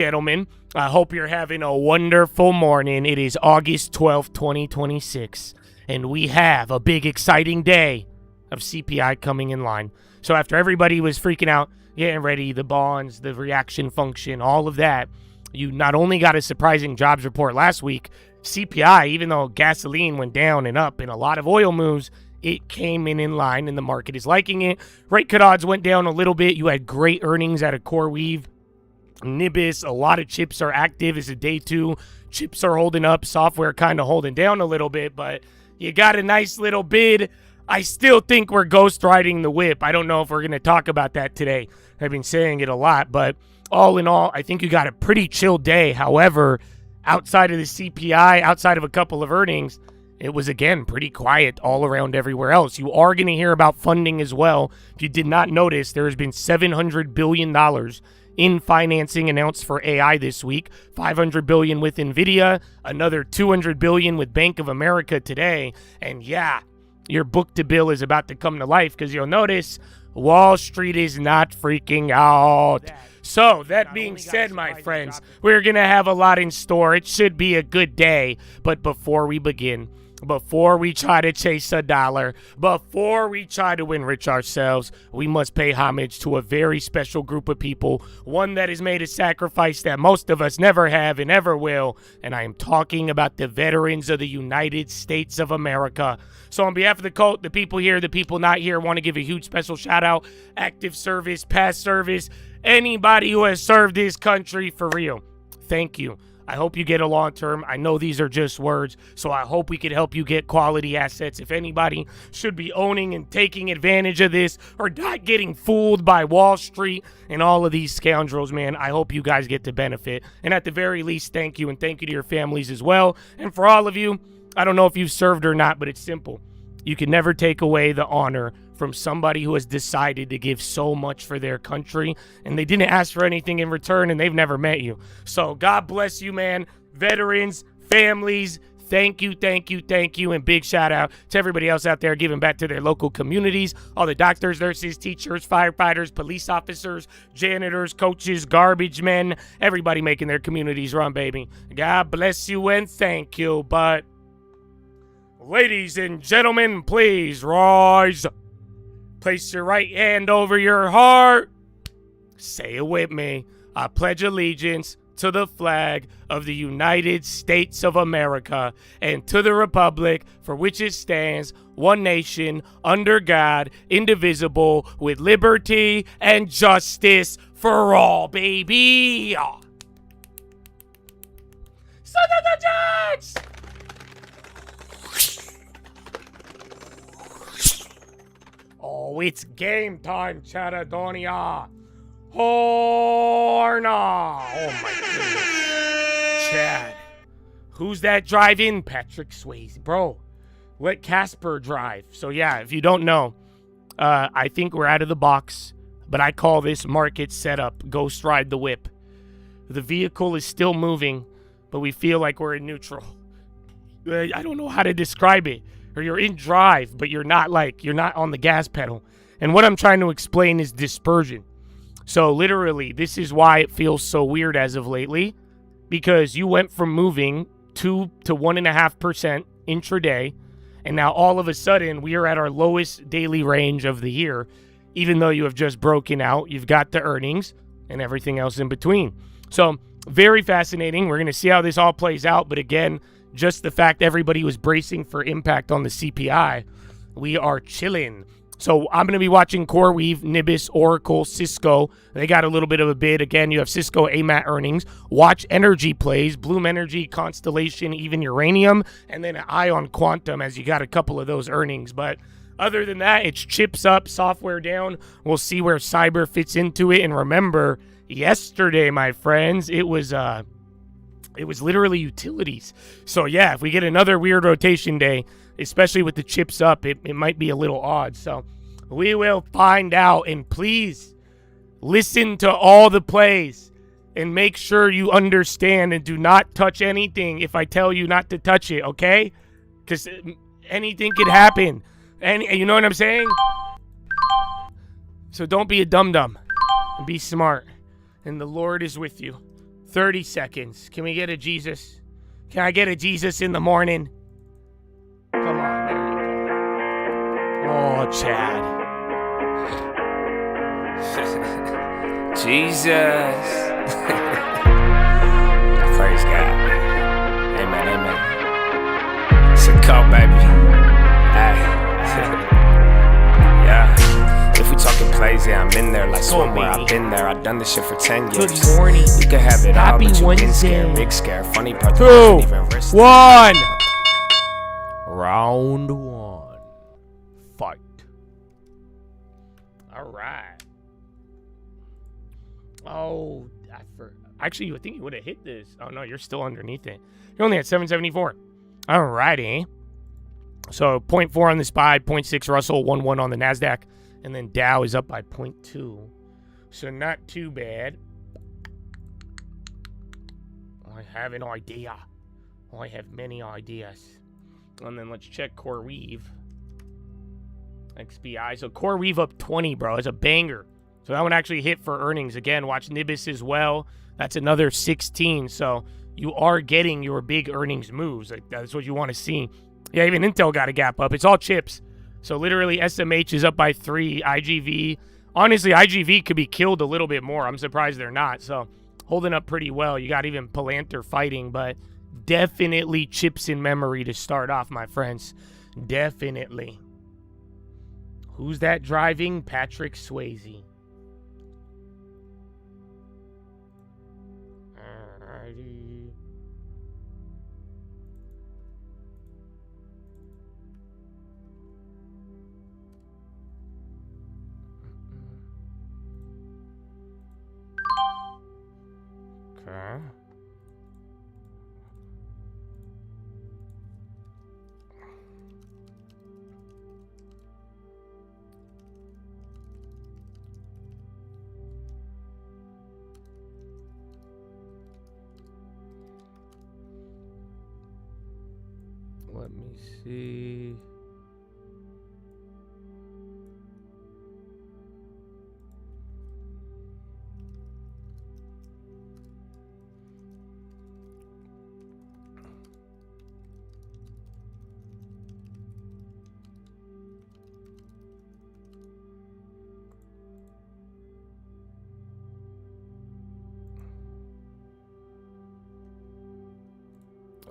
Gentlemen, I hope you're having a wonderful morning. It is August 12th, 2026, and we have a big exciting day of CPI coming in line. So after everybody was freaking out, getting ready, the bonds, the reaction function, all of that, you not only got a surprising jobs report last week, CPI, even though gasoline went down and up and a lot of oil moves, it came in line and the market is liking it. Rate cut odds went down a little bit. You had great earnings out of CoreWeave, Nibis. A lot of chips are active. It's a day two. Chips are holding up. Software kind of holding down a little bit, but you got a nice little bid. I still think we're ghost riding the whip. I don't know if we're going to talk about that today. I've been saying it a lot, but all in all, I think you got a pretty chill day. However, outside of the CPI, outside of a couple of earnings, it was, again, pretty quiet all around everywhere else. You are going to hear about funding as well. If you did not notice, there has been $700 billion in financing announced for AI this week. $500 billion with NVIDIA, another $200 billion with Bank of America today. And yeah, your book-to-bill is about to come to life because you'll notice Wall Street is not freaking out. So, that being said, my friends, we're going to have a lot in store. It should be a good day. But before we begin, before we try to chase a dollar, before we try to enrich ourselves, we must pay homage to a very special group of people, one that has made a sacrifice that most of us never have and ever will, and I am talking about the veterans of the United States of America. So on behalf of the cult, the people here, the people not here, want to give a huge special shout out, active service, past service, anybody who has served this country for real. Thank you. I hope you get a long term. I know these are just words, so I hope we could help you get quality assets. If anybody should be owning and taking advantage of this or not getting fooled by Wall Street and all of these scoundrels, man, I hope you guys get to benefit. And at the very least, thank you, and thank you to your families as well. And for all of you, I don't know if you've served or not, but it's simple. You can never take away the honor from somebody who has decided to give so much for their country, and they didn't ask for anything in return, and they've never met you. So God bless you, man. Veterans, families, thank you, thank you, thank you, and big shout out to everybody else out there giving back to their local communities, all the doctors, nurses, teachers, firefighters, police officers, janitors, coaches, garbage men, everybody making their communities run, baby. God bless you and thank you. But ladies and gentlemen, please rise. Place your right hand over your heart. Say it with me. I pledge allegiance to the flag of the United States of America and to the republic for which it stands, one nation, under God, indivisible, with liberty and justice for all, baby. Son of the judge! Oh, it's game time, Charadonia. Horna. Oh, my goodness. Chad. Who's that drive-in? Patrick Swayze. Bro, let Casper drive. So, yeah, if you don't know, I think we're out of the box, but I call this market setup Ghost Ride the Whip. The vehicle is still moving, but we feel like we're in neutral. I don't know how to describe it. Or you're in drive, but you're not on the gas pedal. And what I'm trying to explain is dispersion. So literally, this is why it feels so weird as of lately, because you went from moving 2 to 1.5% intraday, and now all of a sudden we are at our lowest daily range of the year, even though you have just broken out, you've got the earnings and everything else in between. So very fascinating. We're going to see how this all plays out, but again, just the fact everybody was bracing for impact on the CPI, we are chilling. So I'm going to be watching CoreWeave, Nibis, Oracle, Cisco. They got a little bit of a bid. Again, you have Cisco AMAT earnings. Watch energy plays, Bloom Energy, Constellation, even Uranium, and then an eye on Quantum as you got a couple of those earnings. But other than that, it's chips up, software down. We'll see where cyber fits into it. And remember, yesterday, my friends, it was literally utilities. So yeah, if we get another weird rotation day, especially with the chips up, it might be a little odd. So we will find out. And please listen to all the plays and make sure you understand and do not touch anything if I tell you not to touch it, okay? Because anything could happen. And you know what I'm saying? So don't be a dum-dum and be smart. And the Lord is with you. 30 seconds. Can we get a Jesus? Can I get a Jesus in the morning? Come on, there you go. Oh, Chad. Jesus. Praise God. Amen, amen. It's a call, baby. Ay. Yeah. If we talking plays, yeah, I'm in there like swimwear. I've been there. I've done this shit for 10 years. Good morning. You can have it Happy all, but you Wednesday. been scared. Big scare. Funny part. 2, Even risk 1. Round 1. Fight. All right. Oh, actually, I think you would have hit this. Oh, no, you're still underneath it. You're only at 774. All righty. So 0.4 on the SPY, 0.6 Russell, 1.1 on the NASDAQ, and then Dow is up by 0.2. So not too bad. I have an idea. I have many ideas. And then let's check CoreWeave. XPI. So CoreWeave up 20, bro. It's a banger. So that one actually hit for earnings. Again, watch Nibis as well. That's another 16. So you are getting your big earnings moves. That's what you want to see. Yeah, even Intel got a gap up. It's all chips. So literally SMH is up by 3. IGV. Honestly, IGV could be killed a little bit more. I'm surprised they're not. So holding up pretty well. You got even Palantir fighting, but definitely chips in memory to start off, my friends. Definitely. Who's that driving? Patrick Swayze. Alrighty. Okay. Let me see.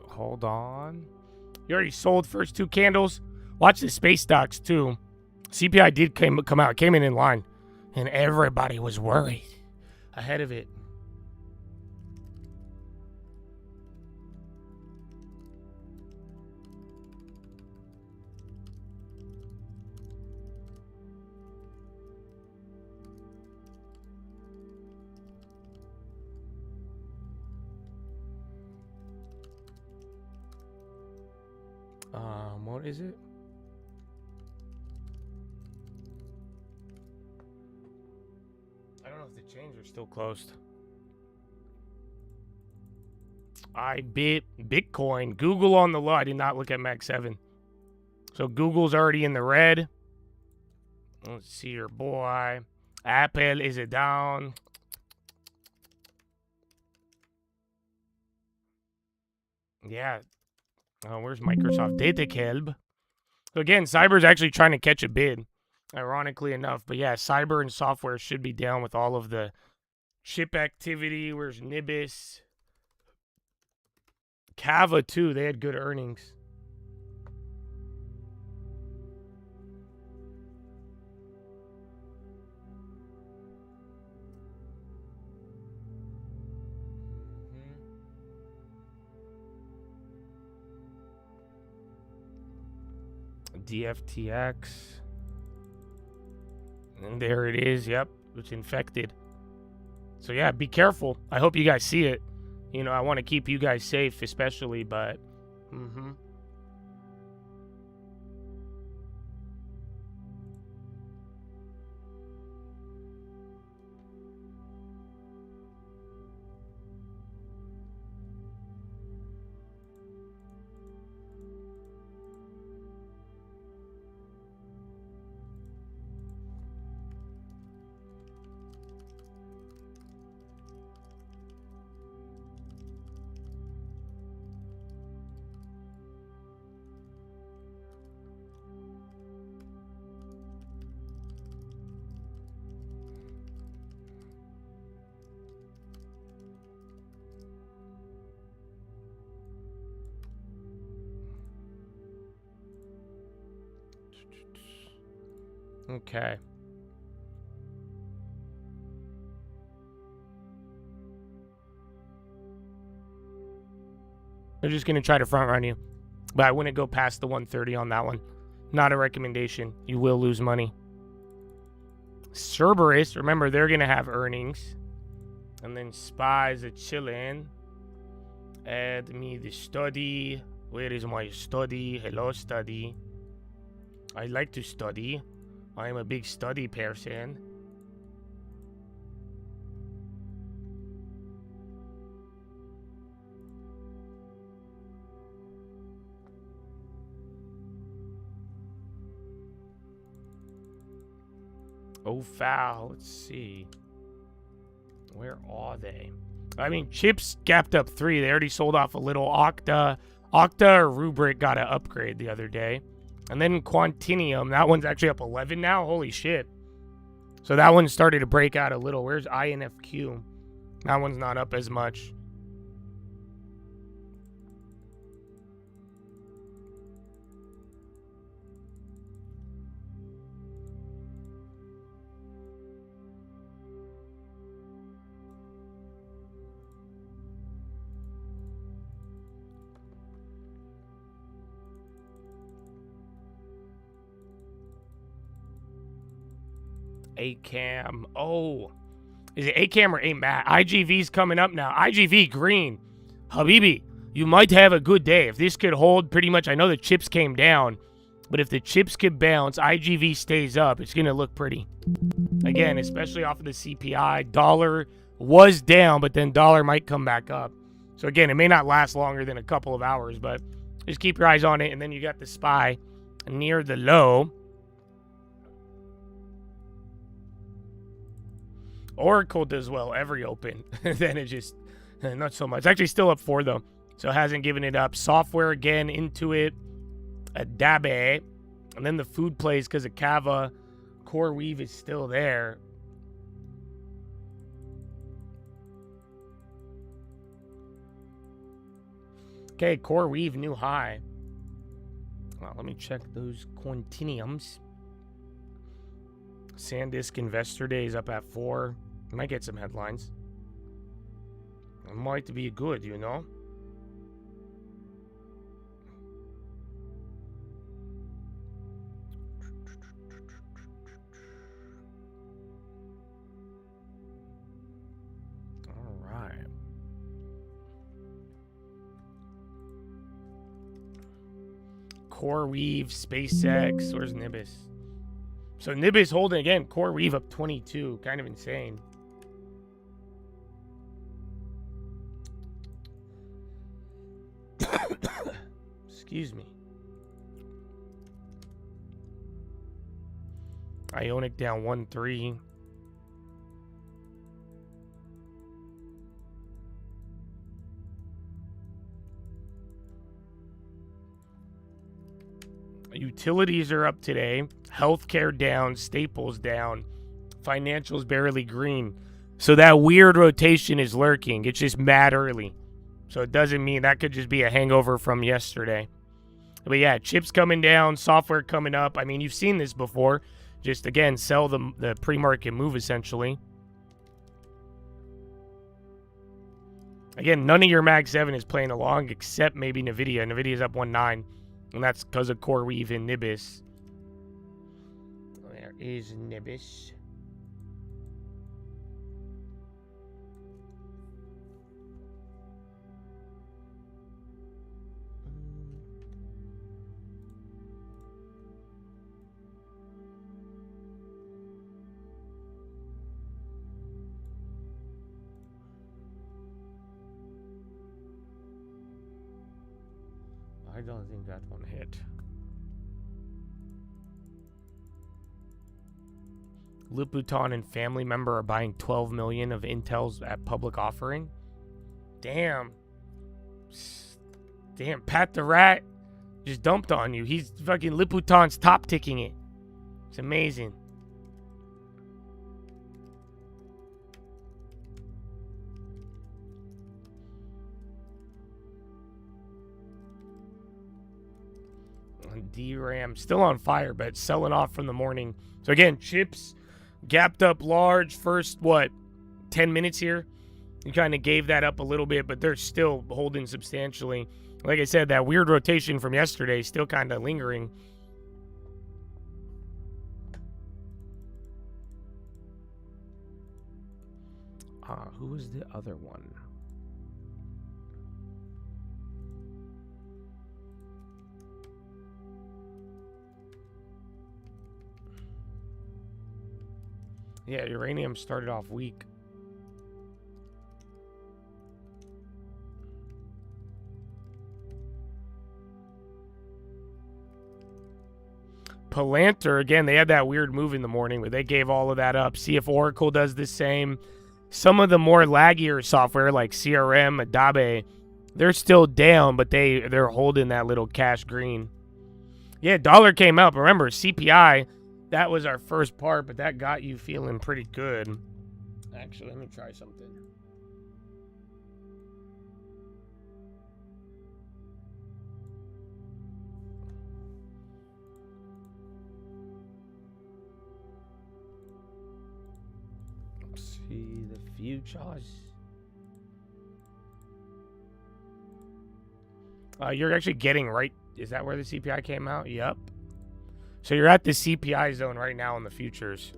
Hold on. You already sold first 2 candles. Watch the space stocks too. CPI did come out, came in line, and everybody was worried ahead of it. What is it? I don't know if the chains are still closed. I bit Bitcoin. Google on the low. I did not look at Mag 7. So Google's already in the red. Let's see your boy. Apple is it down? Yeah. Oh, where's Microsoft? Data Kelb. So again, Cyber's actually trying to catch a bid, ironically enough. But yeah, Cyber and software should be down with all of the chip activity. Where's Nibis? Kava too. They had good earnings. DFTX. And there it is. Yep. It's infected. So yeah, be careful. I hope you guys see it. You know, I want to keep you guys safe, especially, but... Okay. They're just going to try to front run you. But I wouldn't go past the 130 on that one. Not a recommendation. You will lose money. Cerberus, remember, they're going to have earnings. And then Spies are chilling. Add me the study. Where is my study? Hello, study. I like to study. I am a big study person. Oh, foul. Let's see. Where are they? I mean, Chips gapped up 3. They already sold off a little. Okta or Rubric got an upgrade the other day. And then Quantinium. That one's actually up 11 now. Holy shit. So that one started to break out a little. Where's INFQ? That one's not up as much. ACAM. Oh. Is it ACAM or AMAT? IGV's coming up now. IGV green. Habibi, you might have a good day. If this could hold pretty much, I know the chips came down, but if the chips could bounce, IGV stays up, it's going to look pretty. Again, especially off of the CPI. Dollar was down, but then dollar might come back up. So again, it may not last longer than a couple of hours, but just keep your eyes on it. And then you got the SPY near the low. Oracle does well every open. Then it just, not so much. It's actually still up 4 though. So it hasn't given it up. Software again into it. Adabe. And then the food plays because of Kava. Core Weave is still there. Okay, Core Weave new high. Well, let me check those Quantiniums. SanDisk Investor Day is up at 4. Might get some headlines. It might be good, you know? All right. CoreWeave, SpaceX. Where's Nibis? So Nibis holding again. CoreWeave up 22. Kind of insane. Excuse me. Ionic down 1-3. Utilities are up today. Healthcare down. Staples down. Financials barely green. So that weird rotation is lurking. It's just mad early. So it doesn't mean that could just be a hangover from yesterday. But yeah, chips coming down, software coming up. I mean, you've seen this before. Just, again, sell the pre-market move, essentially. Again, none of your Mag 7 is playing along except maybe NVIDIA. NVIDIA's up 1.9, and that's because of CoreWeave and Nibis. Where is Nibis? I don't think that one hit. Louboutin and family member are buying 12 million of Intel's at public offering. Damn. Damn, Pat the Rat just dumped on you. He's fucking Louboutin's top ticking it. It's amazing. DRAM still on fire, but selling off from the morning. So again, chips gapped up large first, 10 minutes here. You kind of gave that up a little bit, but they're still holding substantially. Like I said, that weird rotation from yesterday still kind of lingering. Who was the other one? Yeah, uranium started off weak. Palantir, again, they had that weird move in the morning where they gave all of that up. See if Oracle does the same. Some of the more laggier software like CRM, Adobe, they're still down, but they're holding that little cash green. Yeah, dollar came up. Remember, CPI, that was our first part, but that got you feeling pretty good. Actually, let me try something. See the futures. You're actually getting right. Is that where the CPI came out? Yep. So you're at the CPI zone right now in the futures.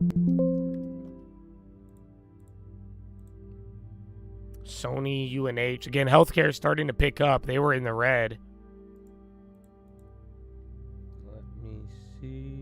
Sony, UNH. Again, healthcare is starting to pick up. They were in the red. Let me see.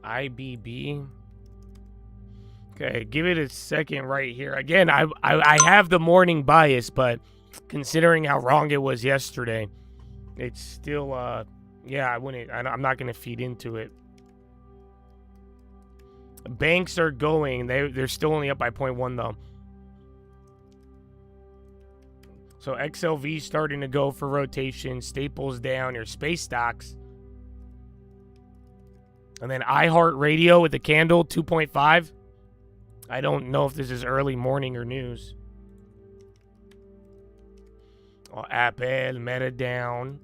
IBB. Okay, give it a second right here. Again, I have the morning bias, but considering how wrong it was yesterday, it's still yeah, I'm not going to feed into it. Banks are going. They're still only up by 0.1 though. So XLV starting to go for rotation, Staples down, your space stocks. And then iHeartRadio with the candle, 2.5. I don't know if this is early morning or news. Oh, Apple, Meta down.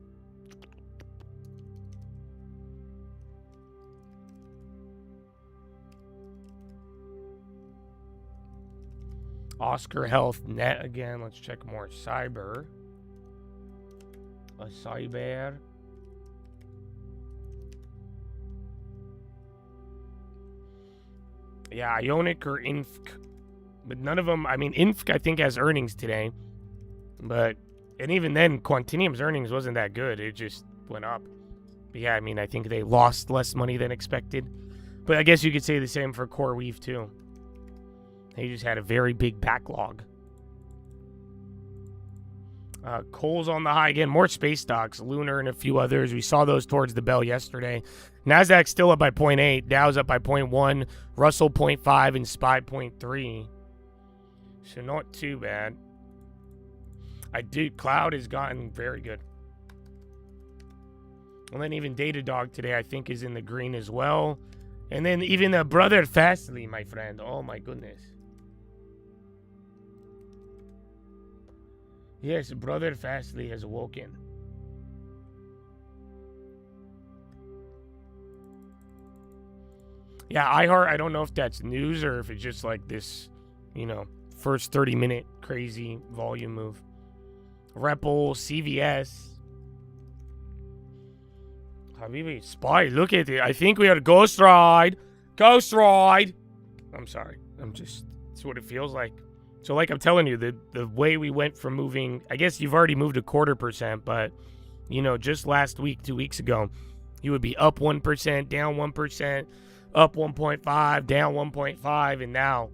Oscar Health Net again. Let's check more. Cyber. A Cyber. Yeah, Ionic or Inf. But none of them, I mean, Inf, I think, has earnings today. And even then, Quantinium's earnings wasn't that good. It just went up. But yeah, I mean, I think they lost less money than expected. But I guess you could say the same for CoreWeave, too. They just had a very big backlog. Coal's on the high again. More space stocks, Lunar and a few others. We saw those towards the bell yesterday. Nasdaq's still up by 0.8. Dow's up by 0.1. Russell 0.5 and SPY 0.3. So not too bad. Cloud has gotten very good. And then even Datadog today, I think, is in the green as well. And then even the brother Fastly, my friend. Oh my goodness. Yes, brother Fastly has awoken. Yeah, iHeart, I don't know if that's news or if it's just like this, first 30-minute crazy volume move. Repl, CVS. Habibi, SPY, look at it. I think we had a ghost ride. Ghost ride. I'm sorry. It's what it feels like. So like I'm telling you, the way we went from moving, I guess you've already moved 0.25%, but, just last week, 2 weeks ago, you would be up 1%, down 1%, up 1.5, down 1.5, and now,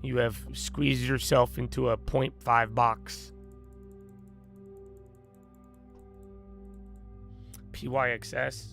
You have squeezed yourself into a 0.5 box. PYXS.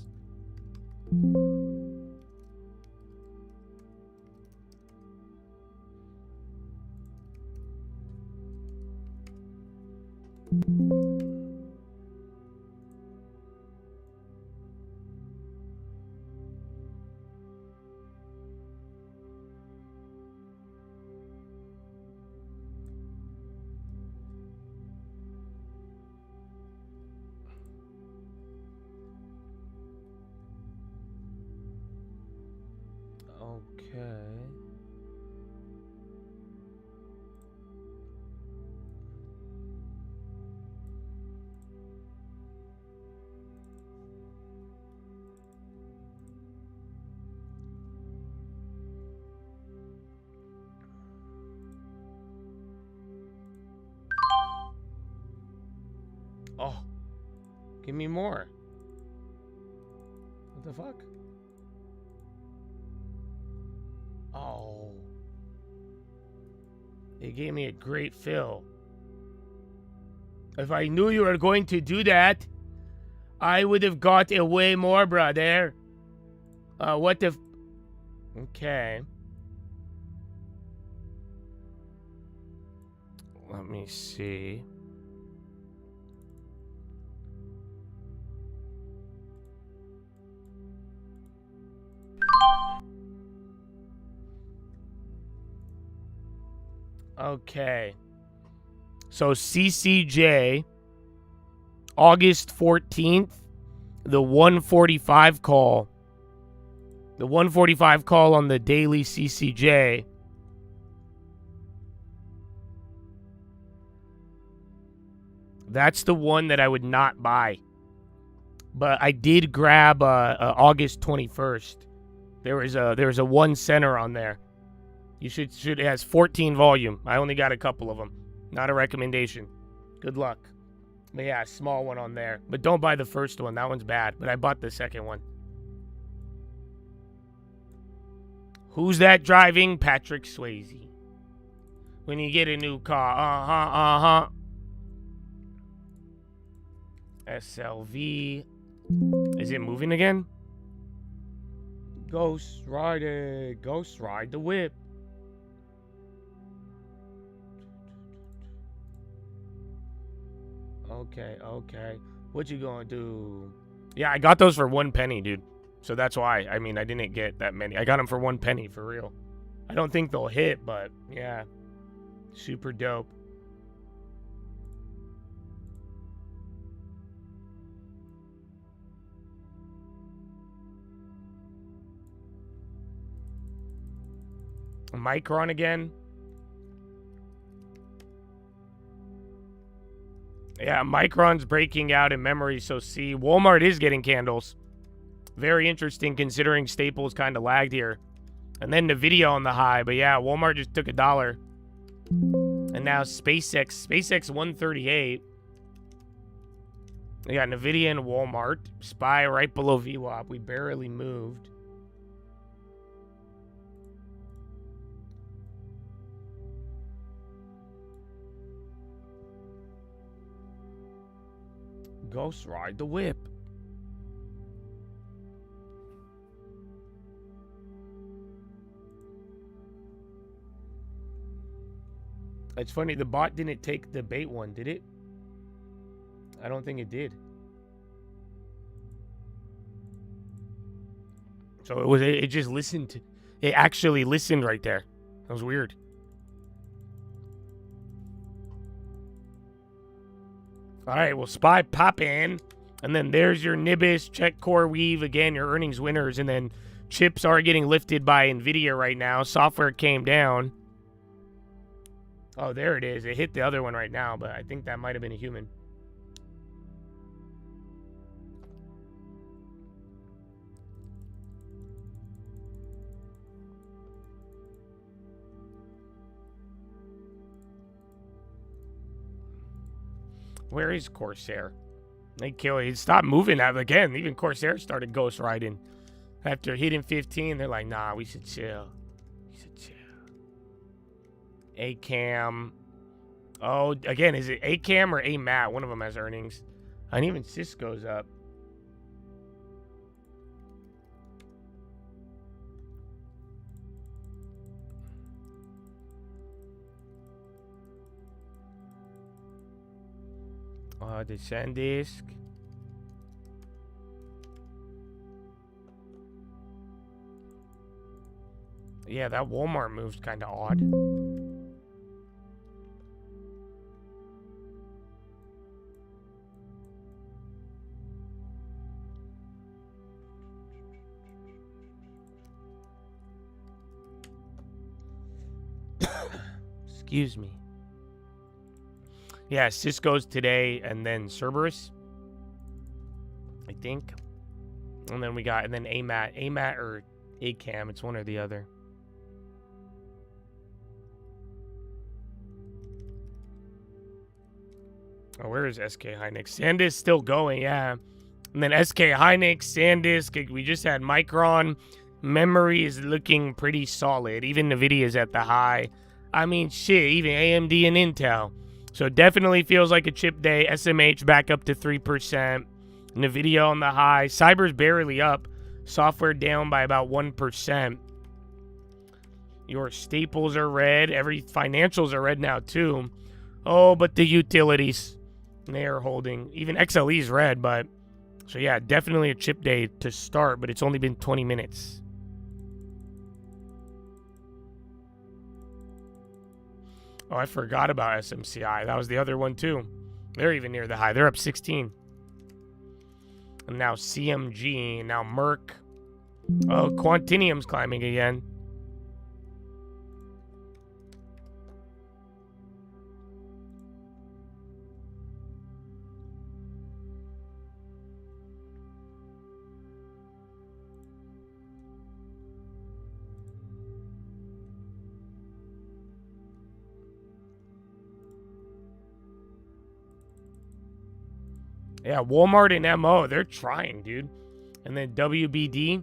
Okay. Oh, give me more. What the fuck? Oh. They gave me a great fill. If I knew you were going to do that, I would have got a way more, brother. What the... Okay. Let me see. Okay. So CCJ, August 14th, the 145 call. The 145 call on the daily CCJ. That's the one that I would not buy. But I did grab August 21st. There was a 1 center on there. You should it has 14 volume. I only got a couple of them. Not a recommendation. Good luck. But yeah, small one on there. But don't buy the first one. That one's bad. But I bought the second one. Who's that driving? Patrick Swayze. When you get a new car. SLV. Is it moving again? Ghost Ride it. Ghost Ride the whip. Okay. What you gonna do? Yeah, I got those for 1 penny, dude. So that's why. I mean, I didn't get that many. I got them for 1 penny, for real. I don't think they'll hit, but yeah. Super dope. Micron again. Yeah, Micron's breaking out in memory, so see, Walmart is getting candles. Very interesting considering Staples kind of lagged here. And then NVIDIA on the high, but yeah, Walmart just took $1. And now SpaceX 138. We got NVIDIA and Walmart. SPY right below VWAP. We barely moved. Ghost Ride the whip. It's funny, the bot didn't take the bait one, did it? I don't think it did. So it just listened to, it actually listened right there. That was weird. All right, well, SPY pop in, and then there's your Nibis, check core weave, again, your earnings winners, and then chips are getting lifted by NVIDIA right now. Software came down. Oh, there it is. It hit the other one right now, but I think that might have been a human. Where is Corsair? They kill it. He stopped moving that again. Even Corsair started ghost riding. After hitting 15, they're like, nah, we should chill. We should chill. ACAM. Oh, again, is it ACAM or AMAT? One of them has earnings. And even Cisco's up. The SanDisk. Yeah, that Walmart move's kind of odd. Excuse me. Yeah, Cisco's today, and then Cerberus, I think. And then we got, and then AMAT or ACAM. It's one or the other. Oh, where is SK Hynix? SanDisk still going, yeah. And then SK Hynix, SanDisk. We just had Micron. Memory is looking pretty solid. Even NVIDIA is at the high. I mean, shit, even AMD and Intel. So definitely feels like a chip day. SMH back up to 3%. NVIDIA on the high. Cyber's barely up. Software down by about 1%. Your staples are red. Every financials are red now too. Oh, but the utilities, they are holding. Even XLE's red, but... So yeah, definitely a chip day to start, but it's only been 20 minutes. Oh, I forgot about SMCI. That was the other one too. They're even near the high. They're up 16. And now CMG, now Merck. Oh, Quantinium's climbing again. Yeah, Walmart and MO, they're trying, dude. And then WBD.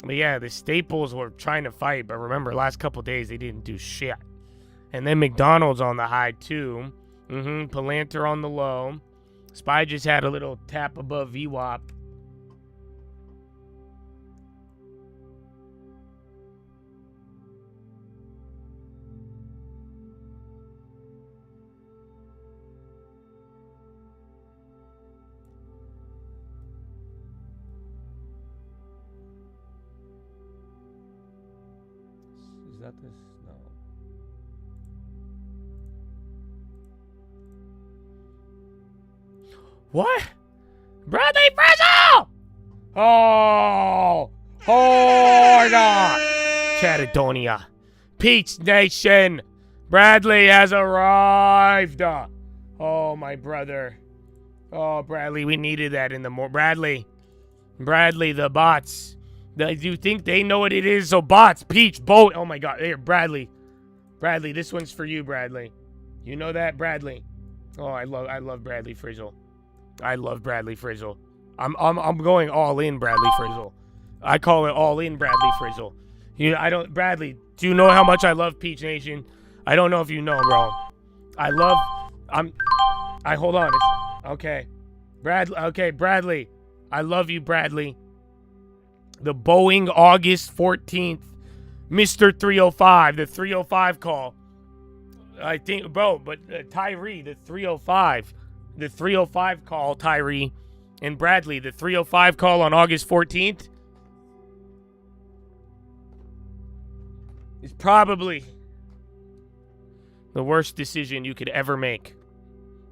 But yeah, the staples were trying to fight. But remember, last couple days, they didn't do shit. And then McDonald's on the high, too. Palantir on the low. SPY just had a little tap above VWAP. Is that this? No. What? Bradley Frizzle! Oh! Hold on! Catadonia. Peach Nation. Bradley has arrived. Oh, my brother. Oh, Bradley, we needed that in the morning. Bradley, the bots. Do you think they know what it is? So bots, Peach, Boat. Oh my God, here, Bradley. Bradley, this one's for you, Bradley. You know that, Bradley? Oh, I love Bradley Frizzle. I love Bradley Frizzle. I'm going all in, Bradley Frizzle. I call it all in, Bradley Frizzle. Bradley. Do you know how much I love Peach Nation? I don't know if you know, bro. Hold on. Okay, Bradley. I love you, Bradley. The Boeing August 14th, Mr. 305, the 305 call. I think, bro, but Tyree, the 305 call, Tyree, and Bradley, the 305 call on August 14th is probably the worst decision you could ever make.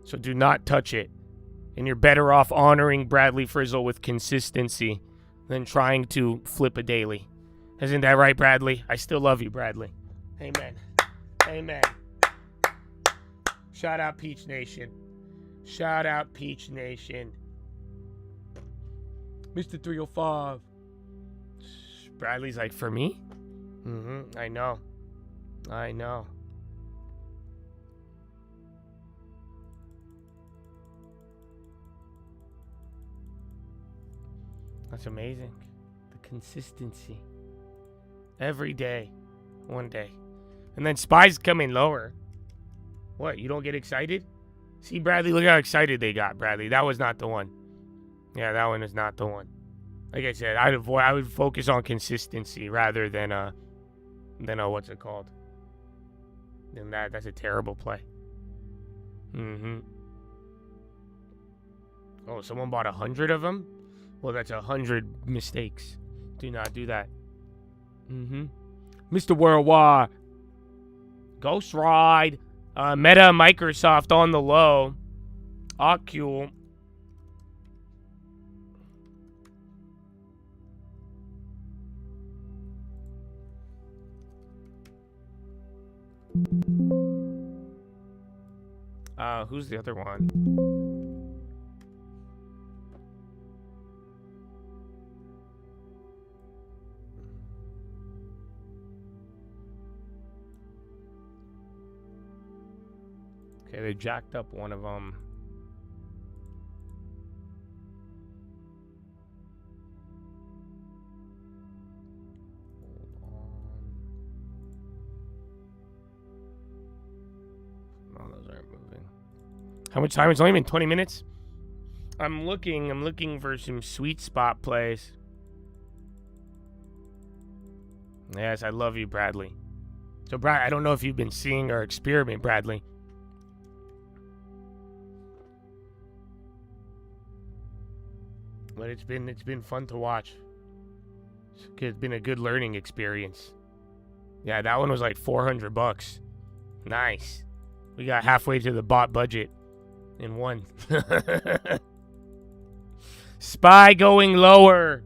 So do not touch it. And you're better off honoring Bradley Frizzle with consistency than trying to flip a daily. Isn't that right, Bradley? I still love you, Bradley. Amen. Amen. Shout out Peach Nation. Shout out Peach Nation. Mr. 305. Bradley's like, for me? I know. That's amazing. The consistency. Every day. One day. And then SPY's coming lower. What, you don't get excited? See, Bradley, look how excited they got, Bradley. That was not the one. Yeah, that one is not the one. Like I said, I would focus on consistency rather than what's it called? Then that's a terrible play. Mm-hmm. Oh, someone bought 100 of them? Well, that's 100 mistakes. Do not do that. Mm-hmm. Mr. Worldwide. Ghost Ride. Meta, Microsoft on the low. Ocule. Who's the other one? Okay, they jacked up one of them. How much time? It's only been 20 minutes. I'm looking for some sweet spot plays. Yes, I love you, Bradley. So, Brad, I don't know if you've been seeing our experiment, Bradley. But it's been fun to watch. It's been a good learning experience. Yeah, that one was like $400. Nice. We got halfway to the bot budget. In one. SPY going lower.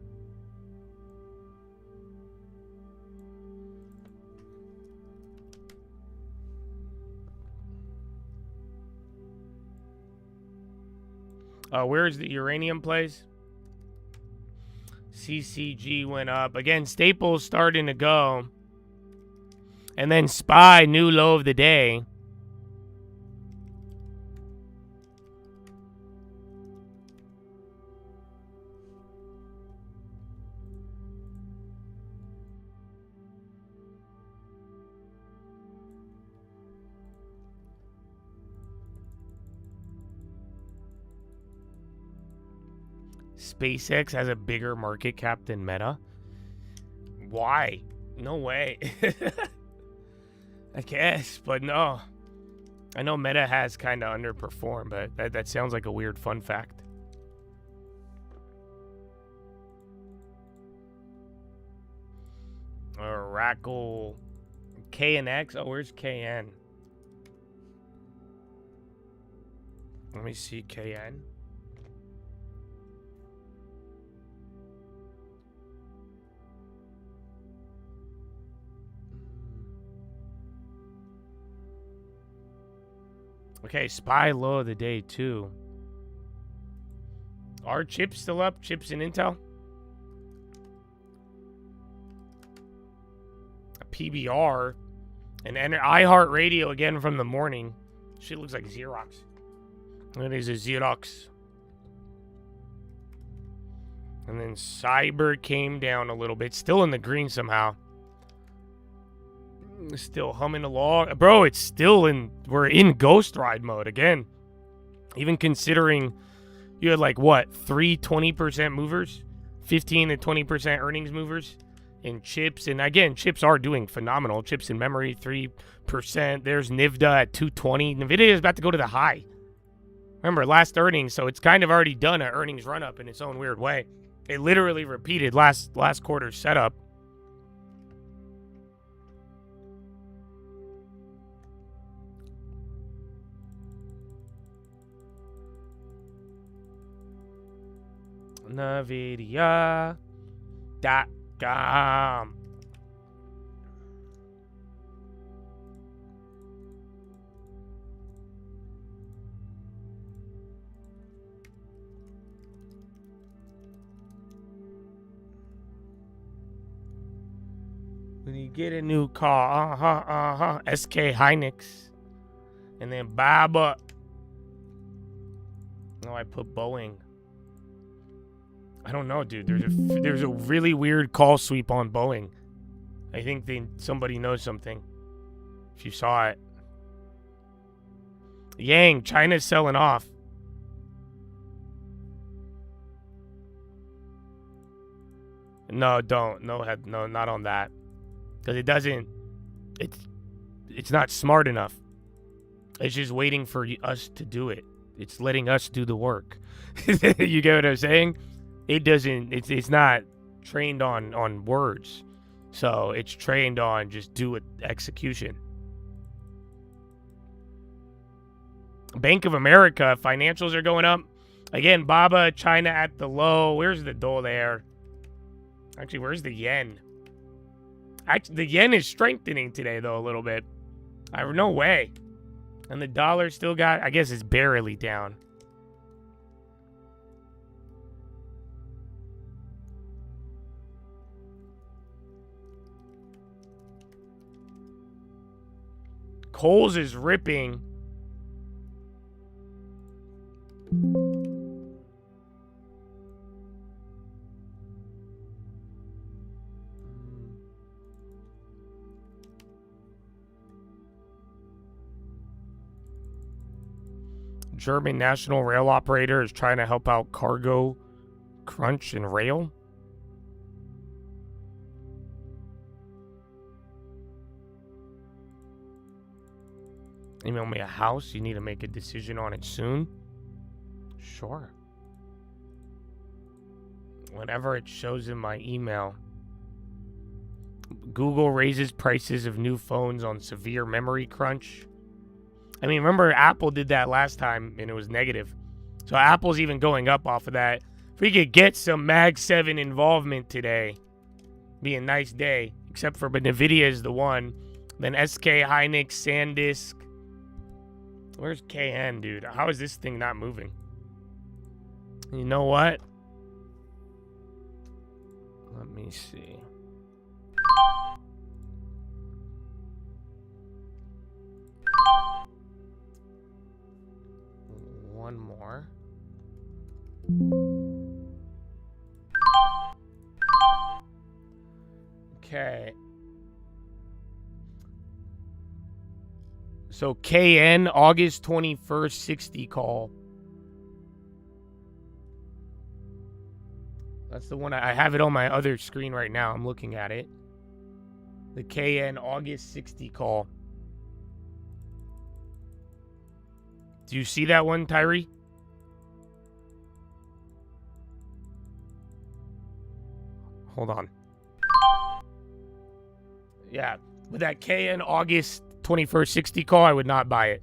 Where's the uranium place? CCG went up. Again, Staples starting to go. And then SPY, new low of the day. SpaceX has a bigger market cap than Meta? Why? No way. I guess, but no. I know Meta has kind of underperformed, but that sounds like a weird fun fact. Oracle. KNX? Oh, where's KN? Let me see KN. Okay, SPY low of the day, too. Are chips still up? Chips in Intel? A PBR. And iHeartRadio again from the morning. Shit looks like Xerox. That is a Xerox. And then Cyber came down a little bit. Still in the green somehow. Still humming along. Bro, it's still we're in Ghost Ride mode again. Even considering you had like what, 3 20% movers? 15 to 20% earnings movers in chips. And again, chips are doing phenomenal. Chips in memory, 3%. There's NVIDIA at 220. NVIDIA is about to go to the high. Remember, last earnings, so it's kind of already done an earnings run-up in its own weird way. It literally repeated last quarter's setup. NVIDIA.com. When you get a new car, SK Hynix. And then Baba. No, I put Boeing. I don't know, dude. There's a really weird call sweep on Boeing. I think somebody knows something. if you saw it. Yang, China's selling off. No, don't. No, not on that. Because it doesn't... It's not smart enough. It's just waiting for us to do it. It's letting us do the work. You get what I'm saying? It doesn't... It's not trained on words. So it's trained on just do it, execution. Bank of America, financials are going up. Again, BABA, China at the low. Where's the doll there? Actually, where's the yen? Actually, the yen is strengthening today, though, a little bit. No way. And the dollar still got, I guess it's barely down. Coles is ripping. German national rail operator is trying to help out cargo crunch and rail. Email me a house. You need to make a decision on it soon. Sure. Whenever it shows in my email. Google raises prices of new phones on severe memory crunch. I mean, remember Apple did that last time and it was negative. So Apple's even going up off of that. If we could get some Mag 7 involvement today, be a nice day. Except for, but NVIDIA is the one. Then SK Hynix, SanDisk. Where's KN, dude? How is this thing not moving? You know what? Let me see. One more. Okay. So KN, August 21st, 60 call. That's the one. I have it on my other screen right now. I'm looking at it. The KN August 60 call. Do you see that one, Tyree? Hold on. Yeah, with that KN August 21st 60 call, I would not buy it.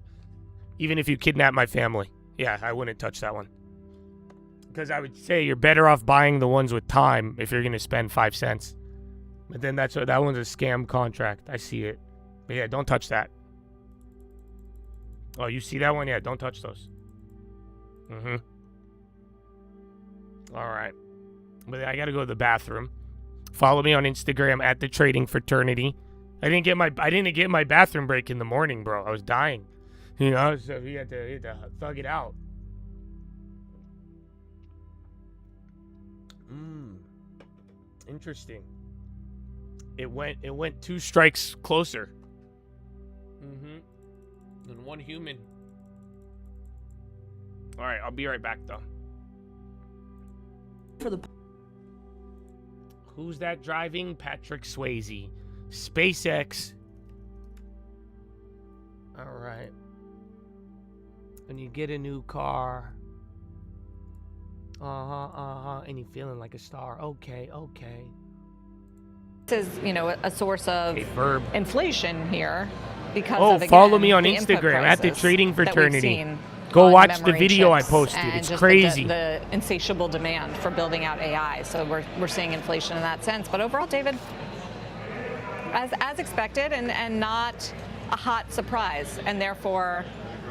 Even if you kidnap my family. Yeah, I wouldn't touch that one. Because I would say you're better off buying the ones with time if you're going to spend 5 cents. But then that one's a scam contract. I see it. But yeah, don't touch that. Oh, you see that one? Yeah, don't touch those. All right. But I got to go to the bathroom. Follow me on Instagram at the Trading Fraternity. I didn't get my bathroom break in the morning, bro. I was dying. You know, so you had to thug it out. Interesting. It went 2 strikes closer. Than one human. All right, I'll be right back though. Who's that driving? Patrick Swayze. SpaceX. All right. When you get a new car. And you're feeling like a star. Okay. This is, a source of inflation here because of, again, follow me on Instagram at the Trading Fraternity. Go watch the video I posted. It's crazy. The insatiable demand for building out AI. So we're seeing inflation in that sense. But overall, David, as expected and not a hot surprise, and therefore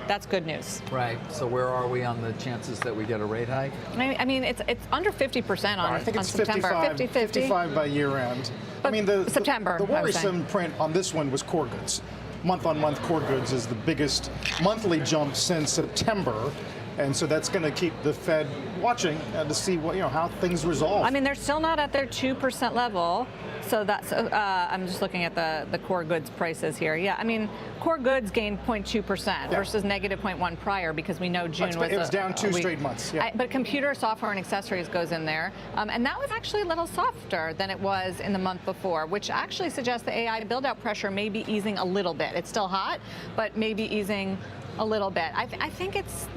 that's good news. Right. So where are we on the chances that we get a rate hike? I mean, it's under 50% on, I think it's September. 55 by year end. But September. The worrisome print on this one was core goods. Month-on-month core goods is the biggest monthly jump since September. And so that's going to keep the Fed watching to see how things resolve. I mean, they're still not at their 2% level. So that's, I'm just looking at the core goods prices here. Yeah, I mean, core goods gained 0.2% versus negative 0.1 prior, because we know June was it was down two straight months. Yeah. But computer, software, and accessories goes in there. And that was actually a little softer than it was in the month before, which actually suggests the AI build-out pressure may be easing a little bit. It's still hot, but maybe easing a little bit. I think it's,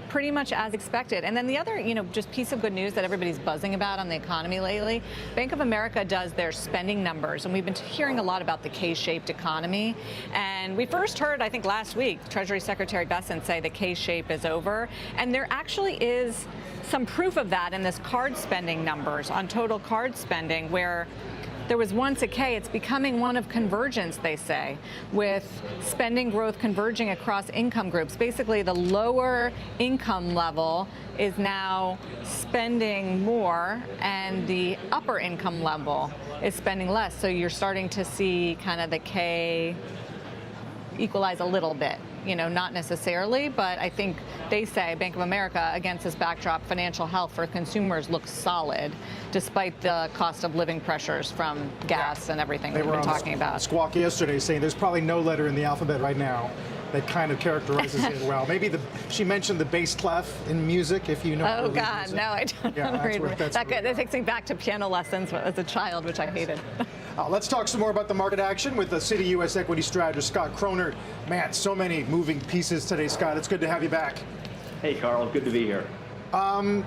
pretty much as expected. And then the other, just piece of good news that everybody's buzzing about on the economy lately, Bank of America does their spending numbers, and we've been hearing a lot about the K-shaped economy. And we first heard, I think last week, Treasury Secretary Bessent say the K-shape is over, and there actually is some proof of that in this card spending numbers on total card spending, where there was once a K. It's becoming one of convergence, they say, with spending growth converging across income groups. Basically, the lower income level is now spending more, and the upper income level is spending less. So you're starting to see kind of the K equalize a little bit. Not necessarily, but I think they say, Bank of America, against this backdrop, financial health for consumers looks solid, despite the cost of living pressures from gas and everything we've been talking about. Squawk yesterday saying there's probably no letter in the alphabet right now that kind of characterizes it well. Maybe she mentioned the bass clef in music, if you know. Oh God, music. No, I don't. Yeah, that takes me back to piano lessons as a child, which I hated. Let's talk some more about the market action with the Citi U.S. equity strategist, Scott Kroner. Man, so many moving pieces today, Scott. It's good to have you back. Hey, Carl. Good to be here.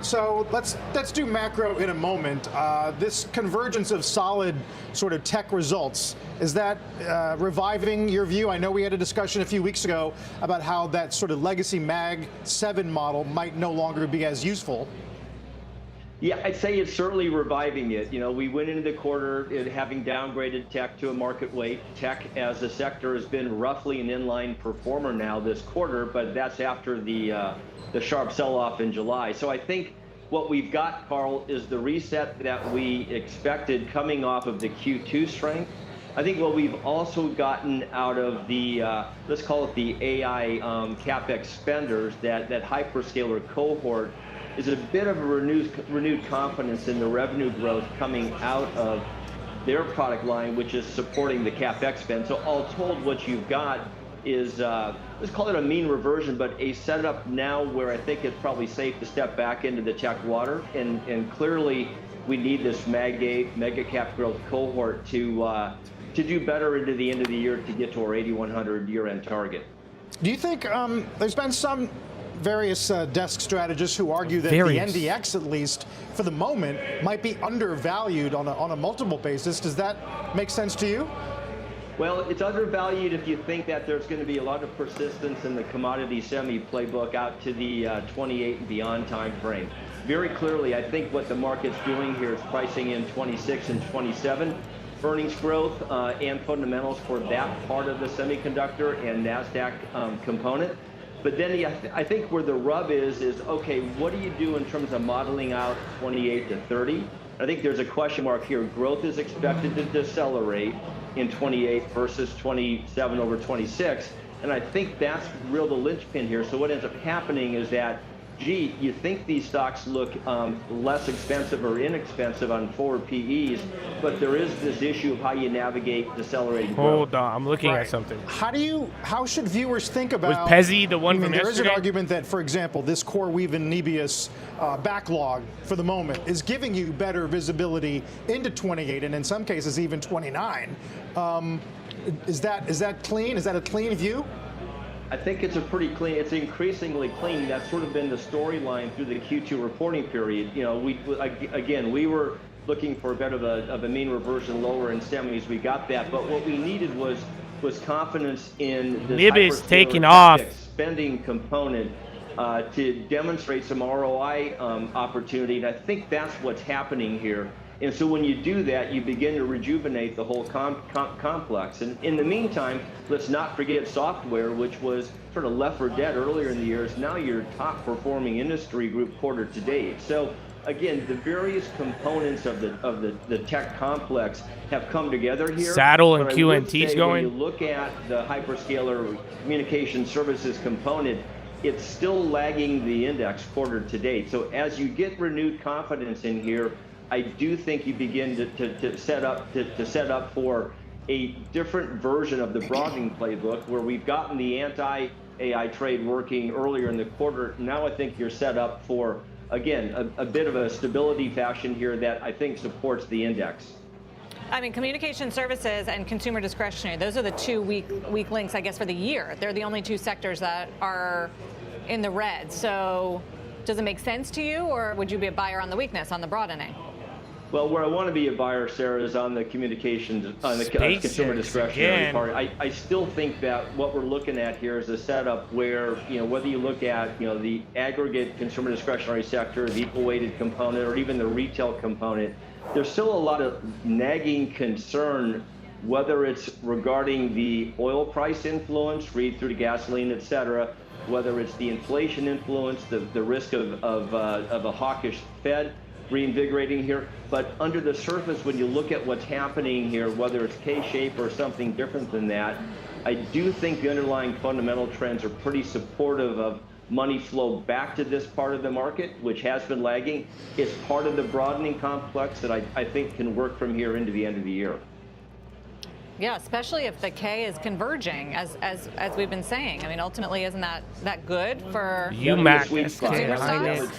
So let's do macro in a moment. This convergence of solid sort of tech results, is that reviving your view? I know we had a discussion a few weeks ago about how that sort of legacy Mag 7 model might no longer be as useful. Yeah, I'd say it's certainly reviving it. We went into the quarter having downgraded tech to a market weight. Tech as a sector has been roughly an inline performer now this quarter, but that's after the sharp sell-off in July. So I think what we've got, Carl, is the reset that we expected coming off of the Q2 strength. I think what we've also gotten out of the, let's call it the AI CapEx spenders, that hyperscaler cohort, is a bit of a renewed confidence in the revenue growth coming out of their product line, which is supporting the CapEx spend. So all told, what you've got is, let's call it a mean reversion, but a setup now where I think it's probably safe to step back into the tech water. And clearly, we need this mega cap growth cohort to do better into the end of the year to get to our 8,100 year-end target. Do you think there's been some various desk strategists who argue that the NDX, at least for the moment, might be undervalued on a multiple basis? Does that make sense to you? Well, it's undervalued if you think that there's going to be a lot of persistence in the commodity semi playbook out to the 28 and beyond time frame. Very clearly, I think what the market's doing here is pricing in 26 and 27 earnings growth and fundamentals for that part of the semiconductor and NASDAQ component. But then I think where the rub is okay, what do you do in terms of modeling out 28 to 30? I think there's a question mark here. Growth is expected to decelerate in 28 versus 27 over 26. And I think that's the linchpin here. So what ends up happening is that, gee, you think these stocks look less expensive or inexpensive on forward PEs, but there is this issue of how you navigate decelerating growth. Hold on, I'm looking at something. How should viewers think about? Was Pezzi the one from there yesterday? There is an argument that, for example, this CoreWeave and Nebius backlog for the moment is giving you better visibility into 28 and in some cases even 29. Is that clean? Is that a clean view? I think it's it's increasingly clean. That's sort of been the storyline through the Q2 reporting period. We were looking for a bit of a mean reversion lower in semis. We got that, but what we needed was confidence in the Nibis taking off spending component to demonstrate some ROI opportunity, and I think that's what's happening here. And so when you do that, you begin to rejuvenate the whole complex. And in the meantime, let's not forget software, which was sort of left for dead earlier in the year, is now your top performing industry group quarter to date. So again, the various components of the tech complex have come together here. Saddle and QNT's going. When you look at the hyperscaler communication services component, it's still lagging the index quarter to date. So as you get renewed confidence in here, I do think you begin to set up for a different version of the broadening playbook where we've gotten the anti-AI trade working earlier in the quarter. Now I think you're set up for, again, a bit of a stability fashion here that I think supports the index. I mean, communication services and consumer discretionary, those are the two weak links, I guess, for the year. They're the only two sectors that are in the red. So does it make sense to you, or would you be a buyer on the weakness, on the broadening? Well, where I want to be a buyer, Sarah, is on the communications, on the consumer discretionary part. I still think that what we're looking at here is a setup where, whether you look at, the aggregate consumer discretionary sector, the equal weighted component, or even the retail component, there's still a lot of nagging concern, whether it's regarding the oil price influence, read through the gasoline, et cetera, whether it's the inflation influence, the risk of a hawkish Fed reinvigorating here. But under the surface, when you look at what's happening here, whether it's K-shape or something different than that, I do think the underlying fundamental trends are pretty supportive of money flow back to this part of the market, which has been lagging. It's part of the broadening complex that I think can work from here into the end of the year. Yeah, especially if the K is converging, as we've been saying. I mean, ultimately, isn't that good for consumer stocks?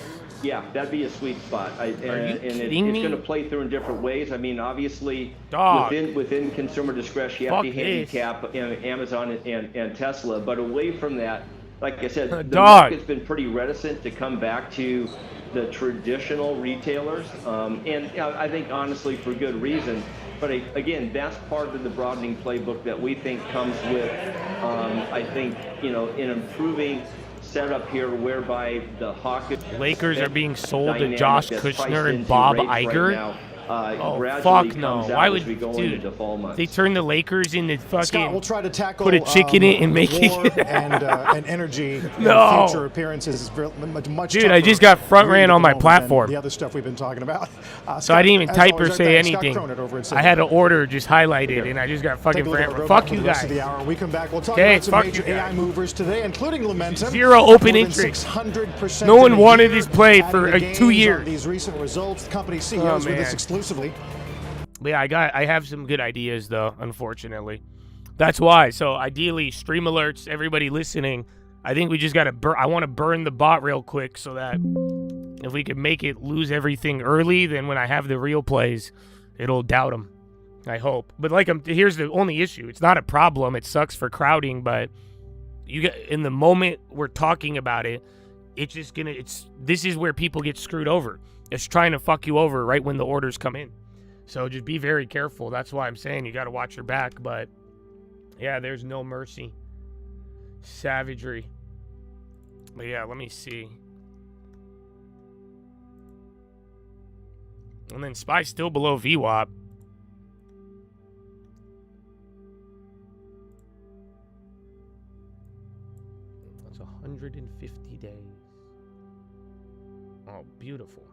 Yeah, that'd be a sweet spot. It's going to play through in different ways. I mean, obviously, within consumer discretion, you have to handicap Amazon and Tesla. But away from that, like I said, the market's been pretty reticent to come back to the traditional retailers. And I think, honestly, for good reason. But again, that's part of the broadening playbook that we think comes with, I think, an improving setup here whereby the hawkish Lakers are being sold to Josh Kushner and Bob Iger. Right oh, fuck no. Why would, dude, they turn the Lakers into fucking, Scott, we'll try to tackle, put a chick in it and make it. and energy no. future appearances is much dude, I just got front ran on my platform. The other stuff we've been talking about. So I didn't even type or say anything. I had an order just highlighted, and I just got fucking front. Fuck you guys. We come back. We'll talk about some major AI movers today, including Lumentum. Zero open interest. 600% no one wanted this play for 2 years. These recent results, company CEOs with this exclusively. But yeah, I have some good ideas though, unfortunately. That's why. So ideally, stream alerts, everybody listening, I think we just got to I want to burn the bot real quick so that if we could make it lose everything early, then when I have the real plays, it'll doubt them. I hope. But here's the only issue. It's not a problem. It sucks for crowding, but in the moment we're talking about it, this is where people get screwed over. It's trying to fuck you over right when the orders come in. So just be very careful. That's why I'm saying you got to watch your back. But yeah, there's no mercy. Savagery. But yeah, let me see. And then SPY still below VWAP. That's 150 days. Oh, beautiful.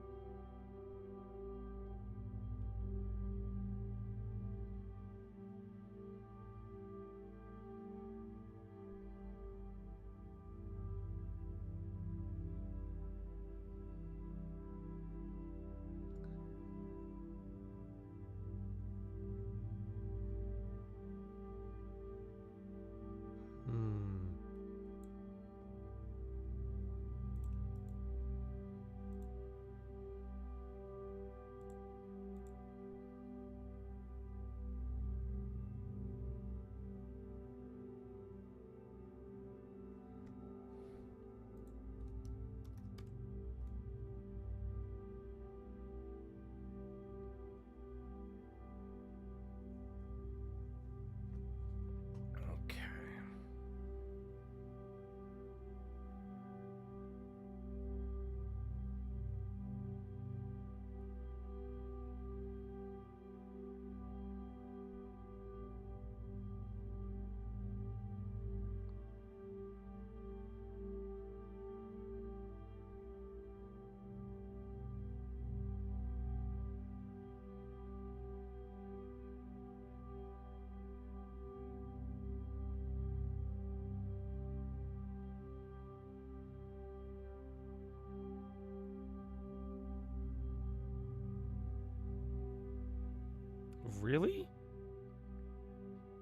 Really?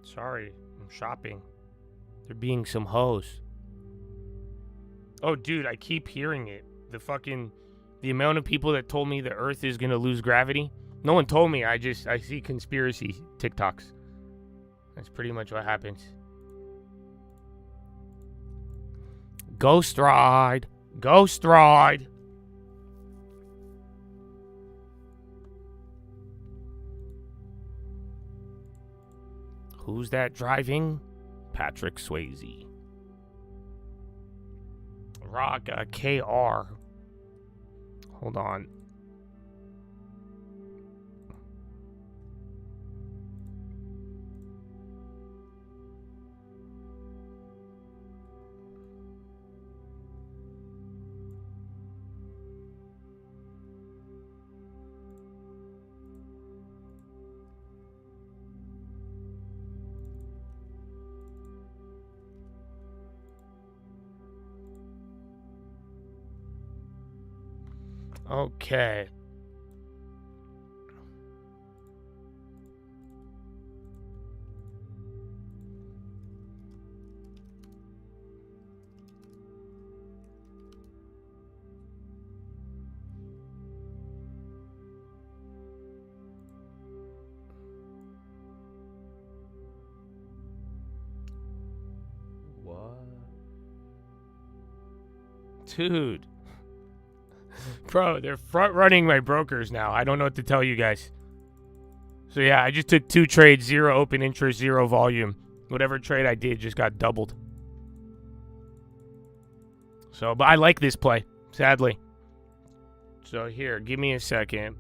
Sorry, I'm shopping. They're being some hoes. Oh, dude, I keep hearing it. The amount of people that told me the Earth is gonna lose gravity. No one told me. I see conspiracy TikToks. That's pretty much what happens. Ghost ride. Ghost ride. Who's that driving? Patrick Swayze. Rock KR. Hold on. Okay. What? Dude. Bro, they're front running my brokers now. I don't know what to tell you guys. So yeah, I just took 2 trades, 0 open interest, 0 volume. Whatever trade I did just got doubled. So, but I like this play, sadly. So here, give me a second.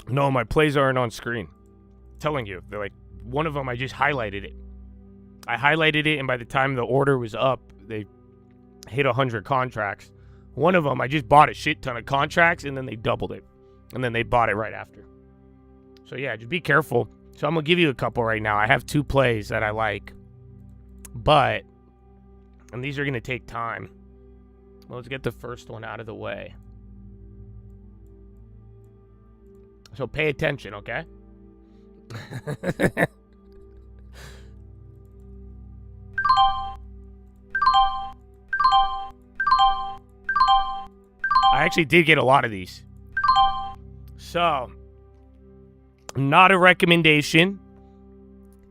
No, my plays aren't on screen. I'm telling you, they're like, one of them I just highlighted it. I highlighted it, and by the time the order was up, they hit 100 contracts. One of them I just bought a shit ton of contracts, and then they doubled it, and then they bought it right after. So yeah, just be careful. So I'm gonna give you a couple right now. I have 2 plays that I like, and these are gonna take time. Well, let's get the first one out of the way. So pay attention, okay? I actually did get a lot of these. So, not a recommendation.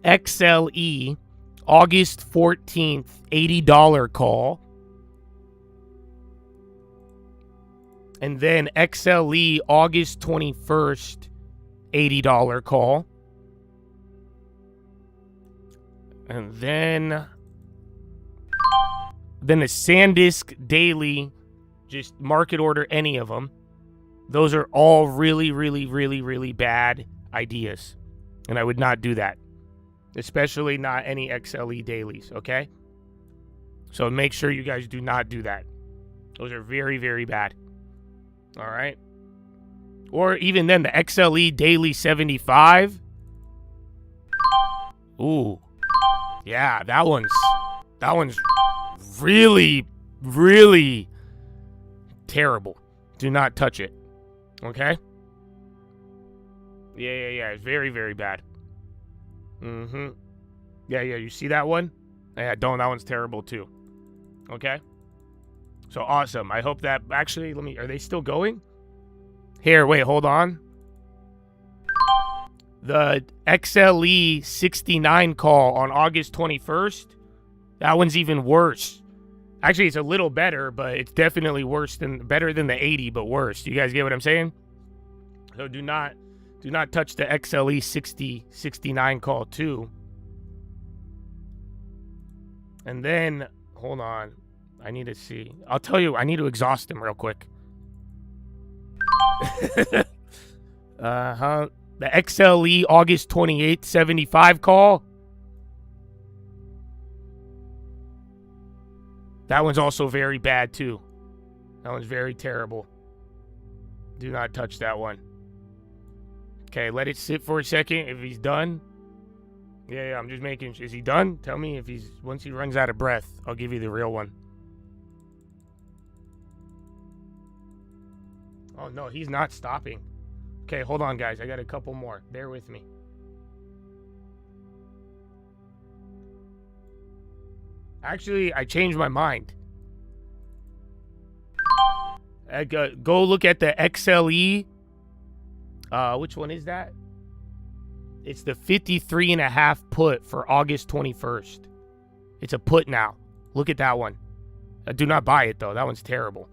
XLE, August 14th, $80 call. And then XLE, August 21st, $80 call. And then a SanDisk daily, just market order any of them. Those are all really, really, really, really bad ideas. And I would not do that. Especially not any XLE dailies, okay? So make sure you guys do not do that. Those are very, very bad. All right? Or even then, the XLE daily 75. Ooh. Yeah, that one's really, really terrible. Do not touch it. Okay? Yeah. It's very, very bad. Yeah, you see that one? Yeah, that one's terrible too. Okay? So awesome. I hope that actually, are they still going? Here, wait, hold on. The XLE 69 call on August 21st, that one's even worse. Actually, it's a little better, but it's definitely better than the 80, but worse. You guys get what I'm saying? So do not touch the XLE 69 call too. And then, hold on. I need to see. I'll tell you, I need to exhaust them real quick. The XLE August 28th 75 call. That one's also very bad too. That one's very terrible. Do not touch that one. Okay, let it sit for a second. If he's done. Yeah, I'm just making. Is he done? Tell me if he's. Once he runs out of breath, I'll give you the real one. Oh, no, he's not stopping. Okay, hold on, guys. I got a couple more. Bear with me. Actually, I changed my mind. Go look at the XLE. Which one is that? It's the 53.5 put for August 21st. It's a put now. Look at that one. Do not buy it, though. That one's terrible.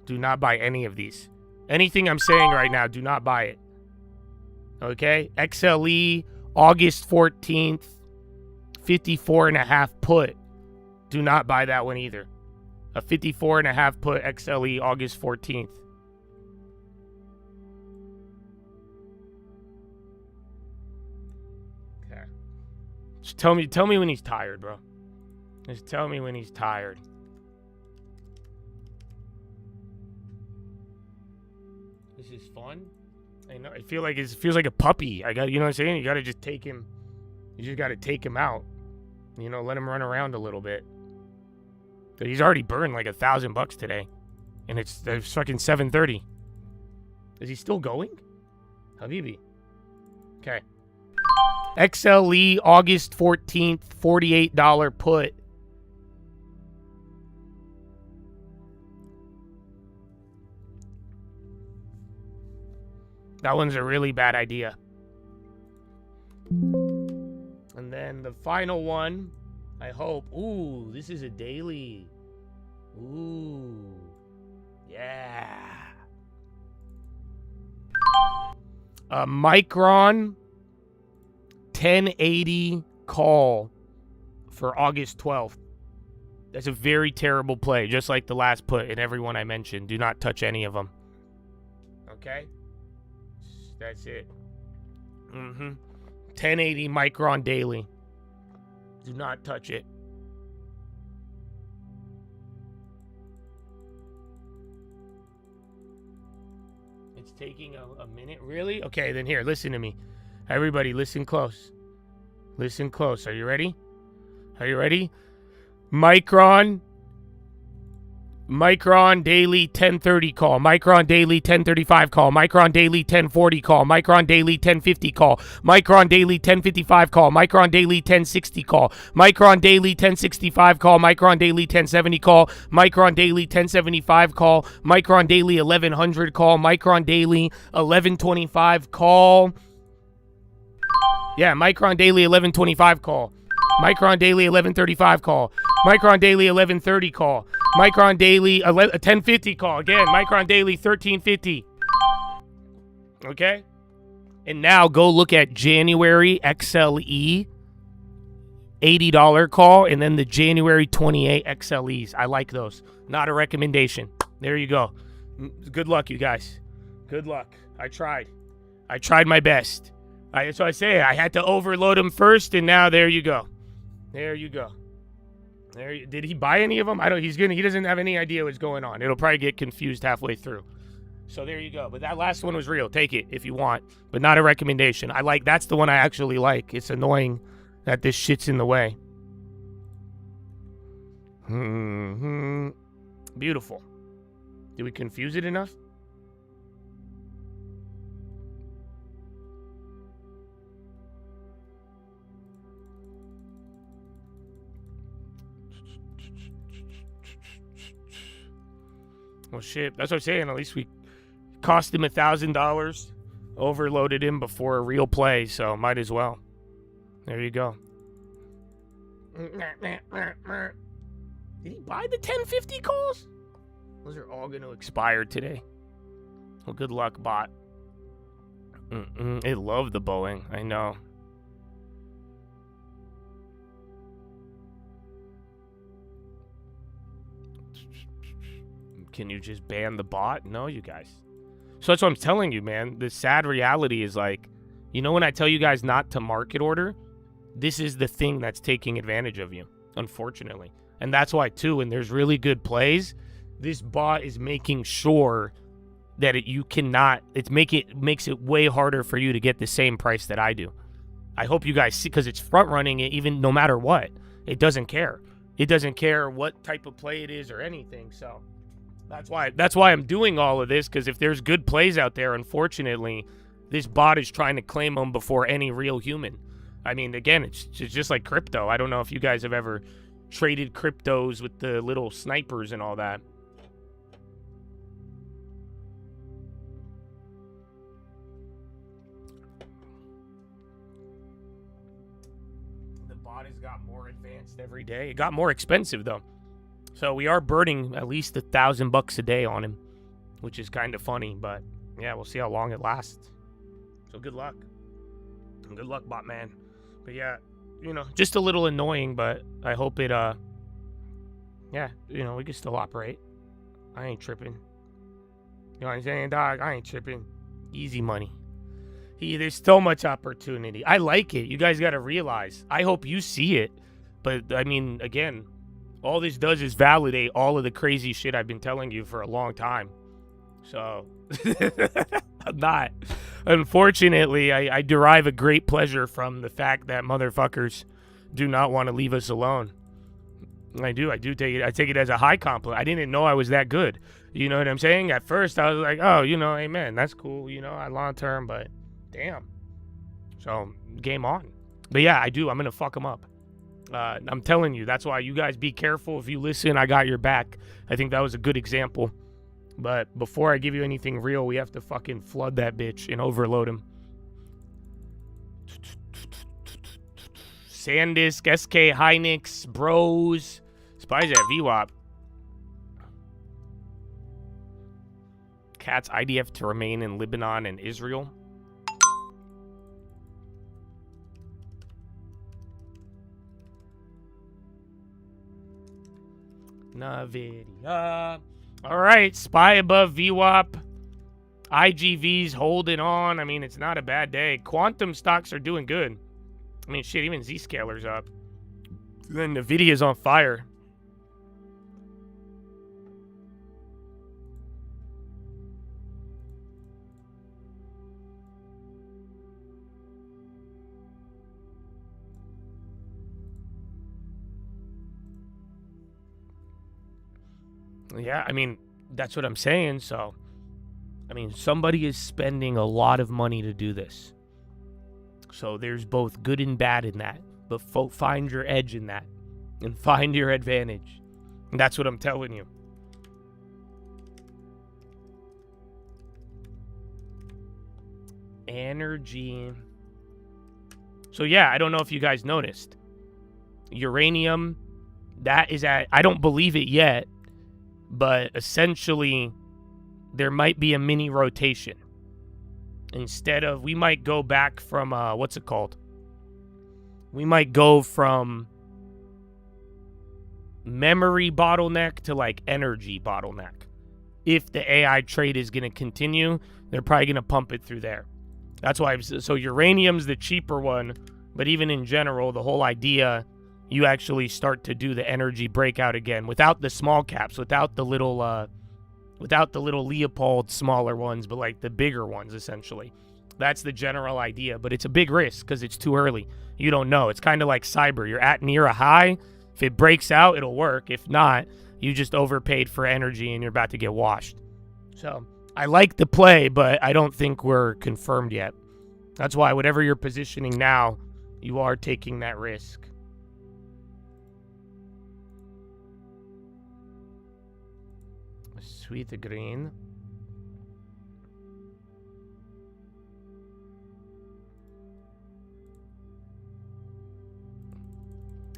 Do not buy any of these. Anything I'm saying right now, do not buy it. Okay? XLE, August 14th, 54.5 put. Do not buy that one either. A 54.5 put XLE, August 14th. Okay. Just tell me when he's tired, bro. Just tell me when he's tired. This is fun. I know. I feel like it feels like a puppy. You know what I'm saying? You got to just take him. You just got to take him out. You know, let him run around a little bit. But he's already burned like $1,000 today, and it's fucking 7:30. Is he still going, Habibi? Okay. XLE August 14th, $48 put. That one's a really bad idea. And then the final one, I hope. Ooh, this is a daily. Ooh. Yeah. A Micron 1080 call for August 12th. That's a very terrible play, just like the last put and everyone I mentioned. Do not touch any of them. Okay? That's it. 1080 Micron daily. Do not touch it. It's taking a minute. Really? Okay, then here, listen to me. Everybody, listen close. Listen close. Are you ready? Are you ready? Micron daily 1030 call. Micron daily 1035 call. Micron daily 1040 call. Micron daily 1050 call. Micron daily 1055 call. Micron daily 1060 call. Micron daily 1065 call. Micron daily 1070 call. Micron daily 1075 call. Micron daily 1100 call. Micron daily 1125 call. Yeah, Micron daily 1125 call. Micron daily 1135 call. Micron daily 1130 call. Micron daily 1050 call. Again, Micron daily 1350. Okay? And now go look at January XLE $80 call and then the January 28 XLEs. I like those. Not a recommendation. There you go. Good luck, you guys. Good luck. I tried. I tried my best. That's what I say. I had to overload them first, and now there you go. There you go. Did he buy any of them? He doesn't have any idea what's going on. It'll probably get confused halfway through. So there you go. But that last one was real. Take it if you want, but not a recommendation. That's the one I actually like. It's annoying that this shit's in the way. Beautiful. Did we confuse it enough? Well, shit. That's what I'm saying. At least we cost him $1,000, overloaded him before a real play, so might as well. There you go. Did he buy the 1050 calls? Those are all going to expire today. Well, good luck, bot. They love the Boeing. I know. Can you just ban the bot? No, you guys. So that's what I'm telling you, man. The sad reality is when I tell you guys not to market order, this is the thing that's taking advantage of you, unfortunately. And that's why, too, when there's really good plays, this bot is making sure that you cannot. It makes it way harder for you to get the same price that I do. I hope you guys see, because it's front running it even no matter what. It doesn't care. It doesn't care what type of play it is or anything. So that's why I'm doing all of this, because if there's good plays out there, unfortunately, this bot is trying to claim them before any real human. I mean, again, it's just like crypto. I don't know if you guys have ever traded cryptos with the little snipers and all that. The bot has got more advanced every day. It got more expensive, though. So we are burning at least $1,000 a day on him, which is kind of funny. But yeah, we'll see how long it lasts. So good luck. Good luck, bot man. But yeah, just a little annoying, but I hope it, yeah, we can still operate. I ain't tripping. You know what I'm saying, dog? I ain't tripping. Easy money. There's so much opportunity. I like it. You guys got to realize. I hope you see it. But, I mean, again, all this does is validate all of the crazy shit I've been telling you for a long time. So, I'm not. Unfortunately, I derive a great pleasure from the fact that motherfuckers do not want to leave us alone. I do take it. I take it as a high compliment. I didn't know I was that good. You know what I'm saying? At first, I was like, oh, amen. That's cool. Long term, but damn. So, game on. But yeah, I do. I'm going to fuck them up. I'm telling you. That's why you guys be careful. If you listen, I got your back. I think that was a good example. But before I give you anything real, we have to fucking flood that bitch and overload him. Sandisk, SK Hynix, Bros. Spies at VWAP. Cat's IDF to remain in Lebanon and Israel. Nvidia. All right, SPY above VWAP. IGV's holding on. I mean, it's not a bad day. Quantum stocks are doing good. I mean, shit, even Zscaler's up. Then Nvidia's on fire. Yeah, I mean, that's what I'm saying. So, I mean, somebody is spending a lot of money to do this. So there's both good and bad in that. But find your edge in that. And find your advantage. And that's what I'm telling you. Energy. So yeah, I don't know if you guys noticed. Uranium, that is at, I don't believe it yet. But essentially, there might be a mini rotation. Instead of, we might go back from, what's it called? We might go from memory bottleneck to like energy bottleneck. If the AI trade is going to continue, they're probably going to pump it through there. That's why, so uranium's the cheaper one, but even in general, the whole idea, you actually start to do the energy breakout again without the small caps, without the little Leopold smaller ones, but like the bigger ones, essentially. That's the general idea, but it's a big risk because it's too early. You don't know. It's kind of like cyber. You're at near a high. If it breaks out, it'll work. If not, you just overpaid for energy and you're about to get washed. So I like the play, but I don't think we're confirmed yet. That's why whatever you're positioning now, you are taking that risk. Sweet green.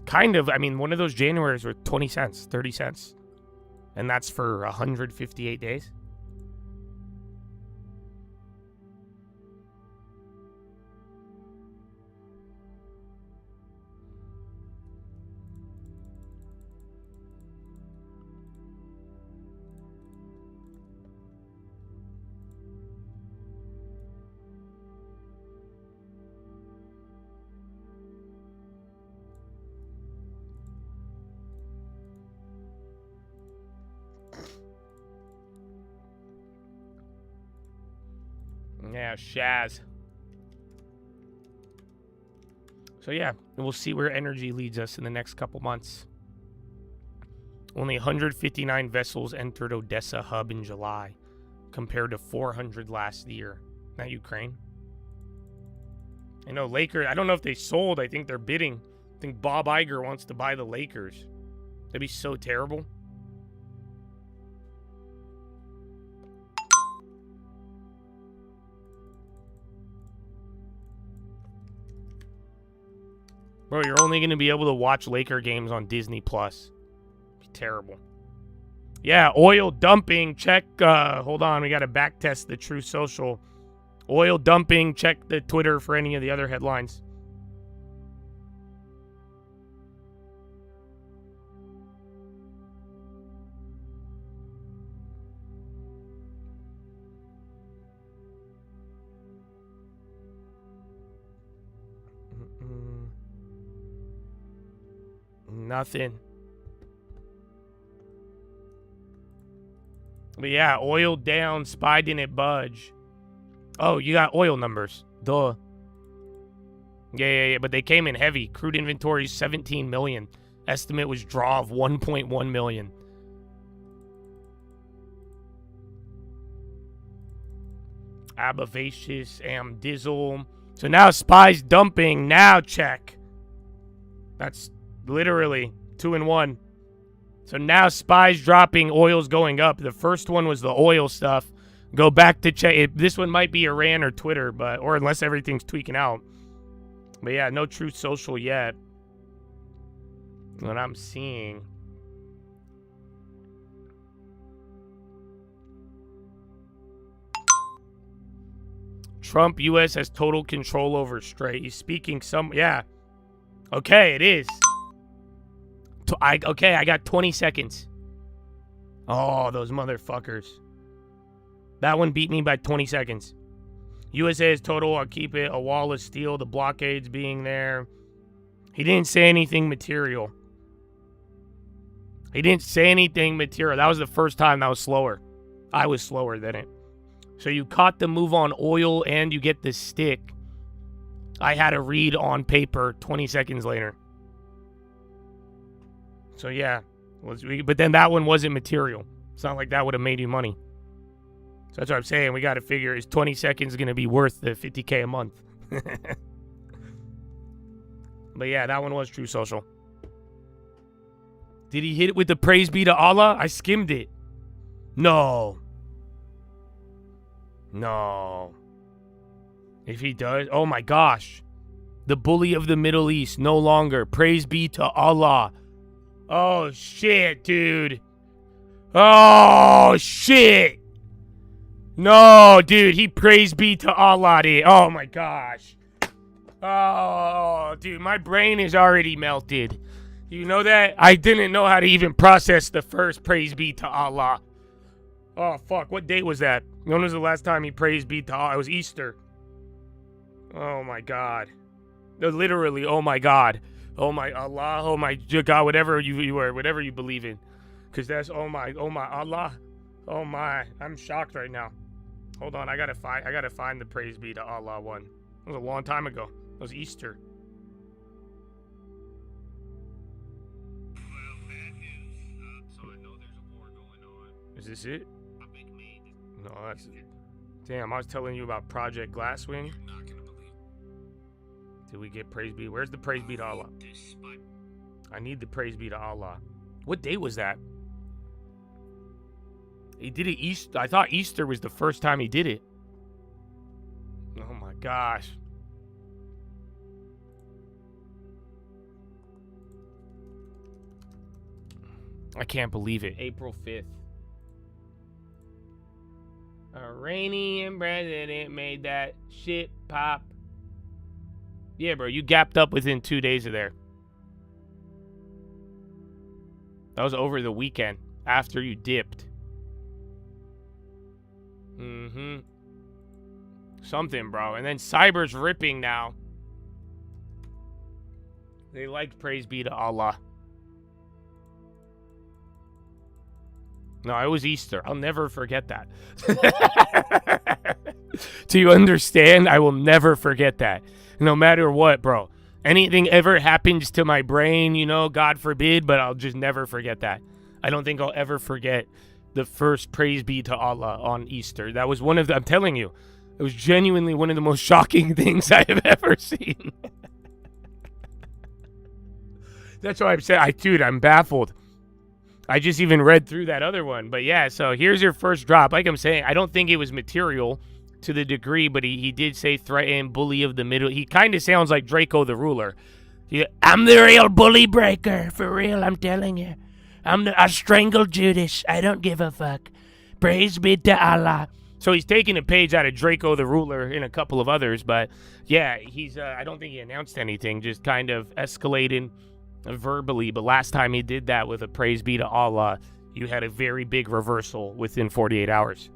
Kind of. I mean, one of those Januaries were 20 cents, 30 cents. And that's for 158 days. Yeah, Shaz. So yeah, we'll see where energy leads us in the next couple months. Only 159 vessels entered Odessa hub in July, compared to 400 last year. Not Ukraine. I know Lakers, I don't know if they sold. I think they're bidding. I think Bob Iger wants to buy the Lakers. That'd be so terrible. Bro, you're only going to be able to watch Laker games on Disney Plus. Be terrible. Yeah, oil dumping. Check. Hold on. We got to back test the True Social. Oil dumping. Check the Twitter for any of the other headlines. Nothing. But yeah, oil down, SPY didn't budge. Oh, you got oil numbers. Duh. Yeah. But they came in heavy. Crude inventory 17 million. Estimate was draw of 1.1 million. Abavacious, Dizzle. So now SPY's dumping. Now check. That's literally 2 in 1. So now SPY's dropping, oil's going up. The first one was the oil stuff. Go back to check. This one might be Iran or Twitter, or unless everything's tweaking out. But yeah, no True Social yet. What I'm seeing. Trump, U.S. has total control over Strait. He's speaking yeah. Okay, it is. I got 20 seconds. Oh, those motherfuckers. That one beat me by 20 seconds. USA is total, I'll keep it. A wall of steel, the blockades being there. He didn't say anything material. That was the first time that was slower. I was slower than it. So you caught the move on oil and you get the stick. I had a read on paper 20 seconds later. So yeah, but then that one wasn't material. It's not like that would have made you money. So that's what I'm saying. We got to figure, is 20 seconds going to be worth the $50K a month? But yeah, that one was True Social. Did he hit it with the praise be to Allah? I skimmed it. No. If he does, oh my gosh. The bully of the Middle East, no longer. Praise be to Allah. Oh, shit, dude. Oh, shit. No, dude, he praise be to Allah, dude. Oh, my gosh. Oh, dude, my brain is already melted. You know that? I didn't know how to even process the first praise be to Allah. Oh, fuck, what date was that? When was the last time he praised be to Allah? It was Easter. Oh, my God. No, literally, oh, my God. Oh my Allah, oh my God, whatever you are, whatever you believe in. Because that's, oh my Allah. Oh my, I'm shocked right now. Hold on, I gotta find the praise be to Allah one. It was a long time ago. It was Easter. Well, bad news. So I know there's a war going on. Is this it? A big maid. No, that's it. Damn, I was telling you about Project Glasswing. You're not gonna believe. Did we get praise be? Where's the praise be to Allah? I need the praise be to Allah. What day was that? He did it Easter. I thought Easter was the first time he did it. Oh my gosh. I can't believe it. April 5th. Iranian president made that shit pop. Yeah, bro, you gapped up within 2 days of there. That was over the weekend, after you dipped. Something, bro. And then Cyber's ripping now. They liked praise be to Allah. No, it was Easter. I'll never forget that. Do you understand? I will never forget that. No matter what, bro. Anything ever happens to my brain, you know, God forbid, but I'll just never forget that. I don't think I'll ever forget the first praise be to Allah on Easter. That was one of the, I'm telling you, it was genuinely one of the most shocking things I have ever seen. That's why I'm saying, dude, I'm baffled. I just even read through that other one. But yeah, so here's your first drop. Like I'm saying, I don't think it was material to the degree, but he did say threaten, bully of the middle. He kind of sounds like Draco the Ruler. Yeah, I'm the real bully breaker, for real, I'm telling you. I strangled Judas. I don't give a fuck. Praise be to Allah. So he's taking a page out of Draco the Ruler and a couple of others, but yeah, he's I don't think he announced anything, just kind of escalating verbally. But last time he did that with a praise be to Allah, you had a very big reversal within 48 hours.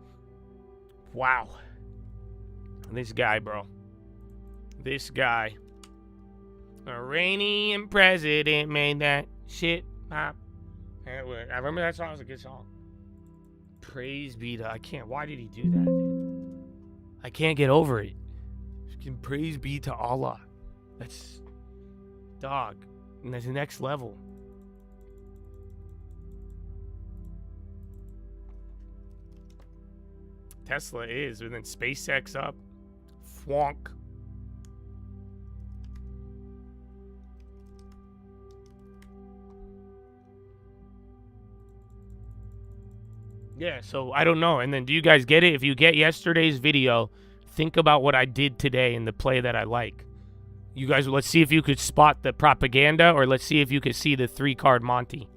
Wow. This guy, bro. This guy. Iranian president made that shit pop. I remember that song. It was a good song. Praise be to... I can't... Why did he do that, dude? I can't get over it. Praise be to Allah. That's... Dog. And that's the next level. Tesla is, and then SpaceX up. Fwonk. Yeah, so I don't know. And then do you guys get it? If you get yesterday's video, think about what I did today in the play that I like. You guys, let's see if you could spot the propaganda, or let's see if you could see the 3-card Monty.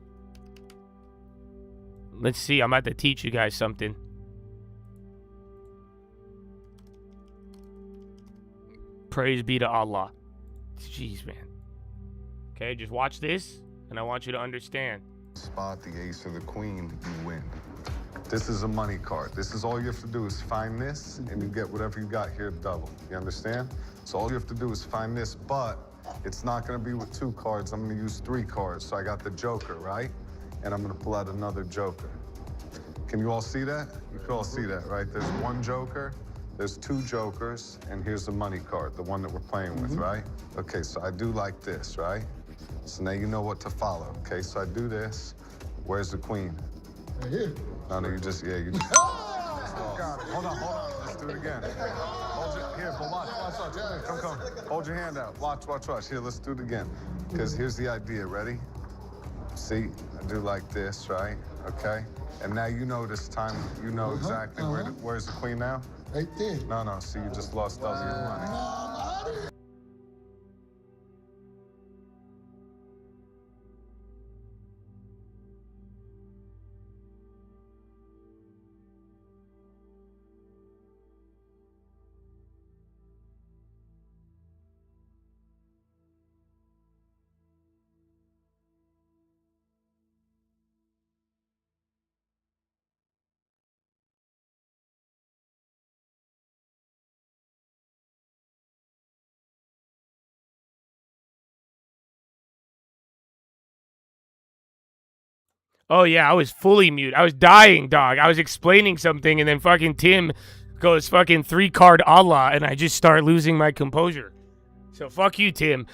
Let's see. I'm about to teach you guys something. Praise be to Allah. Jeez, man. Okay, just watch this, and I want you to understand. Spot the ace or the queen, you win. This is a money card. This is all you have to do is find this, and you get whatever you got here double. You understand? So all you have to do is find this, but it's not going to be with 2 cards. I'm going to use 3 cards. So I got the Joker, right? And I'm going to pull out another Joker. Can you all see that? You can all see that, right? There's 1 Joker. There's 2 Jokers, and here's the money card, the one that we're playing with, right? Okay, so I do like this, right? So now you know what to follow, okay? So I do this. Where's the queen? Right here. No, you just, yeah, you just. Got it. Hold on. Let's do it again. Hold it here, but watch. Come. Hold your hand out. Watch. Here, let's do it again. Because here's the idea. Ready? See, I do like this, right? Okay. And now you know this time, you know exactly where's the queen now? Right there. No. See, you just lost all your money. Oh, yeah, I was fully mute. I was dying, dog. I was explaining something, and then fucking Tim goes fucking 3-card Allah, and I just start losing my composure. So fuck you, Tim.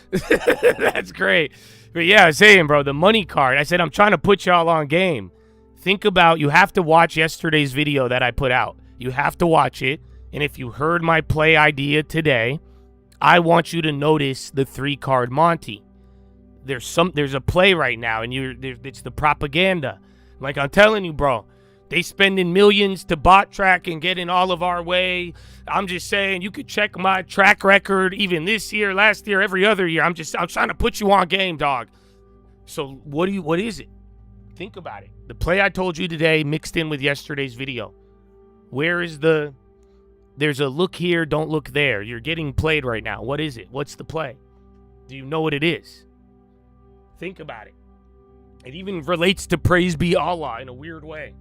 That's great. But yeah, I was saying, bro, the money card. I said, I'm trying to put y'all on game. Think about, you have to watch yesterday's video that I put out. You have to watch it. And if you heard my play idea today, I want you to notice the 3-card Monty. There's a play right now, and it's the propaganda. Like I'm telling you, bro, they spending millions to bot track and get in all of our way. I'm just saying, you could check my track record, even this year, last year, every other year. I'm trying to put you on game, dog. So what is it? Think about it. The play I told you today mixed in with yesterday's video. Where is there's a look here, don't look there. You're getting played right now. What is it? What's the play? Do you know what it is? Think about it. It even relates to praise be Allah in a weird way.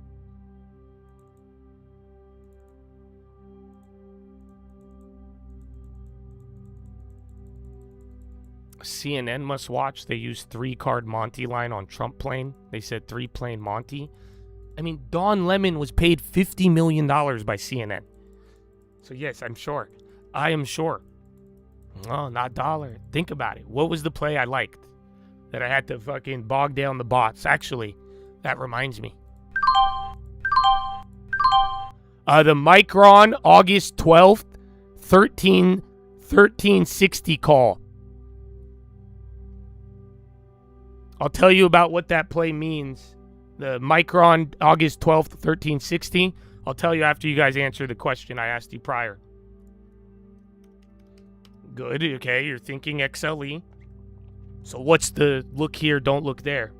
CNN must watch. They used 3-card Monty line on Trump plane. They said 3-plane Monty. I mean, Don Lemon was paid $50 million by CNN. So yes, I'm sure. I am sure. Oh, not dollar. Think about it. What was the play I liked that I had to fucking bog down the bots? Actually, that reminds me. The Micron August 12th, 1360 call. I'll tell you about what that play means. The Micron August 12th, 1360. I'll tell you after you guys answer the question I asked you prior. Good, okay, you're thinking XLE. So what's the look here, don't look there?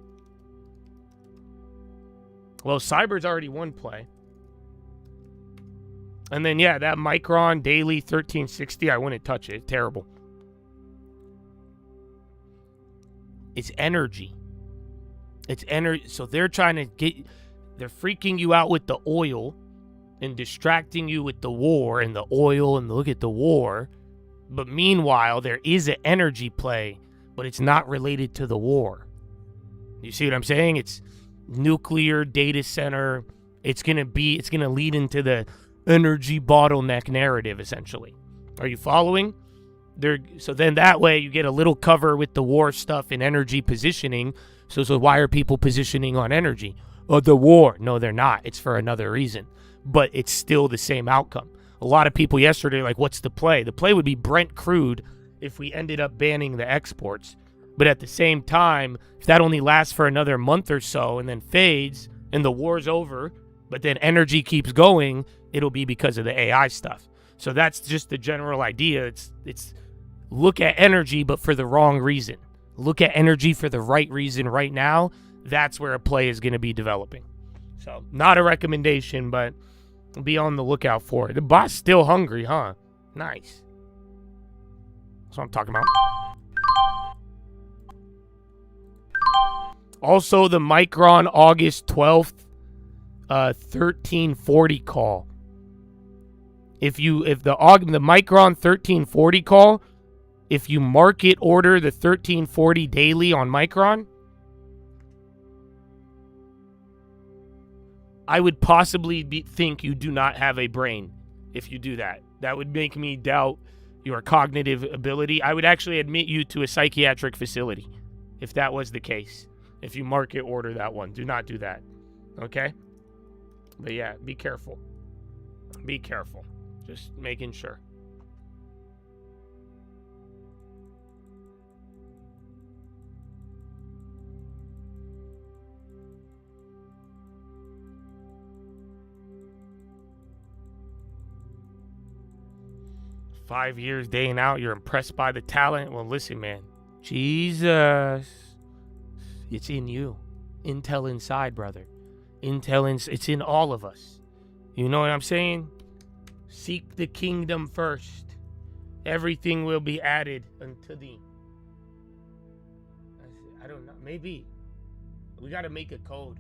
Well, Cyber's already one play. And then, yeah, that Micron daily 1360, I wouldn't touch it. Terrible. It's energy. It's energy. So they're trying to they're freaking you out with the oil and distracting you with the war and the oil and look at the war. But meanwhile, there is an energy play, but it's not related to the war. You see what I'm saying? It's nuclear data center. It's going to lead into the energy bottleneck narrative, essentially. Are you following? So then that way you get a little cover with the war stuff and energy positioning. So why are people positioning on energy? Oh, the war. No, they're not. It's for another reason. But it's still the same outcome. A lot of people yesterday like, what's the play? The play would be Brent crude if we ended up banning the exports. But at the same time, if that only lasts for another month or so and then fades and the war's over, but then energy keeps going, it'll be because of the AI stuff. So that's just the general idea. It's look at energy, but for the wrong reason. Look at energy for the right reason right now. That's where a play is going to be developing. So not a recommendation, but be on the lookout for it. The bot's still hungry, huh? Nice. That's what I'm talking about. Also, the Micron August 12th, 1340 call. If the Micron 1340 call, if you market order the 1340 daily on Micron, I would possibly think you do not have a brain if you do that. That would make me doubt your cognitive ability. I would actually admit you to a psychiatric facility if that was the case. If you market order that one, do not do that. Okay? But yeah, be careful. Be careful. Just making sure. $5 day and out, you're impressed by the talent? Well, listen, man. Jesus. It's in you. Intel inside, brother. It's in all of us. You know what I'm saying? Seek the kingdom first. Everything will be added unto thee. I don't know. Maybe. We got to make a code.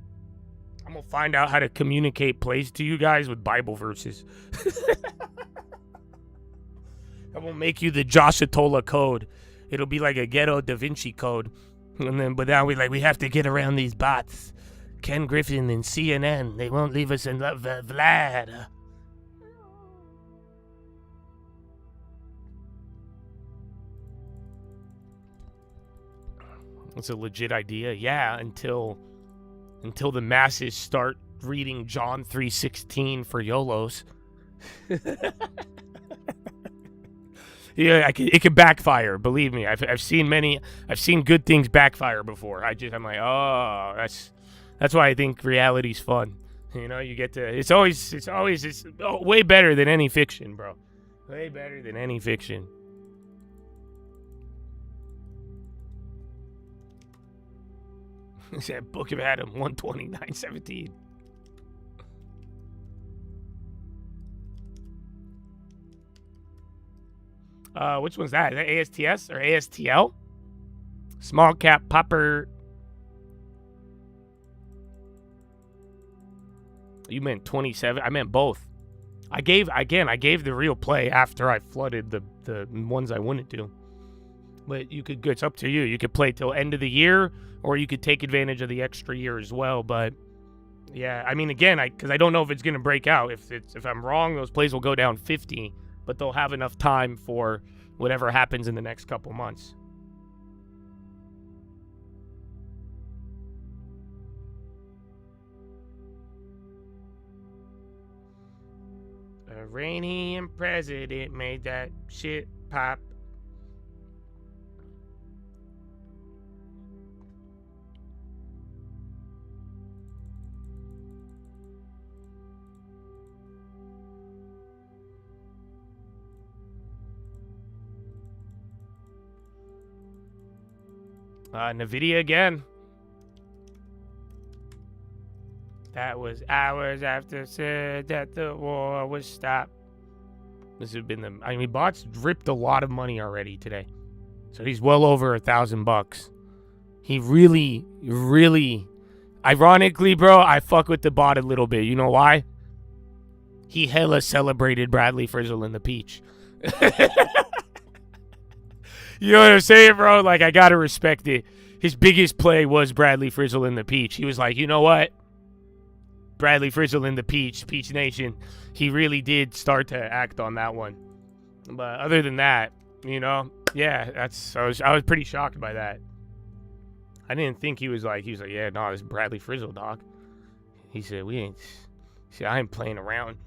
I'm going to find out how to communicate plays to you guys with Bible verses. I'm going to make you the Josh Atola code. It'll be like a ghetto Da Vinci code. But now we have to get around these bots. Ken Griffin and CNN, they won't leave us in love, Vlad. It's a legit idea, yeah, until the masses start reading John 3:16 for YOLOs. Yeah, it can backfire. Believe me, I've seen good things backfire before. I'm like, oh, that's why I think reality's fun. You know, you get to. It's way better than any fiction, bro. Way better than any fiction. It's that Book of Adam 129:17. Which one's that? Is that ASTS or ASTL? Small cap popper. You meant 27? I meant both. I gave the real play after I flooded the ones I wouldn't do. But it's up to you. You could play till end of the year, or you could take advantage of the extra year as well. But Yeah, I mean, again, because I don't know if it's gonna break out. If I'm wrong, those plays will go down 50, but they'll have enough time for whatever happens in the next couple months. Iranian president made that shit pop. NVIDIA again. That was hours after said that the war was stopped. This has been the. I mean, bots ripped a lot of money already today, so he's well over $1,000. He really, ironically, bro, I fuck with the bot a little bit. You know why? He hella celebrated Bradley Frizzle in the peach. You know what I'm saying, bro? Like, I gotta respect it. His biggest play was Bradley Frizzle in the peach. He was like, you know what? Bradley Frizzle in the peach nation. He really did start to act on that one. But other than that, you know, yeah, I was pretty shocked by that. I didn't think he was like, yeah, no, this is Bradley Frizzle, dog. He said, I ain't playing around.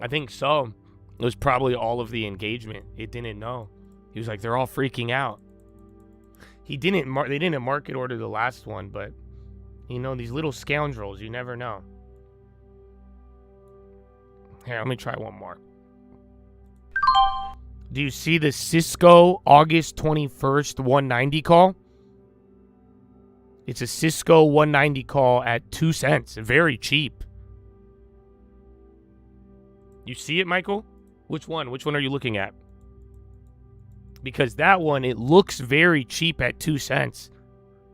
I think so. It was probably all of the engagement. It didn't know. He was like, they're all freaking out. They didn't market order the last one, but you know, these little scoundrels, you never know. Here, let me try one more. Do you see the Cisco August 21st 190 call? It's a Cisco 190 call at 2 cents. Very cheap. You see it, Michael? Which one? Which one are you looking at? Because that one, it looks very cheap at 2 cents.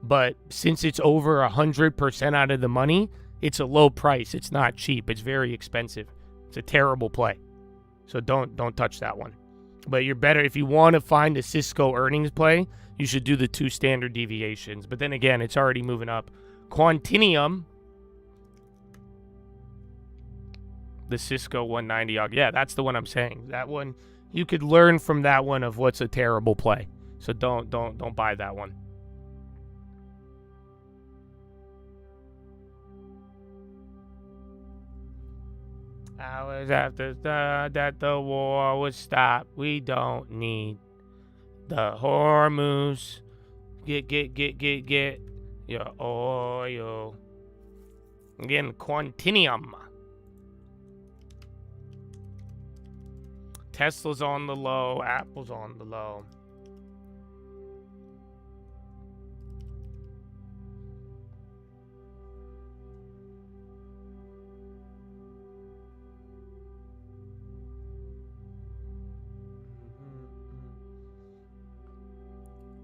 But since it's over 100% out of the money, it's a low price. It's not cheap. It's very expensive. It's a terrible play. So don't touch that one. But you're better, if you want to find a Cisco earnings play, you should do the 2 standard deviations. But then again, it's already moving up. Quantinium, the Cisco 190, yeah, that's the one I'm saying. That one, you could learn from that one of what's a terrible play. So don't buy that one. Hours after that the war was stopped. We don't need the Hormuz. Get your oil. Again, Quantinium. Tesla's on the low. Apple's on the low.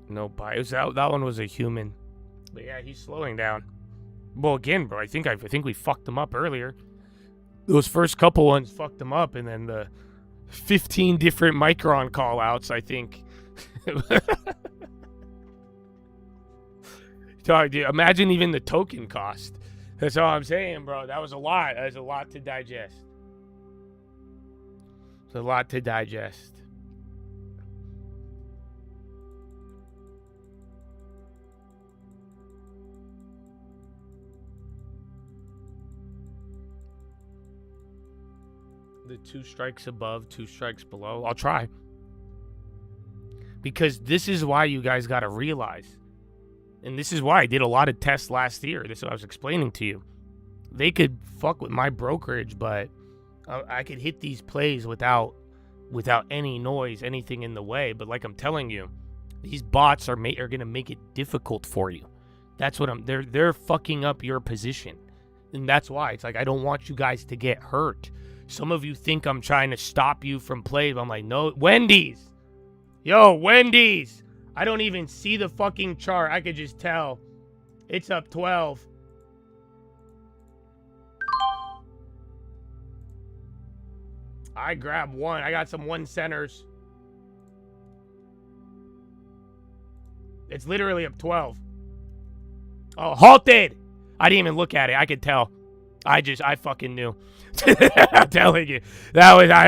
No bias. That one was a human. But yeah, he's slowing down. Well, again, bro, I think we fucked him up earlier. Those first couple ones fucked him up, and then the 15 different Micron call-outs, I think. Dog, dude, imagine even the token cost. That's all I'm saying, bro. That was a lot. That was a lot to digest. It's a lot to digest. The 2 strikes above, 2 strikes below. I'll try. Because this is why you guys got to realize. And this is why I did a lot of tests last year. This is what I was explaining to you. They could fuck with my brokerage, but I could hit these plays without any noise, anything in the way. But like I'm telling you, these bots are going to make it difficult for you. That's what they're fucking up your position. And that's why it's like, I don't want you guys to get hurt. Some of you think I'm trying to stop you from plays. I'm like, no. Wendy's. Yo, Wendy's. I don't even see the fucking chart. I could just tell. It's up 12. I grabbed one. I got some 1 centers. It's literally up 12. Oh, halted! I didn't even look at it. I could tell. I fucking knew. I'm telling you. That was, I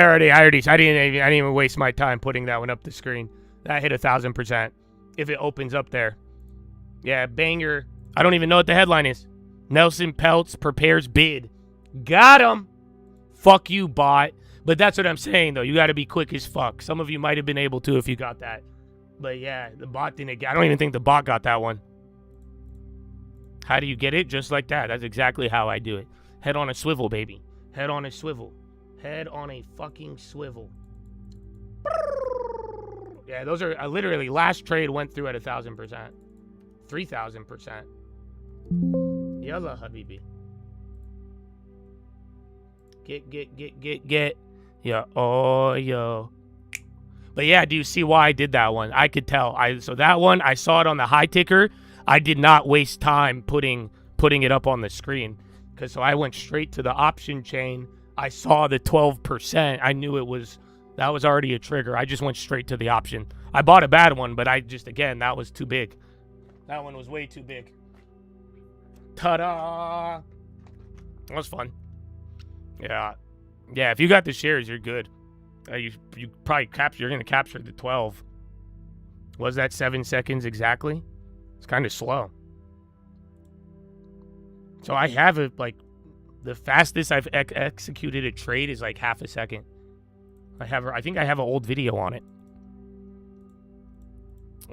didn't even waste my time putting that one up the screen. That hit 1,000% if it opens up there. Yeah, banger. I don't even know what the headline is. Nelson Peltz prepares bid. Got him. Fuck you, bot. But that's what I'm saying, though. You got to be quick as fuck. Some of you might have been able to if you got that. But yeah, the bot didn't get. I don't even think the bot got that one. How do you get it? Just like that. That's exactly how I do it. Head on a swivel, baby. Head on a swivel. Head on a fucking swivel. Yeah, those are literally last trade went through at 1,000%. 3,000%. Yalla, habibi. Get. Yeah, oh, yo. But yeah, do you see why I did that one? I could tell. So that one, I saw it on the high ticker. I did not waste time putting it up on the screen. So I went straight to the option chain. I saw the 12%. I knew that was already a trigger. I just went straight to the option. I bought a bad one, but again, that was too big. That one was way too big. Ta-da! That was fun. Yeah. Yeah, if you got the shares, you're good. You probably you're going to capture the 12. Was that 7 seconds exactly? It's kind of slow. So I have the fastest I've executed a trade is like half a second. I think I have an old video on it.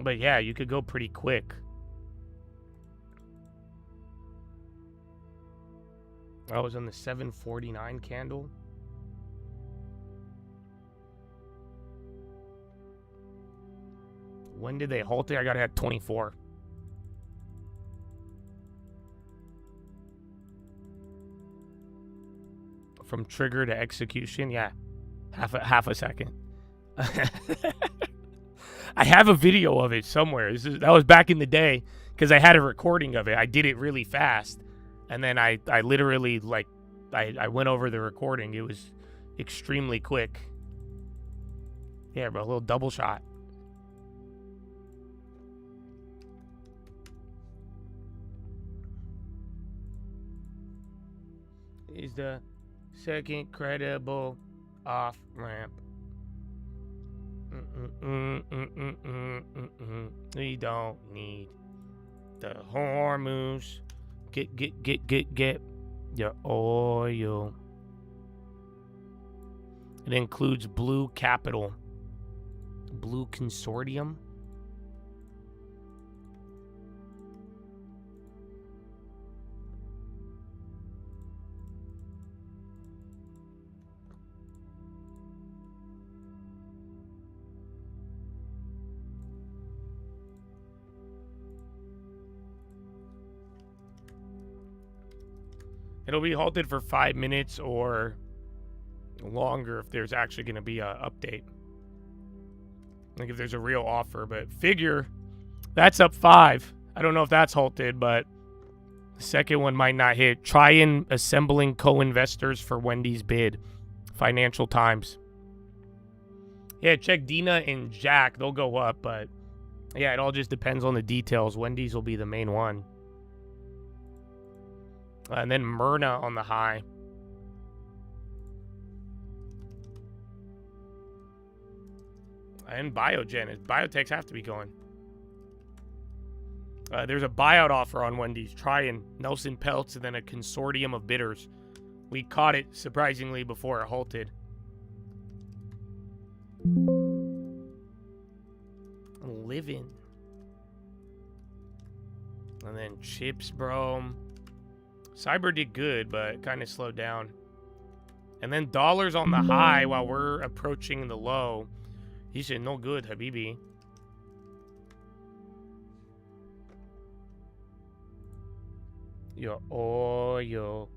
But yeah, you could go pretty quick. I was on the 749 candle. When did they halt it? I got it at 24. From trigger to execution, yeah, half a second. I have a video of it somewhere. That was back in the day because I had a recording of it. I did it really fast, and then I literally I went over the recording. It was extremely quick. Yeah, bro, a little double shot. Is the second credible off ramp. We don't need the hormones. Get your oil. It includes Blue Capital. Blue Consortium. It'll be halted for 5 minutes or longer if there's actually going to be an update. Like if there's a real offer. But figure, that's up 5. I don't know if that's halted, but the second one might not hit. Try in assembling co-investors for Wendy's bid. Financial Times. Yeah, check Dina and Jack. They'll go up, but yeah, it all just depends on the details. Wendy's will be the main one. And then Myrna on the high. And Biogen. Biotechs have to be going. There's a buyout offer on Wendy's. Try and Nelson Peltz and then a consortium of bidders. We caught it, surprisingly, before it halted. Living. And then Chips, bro. Cyber did good, but kind of slowed down. And then dollars on the high while we're approaching the low. He said, no good, Habibi. Yo, oh, yo.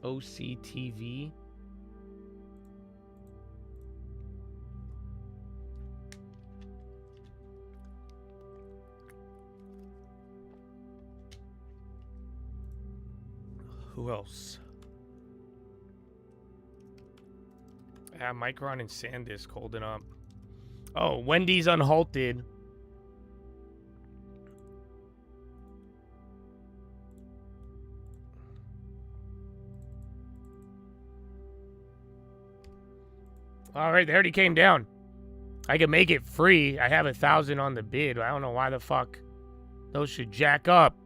OCTV. Who else? Yeah, Micron and SanDisk holding up. Oh, Wendy's unhalted. All right, they already came down. I could make it free. I have 1,000 on the bid. I don't know why the fuck those should jack up.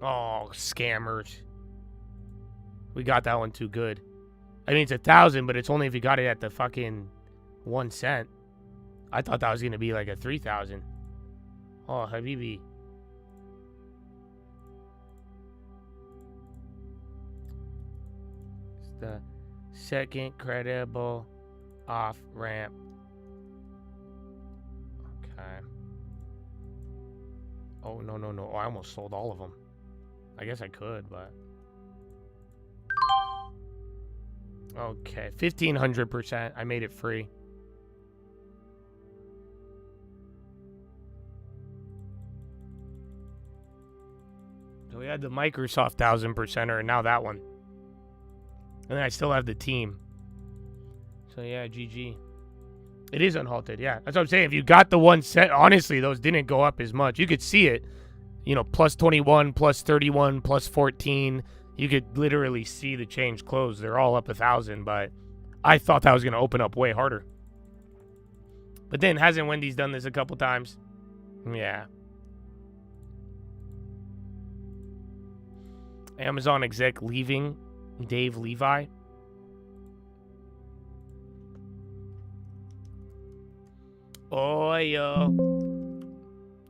Oh, scammers. We got that one too good. I mean, it's 1,000, but it's only if you got it at the fucking 1 cent. I thought that was going to be like a 3,000. Oh, Habibi. It's the second credible off ramp. Okay. Oh, no. Oh, I almost sold all of them. I guess I could, but... Okay, 1,500%. I made it free. So we had the Microsoft 1,000%er and now that one. And then I still have the team. So yeah, GG. It is unhalted, yeah. That's what I'm saying. If you got the 1 cent, honestly, those didn't go up as much. You could see it. You know, plus 21, plus 31, plus 14. You could literally see the change close. They're all up 1,000, but I thought that was going to open up way harder. But then, hasn't Wendy's done this a couple times? Yeah. Amazon exec leaving Dave Levi. Oh, yo.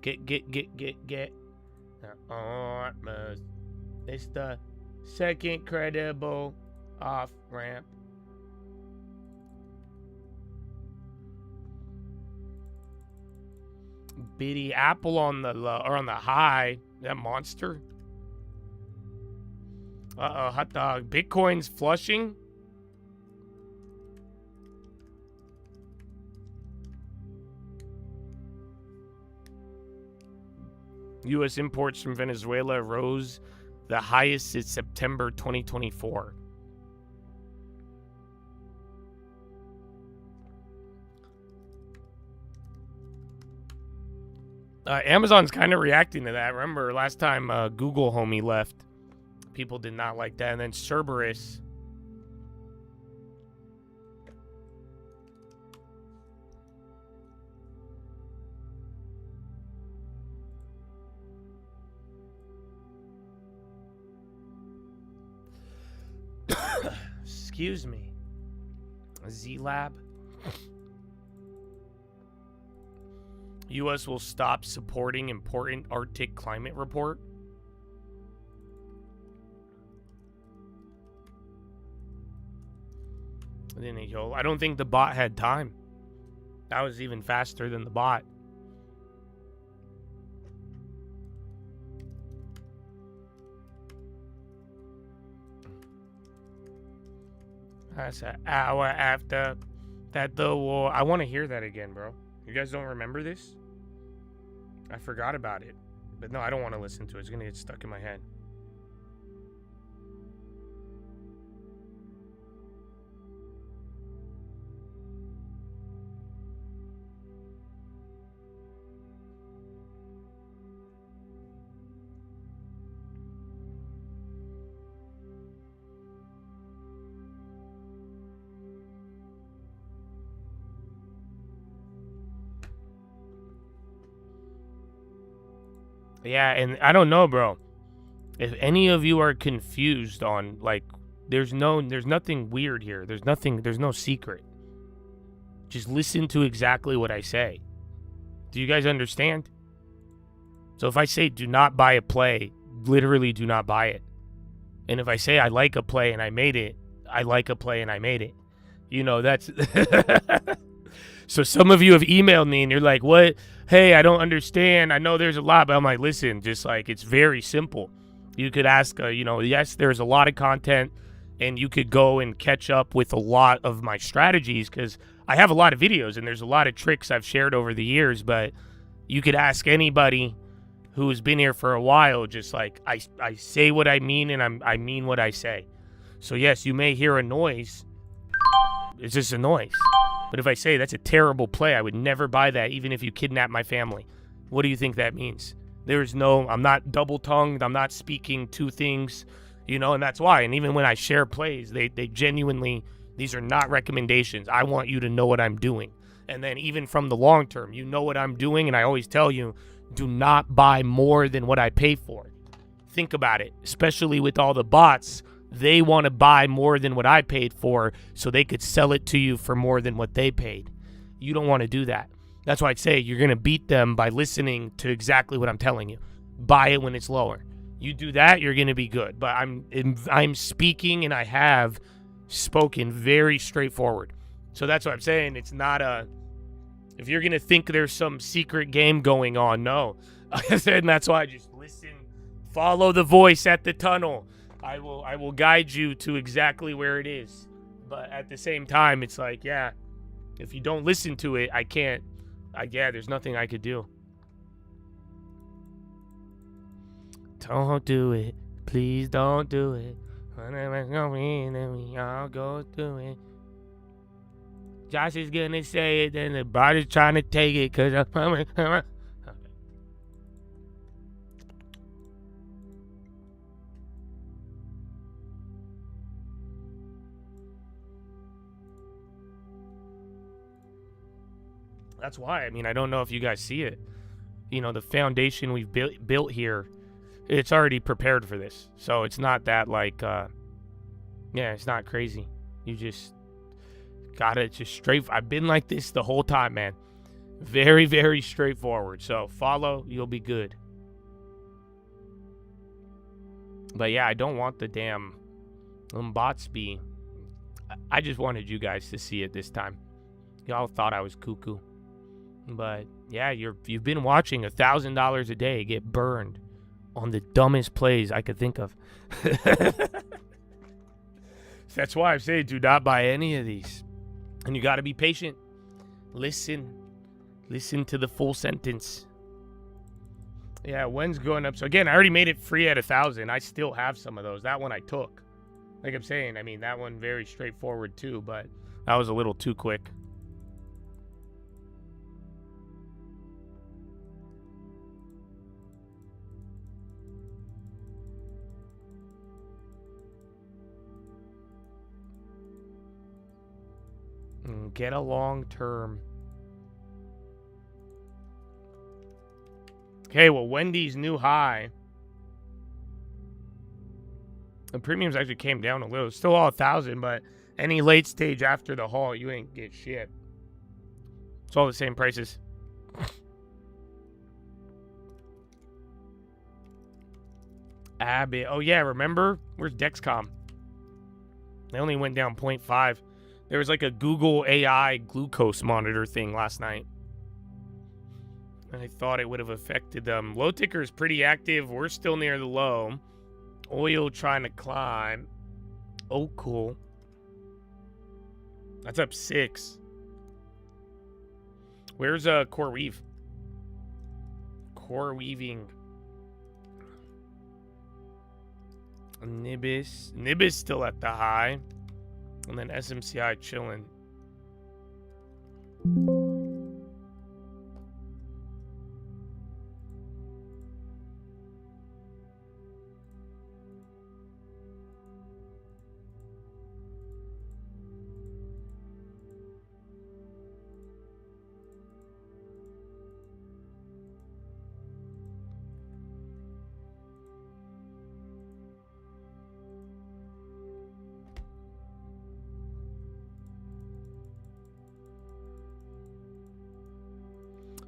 Get. It's the second credible off ramp. Bitty Apple on the low, or on the high. That monster. Hot dog. Bitcoin's flushing. U.S. imports from Venezuela rose the highest since September 2024. Amazon's kind of reacting to that. Remember last time Google homie left, people did not like that. And then Cerberus. Excuse me. Z-Lab. U.S. will stop supporting important Arctic climate report. And then I don't think the bot had time. That was even faster than the bot. That's an hour after that the war. I want to hear that again, bro. You guys don't remember this? I forgot about it. But no, I don't want to listen to it. It's going to get stuck in my head. Yeah, and I don't know, bro. If any of you are confused on, like, there's nothing weird here. There's no secret. Just listen to exactly what I say. Do you guys understand? So if I say do not buy a play, literally do not buy it. And if I say I like a play and I made it, I like a play and I made it. You know, that's... So some of you have emailed me and you're like, what? Hey, I don't understand. I know there's a lot, but I'm like, listen, just like, it's very simple. You could ask, yes, there's a lot of content and you could go and catch up with a lot of my strategies because I have a lot of videos and there's a lot of tricks I've shared over the years, but you could ask anybody who's been here for a while, just like, I say what I mean and I mean what I say. So yes, you may hear a noise It's just a noise. But if I say that's a terrible play, I would never buy that even if you kidnap my family. What do you think that means? I'm not double-tongued. I'm not speaking two things, and that's why. And even when I share plays, they genuinely, these are not recommendations. I want you to know what I'm doing. And then even from the long term, you know what I'm doing. And I always tell you, do not buy more than what I pay for it. Think about it, especially with all the bots. They want to buy more than what I paid for so they could sell it to you for more than what they paid. You don't want to do that. That's why I'd say you're going to beat them by listening to exactly what I'm telling you. Buy it when it's lower. You do that, you're going to be good. But I'm speaking, and I have spoken very straightforward. So that's what I'm saying. It's not if you're going to think there's some secret game going on, no. Like I said, and that's why I just listen, follow the voice at the tunnel. I will guide you to exactly where it is. But at the same time, it's like, yeah, if you don't listen to it, I can't. There's nothing I could do. Don't do it. Please don't do it. We all go through it. Josh is gonna say it, then the bot is trying to take it because I'm. That's why. I don't know if you guys see it. The foundation we've built here, it's already prepared for this. So it's not that it's not crazy. You just gotta just straight. I've been like this the whole time, man. Very, very straightforward. So follow, you'll be good. But yeah, I don't want the damn bots be. I just wanted you guys to see it this time. Y'all thought I was cuckoo. But yeah, you've been watching $1,000 a day get burned on the dumbest plays I could think of. That's why I say do not buy any of these. And you got to be patient. Listen to the full sentence. Yeah, when's going up? So again, I already made it free at 1,000. I still have some of those. That one I took. Like I'm saying, that one very straightforward too, but that was a little too quick. Get a long term. Okay, well, Wendy's new high. The premiums actually came down a little. It's still all 1,000, but any late stage after the haul, you ain't get shit. It's all the same prices. Abbott. Oh, yeah, remember? Where's Dexcom? They only went down 0.5. There was like a Google AI glucose monitor thing last night. And I thought it would have affected them. Low ticker is pretty active. We're still near the low. Oil trying to climb. Oh, cool. That's up 6. Where's Core Weave? Core weaving. Nibis still at the high. And then SMCI chilling.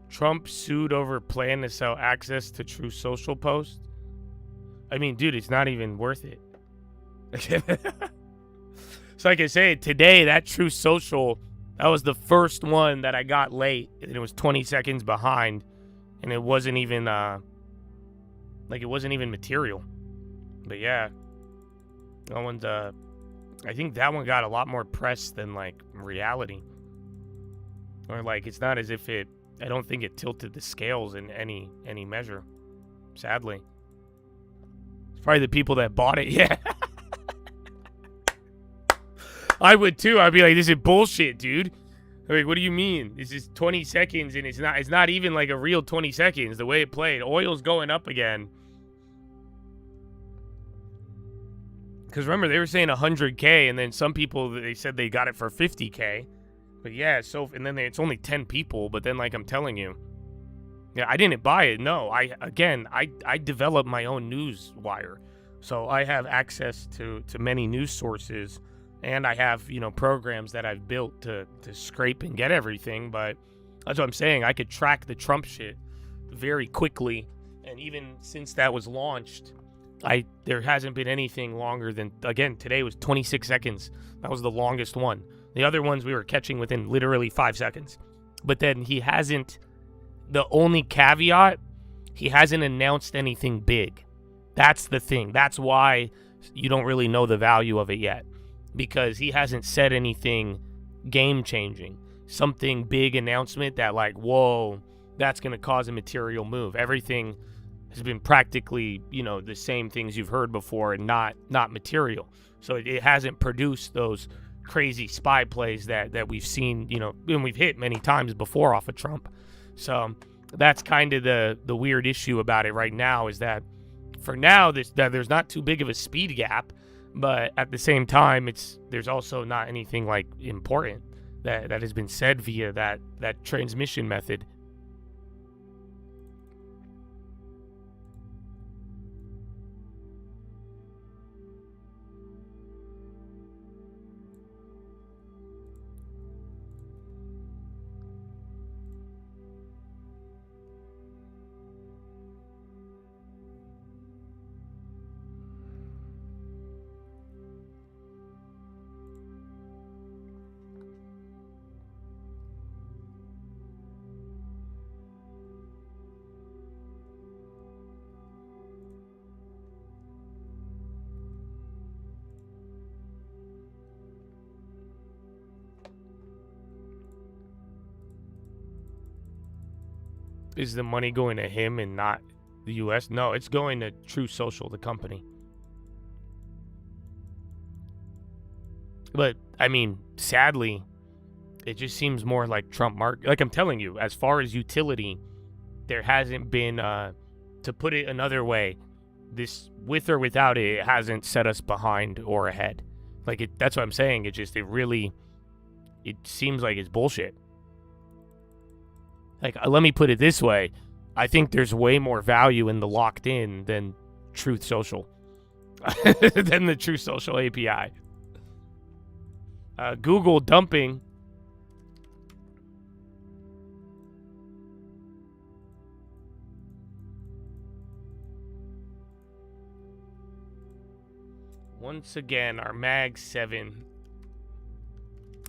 Trump sued over plan to sell access to True Social post. Dude, it's not even worth it. So like I say, today, that True Social, that was the first one that I got late. And it was 20 seconds behind. And it wasn't even, it wasn't even material. But yeah. That one's, I think that one got a lot more press than, reality. Or, it's not as if it, I don't think it tilted the scales in any measure, sadly. It's probably the people that bought it, yeah. I would too. I'd be like, this is bullshit, dude. Like, what do you mean? This is 20 seconds, and it's not even like a real 20 seconds, the way it played. Oil's going up again. Because remember, they were saying 100K, and then some people, they said they got it for 50K. But yeah, so, and then it's only 10 people, but then, like I'm telling you, yeah, I didn't buy it. No, I developed my own news wire. So I have access to many news sources, and I have, programs that I've built to scrape and get everything. But that's what I'm saying. I could track the Trump shit very quickly. And even since that was launched, there hasn't been anything longer than, again, today was 26 seconds. That was the longest one. The other ones we were catching within literally 5 seconds. But then he hasn't, the only caveat, he hasn't announced anything big. That's the thing. That's why you don't really know the value of it yet. Because he hasn't said anything game-changing. Something big announcement that like, whoa, that's going to cause a material move. Everything has been practically, the same things you've heard before and not material. So it hasn't produced those crazy spy plays that we've seen, and we've hit many times before off of Trump. So that's kind of the weird issue about it right now, is that for now there's not too big of a speed gap, but at the same time there's also not anything like important that has been said via that transmission method. Is the money going to him and not the U.S.? No, it's going to True Social, the company. But, I mean, sadly, it just seems more like Trump market. Like I'm telling you, as far as utility, there hasn't been, to put it another way, this, with or without it, it hasn't set us behind or ahead. Like, that's what I'm saying. It seems like it's bullshit. Like, let me put it this way. I think there's way more value in the locked in than Truth Social. Than the Truth Social API. Google dumping. Once again, our Mag 7.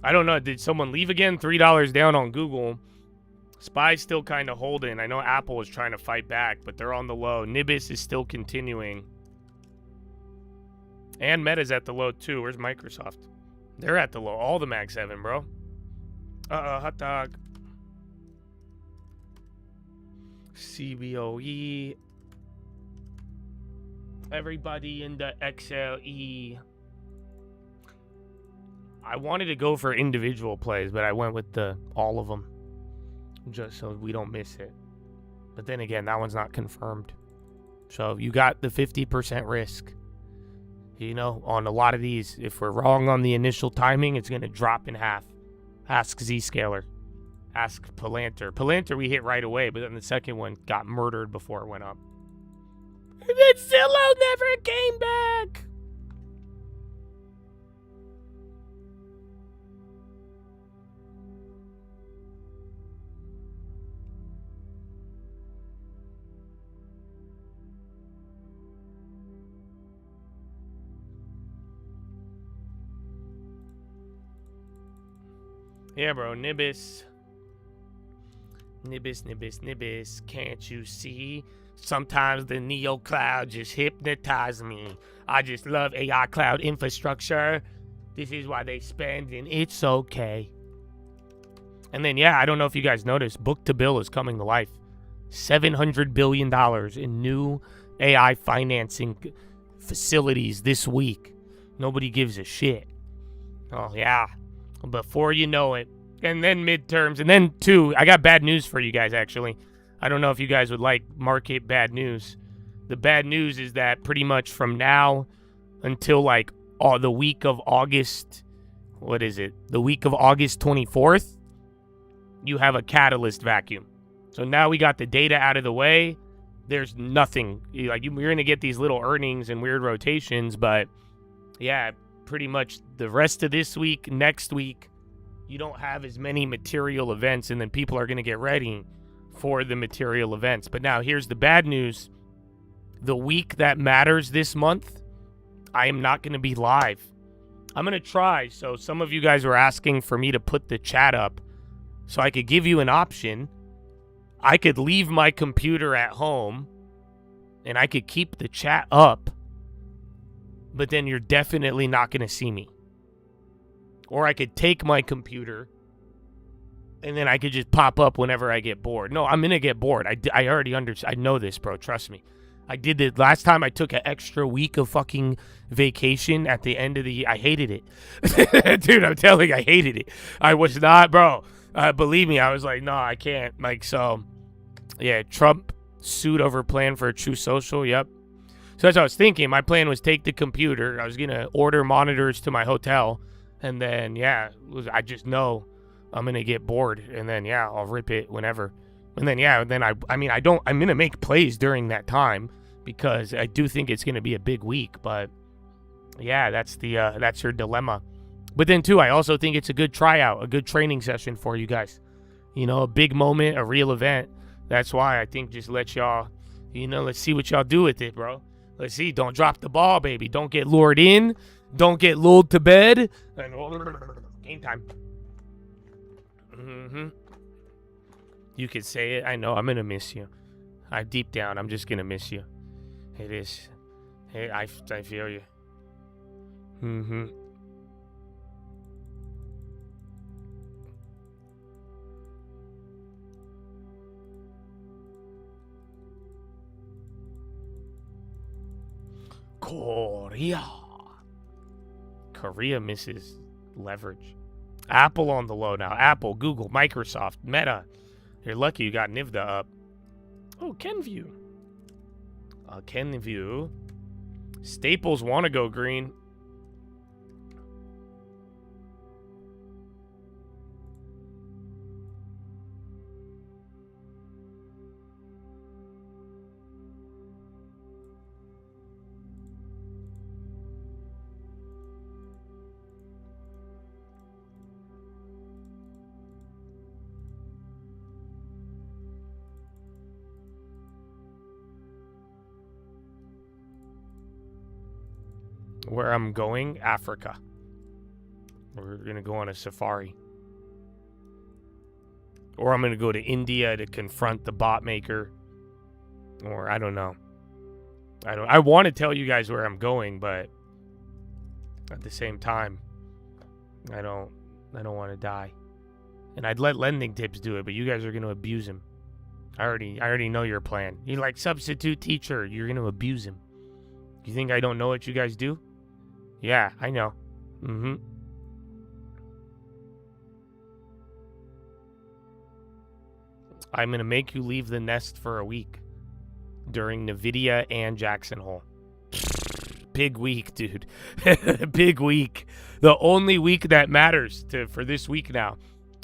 I don't know. Did someone leave again? $3 down on Google. SPY's still kind of holding. I know Apple is trying to fight back, but they're on the low. Nibis is still continuing. And Meta's at the low, too. Where's Microsoft? They're at the low. All the Mag 7, bro. Hot dog. CBOE. Everybody in the XLE. I wanted to go for individual plays, but I went with all of them. Just so we don't miss it. But then again, that one's not confirmed. So you got the 50% risk. On a lot of these, if we're wrong on the initial timing, it's going to drop in half. Ask Zscaler. Ask Palantir. Palantir we hit right away, but then the second one got murdered before it went up. And then Zillow never came back. Yeah, bro, Nibis. Nibis, can't you see? Sometimes the Neo Cloud just hypnotize me. I just love AI cloud infrastructure. This is why they spend, and it's okay. And then, yeah, I don't know if you guys noticed, Book to Bill is coming to life. $700 billion in new AI financing facilities this week. Nobody gives a shit. Oh, yeah. Before you know it. And then midterms. And then, too, I got bad news for you guys, actually. I don't know if you guys would like market bad news. The bad news is that pretty much from now until, like, the week of August, what is it? The week of August 24th, you have a catalyst vacuum. So now we got the data out of the way. There's nothing. Like, you're going to get these little earnings and weird rotations, but, yeah, pretty much the rest of this week, next week, you don't have as many material events, and then people are going to get ready for the material events. But now here's the bad news. The week that matters this month, I am not going to be live. I'm going to try. So some of you guys were asking for me to put the chat up so I could give you an option. I could leave my computer at home and I could keep the chat up, but then you're definitely not going to see me. Or I could take my computer and then I could just pop up whenever I get bored. No, I'm going to get bored. I already I know this, bro. Trust me. I did it last time. I took an extra week of fucking vacation at the end of the year. I hated it. Dude, I'm telling you, I hated it. I was not, bro. Believe me, I was like, no, I can't. Like, so, yeah, Trump sued over plan for a True Social. Yep. So that's what I was thinking. My plan was take the computer. I was going to order monitors to my hotel. And then, yeah, I just know I'm going to get bored. And then, yeah, I'll rip it whenever. And then, yeah, then I'm going to make plays during that time because I do think it's going to be a big week. But, yeah, that's your dilemma. But then, too, I also think it's a good tryout, a good training session for you guys. You know, a big moment, a real event. That's why I think just let y'all, let's see what y'all do with it, bro. Let's see. Don't drop the ball, baby. Don't get lured in. Don't get lulled to bed. And game time. Mm-hmm. You could say it. I know. I'm going to miss you. Deep down, I'm just going to miss you. It is. Hey, I feel you. Mm-hmm. Korea misses leverage. Apple on the low now. Apple, Google, Microsoft, Meta. You're lucky you got NVIDIA up. Oh, Kenview. Kenview. Staples want to go green. Where I'm going, Africa. We're going to go on a safari. Or I'm going to go to India to confront the bot maker. Or I don't know. I want to tell you guys where I'm going, but at the same time, I don't want to die. And I'd let lending tips do it, but you guys are going to abuse him. I already know your plan. You're like substitute teacher. You're going to abuse him. You think I don't know what you guys do? Yeah, I know. Mm-hmm. I'm going to make you leave the nest for a week during NVIDIA and Jackson Hole. Big week, dude. Big week. The only week that matters for this week now.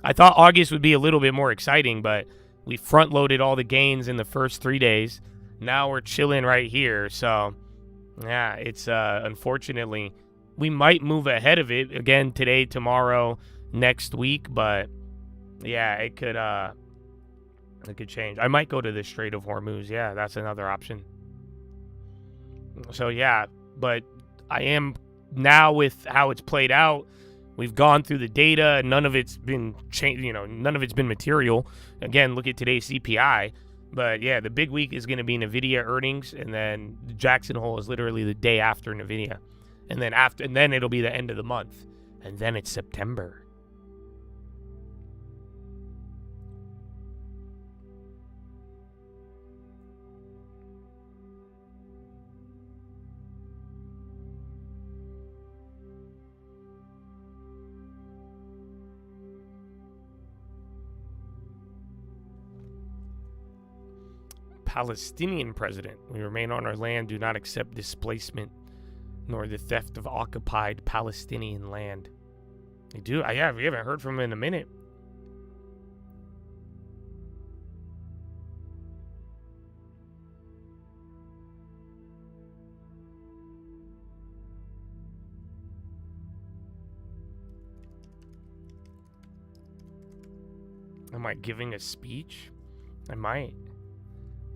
I thought August would be a little bit more exciting, but we front-loaded all the gains in the first 3 days. Now we're chilling right here. So, yeah, it's unfortunately... We might move ahead of it again today, tomorrow, next week, but yeah, it could change. I might go to the Strait of Hormuz. Yeah, that's another option. So yeah, but I am now with how it's played out. We've gone through the data. None of it's been changed. None of it's been material. Again, look at today's CPI. But yeah, the big week is going to be NVIDIA earnings, and then Jackson Hole is literally the day after NVIDIA. And then it'll be the end of the month. And then it's September. Palestinian president. We remain on our land, do not accept displacement nor the theft of occupied Palestinian land. They do. We haven't heard from him in a minute. Am I giving a speech? I might.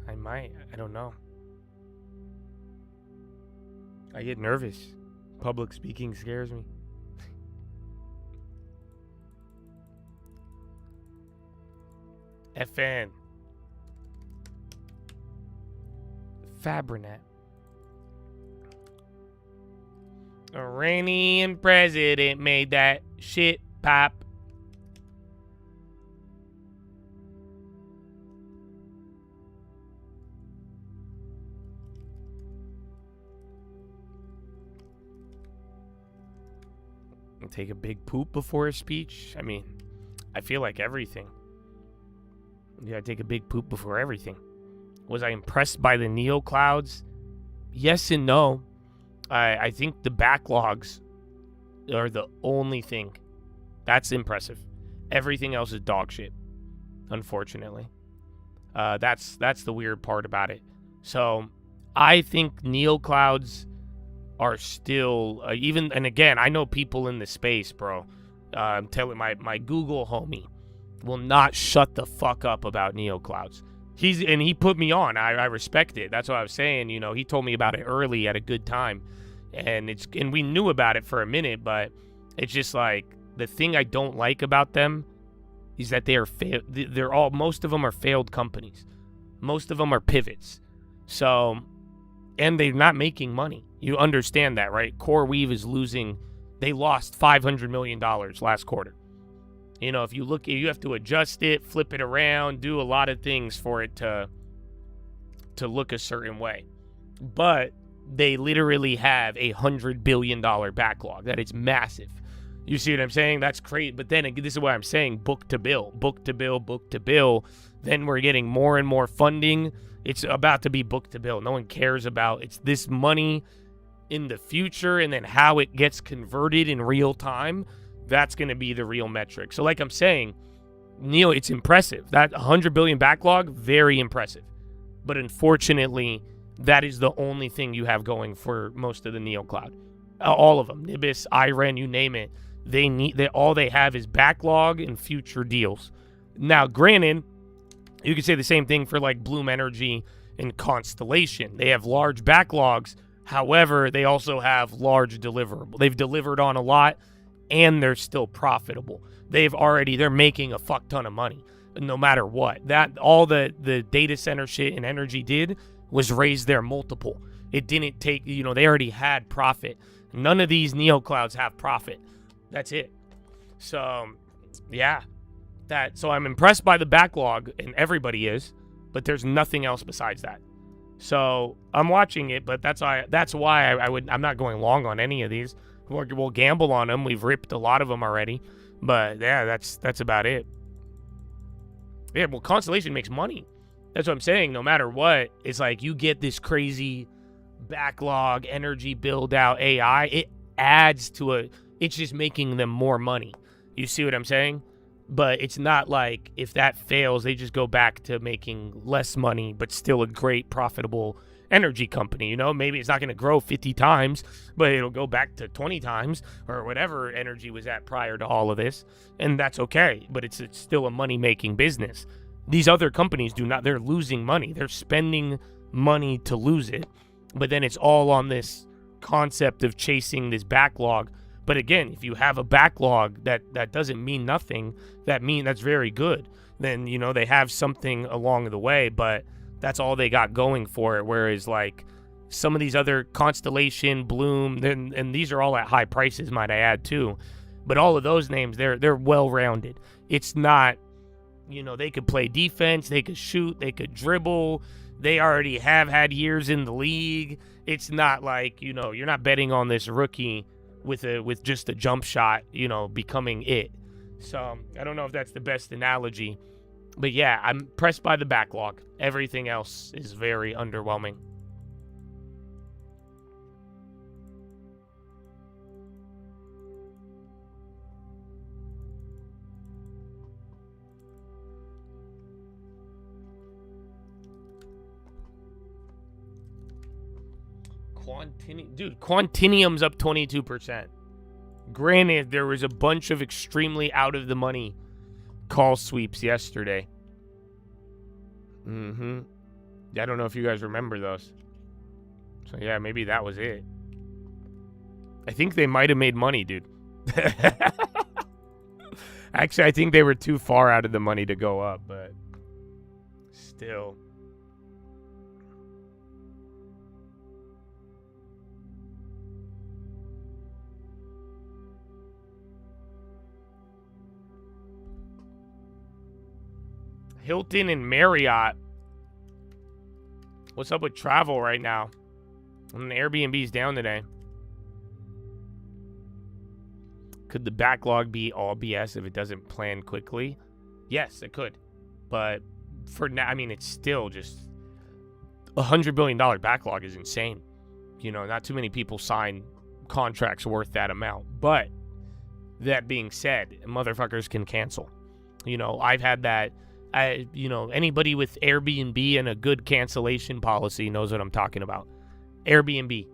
I don't know. I get nervous. Public speaking scares me. FN. Fabrinet. Iranian president made that shit pop. Take a big poop before a speech? I mean, I feel like everything. Yeah, I take a big poop before everything. Was I impressed by the Neo clouds? Yes and no. I think the backlogs are the only thing that's impressive. Everything else is dog shit, unfortunately. That's the weird part about it. So I think Neo clouds are still and again, I know people in the space, bro. I'm telling my Google homie will not shut the fuck up about Neo clouds. He put me on. I respect it. That's what I was saying. You know, he told me about it early at a good time, and we knew about it for a minute, but it's just like the thing I don't like about them is that most of them are failed companies. Most of them are pivots. So, and they're not making money. You understand that, right? CoreWeave is losing. They lost $500 million last quarter. You know, if you have to adjust it, flip it around, do a lot of things for it to look a certain way. But they literally have a $100 billion backlog. That is massive. You see what I'm saying? That's crazy. But then this is what I'm saying: book to bill, book to bill, book to bill. Then we're getting more and more funding. It's about to be book to bill. No one cares about it's this money in the future, and then how it gets converted in real time. That's going to be the real metric. So like I'm saying, Neil, it's impressive. That $100 billion backlog, very impressive. But unfortunately, that is the only thing you have going for most of the Neo Cloud. All of them, Nibis, Iren, you name it. All they have is backlog and future deals. Now, granted, you could say the same thing for like Bloom Energy and Constellation. They have large backlogs. However, they also have large deliverable. They've delivered on a lot, and they're still profitable. They're making a fuck ton of money, no matter what. That all the data center shit and energy did was raise their multiple. It didn't take, they already had profit. None of these Neo clouds have profit. That's it. So, yeah. So I'm impressed by the backlog, and everybody is, but there's nothing else besides that. So I'm watching it, but that's why I'm not going long on any of these. We'll gamble on them. We've ripped a lot of them already, but yeah, that's about it. Yeah, well, Constellation makes money. That's what I'm saying. No matter what, it's like you get this crazy backlog, energy build out, AI. It adds to it's just making them more money. You see what I'm saying? But it's not like if that fails, they just go back to making less money, but still a great profitable energy company. Maybe it's not going to grow 50 times, but it'll go back to 20 times or whatever energy was at prior to all of this. And that's okay. But it's still a money-making business. These other companies they're losing money. They're spending money to lose it. But then it's all on this concept of chasing this backlog. But again, if you have a backlog that doesn't mean nothing, that's very good. Then, they have something along the way, but that's all they got going for it. Whereas like some of these other Constellation, Bloom, and these are all at high prices, might I add too. But all of those names, they're well-rounded. It's not, they could play defense, they could shoot, they could dribble. They already have had years in the league. It's not like, you're not betting on this rookie with just a jump shot, becoming it. So I don't know if that's the best analogy. But yeah, I'm impressed by the backlog. Everything else is very underwhelming. Dude, Quantinium's up 22%. Granted, there was a bunch of extremely out of the money call sweeps yesterday. I don't know if you guys remember those. So yeah, maybe that was it. I think they might have made money, dude. Actually, I think they were too far out of the money to go up, but still. Hilton and Marriott. What's up with travel right now? And Airbnb's down today. Could the backlog be all BS if it doesn't plan quickly? Yes, it could. But for now, I mean, it's still just $100 billion backlog is insane. You know, not too many people sign contracts worth that amount. But that being said, motherfuckers can cancel. You know, I've had that. Anybody with Airbnb and a good cancellation policy knows what I'm talking about. Airbnb.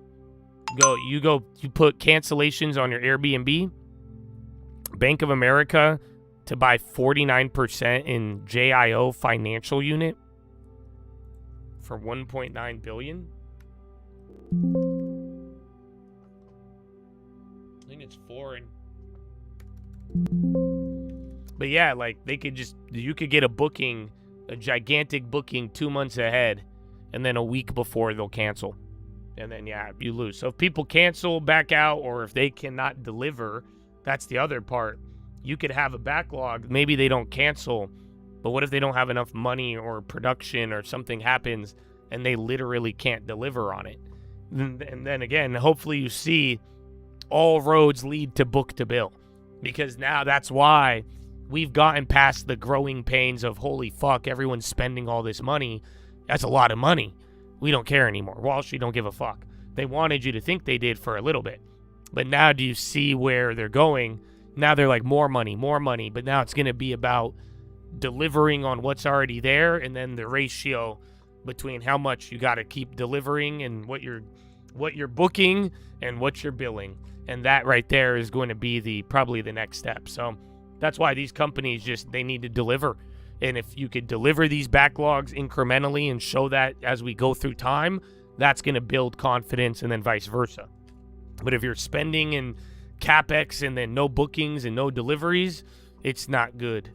You put cancellations on your Airbnb. Bank of America to buy 49% in JIO financial unit for $1.9 billion. I think it's foreign. But yeah, like you could get a gigantic booking 2 months ahead, and then a week before they'll cancel. And then, yeah, you lose. So if people cancel, back out, or if they cannot deliver, that's the other part. You could have a backlog. Maybe they don't cancel, but what if they don't have enough money or production or something happens and they literally can't deliver on it? And then again, hopefully you see all roads lead to book to bill, because now that's why we've gotten past the growing pains of, holy fuck, everyone's spending all this money. That's a lot of money. We don't care anymore. Wall Street don't give a fuck. They wanted you to think they did for a little bit. But now do you see where they're going? Now they're like, more money. But now it's going to be about delivering on what's already there, and then the ratio between how much you got to keep delivering and what you're booking and what you're billing. And that right there is going to be probably the next step. So that's why these companies they need to deliver. And if you could deliver these backlogs incrementally and show that as we go through time, that's going to build confidence, and then vice versa. But if you're spending in CapEx and then no bookings and no deliveries, it's not good.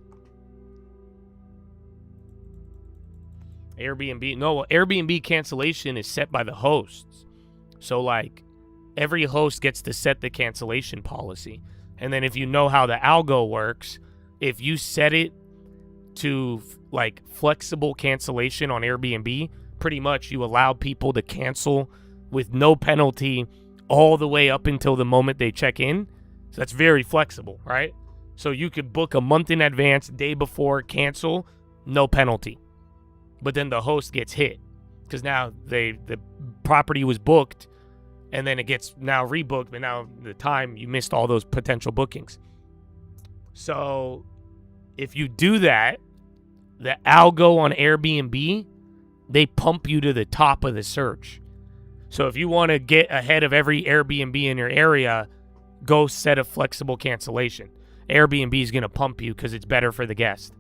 Airbnb cancellation is set by the hosts. So like every host gets to set the cancellation policy. And then if you know how the algo works, if you set it to like flexible cancellation on Airbnb, pretty much you allow people to cancel with no penalty all the way up until the moment they check in. So that's very flexible, right? So you could book a month in advance, day before, cancel, no penalty. But then the host gets hit because now the property was booked, and then it gets now rebooked, but now the time you missed all those potential bookings. So if you do that, the algo on Airbnb, they pump you to the top of the search. So if you want to get ahead of every Airbnb in your area, go set a flexible cancellation. Airbnb is going to pump you because it's better for the guest.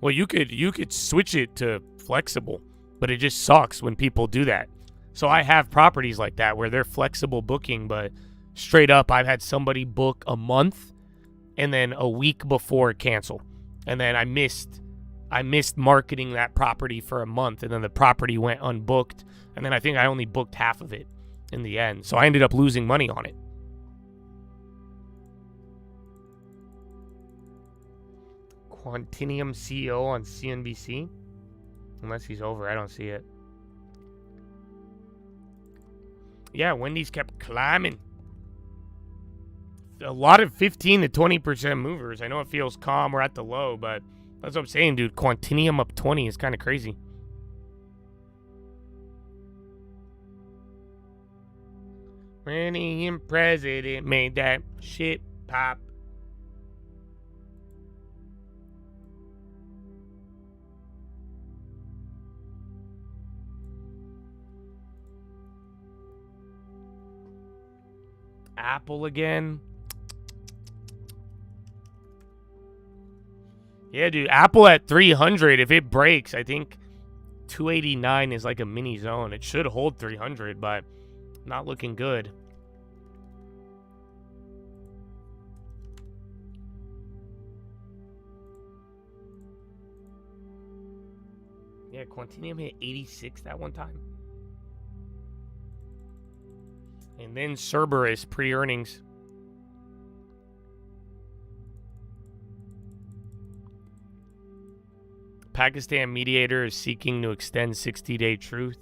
Well, you could switch it to flexible, but it just sucks when people do that. So I have properties like that where they're flexible booking, but straight up I've had somebody book a month and then a week before cancel. And then I missed marketing that property for a month, and then the property went unbooked, and then I think I only booked half of it in the end. So I ended up losing money on it. Quantinium CEO on CNBC? Unless he's over, I don't see it. Yeah, Wendy's kept climbing. A lot of 15 to 20% movers. I know it feels calm. We're at the low, but that's what I'm saying, dude. Quantinium up 20 is kind of crazy. Rennie and President made that shit pop. Apple again. Yeah, dude. Apple at 300. If it breaks, I think 289 is like a mini zone. It should hold 300, but not looking good. Yeah, Quantinium hit 86 that one time. And then Cerberus pre-earnings. Pakistan mediator is seeking to extend 60-day truce.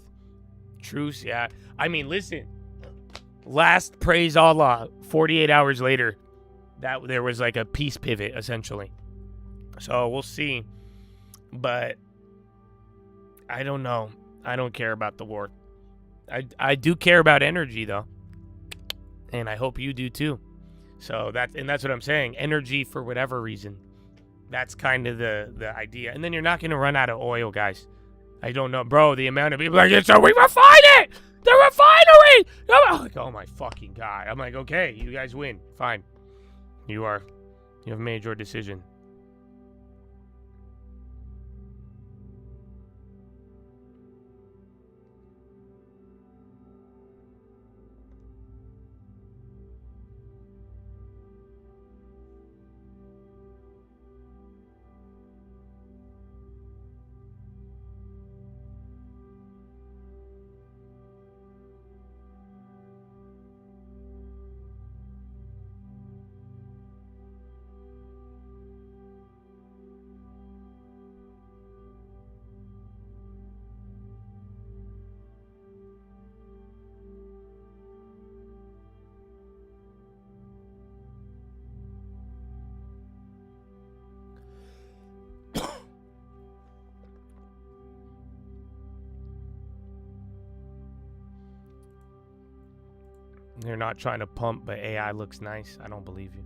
Yeah. I mean, listen. Last praise Allah, 48 hours later, that there was like a peace pivot, essentially. So we'll see. But I don't know. I don't care about the war. I do care about energy, though. And I hope you do too. So that's what I'm saying. Energy for whatever reason. That's kind of the idea. And then you're not going to run out of oil, guys. I don't know, bro. The amount of people like, so we refine it. The refinery. I'm like, oh my fucking God. I'm like, okay, you guys win. Fine. You have made your decision. They're not trying to pump, but AI looks nice. I don't believe you.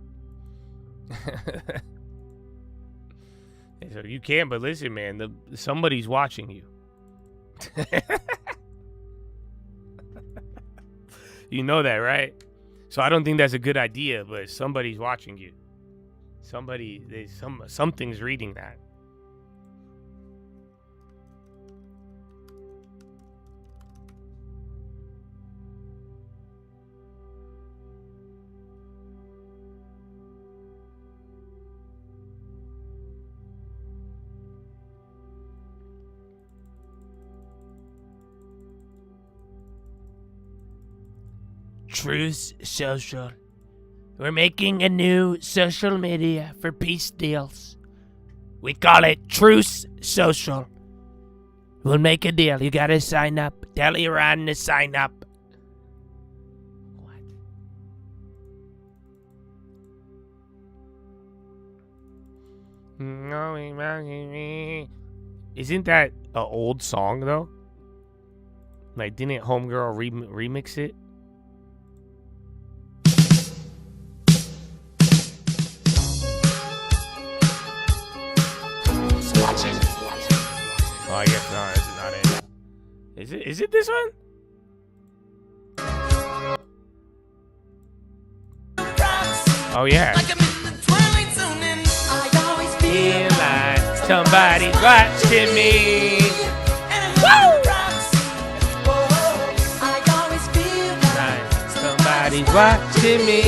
So you can, but listen, man, somebody's watching you. You know that, right? So I don't think that's a good idea, but somebody's watching you. Something's reading that. Truth Social. We're making a new social media for peace deals. We call it Truth Social. We'll make a deal. You gotta sign up. Tell Iran to sign up. What? Isn't that an old song though? Like, didn't Homegirl remix it? Oh, I guess not. This is not it. Is it this one? Oh, yeah. Feel like somebody's watching me. Woo! Like somebody's watching me.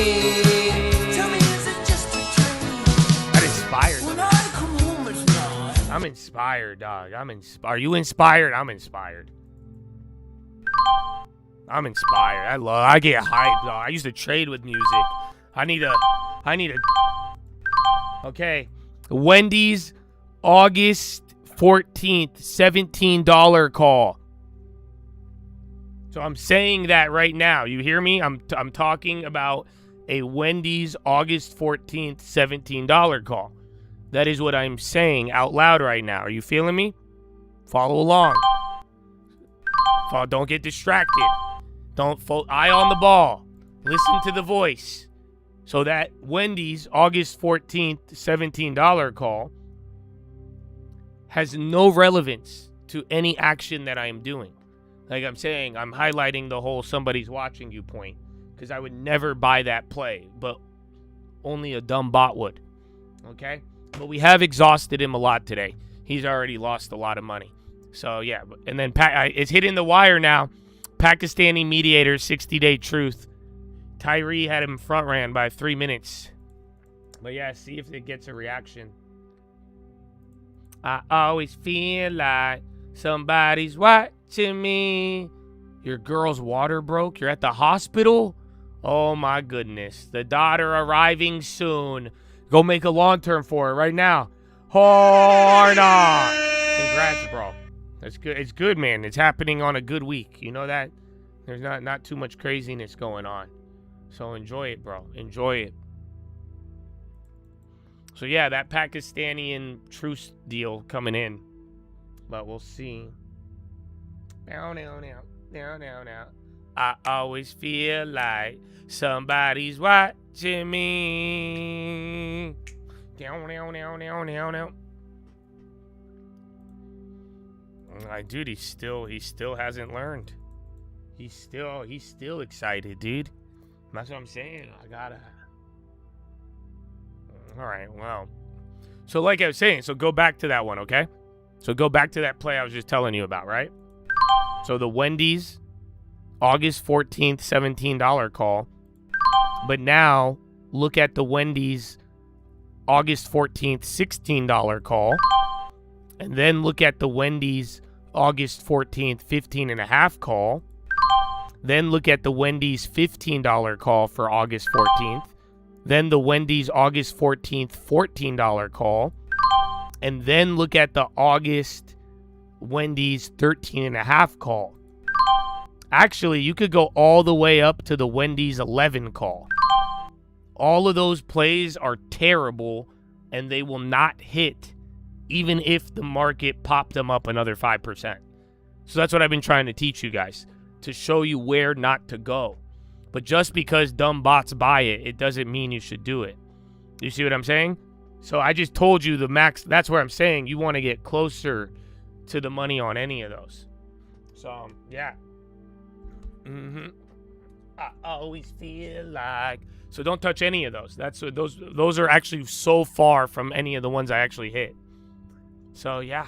That inspired me. I'm inspired, dog. Are you inspired? I'm inspired. I'm inspired. I get hyped, dog. I used to trade with music. I need a. Okay. Wendy's, August 14th, $17 call. So I'm saying that right now. You hear me? I'm talking about a Wendy's August 14th $17 call. That is what I'm saying out loud right now. Are you feeling me? Follow along. Don't get distracted. Don't eye on the ball. Listen to the voice. So that Wendy's August 14th $17 call has no relevance to any action that I am doing. Like I'm saying, I'm highlighting the whole somebody's watching you point, because I would never buy that play, but only a dumb bot would. Okay? But we have exhausted him a lot today. He's already lost a lot of money. So, yeah. And then it's hitting the wire now. Pakistani mediator, 60-day truth. Tyree had him front ran by 3 minutes. But, yeah, see if it gets a reaction. I always feel like somebody's watching me. Your girl's water broke? You're at the hospital? Oh, my goodness. The daughter arriving soon. Go make a lawn term for her right now. Horna! Congrats, bro. That's good. It's good, man. It's happening on a good week. You know that? There's not too much craziness going on. So enjoy it, bro. Enjoy it. So, yeah, that Pakistani truce deal coming in. But we'll see. Now. I always feel like somebody's watching me. Now. Dude, he still hasn't learned. He's still excited, dude. That's what I'm saying. All right, well. So like I was saying, so go back to that one, okay? So go back to that play I was just telling you about, right? So the Wendy's August 14th $17 call. But now look at the Wendy's August 14th $16 call. And then look at the Wendy's August 14th $15.5 call. Then look at the Wendy's $15 call for August 14th. Then the Wendy's August 14th $14 call. And then look at the August Wendy's $13.5 call. Actually, you could go all the way up to the Wendy's 11 call. All of those plays are terrible, and they will not hit even if the market popped them up another 5%. So that's what I've been trying to teach you guys, to show you where not to go. But just because dumb bots buy it, it doesn't mean you should do it. You see what I'm saying? So I just told you the max. That's where I'm saying you want to get closer to the money on any of those. So, yeah. I always feel like. So don't touch any of those. Those are actually so far from any of the ones I actually hit. So, yeah.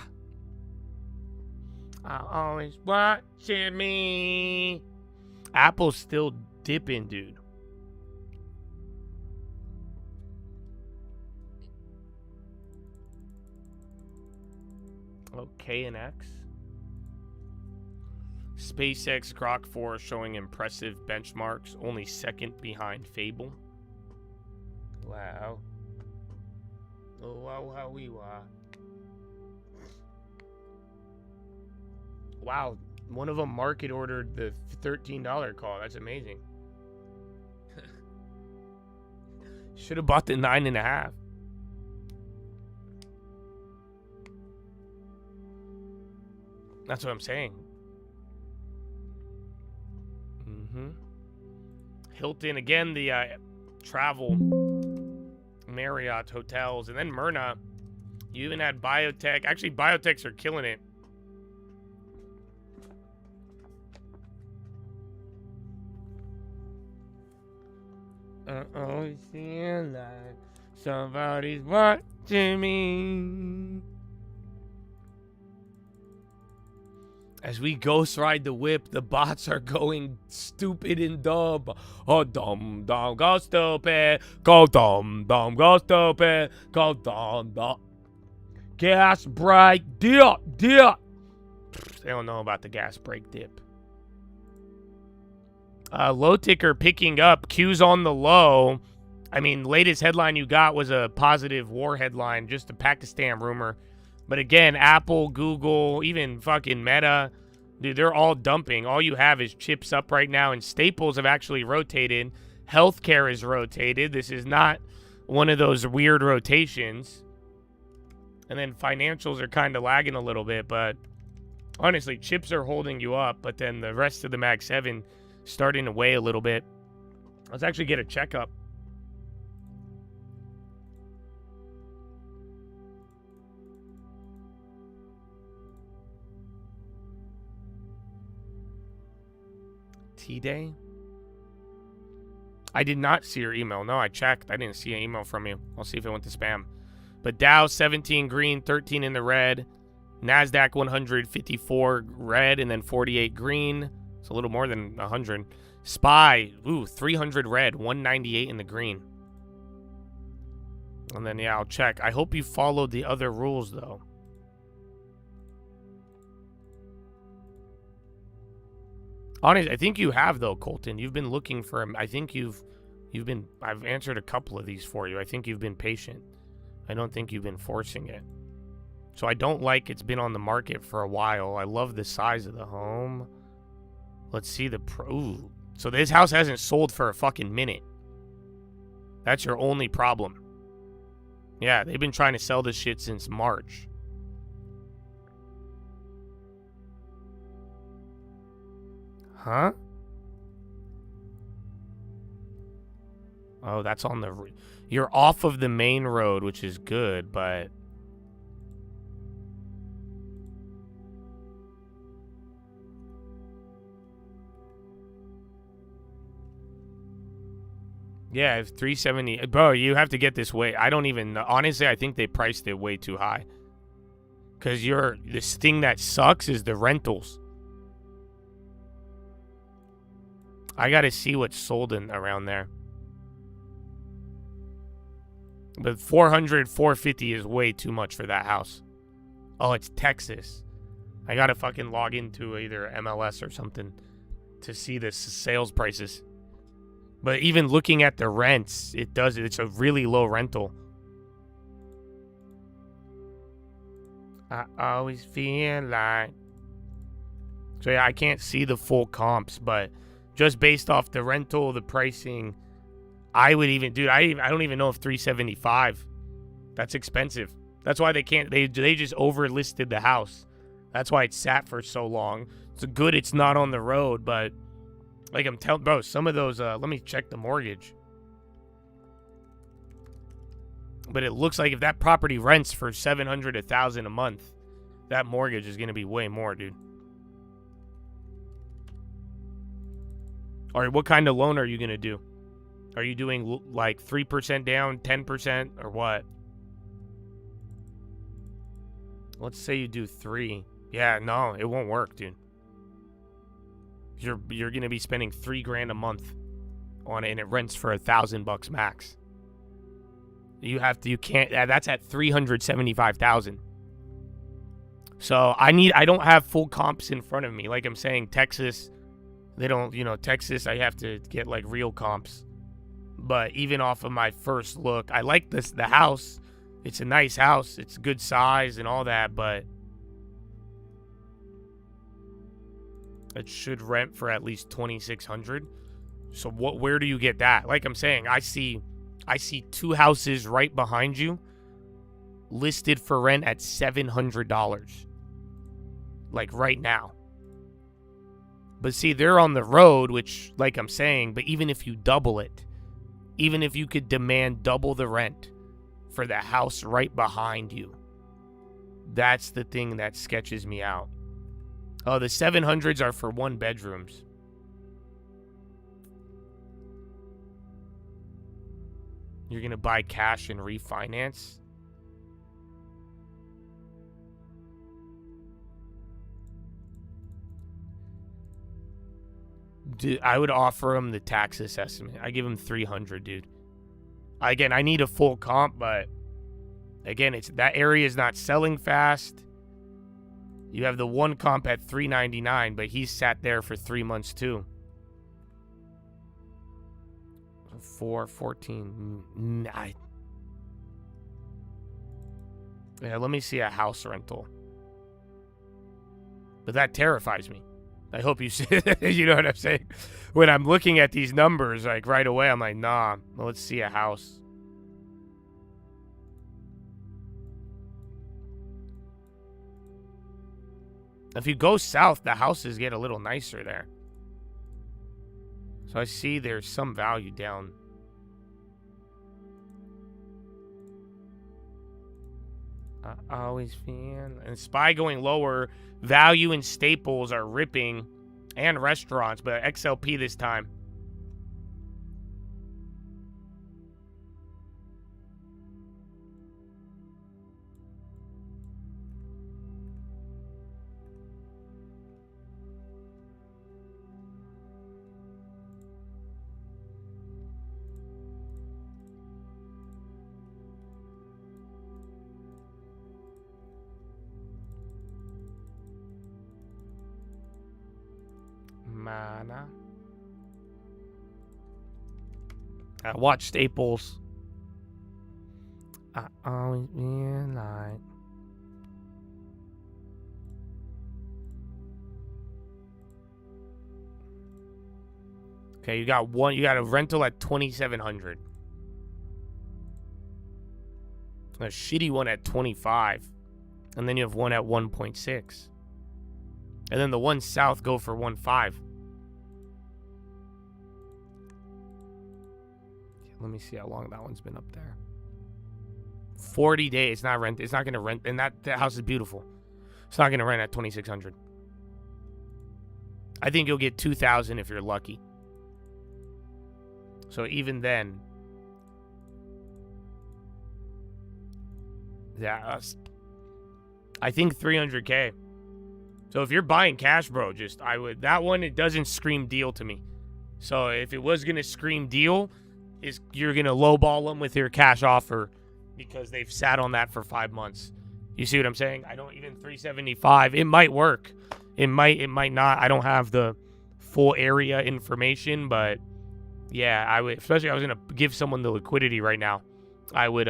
I always watching me. Apple's still dipping, dude. Okay, and X. SpaceX Grok 4 showing impressive benchmarks, only second behind Fable. Wow. Oh, wow, wow. Wow, one of them market ordered the $13 call. That's amazing. Should have bought the 9.5. That's what I'm saying. Hilton, again, the travel, Marriott hotels, and then Myrna. You even had biotech. Actually, biotechs are killing it. I always feel like somebody's watching me. As we ghost ride the whip, the bots are going stupid and dumb. Oh, dumb, go stupid. Go dumb, go stupid. Go dumb. Gas brake dip. They don't know about the gas brake dip. Low ticker picking up. Q's on the low. I mean, latest headline you got was a positive war headline, just a Pakistan rumor. But again, Apple, Google, even fucking Meta, Dude, they're all dumping. All you have is chips up right now, and staples have actually rotated. Healthcare is rotated. This is not one of those weird rotations. And then financials are kind of lagging a little bit, but honestly, chips are holding you up, but then the rest of the Mag 7 starting to weigh a little bit. Let's actually get a checkup. T-Day? I did not see your email. No, I checked. I didn't see an email from you. I'll see if it went to spam. But Dow 17 green, 13 in the red. NASDAQ 154 red and then 48 green. It's a little more than 100. SPY, 300 red, 198 in the green. And then, yeah, I'll check. I hope you followed the other rules, though. Honestly, I think you have, though, Colton. You've been looking for him. I think I've answered a couple of these for you. I think you've been patient. I don't think you've been forcing it. So I don't like it's been on the market for a while. I love the size of the home. Let's see the ooh. So this house hasn't sold for a fucking minute. That's your only problem. Yeah, they've been trying to sell this shit since March. Huh? Oh, that's on the... You're off of the main road, which is good, but... Yeah, if 370... Bro, you have to get this way. I don't even... Honestly, I think they priced it way too high. Because this thing that sucks is the rentals. I gotta see what's sold in around there. But 400, 450 is way too much for that house. Oh, it's Texas. I gotta fucking log into either MLS or something to see the sales prices. But even looking at the rents, it's a really low rental. I always feel like... So yeah, I can't see the full comps, but just based off the rental, the pricing, I would even... Dude, I don't even know if 375. That's expensive. That's why they can't... They just overlisted the house. That's why it sat for so long. It's good it's not on the road, but... Like I'm telling... Bro, some of those... let me check the mortgage. But it looks like if that property rents for $700, $1,000 a month, that mortgage is going to be way more, dude. All right, what kind of loan are you going to do? Are you doing like 3% down, 10%, or what? Let's say you do 3. Yeah, no, it won't work, dude. You're going to be spending $3,000 a month on it, and it rents for $1,000 max. You can't, that's at $375,000. So I don't have full comps in front of me. Like I'm saying, Texas, they don't, Texas, I have to get like real comps. But even off of my first look, I like the house. It's a nice house. It's good size and all that, but it should rent for at least $2,600. So where do you get that? Like I'm saying, I see 2 houses right behind you listed for rent at $700. Like right now. But see, they're on the road, which, like I'm saying, but even if you double it, even if you could demand double the rent for the house right behind you, that's the thing that sketches me out. Oh, the 700s are for 1 bedrooms. You're going to buy cash and refinance? Dude, I would offer him the tax assessment. I give him $300, dude. Again, I need a full comp, but again, that area is not selling fast. You have the 1 comp at $399, but he's sat there for 3 months too. 414. Yeah, let me see a house rental. But that terrifies me. I hope you see, you know what I'm saying? When I'm looking at these numbers, like right away, I'm like, nah, well, let's see a house. If you go south, the houses get a little nicer there. So I see there's some value down. I always feel. And SPY going lower. Value and staples are ripping. And restaurants, but XLP this time. Mana. I watch staples. I always feel like. Okay, you got one. You got a rental at 2,700. A shitty one at 25, and then you have one at 1.6, and then the one south go for 1.5. Let me see how long that one's been up there. 40 days. It's not rent. It's not gonna rent, and that house is beautiful. It's not gonna rent at 2,600. I think you'll get 2,000 if you're lucky. So even then, yeah, I think 300K. So if you're buying cash, bro, just I would that one. It doesn't scream deal to me. So if it was gonna scream deal, is you're gonna lowball them with your cash offer because they've sat on that for 5 months. You see what I'm saying? I don't even 375. It might work. It might not. I don't have the full area information, but yeah, I would. Especially, I was gonna give someone the liquidity right now. I would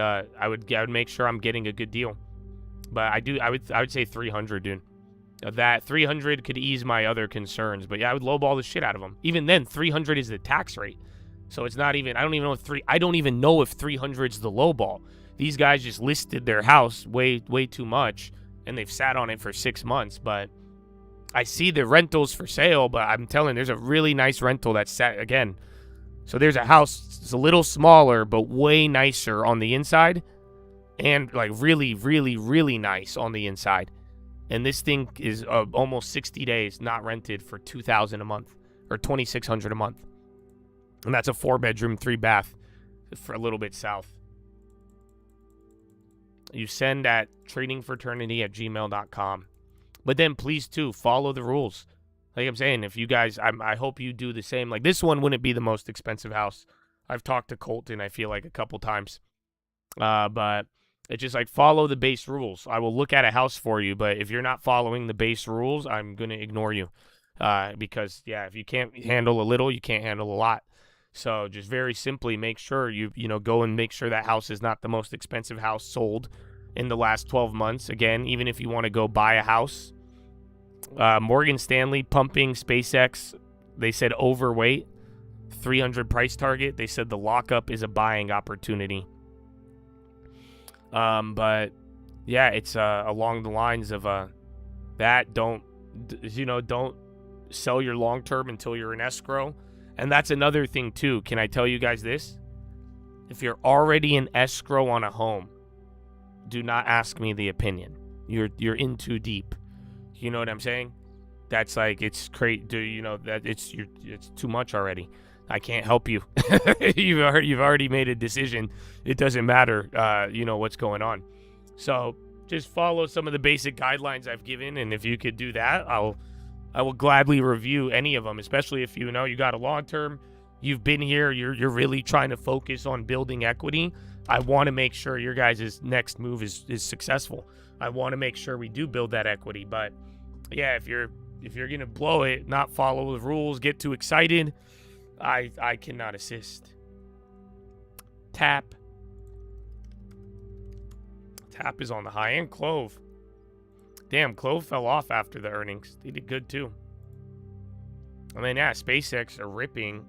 make sure I'm getting a good deal. But I would say 300, dude. That 300 could ease my other concerns. But yeah, I would lowball the shit out of them. Even then, 300 is the tax rate. So it's not even. I don't even know if 300 is the lowball. These guys just listed their house way too much, and they've sat on it for 6 months. But I see the rentals for sale. But I'm telling, there's a really nice rental that's set again. So there's a house. It's a little smaller, but way nicer on the inside, and like really, really, really nice on the inside. And this thing is almost 60 days not rented for $2,000 a month or $2,600 a month. And that's a 4-bedroom, 3-bath for a little bit south. You send at tradingfraternity@gmail.com. But then please, too, follow the rules. Like I'm saying, if you guys, I hope you do the same. Like this one wouldn't be the most expensive house. I've talked to Colton, I feel like, a couple times. But it's just like follow the base rules. I will look at a house for you, but if you're not following the base rules, I'm going to ignore you. Because, yeah, if you can't handle a little, you can't handle a lot. So just very simply make sure you go and make sure that house is not the most expensive house sold in the last 12 months. Again, even if you want to go buy a house, Morgan Stanley pumping SpaceX, they said overweight, 300 price target. They said the lockup is a buying opportunity. But yeah, it's along the lines of that. Don't sell your long term until you're in escrow. And that's another thing too. Can I tell you guys this? If you're already in escrow on a home, do not ask me the opinion. You're in too deep. You know what I'm saying? That's like, it's crazy. Do you know that it's too much already? I can't help you. You've already made a decision. It doesn't matter. What's going on. So just follow some of the basic guidelines I've given, and if you could do that, I will gladly review any of them. Especially if you got a long term. You've been here. You're really trying to focus on building equity. I want to make sure your guys' next move is successful. I want to make sure we do build that equity. But yeah, if you're gonna blow it, not follow the rules, get too excited, I cannot assist. Tap is on the high end. Clove. Damn, Clove fell off after the earnings. They did good too. I mean, yeah, SpaceX are ripping.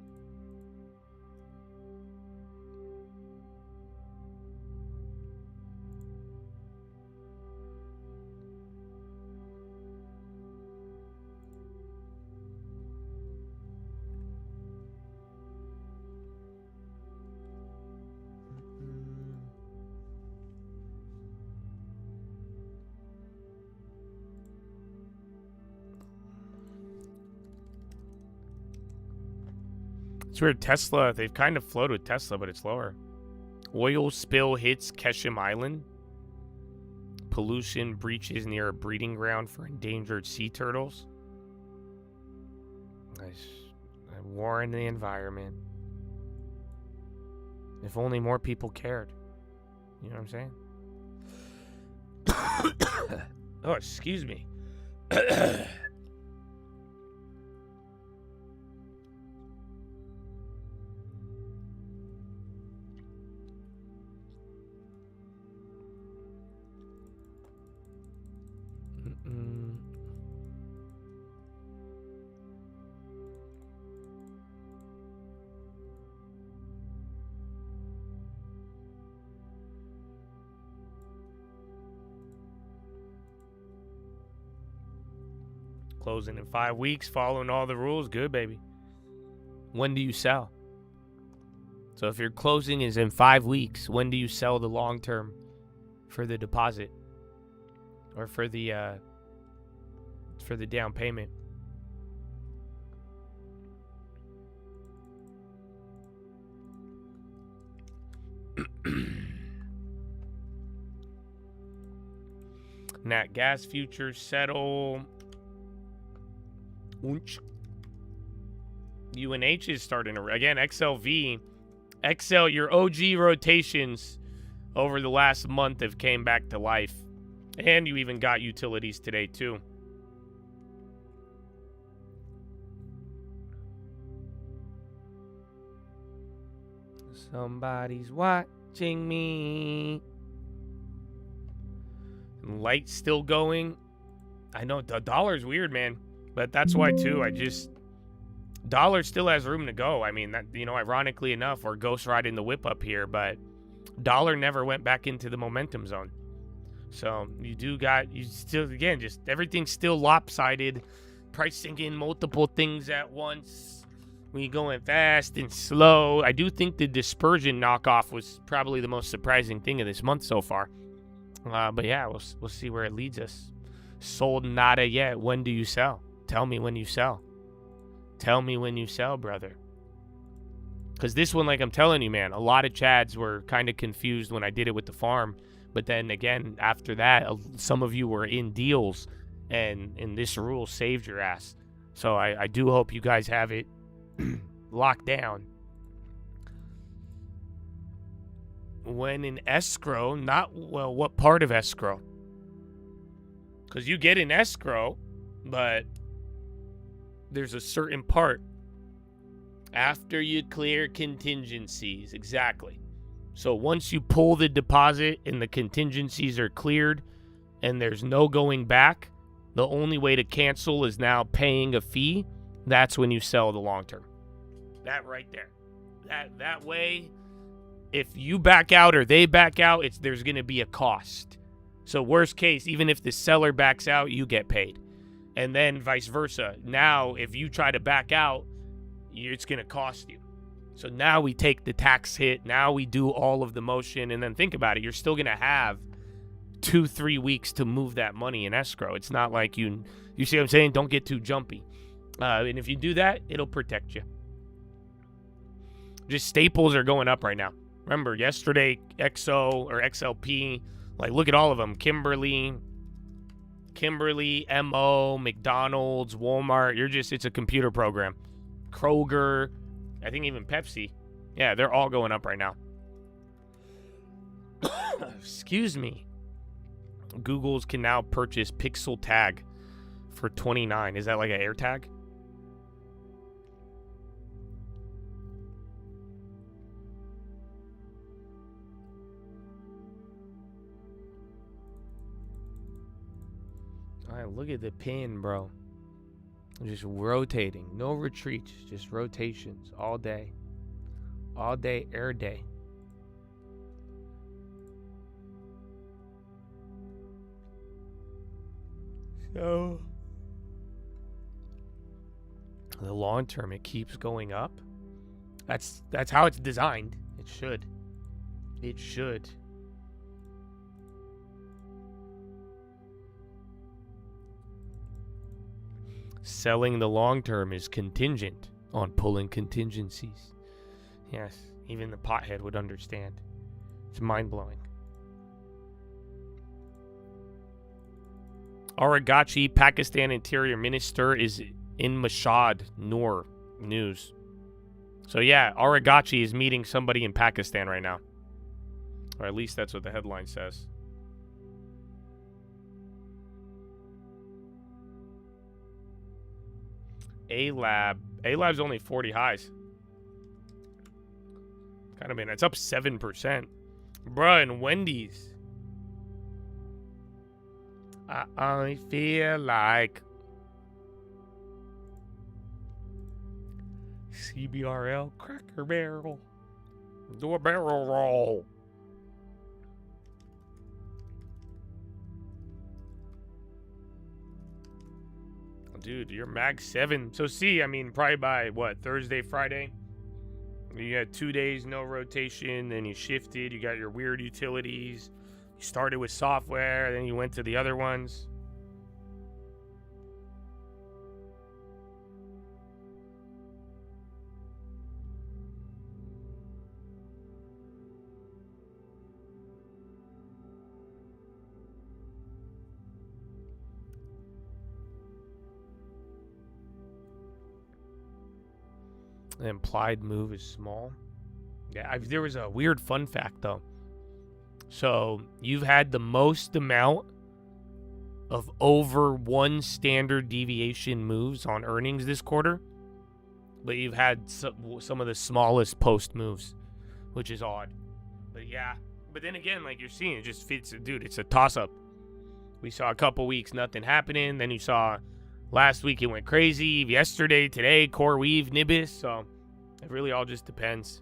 It's weird. Tesla, they've kind of flowed with Tesla, but it's lower. Oil spill hits Ketchum Island. Pollution breaches near a breeding ground for endangered sea turtles. Nice. War in the environment. If only more people cared. You know what I'm saying? Oh, excuse me. Closing in 5 weeks, following all the rules. Good, baby. When do you sell? So if your closing is in 5 weeks, when do you sell the long term for the deposit or for the down payment? Nat gas futures settle. UNH is starting to again. XLV, your OG rotations over the last month have came back to life, and you even got utilities today too. Somebody's watching me. Light's still going. I know the dollar's weird, man. But that's why, too, dollar still has room to go. I mean, that, ironically enough, we're ghost riding the whip up here, but dollar never went back into the momentum zone. So you still, again, just everything's still lopsided, pricing in multiple things at once. We going fast and slow. I do think the dispersion knockoff was probably the most surprising thing of this month so far. But yeah, we'll see where it leads us. Sold nada yet. When do you sell? Tell me when you sell. Tell me when you sell, brother. Because this one, like I'm telling you, man, a lot of Chads were kind of confused when I did it with the farm. But then again, after that, some of you were in deals, and this rule saved your ass. So I do hope you guys have it locked down. When in escrow, what part of escrow? Because you get in escrow, but there's a certain part after you clear contingencies. Exactly. So once you pull the deposit and the contingencies are cleared and there's no going back, the only way to cancel is now paying a fee. That's when you sell the long term. That right there. That way, if you back out or they back out, there's going to be a cost. So worst case, even if the seller backs out, you get paid. And then vice versa. Now, if you try to back out, it's going to cost you. So now we take the tax hit. Now we do all of the motion. And then think about it. You're still going to have 2-3 weeks to move that money in escrow. It's not like you see what I'm saying? Don't get too jumpy. And if you do that, it'll protect you. Just staples are going up right now. Remember, yesterday, XO or XLP, like look at all of them. Kimberly, MO, McDonald's, Walmart. It's a computer program. Kroger, I think even Pepsi. Yeah, they're all going up right now. Excuse me. Google's can now purchase Pixel Tag for $29. Is that like an AirTag? All right, look at the pin, bro. Just rotating. No retreats. Just rotations all day. All day, air day. So the long term, it keeps going up. That's how it's designed. It should. It should. Selling the long term is contingent on pulling contingencies. Yes, even the pothead would understand. It's mind-blowing. Aragachi, Pakistan Interior Minister, is in Mashhad, Noor news. So yeah, Aragachi is meeting somebody in Pakistan right now. Or at least that's what the headline says. A-Lab's only 40 highs. Kind of, man, it's up 7%. Bruh, and Wendy's. I feel like CBRL, Cracker Barrel, do a barrel roll. Dude, you're mag 7. So see, I mean, probably by what, Thursday, Friday? You had 2 days, no rotation, then you shifted, you got your weird utilities. You started with software, then you went to the other ones. The implied move is small. Yeah, there was a weird fun fact, though. So, you've had the most amount of over 1 standard deviation moves on earnings this quarter, but you've had some of the smallest post moves, which is odd. But yeah, but then again, like you're seeing, it just fits. Dude, it's a toss-up. We saw a couple weeks, nothing happening. Then you saw last week it went crazy. Yesterday, today, Core Weave, Nibis. So it really all just depends.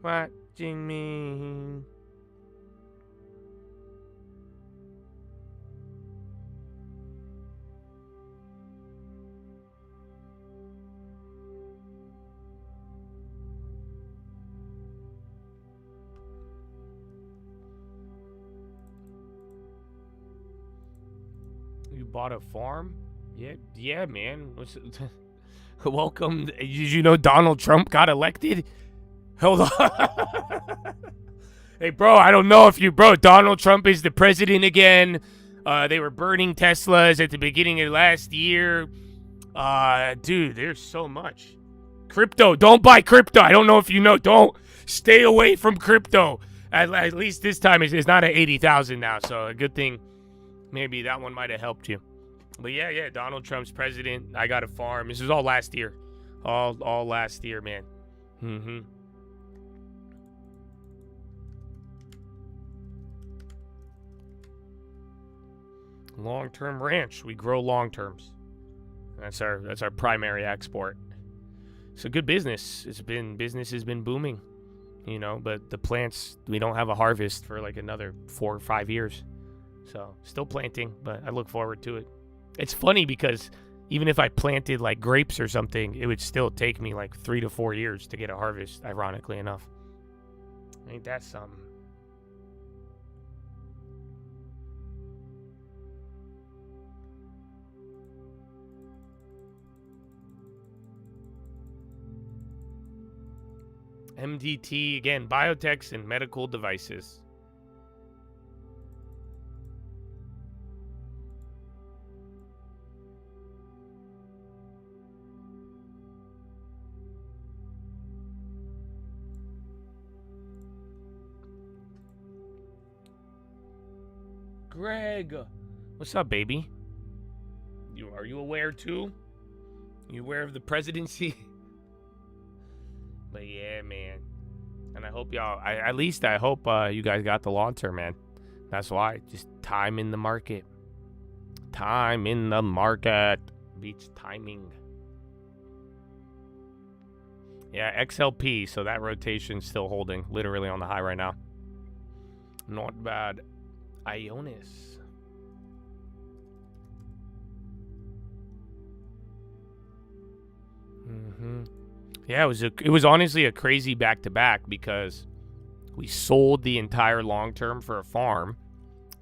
Watching me. You bought a farm? Yeah, man. Welcome. Did you know Donald Trump got elected? Hold on. Hey, bro, I don't know if bro, Donald Trump is the president again. They were burning Teslas at the beginning of last year. Dude, there's so much. Crypto, don't buy crypto. I don't know if you know. Don't stay away from crypto. At least this time it's not at 80,000 now. So a good thing. Maybe that one might have helped you. But yeah, Donald Trump's president. I got a farm. This is all last year. All last year, man. Mm-hmm. Long-term ranch. We grow long-terms. That's our primary export. It's a good business. Business has been booming, but the plants, we don't have a harvest for like another 4 or 5 years. So still planting, but I look forward to it. It's funny because even if I planted like grapes or something, it would still take me like 3 to 4 years to get a harvest, ironically enough. Ain't that something? MDT, again, biotechs and medical devices. Greg. What's up, baby? Are you aware too? You aware of the presidency? But yeah, man. And I hope y'all, at least I hope you guys got the long term, man. That's why. Just time in the market. Time in the market beats timing. Yeah, XLP, so that rotation's still holding, literally on the high right now. Not bad. Ionis. Yeah, it was honestly a crazy back-to-back because we sold the entire long term for a farm,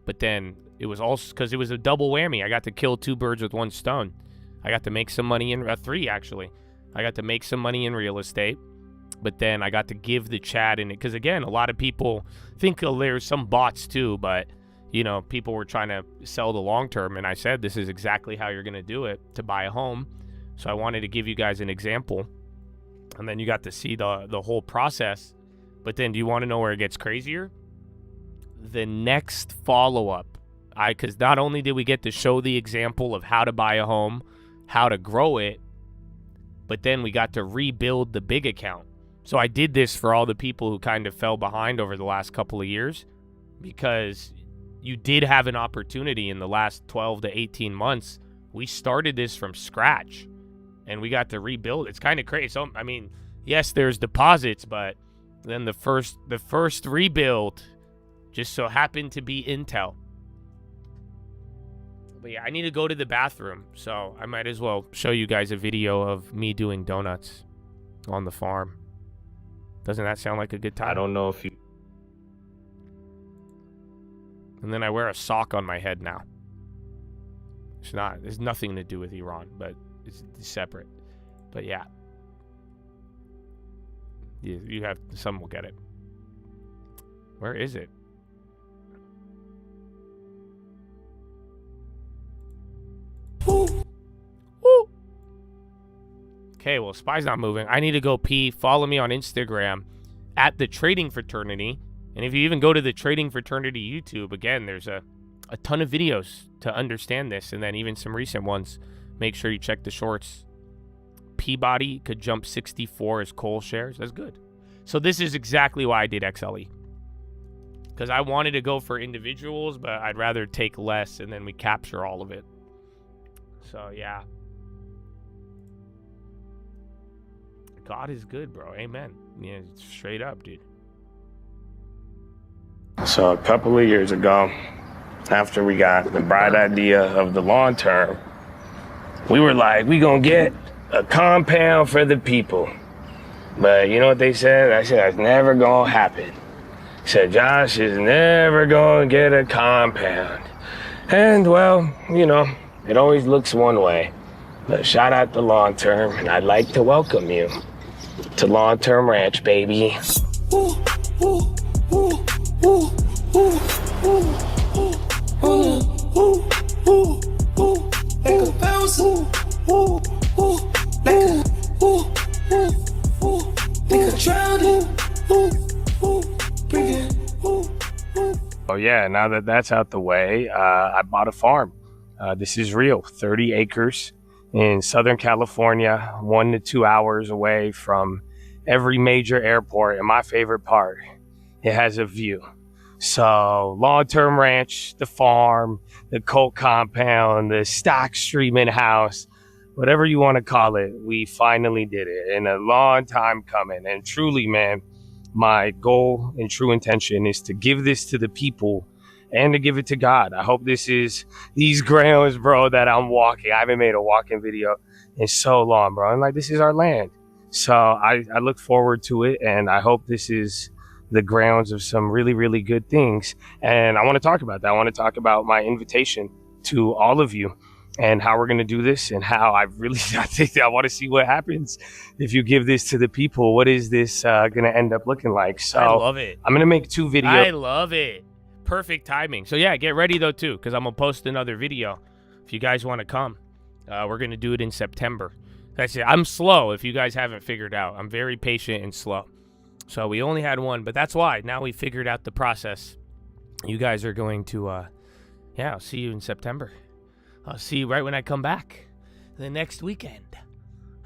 but then it was also because it was a double whammy. I got to kill 2 birds with 1 stone. I got to make some money in 3 actually. I got to make some money in real estate, but then I got to give the chat in it because again, a lot of people think there's some bots too, but you know, people were trying to sell the long term, and I said this is exactly how you're going to do it to buy a home. So I wanted to give you guys an example, and then you got to see the whole process. But then do you want to know where it gets crazier? The next follow-up, because not only did we get to show the example of how to buy a home, how to grow it, but then we got to rebuild the big account. So I did this for all the people who kind of fell behind over the last couple of years, because you did have an opportunity in the last 12 to 18 months. We started this from scratch, and we got to rebuild. It's kind of crazy. So, I mean, yes, there's deposits, but then the first rebuild just so happened to be Intel. But yeah, I need to go to the bathroom, so I might as well show you guys a video of me doing donuts on the farm. Doesn't that sound like a good time? I don't know if you... And then I wear a sock on my head now. There's nothing to do with Iran, but it's separate. But yeah. You have, some will get it. Where is it? Woo. Okay, well, Spy's not moving. I need to go pee. Follow me on Instagram at the Trading Fraternity. And if you even go to the Trading Fraternity YouTube, again, there's a ton of videos to understand this, and then even some recent ones. Make sure you check the shorts. Peabody could jump 64 as Cole shares. That's good. So this is exactly why I did XLE. Because I wanted to go for individuals, but I'd rather take less, and then we capture all of it. So, yeah. God is good, bro. Amen. Yeah, straight up, dude. So a couple of years ago, after we got the bright idea of the long term, we were like, we gonna get a compound for the people. But you know what they said? I said, that's never gonna happen. Said, Josh is never gonna get a compound. And well, you know, it always looks one way. But shout out to long term, and I'd like to welcome you to Long Term Ranch, baby. Ooh, ooh, ooh, ooh, ooh, ooh, ooh, ooh, ooh, ooh, like a bounce, ooh, ooh, ooh, like a, ooh, ooh, ooh, like a drowning, ooh, ooh, bring it, ooh, ooh. Oh yeah, now that that's out the way, I bought a farm. This is real, 30 acres in Southern California, 1 to 2 hours away from every major airport. And my favorite part, it has a view. So long-term ranch, the farm, the cult compound, the stock streaming house, whatever you want to call it, we finally did it. And a long time coming. And truly, man, my goal and true intention is to give this to the people and to give it to God. I hope this is these grounds, bro, that I'm walking. I haven't made a walking video in so long, bro. And like, this is our land. So I look forward to it, and I hope this is the grounds of some really, really good things. And I want to talk about that. I want to talk about my invitation to all of you and how we're going to do this, and how I think I want to see what happens if you give this to the people. What is this going to end up looking like? So I love it. I'm going to make 2 videos. I love it. Perfect timing. So yeah, get ready though too, because I'm gonna post another video. If you guys want to come, we're gonna do it in September. That's it. I'm slow. If you guys haven't figured out, I'm very patient and slow. So we only had one, but that's why now we figured out the process. You guys are going to yeah, I'll see you in September. I'll see you right when I come back the next weekend.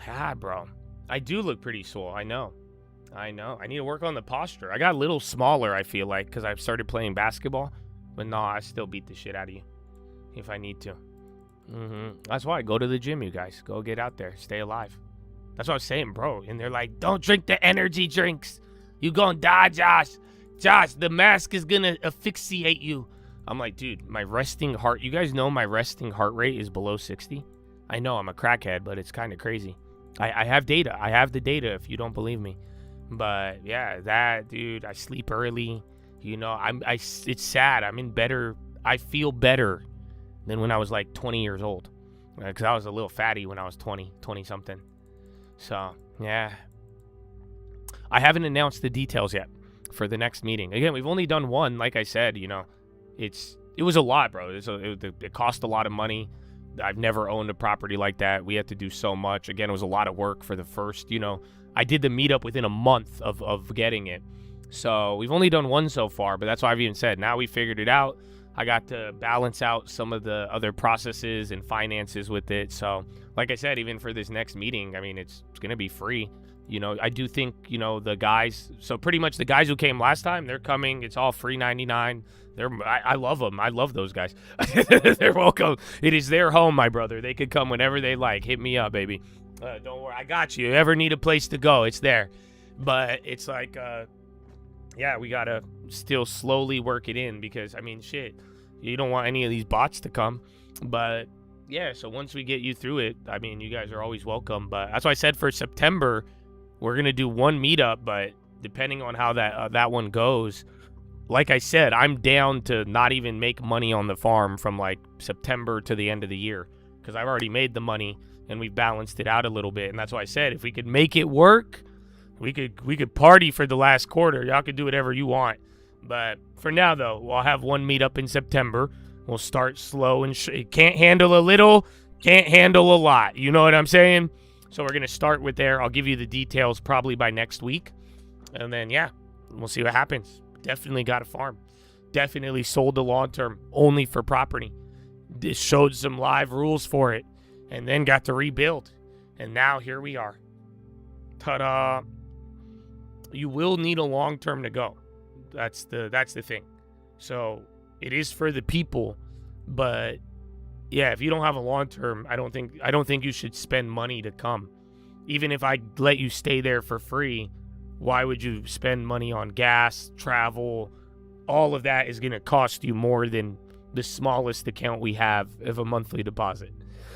Ah, bro. I do look pretty swole. I know. I need to work on the posture. I got a little smaller, I feel like, because I've started playing basketball. But no, I still beat the shit out of you if I need to. That's why I go to the gym, you guys. Go get out there. Stay alive. That's what I was saying, bro. And they're like, don't drink the energy drinks. You gonna die, Josh. Josh, the mask is gonna asphyxiate you. I'm like, dude, my resting heart. You guys know my resting heart rate is below 60? I know I'm a crackhead, but it's kind of crazy. I have data. I have the data if you don't believe me. But yeah, that, dude, I sleep early. You know, it's sad. I feel better than when I was like 20 years old. Because I was a little fatty when I was 20 something. So, yeah. I haven't announced the details yet for the next meeting. Again, we've only done one. Like I said, you know, it was a lot, bro. It cost a lot of money. I've never owned a property like that. We had to do so much. Again, it was a lot of work for the first, you know. I did the meetup within a month of getting it. So we've only done one so far, but that's why I've even said now we figured it out. I got to balance out some of the other processes and finances with it. So like I said, even for this next meeting, I mean, it's going to be free. You know, I do think, you know, the guys, so pretty much the guys who came last time, they're coming. It's all free 99. I love them. I love those guys. They're welcome. It is their home, my brother. They could come whenever they like. Hit me up, baby. Don't worry. I got you. Ever need a place to go, it's there. But it's like, yeah, we got to still slowly work it in because, I mean, shit, you don't want any of these bots to come. But, yeah, so once we get you through it, I mean, you guys are always welcome. But that's why I said for September, we're going to do one meetup. But depending on how that one goes, like I said, I'm down to not even make money on the farm from, like, September to the end of the year because I've already made the money and we've balanced it out a little bit. And that's why I said if we could make it work, we could party for the last quarter. Y'all could do whatever you want. But for now, though, we'll have one meetup in September. We'll start slow and can't handle a little, can't handle a lot. You know what I'm saying? So we're going to start with there. I'll give you the details probably by next week. And then, yeah, we'll see what happens. Definitely got a farm. Definitely sold the long term only for property. This showed some live rules for it. And then got to rebuild. And now here we are. Ta-da. You will need a long term to go. That's the thing. So it is for the people, but yeah, if you don't have a long term, I don't think you should spend money to come. Even if I let you stay there for free, why would you spend money on gas, travel? All of that is going to cost you more than the smallest account we have of a monthly deposit.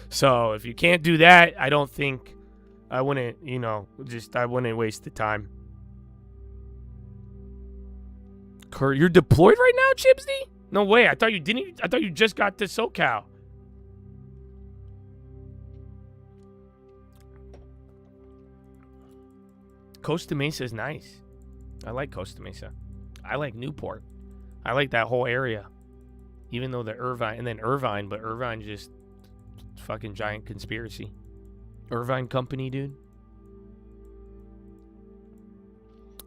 So if you can't do that, I wouldn't, you know, I wouldn't waste the time. Kurt, you're deployed right now, Chibsy? No way. I thought you didn't. I thought you just got to SoCal. Costa Mesa is nice. I like Costa Mesa. I like Newport. I like that whole area. Even though the Irvine, but Irvine just fucking giant conspiracy. Irvine Company, dude.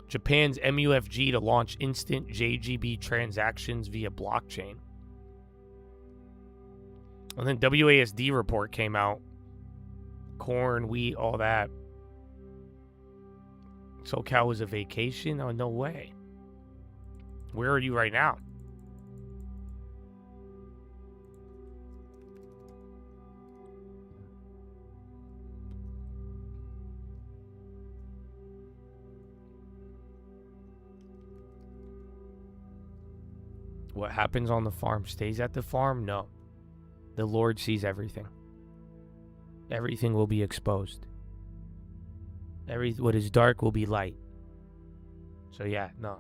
Japan's MUFG to launch instant JGB transactions via blockchain. And then WASD report came out. Corn, wheat, all that. SoCal was a vacation? Oh, no way. Where are you right now? What happens on the farm stays at the farm? No. The Lord sees everything. Everything will be exposed. What is dark will be light. So yeah, no.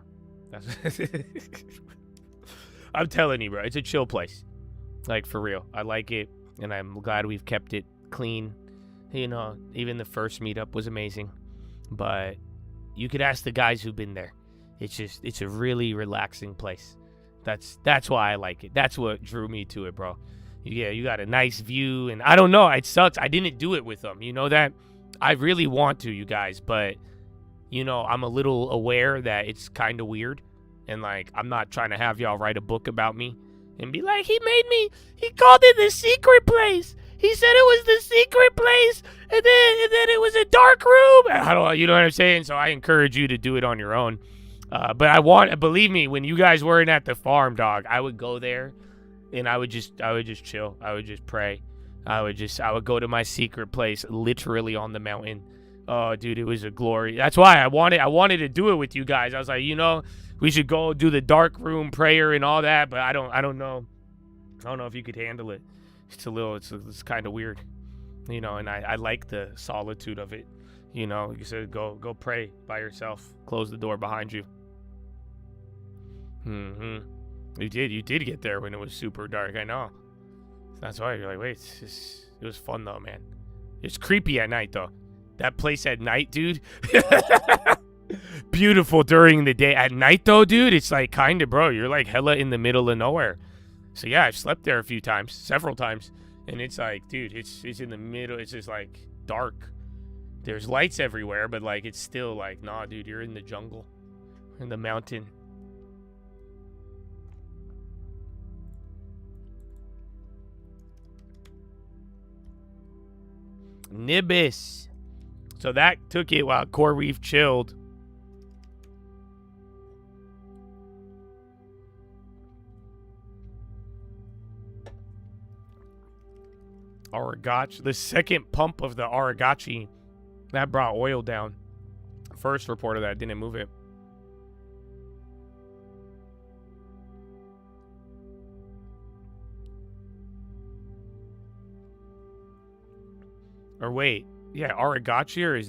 I'm telling you, bro, it's a chill place. Like, for real. I like it, and I'm glad we've kept it clean. You know, even the first meetup was amazing. But you could ask the guys who've been there. It's a really relaxing place. That's why I like it. That's what drew me to it, bro. Yeah, you got a nice view, and I don't know, it sucks. I didn't do it with them. You know that? I really want to, you guys, but, you know, I'm a little aware that it's kind of weird, and, like, I'm not trying to have y'all write a book about me and be like, he called it the secret place. He said it was the secret place, and then it was a dark room. I don't know, you know what I'm saying? So I encourage you to do it on your own. But believe me, when you guys weren't at the farm, dog, I would go there, and I would just chill. I would just pray. I would go to my secret place, literally on the mountain. Oh, dude, it was a glory. That's why I wanted to do it with you guys. I was like, we should go do the dark room prayer and all that, but I don't know. I don't know if you could handle it. It's kind of weird, and I like the solitude of it. You said go pray by yourself. Close the door behind you. You did get there when it was super dark. I know. That's why you're like, wait, it was fun though, man. It's creepy at night though. That place at night, dude. Beautiful during the day. At night though, dude, it's like kind of, bro, you're like hella in the middle of nowhere. So yeah, I've slept there several times, and it's like, dude, it's in the middle. It's just like dark. There's lights everywhere, but like it's still like, nah, dude, you're in the jungle, in the mountain. Nibis. So that took it while CoreWeave chilled. Aragachi, the second pump of the Aragachi, that brought oil down. First report of that didn't move it. Or wait, yeah, Aragachi, or is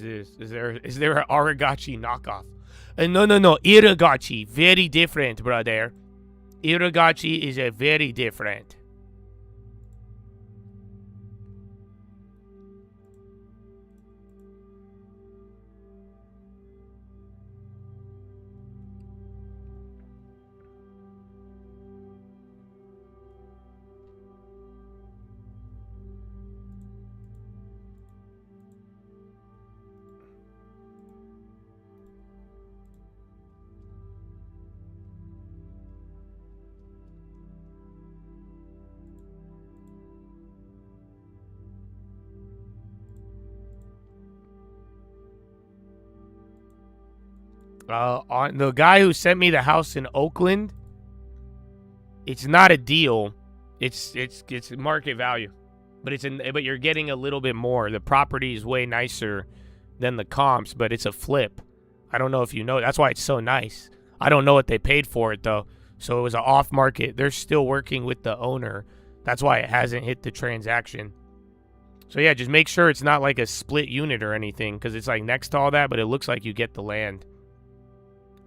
there an Aragachi knockoff? No, Iragachi, very different, brother. Iragachi is a very different. On the guy who sent me the house in Oakland, it's not a deal. It's market value, but you're getting a little bit more. The property is way nicer than the comps, but it's a flip. I don't know if you know. That's why it's so nice. I don't know what they paid for it though. So it was an off market. They're still working with the owner. That's why it hasn't hit the transaction. So yeah, just make sure it's not like a split unit or anything, because it's like next to all that, but it looks like you get the land.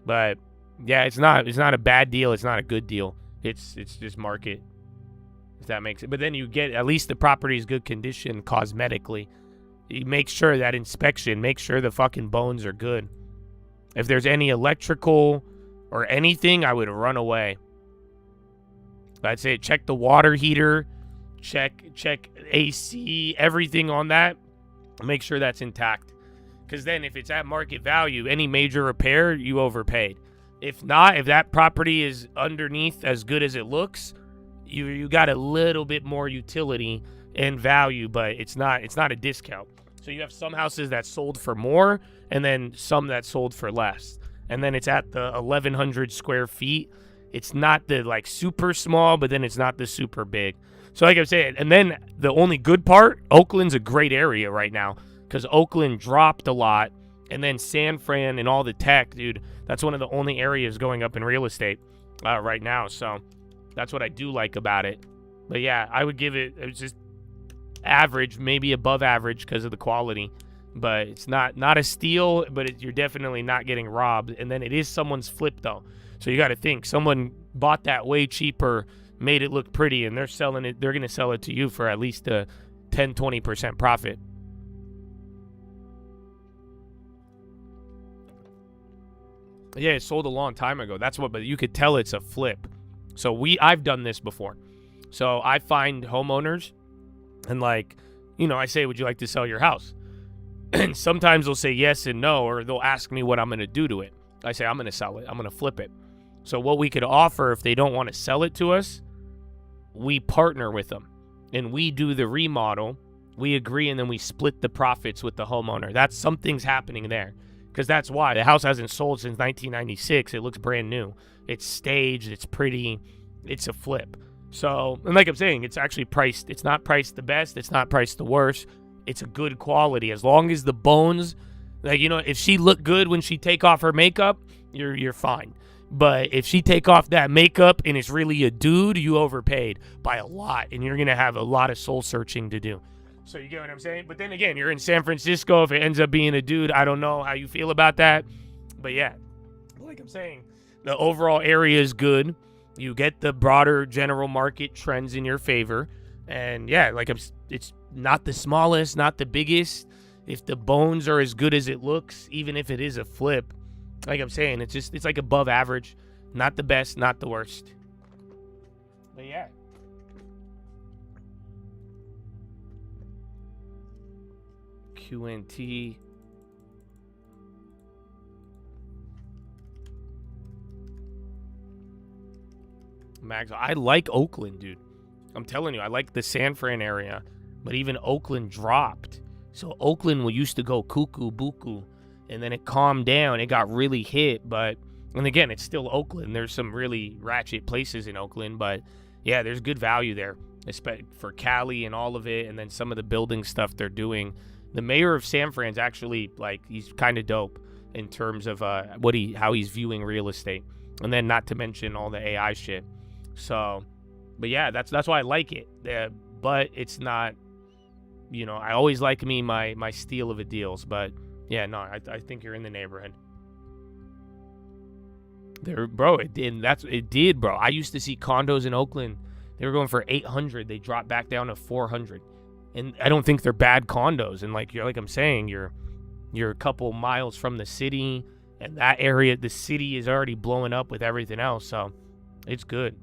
But yeah, it's not a bad deal. It's not a good deal. It's just market, if that makes it. But then you get at least the property is good condition cosmetically. You make sure that inspection, make sure the fucking bones are good. If there's any electrical or anything, I would run away. I'd say check the water heater, check AC, everything on that. Make sure that's intact. Because then if it's at market value, any major repair, you overpaid. If not, if that property is underneath as good as it looks, you got a little bit more utility and value, but it's not a discount. So you have some houses that sold for more, and then some that sold for less. And then it's at the 1,100 square feet. It's not the like super small, but then it's not the super big. So like I'm saying, and then the only good part, Oakland's a great area right now, because Oakland dropped a lot, and then San Fran and all the tech, dude, that's one of the only areas going up in real estate right now. So that's what I do like about it. But yeah, I would give it just average, maybe above average because of the quality. But it's not a steal, but you're definitely not getting robbed. And then it is someone's flip, though. So you got to think, someone bought that way cheaper, made it look pretty, and they're selling it. They're going to sell it to you for at least a 10-20% profit. Yeah, it sold a long time ago. That's what, but you could tell it's a flip. So I've done this before. So I find homeowners and like, I say, would you like to sell your house? And sometimes they'll say yes and no, or they'll ask me what I'm going to do to it. I say, I'm going to sell it. I'm going to flip it. So what we could offer if they don't want to sell it to us, we partner with them and we do the remodel. We agree, and then we split the profits with the homeowner. That's something's happening there, because that's why the house hasn't sold since 1996. It looks brand new. It's staged. It's pretty. It's a flip. So, and like I'm saying, it's actually priced. It's not priced the best. It's not priced the worst. It's a good quality. As long as the bones, like, you know, if she look good when she take off her makeup, you're fine. But if she take off that makeup and it's really a dude, you overpaid by a lot, and you're gonna have a lot of soul searching to do. So you get what I'm saying? But then again, you're in San Francisco. If it ends up being a dude, I don't know how you feel about that. But yeah, like I'm saying, the overall area is good. You get the broader general market trends in your favor. And yeah, like it's not the smallest, not the biggest. If the bones are as good as it looks, even if it is a flip, like I'm saying, it's like above average. Not the best, not the worst. But yeah. QNT. Max, I like Oakland, dude. I'm telling you, I like the San Fran area, but even Oakland dropped. So Oakland used to go cuckoo buku, and then it calmed down. It got really hit, and again, it's still Oakland. There's some really ratchet places in Oakland, but yeah, there's good value there, especially for Cali and all of it, and then some of the building stuff they're doing. The mayor of San Fran's actually, like, he's kind of dope in terms of how he's viewing real estate, and then not to mention all the AI shit. So, but yeah, that's why I like it. But it's not, you know, I always like my steal of a deals. But yeah, no, I think you're in the neighborhood. There, bro. It did, bro. I used to see condos in Oakland. They were going for 800. They dropped back down to 400. And I don't think they're bad condos. And like I'm saying, you're a couple miles from the city, and that area, the city is already blowing up with everything else. So it's good.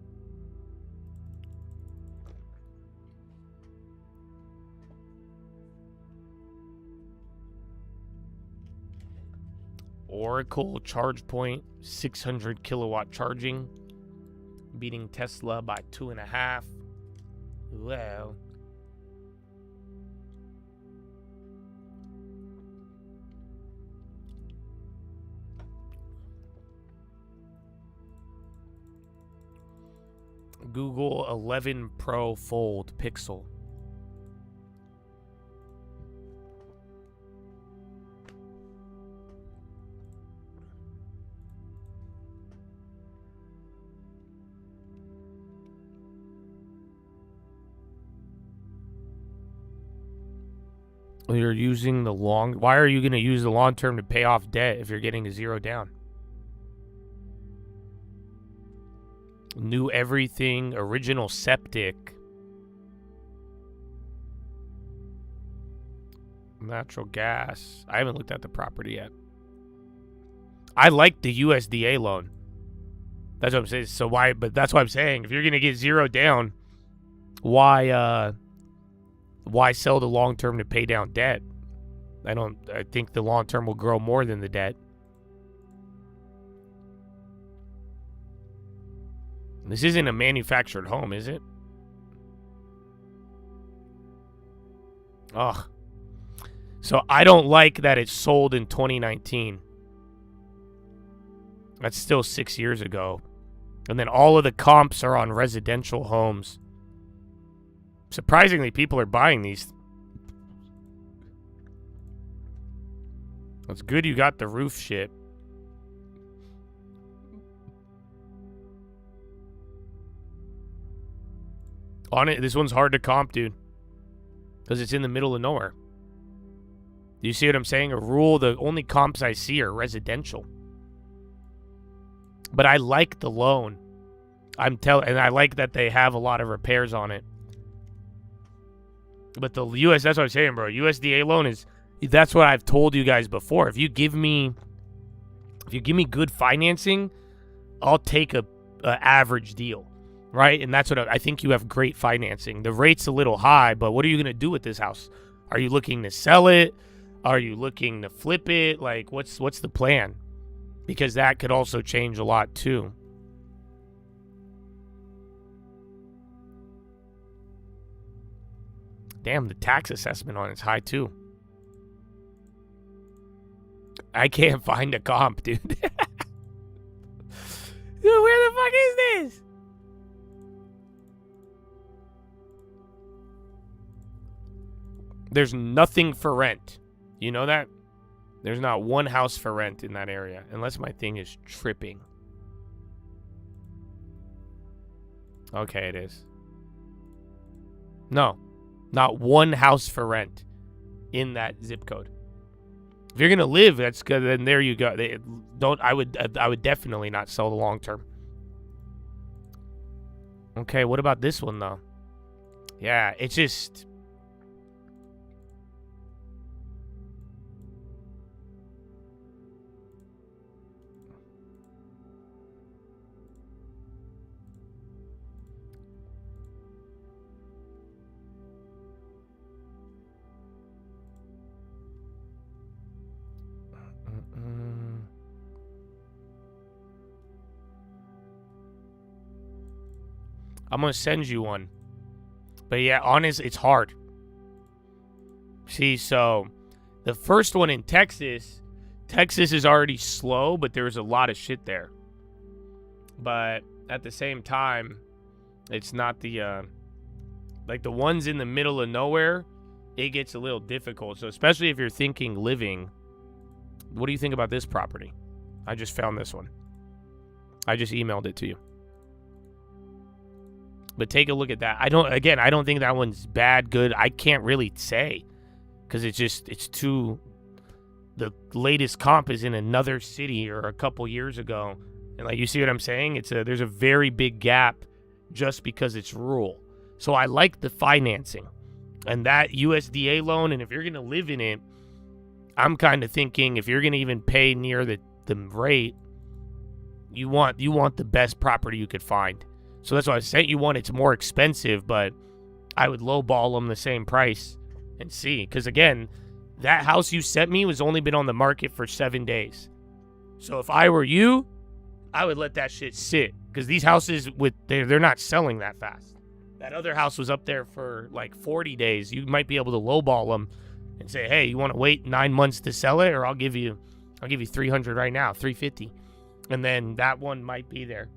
Oracle charge point, 600 kilowatt charging, beating Tesla by 2.5. Well, Google 11 Pro Fold Pixel. You're using the long. Why are you going to use the long term to pay off debt if you're getting a 0 down? New everything, original septic, natural gas. I haven't looked at the property yet. I like the USDA loan. That's what I'm saying. So why? But that's what I'm saying. If you're going to get 0 down, why sell the long term to pay down debt? I think the long term will grow more than the debt. This isn't a manufactured home, is it? Ugh. So I don't like that it sold in 2019. That's still 6 years ago. And then all of the comps are on residential homes. Surprisingly, people are buying these. It's good you got the roof shit. On it, this one's hard to comp, dude. Because it's in the middle of nowhere. Do you see what I'm saying? The only comps I see are residential. But I like the loan. And I like that they have a lot of repairs on it. But the that's what I'm saying, bro. USDA loan that's what I've told you guys before. If you give me good financing, I'll take a average deal, right? And that's what I think you have great financing. The rate's a little high, but what are you going to do with this house? Are you looking to sell it? Are you looking to flip it? Like, what's the plan? Because that could also change a lot too. Damn, the tax assessment on it's high too. I can't find a comp, dude. Dude, where the fuck is this? There's nothing for rent. You know that? There's not one house for rent in that area, unless my thing is tripping. Okay, it is. No, not one house for rent in that zip code. If you're gonna live, that's good. Then there you go. I would definitely not sell the long term. Okay, what about this one though? Yeah, it's just. I'm gonna send you one. But yeah, honest, it's hard. See, so the first one in Texas is already slow, but there's a lot of shit there. But at the same time, it's not the like the ones in the middle of nowhere, it gets a little difficult. So especially if you're thinking living, what do you think about this property? I just found this one. I just emailed it to you. But take a look at that. I don't think that one's bad, good. I can't really say because it's too. The latest comp is in another city or a couple years ago, and like you see what I'm saying. There's a very big gap just because it's rural. So I like the financing and that USDA loan, and if you're gonna live in it, I'm kind of thinking if you're gonna even pay near the rate, you want the best property you could find. So that's why I sent you one. It's more expensive, but I would lowball them the same price and see. Because, again, that house you sent me was only been on the market for 7 days. So if I were you, I would let that shit sit. Because these houses, they're not selling that fast. That other house was up there for like 40 days. You might be able to lowball them and say, hey, you want to wait 9 months to sell it? Or I'll give you $300 right now, $350. And then that one might be there.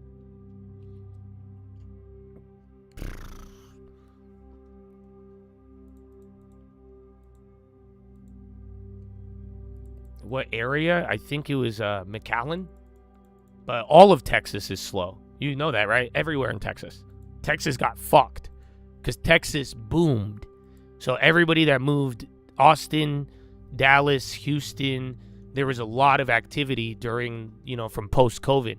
What area? I think it was McAllen. But all of Texas is slow. You know that, right? Everywhere in Texas. Texas got fucked because Texas boomed. So everybody that moved, Austin, Dallas, Houston, there was a lot of activity during, from post-COVID.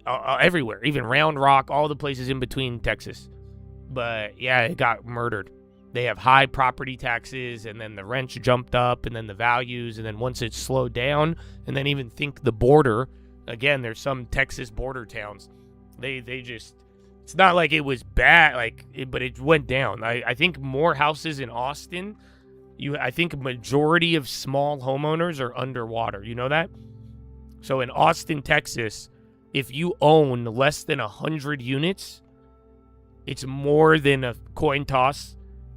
Everywhere, even Round Rock, all the places in between Texas. But yeah, it got murdered. They have high property taxes, and then the rents jumped up, and then the values, and then once it slowed down, and then even think the border. Again, there's some Texas border towns. They just, it's not like it was bad, but it went down. I think more houses in Austin. I think a majority of small homeowners are underwater. You know that? So in Austin, Texas, if you own less than 100 units, it's more than a coin toss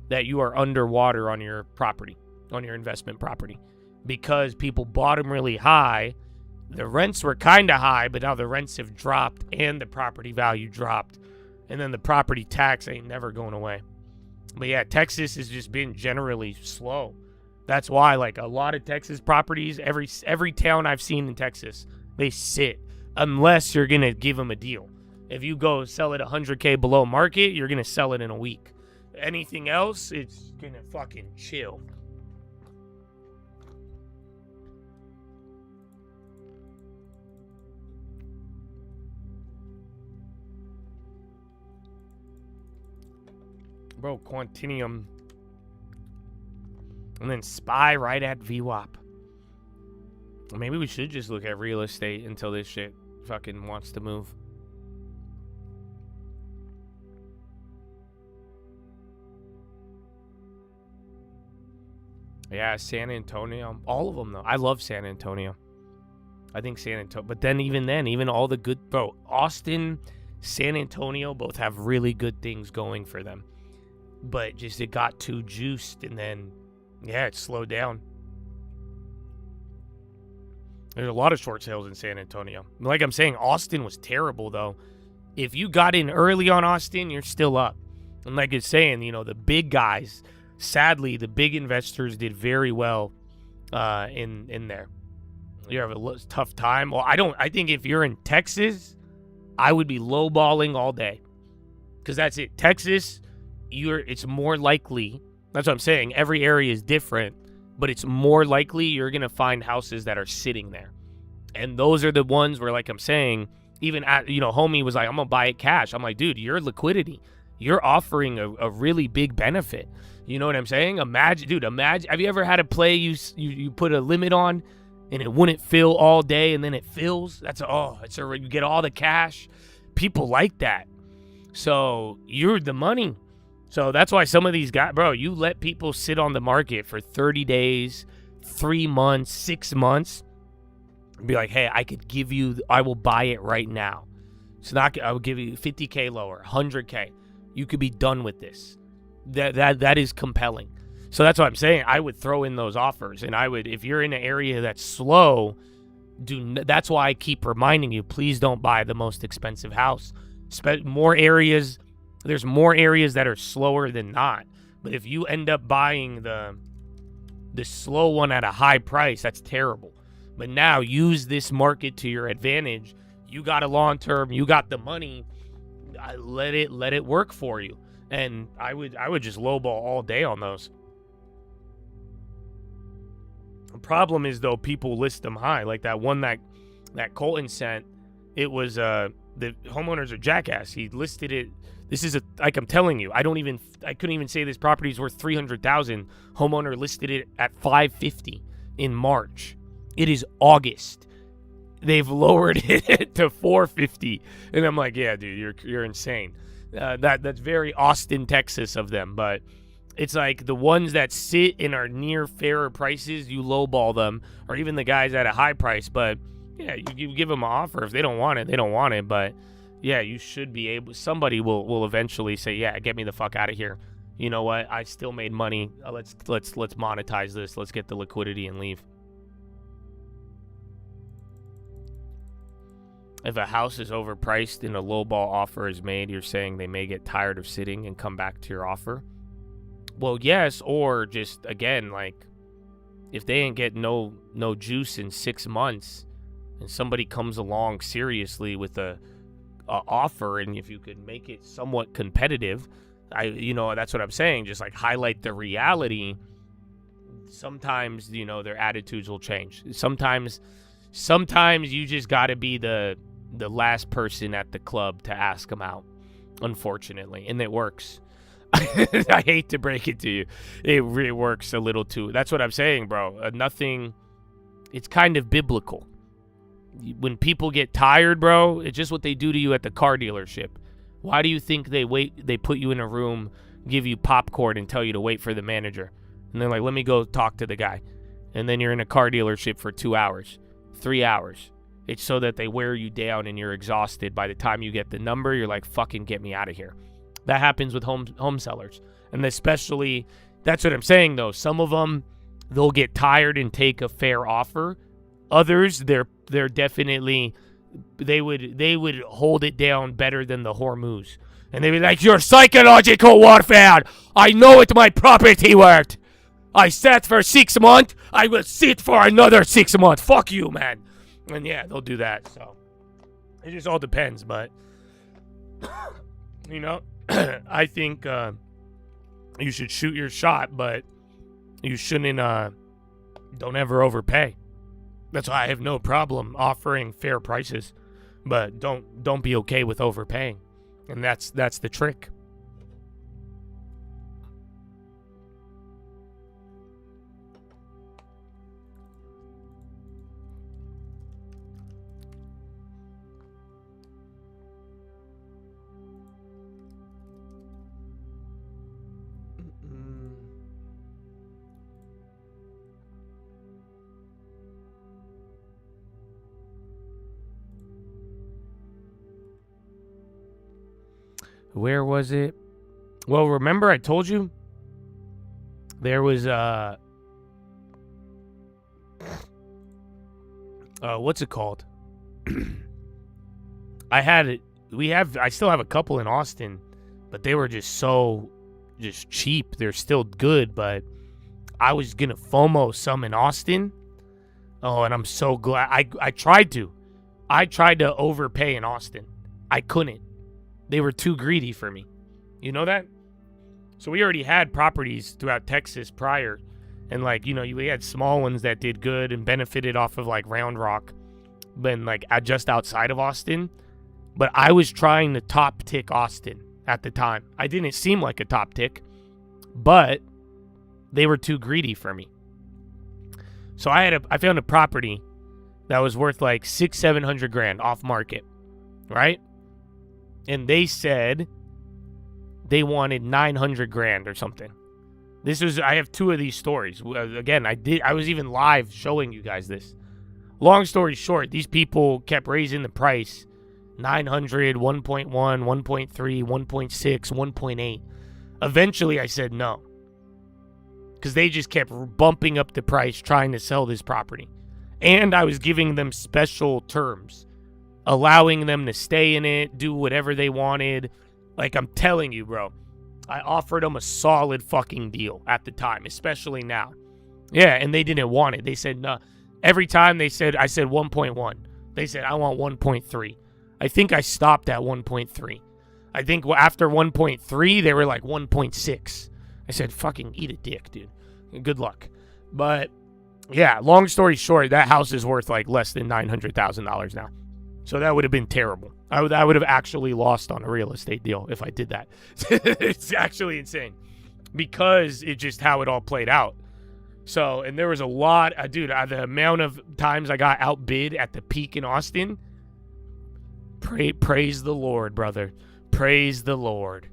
that you are underwater on your property, on your investment property, because people bought them really high. The rents were kind of high, but now the rents have dropped and the property value dropped. And then the property tax ain't never going away. But yeah, Texas has just been generally slow. That's why, like, a lot of Texas properties, every town I've seen in Texas, they sit unless you're going to give them a deal. If you go sell it 100K below market, you're going to sell it in a week. Anything else, it's going to fucking chill. Bro, Quantinium. And then SPY right at VWAP. Maybe we should just look at real estate until this shit fucking wants to move. Yeah, San Antonio. All of them, though. I love San Antonio. I think San Antonio. But then, even all the good... Bro, Austin, San Antonio both have really good things going for them. but just it got too juiced, and then, yeah, it slowed down. There's a lot of short sales in San Antonio. Like I'm saying, Austin was terrible, though. If you got in early on Austin, you're still up. And like it's saying, you know, the big guys, sadly, the big investors did very well in there. You have a tough time. Well, I think if you're in Texas, I would be lowballing all day. Because that's it. Texas, it's more likely. That's what I'm saying. Every area is different, but it's more likely you're going to find houses that are sitting there. And those are the ones where, like I'm saying, even homie was like, I'm going to buy it cash. I'm like, dude, your liquidity, you're offering a really big benefit. You know what I'm saying? Imagine, have you ever had a play you put a limit on and it wouldn't fill all day and then it fills? You get all the cash. People like that. So you're the money. So that's why some of these guys, bro, you let people sit on the market for 30 days, 3 months, 6 months, and be like, hey, I will buy it right now. It's not, I will give you 50K lower, 100K. You could be done with this. That is compelling. So that's what I'm saying. I would throw in those offers, and I would, if you're in an area that's slow, that's why I keep reminding you, please don't buy the most expensive house. There's more areas that are slower than not. But if you end up buying the slow one at a high price, that's terrible. But now use this market to your advantage. You got a long term, you got the money. Let it work for you. And I would just lowball all day on those. The problem is, though, people list them high. Like that one that Colton sent, it was the homeowners are jackass. He listed it. This is like I'm telling you, I couldn't even say this property is worth $300,000. Homeowner listed it at $550 in March. It is August. They've lowered it to $450, and I'm like, yeah, dude, you're insane. That's very Austin, Texas of them, but it's like the ones that sit and are near fairer prices, you lowball them, or even the guys at a high price. But yeah, you give them an offer. If they don't want it, they don't want it. But yeah, you should be able. Somebody will eventually say, yeah, get me the fuck out of here. You know what? I still made money. Let's monetize this. Let's get the liquidity and leave. If a house is overpriced and a lowball offer is made, you're saying they may get tired of sitting and come back to your offer? Well, yes, or just, again, like, if they ain't get no juice in 6 months and somebody comes along seriously with a offer, and if you could make it somewhat competitive, that's what I'm saying, just like highlight the reality. Sometimes, their attitudes will change. Sometimes you just got to be the last person at the club to ask them out, unfortunately, and it works. I hate to break it to you. It really works a little too. That's what I'm saying, bro. It's kind of biblical. When people get tired, bro, it's just what they do to you at the car dealership. Why do you think they put you in a room, give you popcorn, and tell you to wait for the manager? And they're like, let me go talk to the guy. And then you're in a car dealership for 2 hours, 3 hours. It's so that they wear you down and you're exhausted. By the time you get the number, you're like, fucking get me out of here. That happens with home sellers. And especially, that's what I'm saying, though. Some of them, they'll get tired and take a fair offer. Others, they're definitely, they would hold it down better than the Hormuz. And they'd be like, you're psychological warfare. I know what my property worth. I sat for 6 months. I will sit for another 6 months. Fuck you, man. And yeah, they'll do that. So it just all depends. But, I think you should shoot your shot, but you shouldn't, don't ever overpay. That's why I have no problem offering fair prices, but don't be okay with overpaying. And that's the trick. Where was it? Well, remember I told you there was what's it called? I still have a couple in Austin, but they were just cheap. They're still good, but I was gonna FOMO some in Austin. Oh, and I'm so glad I tried to. I tried to overpay in Austin. I couldn't. They were too greedy for me. You know that? So we already had properties throughout Texas prior. And like, we had small ones that did good and benefited off of like Round Rock, but like just outside of Austin. But I was trying to top tick Austin at the time. I didn't seem like a top tick, but they were too greedy for me. So I found a property that was worth like $600,000-700,000 off market, right? And they said they wanted $900,000 or something. I have two of these stories. Again, I was even live showing you guys this. Long story short, these people kept raising the price. 900, 1.1, 1.3, 1.6, 1.8. Eventually, I said no. Because they just kept bumping up the price trying to sell this property. And I was giving them special terms. Allowing them to stay in it, do whatever they wanted. Like, I'm telling you, bro. I offered them a solid fucking deal at the time, especially now. Yeah, and they didn't want it. They said no. Every time I said 1.1. They said, I want 1.3. I think I stopped at 1.3. I think after 1.3, they were like 1.6. I said, fucking eat a dick, dude. Good luck. But, yeah, long story short, that house is worth like less than $900,000 now. So that would have been terrible. I would have actually lost on a real estate deal if I did that. It's actually insane. Because it's just how it all played out. So, and there was a lot, dude, the amount of times I got outbid at the peak in Austin. Praise the Lord, brother. Praise the Lord.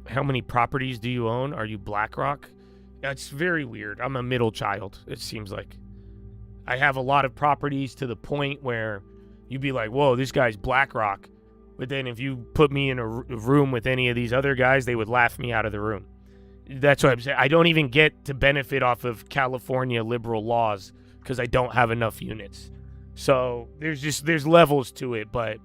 How many properties do you own? Are you BlackRock? That's very weird. I'm a middle child, it seems like. I have a lot of properties to the point where you'd be like, whoa, this guy's BlackRock. But then if you put me in a room with any of these other guys, they would laugh me out of the room. That's what I'm saying. I don't even get to benefit off of California liberal laws because I don't have enough units. So there's levels to it. But,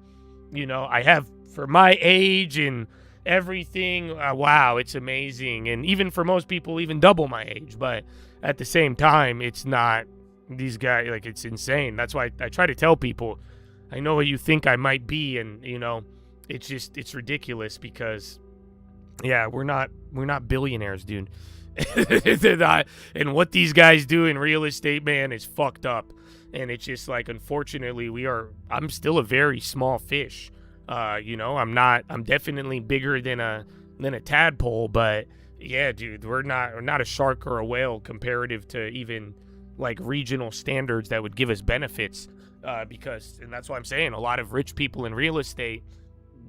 I have, for my age and everything, wow, it's amazing. And even for most people, even double my age. But at the same time, it's not these guys, like, it's insane. That's why I try to tell people, I know what you think I might be, and it's ridiculous because, yeah, we're not billionaires, dude. They're not, and what these guys do in real estate, man, is fucked up. And it's just like, unfortunately, I'm still a very small fish. I'm definitely bigger than a tadpole, but yeah, dude, we're not a shark or a whale comparative to even like regional standards that would give us benefits. Because, and that's why I'm saying, a lot of rich people in real estate,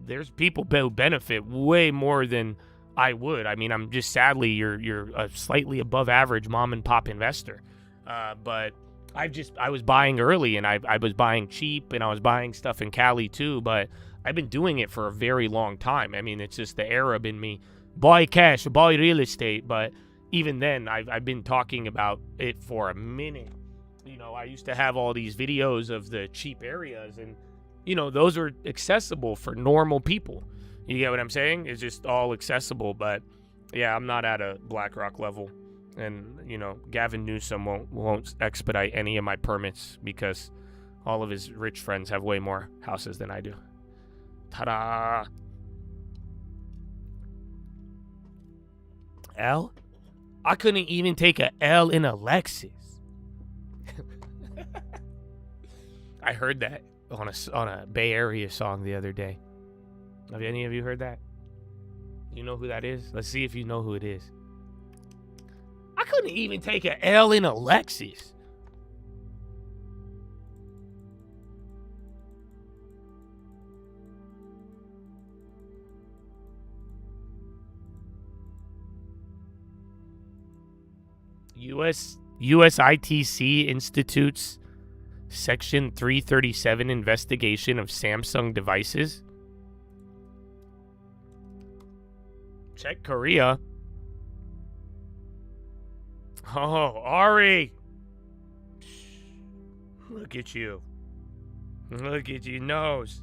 there's people who benefit way more than I would. I mean, I'm just, sadly, you're a slightly above average mom and pop investor. But I was buying early, and I was buying cheap, and I was buying stuff in Cali too, but I've been doing it for a very long time. I mean, it's just the Arab in me. Buy cash, buy real estate. But even then, I've been talking about it for a minute. I used to have all these videos of the cheap areas, and, those are accessible for normal people. You get what I'm saying? It's just all accessible. But, yeah, I'm not at a BlackRock level. And, Gavin Newsom won't expedite any of my permits because all of his rich friends have way more houses than I do. Ta-da! L? I couldn't even take a L in a Lexus. I heard that on a Bay Area song the other day. Have any of you heard that? You know who that is? Let's see if you know who it is. I couldn't even take a L in a Lexus. USITC institutes Section 337 investigation of Samsung devices. Check Korea. Oh, Ari. Look at you. Look at your nose.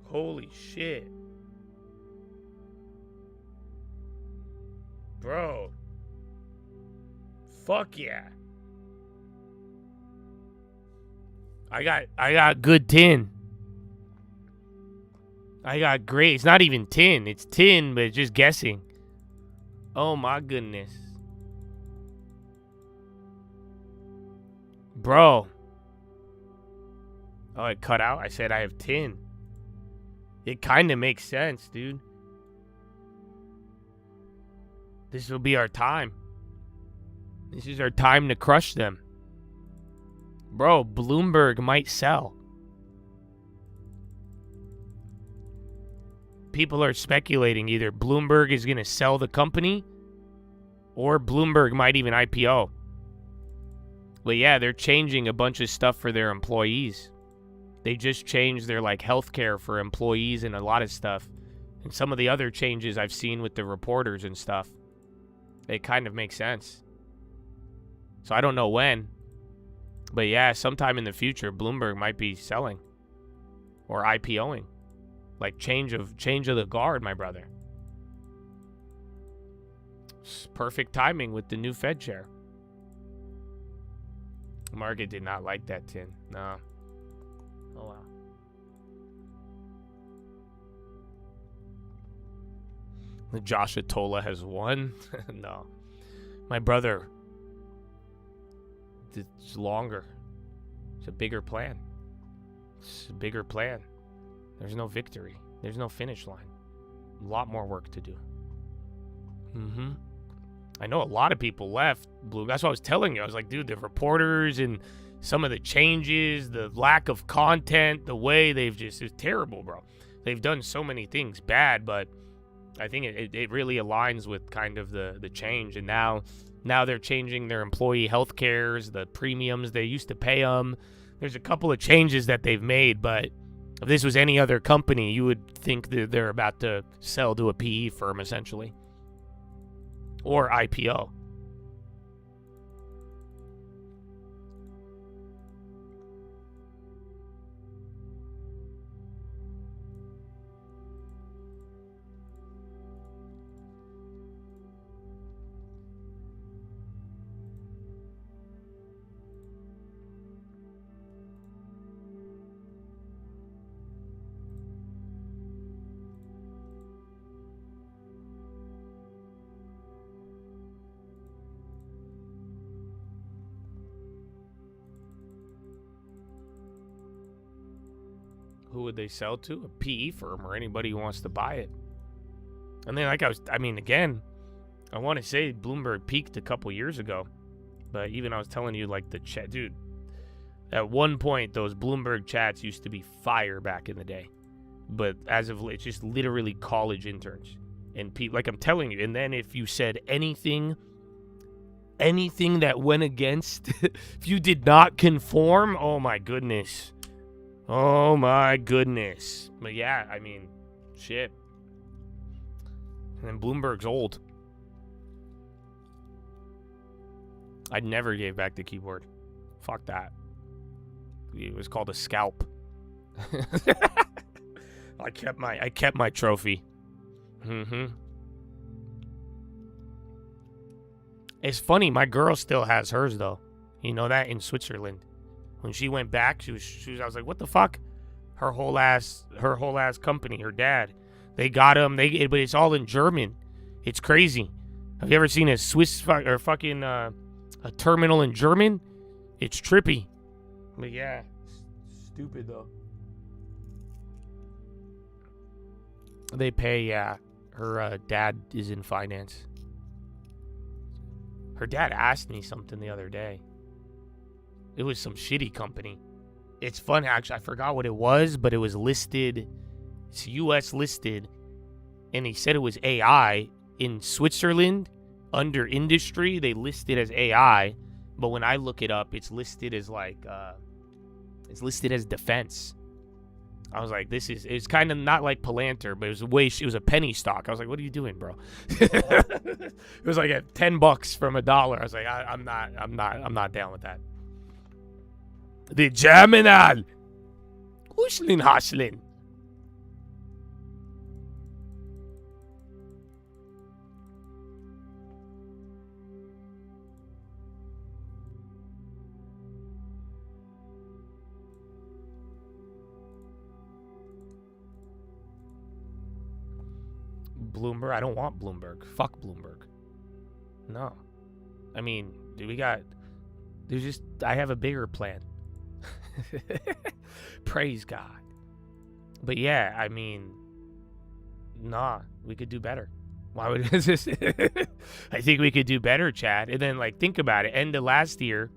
Holy shit. Bro. Fuck yeah. I got good tin. I got great. It's not even tin. It's tin, but it's just guessing. Oh my goodness. Bro. Oh, it cut out? I said I have tin. It kind of makes sense, dude. This will be our time. This is our time to crush them. Bro, Bloomberg might sell. People are speculating either Bloomberg is going to sell the company or Bloomberg might even IPO. But yeah, they're changing a bunch of stuff for their employees. They just changed their healthcare for employees and a lot of stuff. And some of the other changes I've seen with the reporters and stuff. They kind of make sense. So I don't know when. But yeah, sometime in the future, Bloomberg might be selling. Or IPOing. Change of the guard, my brother. It's perfect timing with the new Fed chair. Market did not like that tin. No. Oh, wow. The Josh Atola has won? No. My brother. It's longer. It's a bigger plan. It's a bigger plan. There's no victory. There's no finish line. A lot more work to do. I know a lot of people left Bloom. That's what I was telling you. I was like, dude, the reporters and some of the changes, the lack of content, the way they've just, it's terrible, bro. They've done so many things bad, but I think it really aligns with kind of the change. And now they're changing their employee health cares, the premiums they used to pay them. There's a couple of changes that they've made, but if this was any other company, you would think that they're about to sell to a PE firm, essentially. Or IPO. Who would they sell to? A PE firm or anybody who wants to buy it. And then, again, I want to say Bloomberg peaked a couple years ago. But even I was telling you, the chat, dude, at one point, those Bloomberg chats used to be fire back in the day. But as of late, it's just literally college interns. And I'm telling you, and then if you said anything that went against, if you did not conform, oh my goodness. Oh my goodness. But yeah, shit. And then Bloomberg's old. I never gave back the keyboard. Fuck that. It was called a scalp. I kept my trophy. It's funny, my girl still has hers though. You know that, in Switzerland. When she went back, I was like, what the fuck? Her whole ass company, her dad, they got him. But it's all in German. It's crazy. Have you ever seen a a terminal in German? It's trippy. But yeah, Stupid though. They pay, yeah. Her dad is in finance. Her dad asked me something the other day. It was some shitty company. It's fun, actually. I forgot what it was, but it was listed. It's US listed. And he said it was AI. In Switzerland, under industry, they list it as AI. But when I look it up, it's listed as like, it's listed as defense. I was like, it's kind of not like Palantir, but it was a penny stock. I was like, what are you doing, bro? It was like at $10 from $1. I was like, I'm not down with that. The Germinal. Hustlin, hustlin. Bloomberg. I don't want Bloomberg. Fuck Bloomberg. No. I mean, I have a bigger plan. Praise God. But yeah, I mean, nah, we could do better. Why would this? I think we could do better, Chad. And then, like, think about it. End of last year,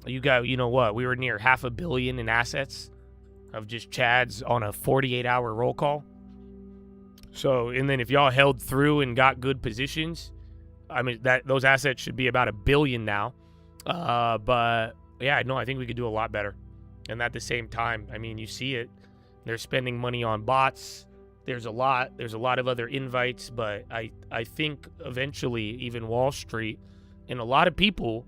you know what? We were near $500 million in assets of just Chads on a 48-hour roll call. So, and then if y'all held through and got good positions, I mean, those assets should be about $1 billion now. But yeah, no, I think we could do a lot better. And at the same time, I mean, you see it. They're spending money on bots. There's a lot of other invites, but I think eventually even Wall Street and a lot of people,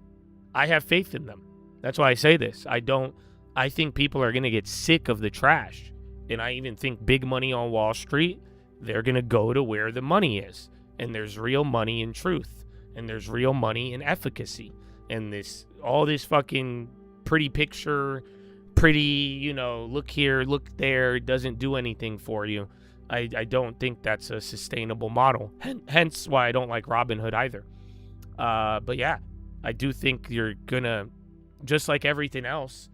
I have faith in them. That's why I say this. I think people are going to get sick of the trash. And I even think big money on Wall Street, they're going to go to where the money is. And there's real money in truth. And there's real money in efficacy. And all this fucking pretty picture, pretty, look here, look there, doesn't do anything for you. I don't think that's a sustainable model. Hence why I don't like Robinhood either. But yeah, I do think you're going to, just like everything else,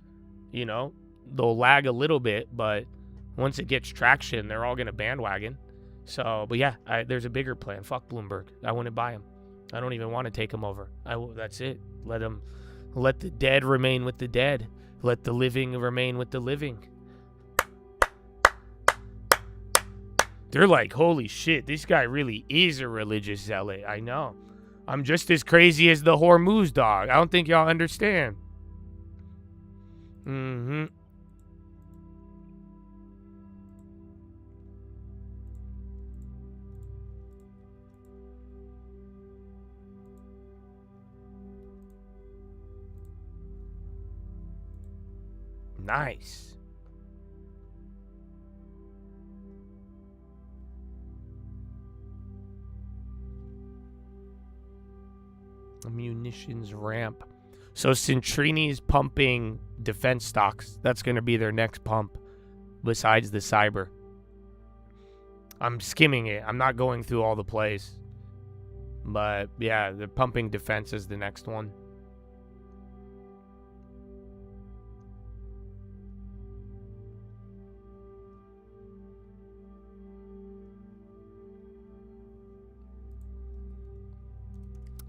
they'll lag a little bit, but once it gets traction, they're all going to bandwagon. So, but yeah, there's a bigger plan. Fuck Bloomberg. I wouldn't buy him. I don't even want to take him over. That's it. Let the dead remain with the dead. Let the living remain with the living. They're like, holy shit, this guy really is a religious zealot. I know. I'm just as crazy as the Hormuz dog. I don't think y'all understand. Mm-hmm. Nice. Munitions ramp. So Centrini's pumping defense stocks. That's going to be their next pump besides the cyber. I'm skimming it. I'm not going through all the plays. But yeah, they're pumping defense as the next one.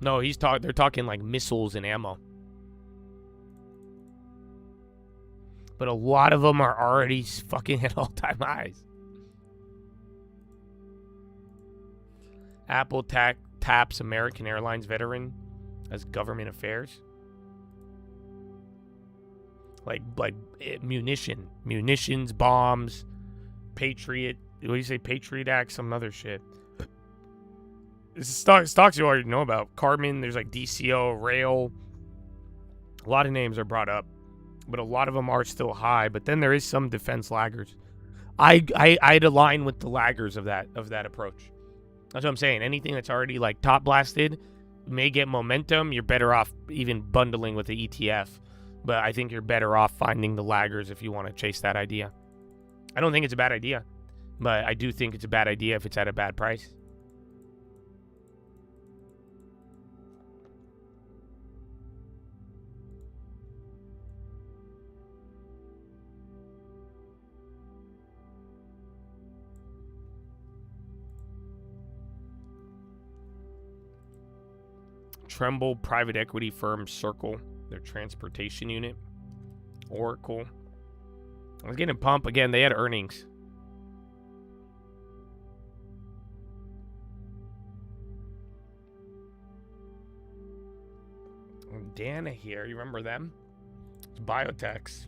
No, they're talking like missiles and ammo. But a lot of them are already fucking at all-time highs. Apple taps American Airlines veteran as government affairs. Like munitions, bombs, Patriot. What do you say? Patriot Act, some other shit. This is stocks you already know about. Carbon, there's like DCO, Rail. A lot of names are brought up, but a lot of them are still high. But then there is some defense laggers. I'd align with the laggers of that approach. That's what I'm saying. Anything that's already like top blasted may get momentum. You're better off even bundling with the ETF. But I think you're better off finding the laggers if you want to chase that idea. I don't think it's a bad idea, but I do think it's a bad idea if it's at a bad price. Tremble private equity firm Circle, their transportation unit. Oracle. I was getting pumped again. They had earnings. Dana here. You remember them? It's biotechs.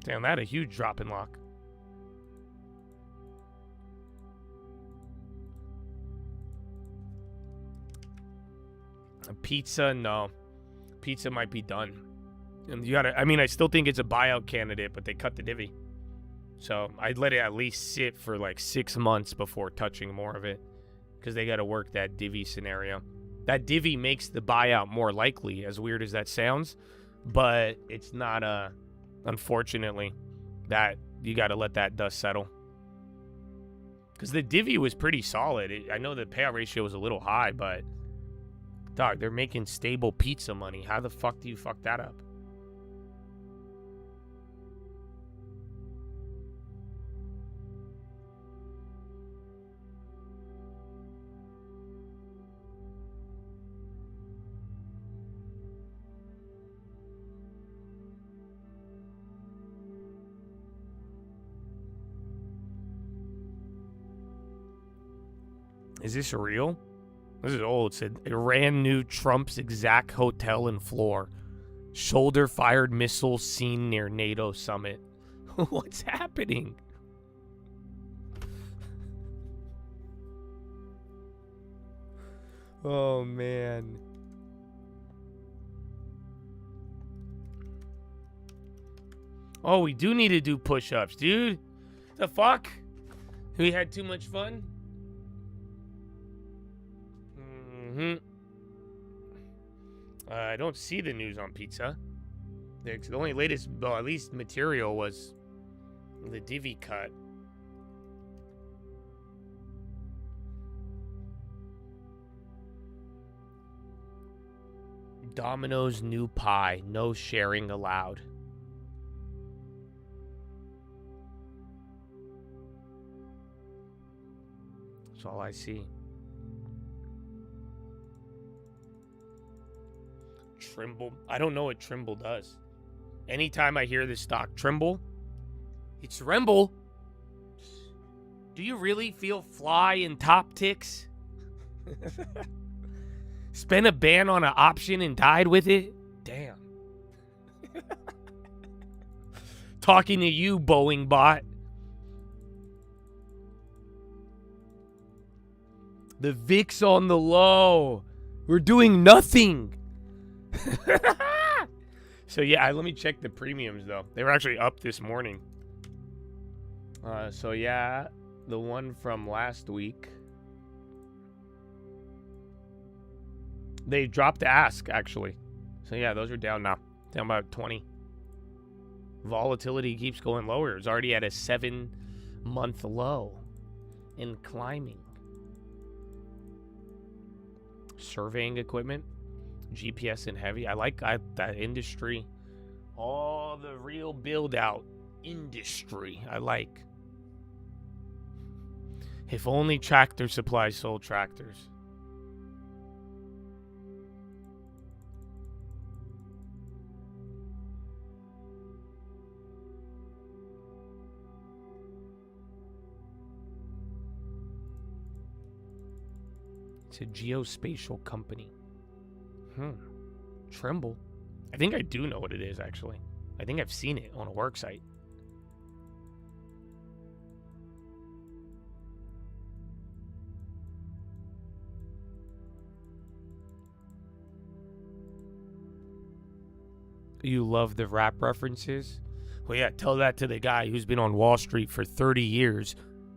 Damn, that had a huge drop in lock. Pizza, no. Pizza might be done. And you gotta, I mean, I still think it's a buyout candidate, but they cut the divvy. So I'd let it at least sit for like 6 months before touching more of it. Because they gotta work that divvy scenario. That divvy makes the buyout more likely, as weird as that sounds. But it's not, unfortunately, that you gotta let that dust settle. Because the divvy was pretty solid. I know the payout ratio was a little high, but dog, they're making stable pizza money. How the fuck do you fuck that up? Is this real? This is old. It said Iran knew Trump's exact hotel and floor. Shoulder-fired missiles seen near NATO summit. What's happening? Oh, man. Oh, we do need to do push-ups, dude. The fuck? We had too much fun? I don't see the news on pizza. The only latest, well, at least material was the divvy cut. Domino's new pie, no sharing allowed. That's all I see. Trimble. I don't know what Trimble does. Anytime I hear this stock, Trimble, it's Remble. Do you really feel fly in top ticks? Spent a ban on an option and died with it? Damn. Talking to you, Boeing bot. The VIX on the low. We're doing nothing. So yeah, let me check the premiums though. They were actually up this morning. So yeah, the one from last week. They dropped the ask actually. So yeah, those are down now. Down about 20. Volatility keeps going lower. It's already at a 7-month low and climbing. Surveying equipment. GPS and heavy. I like that industry. All the real build out industry. I like. If only Tractor Supply sold tractors. It's a geospatial company. Trimble. I think I do know what it is, actually. I think I've seen it on a work site. You love the rap references? Well, yeah, tell that to the guy who's been on Wall Street for 30 years,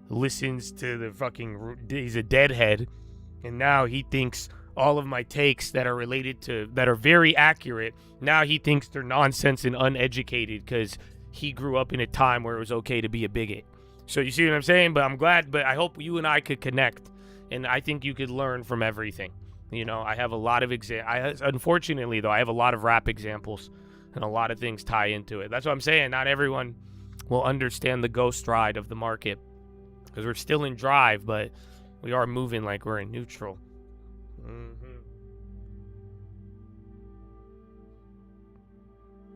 listens to the fucking... He's a deadhead, and now he thinks... all of my takes that are related to, that are very accurate, now he thinks they're nonsense and uneducated because he grew up in a time where it was okay to be a bigot. So you see what I'm saying? But I'm glad, but I hope you and I could connect. And I think you could learn from everything. You know, I have a lot of unfortunately though, I have a lot of rap examples and a lot of things tie into it. That's what I'm saying. Not everyone will understand the ghost ride of the market because we're still in drive, but we are moving like we're in neutral.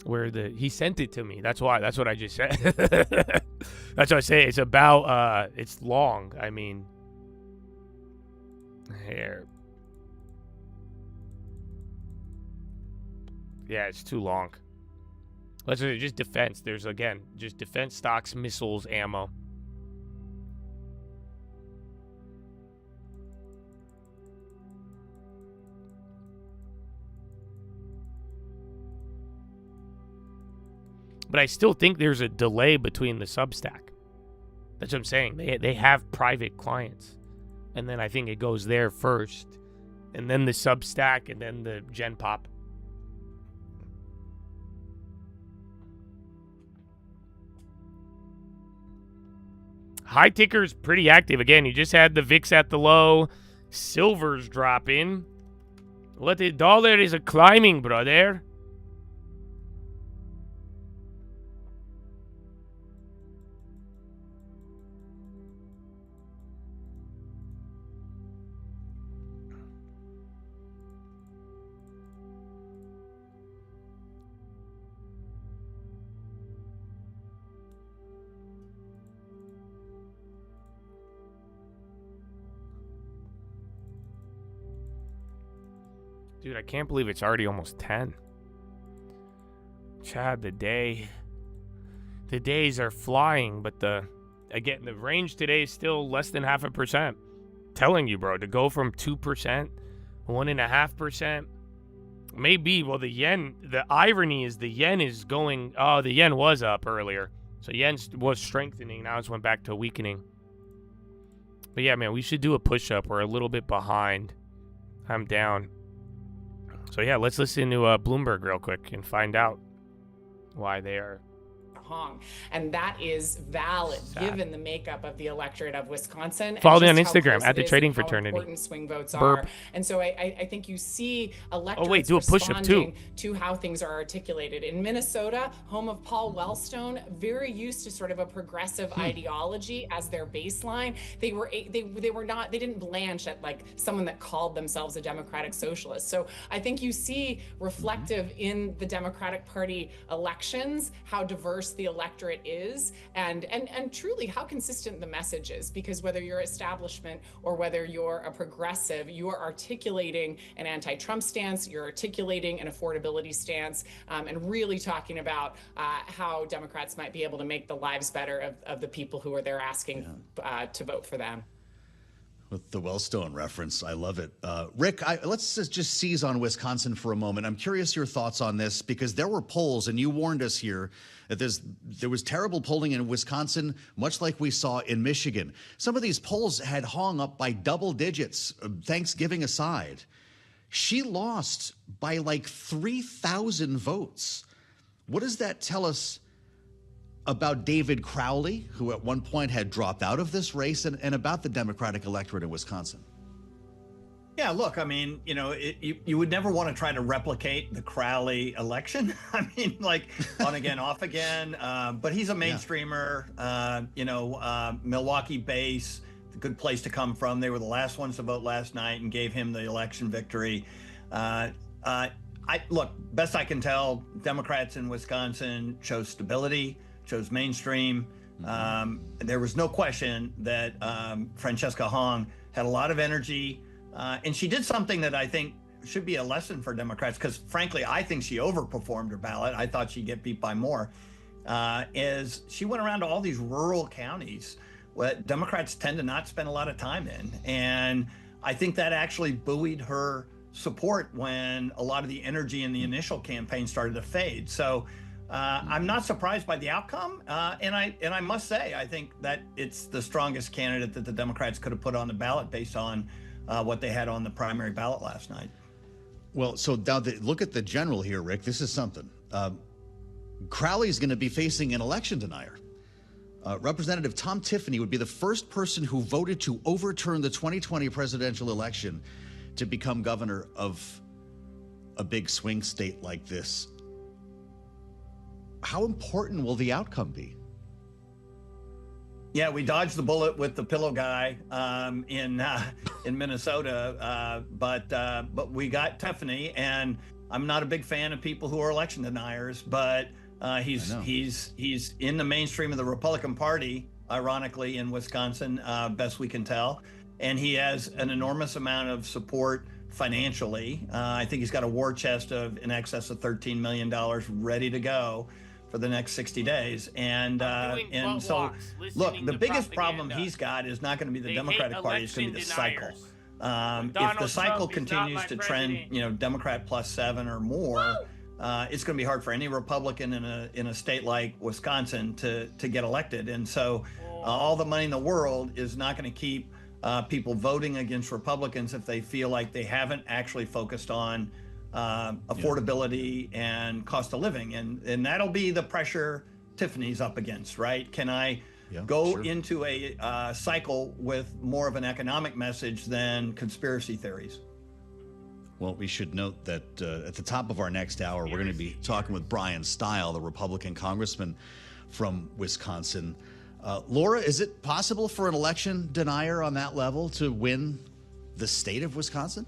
Where he sent it to me. That's why. That's what I just said. That's what I say. It's about. It's long. I mean, here. Yeah, it's too long. Let's just defense. There's again just defense stocks, missiles, ammo. But I still think there's a delay between the Substack. That's what I'm saying. They have private clients. And then I think it goes there first. And then the Substack and then the Gen Pop. High ticker's pretty active. Again, you just had the VIX at the low. Silver's dropping. What the dollar is climbing, brother. Dude, I can't believe it's already almost 10. Chad, the days are flying, but the range today is still less than 0.5%. Telling you, bro, to go from 2%, 1.5%, maybe. Well, the irony is the yen is going. Oh, the yen was up earlier, so yen was strengthening. Now it's went back to weakening. But yeah, man, we should do a push-up. We're a little bit behind. I'm down. So yeah, let's listen to Bloomberg real quick and find out why they are. And that is valid given the makeup of the electorate of Wisconsin. Follow me on Instagram at the Trading Fraternity. Important swing votes Burp. are, and so I think you see electorates do a push-up too. responding to how things are articulated. In Minnesota, home of Paul Wellstone, very used to sort of a progressive ideology as their baseline. They didn't blanch at like someone that called themselves a democratic socialist. So I think you see reflective in the Democratic Party elections how diverse the electorate is and truly how consistent the message is, because whether you're establishment or whether you're a progressive, you are articulating an anti-Trump stance, you're articulating an affordability stance, and really talking about how Democrats might be able to make the lives better of the people who are there asking to vote for them. With the Wellstone reference, I love it. Rick, let's just seize on Wisconsin for a moment. I'm curious your thoughts on this, because there were polls, and you warned us here that there was terrible polling in Wisconsin, much like we saw in Michigan. Some of these polls had hung up by double digits, Thanksgiving aside. She lost by like 3,000 votes. What does that tell us about David Crowley, who at one point had dropped out of this race, and about the Democratic electorate in Wisconsin? Yeah, look, I mean, you know, you would never want to try to replicate the Crowley election. I mean, like on again, off again. But he's a mainstreamer, Milwaukee base, a good place to come from. They were the last ones to vote last night and gave him the election victory. Look, best I can tell, Democrats in Wisconsin chose stability, chose mainstream. There was no question that Francesca Hong had a lot of energy, and she did something that I think should be a lesson for Democrats, because frankly, I think she overperformed her ballot. I thought she'd get beat by more. Is she went around to all these rural counties what Democrats tend to not spend a lot of time in. And I think that actually buoyed her support when a lot of the energy in the initial campaign started to fade. So I'm not surprised by the outcome. And I must say, I think that it's the strongest candidate that the Democrats could have put on the ballot based on what they had on the primary ballot last night. Well, so now look at the general here, Rick. This is something. Crowley's going to be facing an election denier. Representative Tom Tiffany would be the first person who voted to overturn the 2020 presidential election to become governor of a big swing state like this. How important will the outcome be? Yeah, we dodged the bullet with the pillow guy in Minnesota, but we got Tiffany, and I'm not a big fan of people who are election deniers, but he's in the mainstream of the Republican Party, ironically, in Wisconsin, best we can tell. And he has an enormous amount of support financially. I think he's got a war chest of in excess of $13 million ready to go for the next 60 days. And so, look, the biggest problem he's got is not going to be the Democratic Party, it's going to be the cycle. If the cycle continues to trend, Democrat +7 or more, it's going to be hard for any Republican in a state like Wisconsin to get elected. And so all the money in the world is not going to keep people voting against Republicans if they feel like they haven't actually focused on affordability and cost of living. And that'll be the pressure Tiffany's up against, right? Can I go into a cycle with more of an economic message than conspiracy theories? Well, we should note that at the top of our next hour, we're going to be talking with Brian Stile, the Republican congressman from Wisconsin. Laura, is it possible for an election denier on that level to win the state of Wisconsin?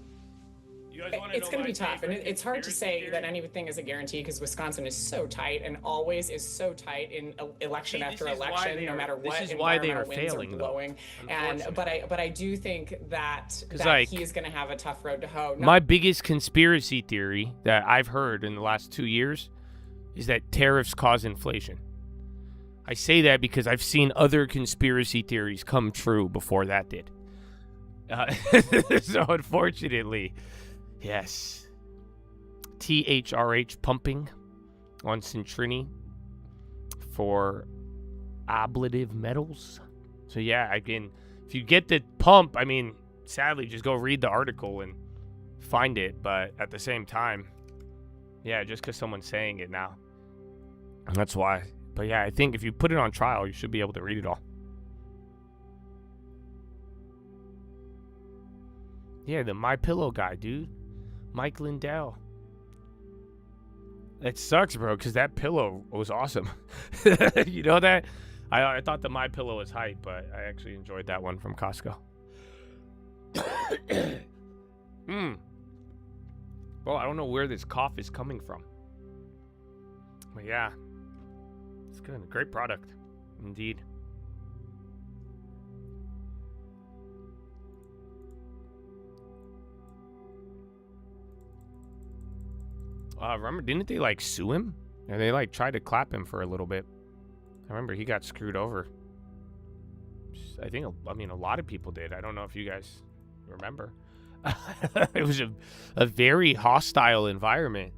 It's going to be tough, and it's hard to say that anything is a guarantee because Wisconsin is so tight and always is so tight in election after election, no matter what. This is why they are winds failing, blowing. But I do think that he is going to have a tough road to hoe. My biggest conspiracy theory that I've heard in the last 2 years is that tariffs cause inflation. I say that because I've seen other conspiracy theories come true before that did. So unfortunately, yes. THRH pumping on Centrini for ablative metals. So yeah, again, if you get the pump, I mean, sadly, just go read the article and find it. But at the same time, yeah, just because someone's saying it now. That's why. But yeah, I think if you put it on trial, you should be able to read it all. Yeah, the MyPillow guy, dude. Mike Lindell. It sucks, bro, because that pillow was awesome. You know that? I thought the MyPillow was hype, but I actually enjoyed that one from Costco. Well, I don't know where this cough is coming from. But yeah. It's good. Great product. Indeed. Remember, didn't they sue him? And they tried to clap him for a little bit. I remember he got screwed over. I mean, a lot of people did. I don't know if you guys remember. It was a very hostile environment,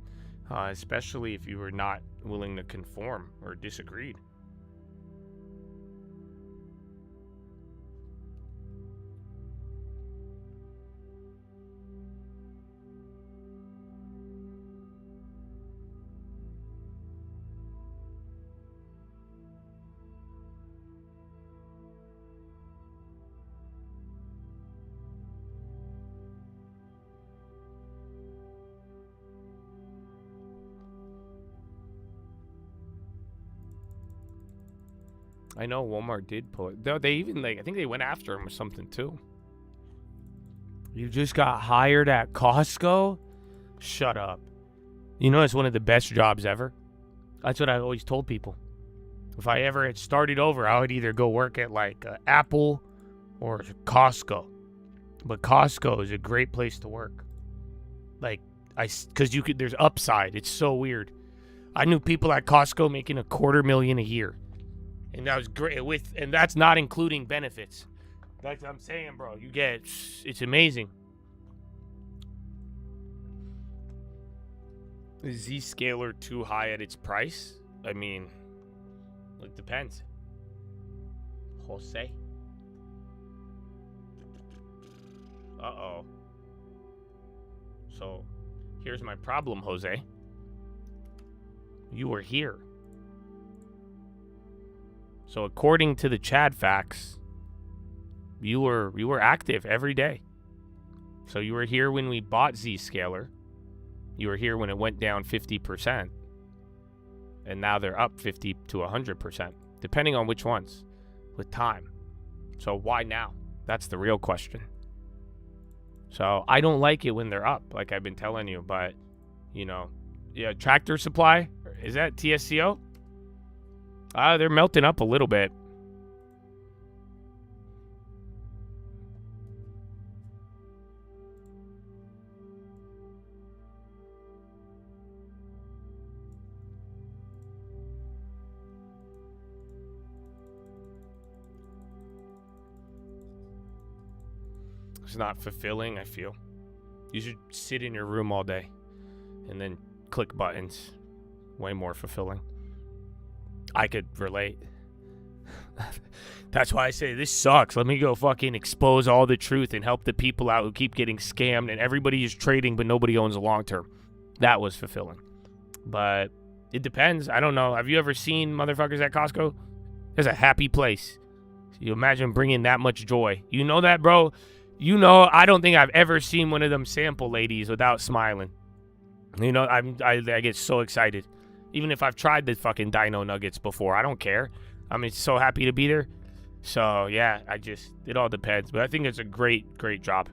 especially if you were not willing to conform or disagreed. I know Walmart did pull it. They even I think they went after him or something too. You just got hired at Costco? Shut up. You know, it's one of the best jobs ever. That's what I always told people. If I ever had started over, I would either go work at Apple or Costco. But Costco is a great place to work. Because there's upside. It's so weird. I knew people at Costco making $250,000 a year. And that was great and that's not including benefits. That's what I'm saying, bro. It's amazing. Is Zscaler too high at its price? I mean, it depends. Jose. Uh-oh. So, here's my problem, Jose. You were here. So according to the Chad facts, you were active every day. So you were here when we bought Zscaler. You were here when it went down 50%. And now they're up 50 to 100%, depending on which ones, with time. So why now? That's the real question. So I don't like it when they're up, like I've been telling you, but you know. Yeah, Tractor Supply, is that TSCO? They're melting up a little bit. It's not fulfilling, I feel. You should sit in your room all day and then click buttons. Way more fulfilling. I could relate. That's why I say this sucks. Let me go fucking expose all the truth and help the people out who keep getting scammed and everybody is trading but nobody owns a long term. That was fulfilling. But it depends. I don't know. Have you ever seen motherfuckers at Costco? There's a happy place. You imagine bringing that much joy. You know that, bro? You know, I don't think I've ever seen one of them sample ladies without smiling. You know, I get so excited. Even if I've tried the fucking dino nuggets before, I don't care. I'm so happy to be there. So, yeah, it all depends. But I think it's a great job.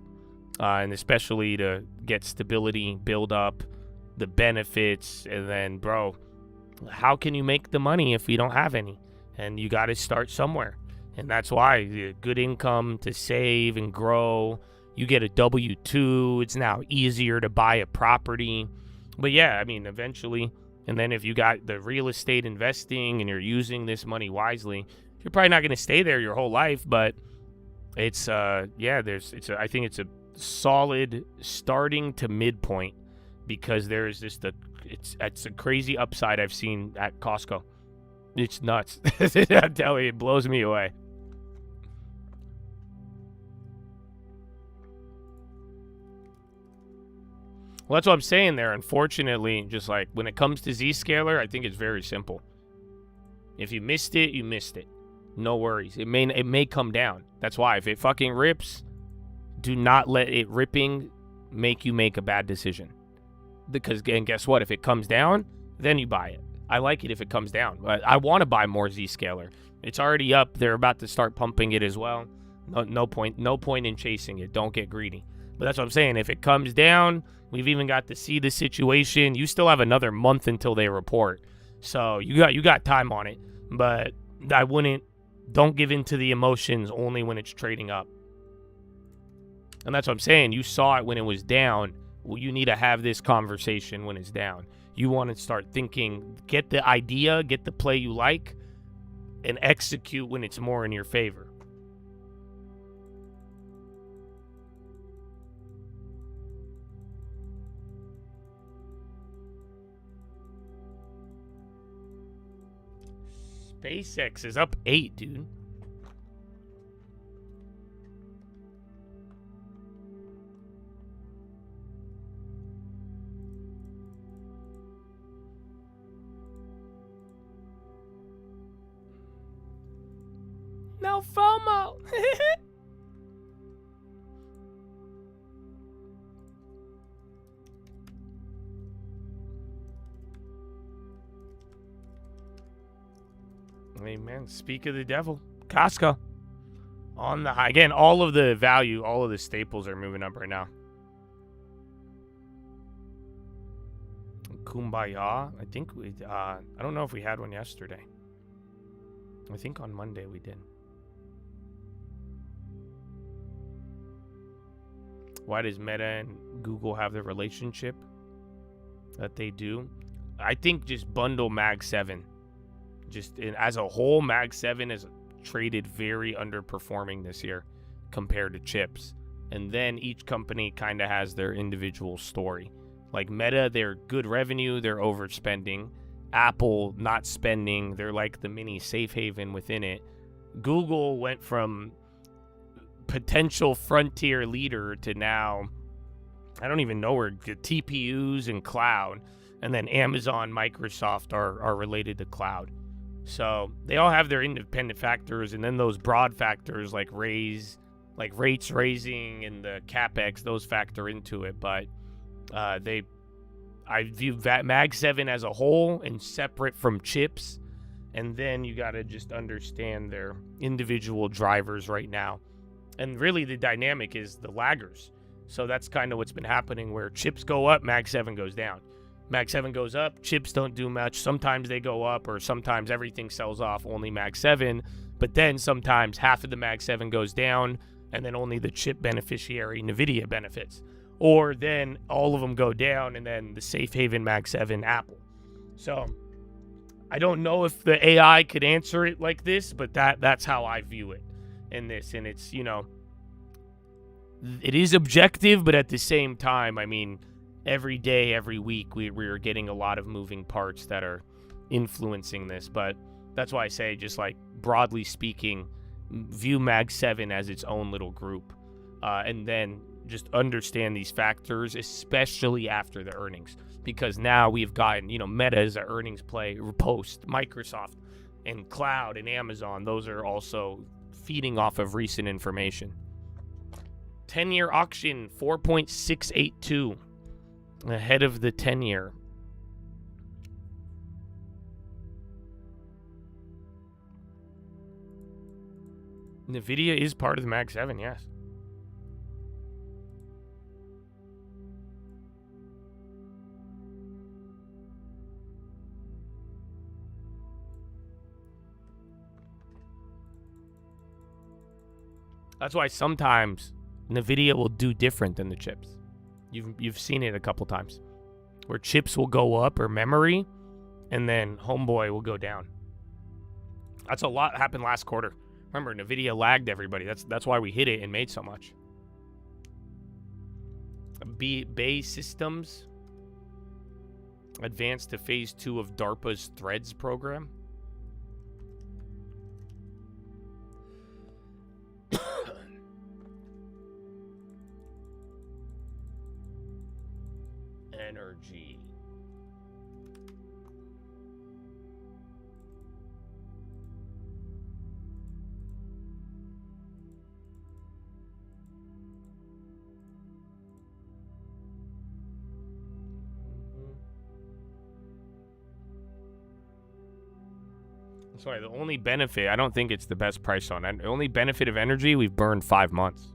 And especially to get stability, build up, the benefits. And then, bro, how can you make the money if you don't have any? And you got to start somewhere. And that's why good income to save and grow. You get a W-2. It's now easier to buy a property. But yeah, I mean, eventually. And then if you got the real estate investing and you're using this money wisely, you're probably not going to stay there your whole life. But it's, I think it's a solid starting to midpoint because there's just it's a crazy upside I've seen at Costco. It's nuts. I'm telling you, it blows me away. Well, that's what I'm saying there. Unfortunately, just like when it comes to Zscaler, I think it's very simple. If you missed it, you missed it. No worries. It may come down. That's why if it fucking rips, do not let it ripping make you make a bad decision. Because, and guess what? If it comes down, then you buy it. I like it if it comes down. But I want to buy more Zscaler. It's already up. They're about to start pumping it as well. No point in chasing it. Don't get greedy. But that's what I'm saying. If it comes down, we've even got to see the situation. You still have another month until they report. So you got time on it. But don't give in to the emotions only when it's trading up. And that's what I'm saying. You saw it when it was down. Well, you need to have this conversation when it's down. You want to start thinking, get the idea, get the play you like, and execute when it's more in your favor. SpaceX is up 8, dude. No FOMO. Amen. Speak of the devil. Costco. On the high. Again, all of the value, all of the staples are moving up right now. Kumbaya. I think I don't know if we had one yesterday. I think on Monday we did. Why does Meta and Google have the relationship that they do? I think just bundle Mag 7. Just as a whole, Mag 7 is traded very underperforming this year compared to chips. And then each company kind of has their individual story. Like Meta, they're good revenue, they're overspending. Apple, not spending, they're like the mini safe haven within it. Google went from potential frontier leader to now, I don't even know where, the TPUs and cloud. And then Amazon, Microsoft are related to cloud. So they all have their independent factors, and then those broad factors like rates raising and the capex, those factor into it. But I view Mag 7 as a whole and separate from chips, and then you got to just understand their individual drivers right now. And really the dynamic is the laggers. So that's kind of what's been happening, where chips go up, Mag 7 goes down. Mag 7 goes up, chips don't do much. Sometimes they go up, or sometimes everything sells off, only Mag 7. But then sometimes half of the Mag 7 goes down, and then only the chip beneficiary, NVIDIA, benefits. Or then all of them go down, and then the safe haven Mag 7, Apple. So I don't know if the AI could answer it like this, but that's how I view it in this. And it's, it is objective, but at the same time, I mean, every day, every week, we're getting a lot of moving parts that are influencing this. But that's why I say, just like broadly speaking, view Mag 7 as its own little group. And then just understand these factors, especially after the earnings. Because now we've gotten, Meta is an earnings play, post, Microsoft, and Cloud, and Amazon. Those are also feeding off of recent information. 10-year auction, 4.682. Ahead of the 10-year. NVIDIA is part of the Mag 7, yes. That's why sometimes NVIDIA will do different than the chips. You've seen it a couple times, where chips will go up, or memory, and then homeboy will go down. That's a lot happened last quarter. Remember, NVIDIA lagged everybody. That's why we hit it and made so much. Bay Systems advanced to phase 2 of DARPA's Threads program. Energy. That's why the only benefit, I don't think it's the best price on it. The only benefit of energy, we've burned 5 months.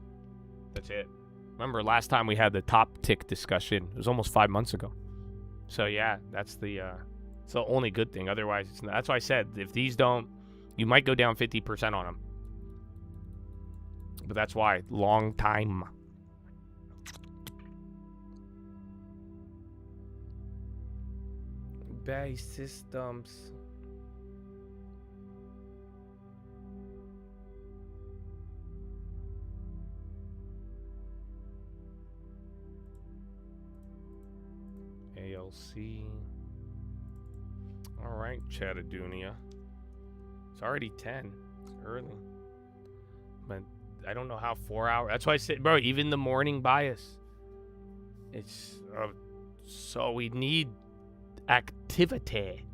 That's it. Remember last time we had the top tick discussion, it was almost 5 months ago. So yeah, that's the it's the only good thing. Otherwise, it's not. That's why I said, if these don't, you might go down 50% on them. But that's why, long time. Bay Systems. ALC. All right, Chattadunia. It's already 10. It's early. But I don't know how 4 hours. That's why I said, bro, even the morning bias. It's so we need activity.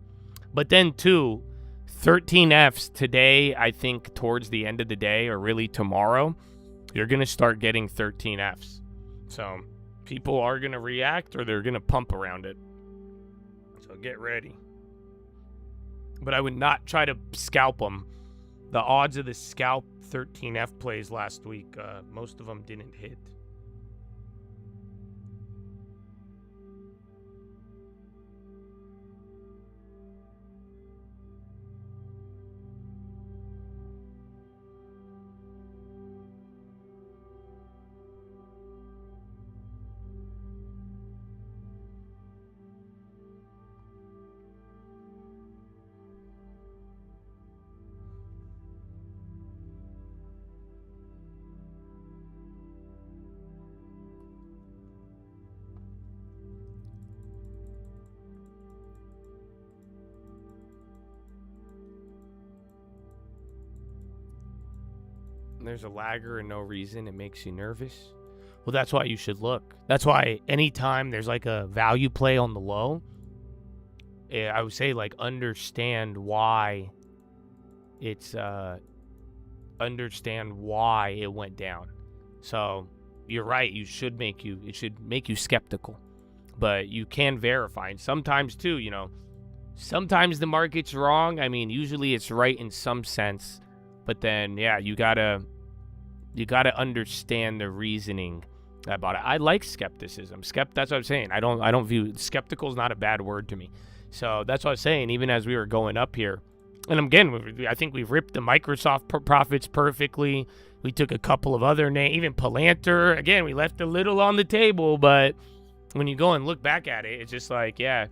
But then, too, 13 Fs today, I think towards the end of the day, or really tomorrow, you're going to start getting 13 Fs. So people are going to react, or they're going to pump around it. So get ready. But I would not try to scalp them. The odds of the scalp 13F plays last week, most of them didn't hit. There's a lagger and no reason, it makes you nervous. Well, that's why you should look. That's why anytime there's like a value play on the low, I would say like understand why it's understand why it went down. So you're right, it should make you skeptical. But you can verify. And sometimes too, sometimes the market's wrong. I mean, usually it's right in some sense. But then, yeah, you gotta understand the reasoning I bought it. I like skepticism. That's what I'm saying. I don't view skeptical is not a bad word to me. So that's what I was saying. Even as we were going up here, and again, I think we've ripped the Microsoft profits perfectly. We took a couple of other names, even Palantir. Again, we left a little on the table, but when you go and look back at it, it's just like, yeah,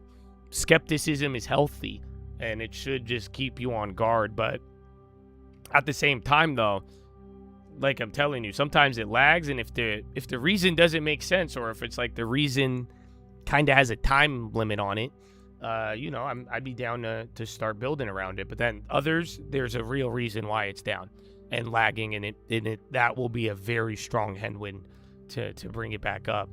skepticism is healthy, and it should just keep you on guard. But at the same time, though, like I'm telling you, sometimes it lags, and if the reason doesn't make sense, or if it's like the reason kind of has a time limit on it, I'd be down to start building around it. But then others, there's a real reason why it's down and lagging, and it that will be a very strong headwind to bring it back up.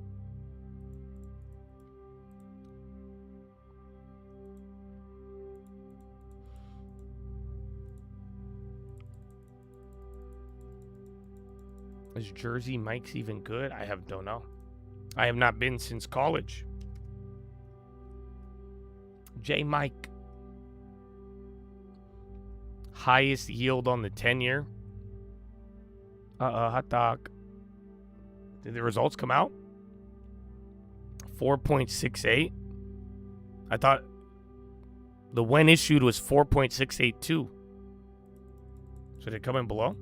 Is Jersey Mike's even good? Don't know. I have not been since college. J Mike. Highest yield on the 10-year. Hot dog. Did the results come out? 4.68. I thought the when issued was 4.682. So did it come in below?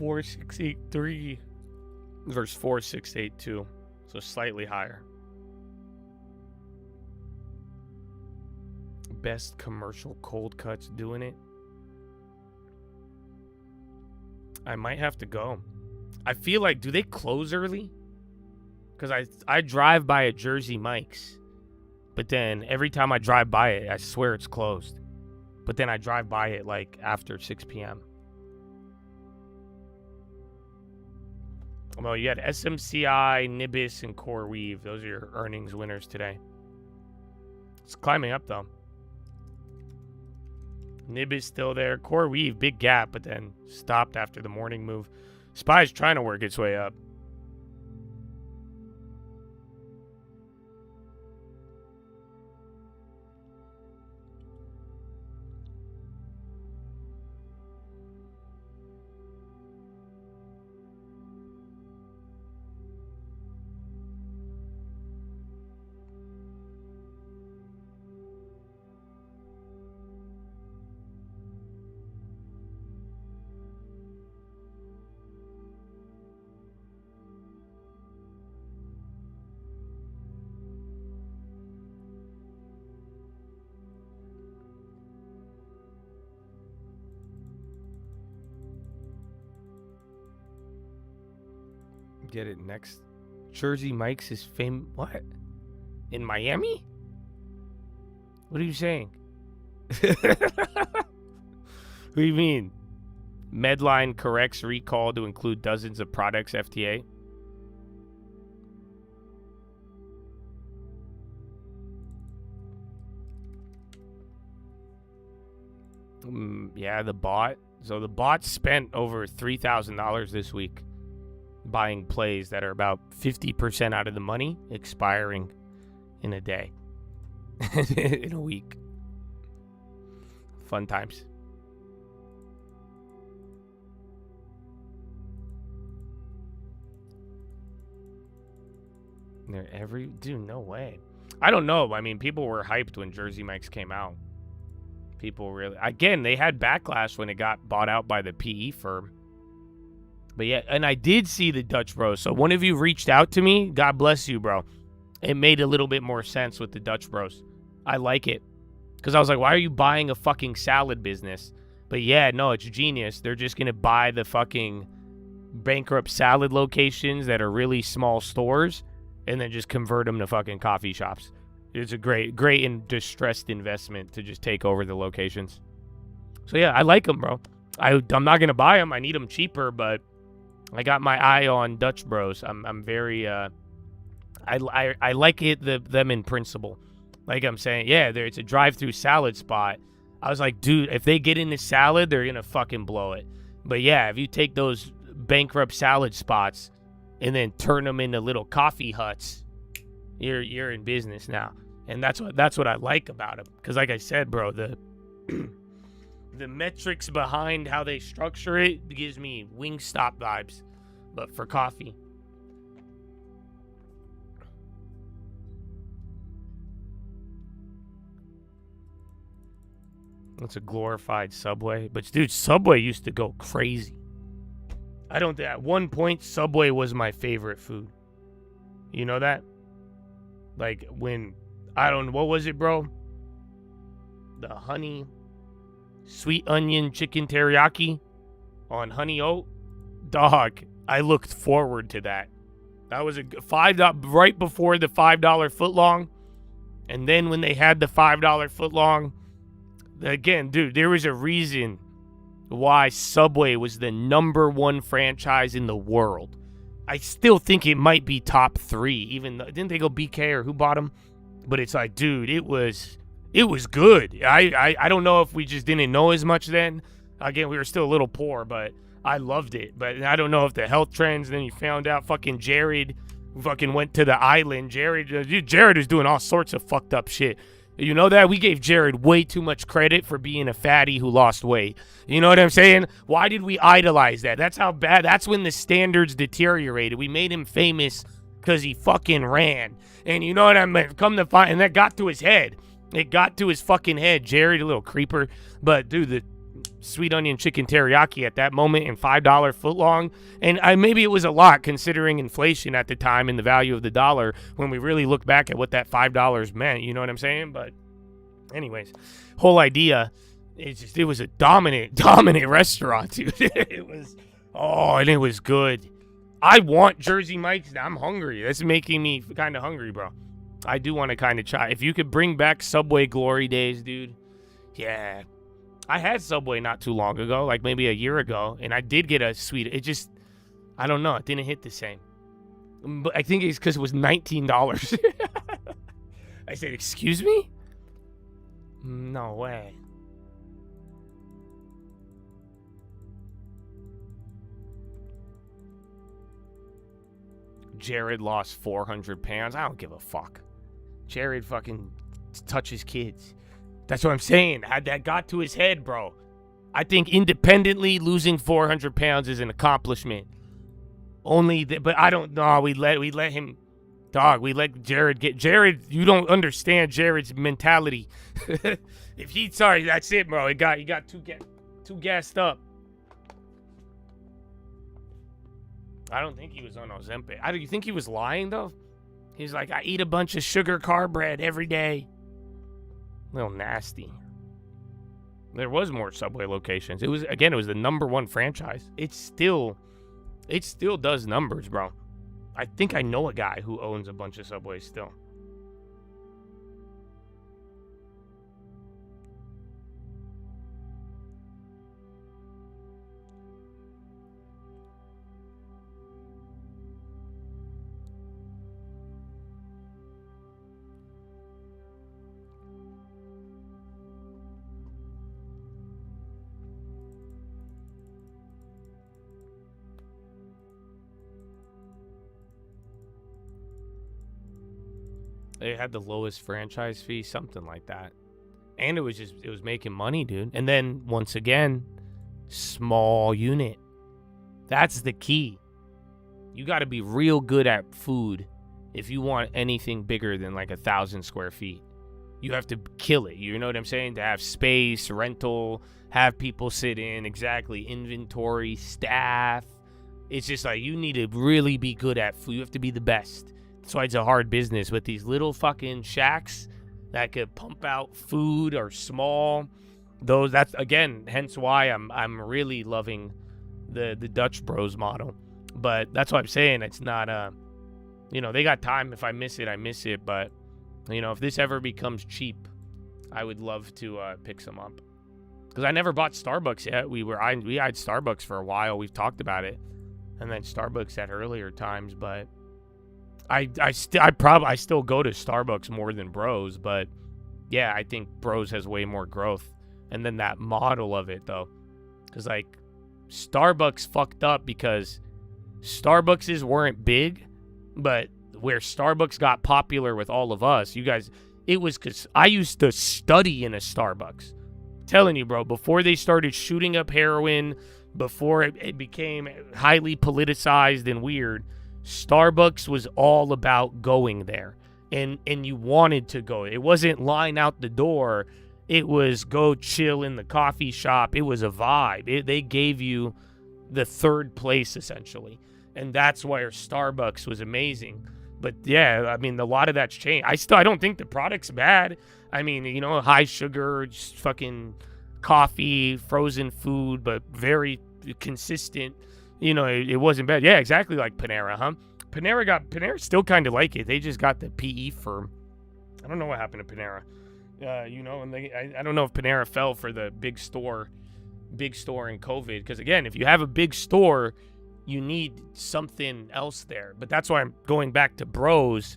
$4.683 versus $4.682, so slightly higher. Best commercial cold cuts doing it. I might have to go. I feel like, do they close early? Because I drive by a Jersey Mike's, but then every time I drive by it, I swear it's closed. But then I drive by it like after 6 p.m. Well, you had SMCI, Nibis, and CoreWeave. Those are your earnings winners today. It's climbing up, though. Nibis still there. CoreWeave, big gap, but then stopped after the morning move. SPY's trying to work its way up. Get it next. Jersey Mike's is famous. What? In Miami? What are you saying? What do you mean? Medline corrects recall to include dozens of products, FTA. Yeah, the bot. So the bot spent over $3,000 this week buying plays that are about 50% out of the money, expiring in a day. In a week. Fun times. They're dude, no way. I don't know. I mean, people were hyped when Jersey Mike's came out. People really, again, they had backlash when it got bought out by the PE firm. But yeah, and I did see the Dutch Bros. So one of you reached out to me. God bless you, bro. It made a little bit more sense with the Dutch Bros. I like it. Because I was like, why are you buying a fucking salad business? But yeah, no, it's genius. They're just going to buy the fucking bankrupt salad locations that are really small stores and then just convert them to fucking coffee shops. It's a great and distressed investment to just take over the locations. So yeah, I like them, bro. I'm not going to buy them. I need them cheaper, but I got my eye on Dutch Bros. I'm very I like it them in principle. Like I'm saying, yeah, it's a drive-through salad spot. I was like, dude, if they get into salad, they're gonna fucking blow it. But yeah, if you take those bankrupt salad spots and then turn them into little coffee huts, you're in business now. And that's what I like about them. Because like I said, bro, The metrics behind how they structure it gives me Wingstop vibes, but for coffee. It's a glorified Subway. But, dude, Subway used to go crazy. At one point, Subway was my favorite food. You know that? Like, when, what was it, bro? The honey, sweet onion chicken teriyaki on honey oat. Dog, I looked forward to that. That was a $5, right before the $5 footlong. And then when they had the $5 footlong, again, dude, there was a reason why Subway was the #1 franchise in the world. I still think it might be top 3, even though, didn't they go BK or who bought them? But it's like, dude, it was good. I don't know if we just didn't know as much then. Again, we were still a little poor, but I loved it. But I don't know if the health trends, then you found out fucking Jared fucking went to the island. Jared is doing all sorts of fucked up shit. You know that? We gave Jared way too much credit for being a fatty who lost weight. You know what I'm saying? Why did we idolize that? That's how bad. That's when the standards deteriorated. We made him famous because he fucking ran. And you know what I mean? Come to find, and that got to his head. It got to his fucking head. Jared, a little creeper. But, dude, the sweet onion chicken teriyaki at that moment and $5 footlong. And maybe it was a lot considering inflation at the time and the value of the dollar when we really look back at what that $5 meant. You know what I'm saying? But anyways, whole idea is just, it was a dominant restaurant, dude. And it was good. I want Jersey Mike's. I'm hungry. That's making me kind of hungry, bro. I do want to kind of try. If you could bring back Subway glory days, dude. Yeah. I had Subway not too long ago, like maybe a year ago, and I did get a sweet. It just, I don't know, it didn't hit the same. But I think it's because it was $19. I said, excuse me? No way. Jared lost 400 pounds. I don't give a fuck. Jared fucking touches kids. That's what I'm saying. That got to his head, bro. I think independently losing 400 pounds is an accomplishment. But I don't know. We let him, dog. We let Jared get Jared. You don't understand Jared's mentality. Sorry, that's it, bro. He got too gassed up. I don't think he was on Ozempic. Do you think he was lying though? He's like, I eat a bunch of sugar car bread every day. A little nasty. There was more Subway locations. It was the #1 franchise. It still does numbers, bro. I think I know a guy who owns a bunch of Subways still. They had the lowest franchise fee, something like that. And it was making money, dude. And then, once again, small unit. That's the key. You got to be real good at food if you want anything bigger than like 1,000 square feet. You have to kill it. You know what I'm saying? To have space, rental, have people sit in, exactly, inventory, staff. It's just like you need to really be good at food. You have to be the best. That's why it's a hard business with these little fucking shacks that could pump out food or small. That's again, hence why I'm really loving the Dutch Bros model. But that's what I'm saying. It's not they got time. If I miss it, I miss it. But if this ever becomes cheap, I would love to pick some up. Because I never bought Starbucks yet. We had Starbucks for a while. We've talked about it, and then Starbucks at earlier times, but. I still go to Starbucks more than Bros, but yeah, I think Bros has way more growth. And then that model of it though, because like Starbucks fucked up because Starbucks weren't big, but where Starbucks got popular with all of us, you guys, it was because I used to study in a Starbucks. telling you, bro, before they started shooting up heroin, before it became highly politicized and weird, Starbucks was all about going there. And you wanted to go. It wasn't line out the door. It was go chill in the coffee shop. It was a vibe. They gave you the third place, essentially. And that's where Starbucks was amazing. But yeah, I mean, a lot of that's changed. I don't think the product's bad. I mean, you know, high sugar, just fucking coffee, frozen food, but very consistent. You know, it wasn't bad. Yeah, exactly like Panera, huh? Panera still kind of like it. They just got the PE firm. I don't know what happened to Panera. You know, and I don't know if Panera fell for the big store in COVID. Because again, if you have a big store, you need something else there. But that's why I'm going back to Bros.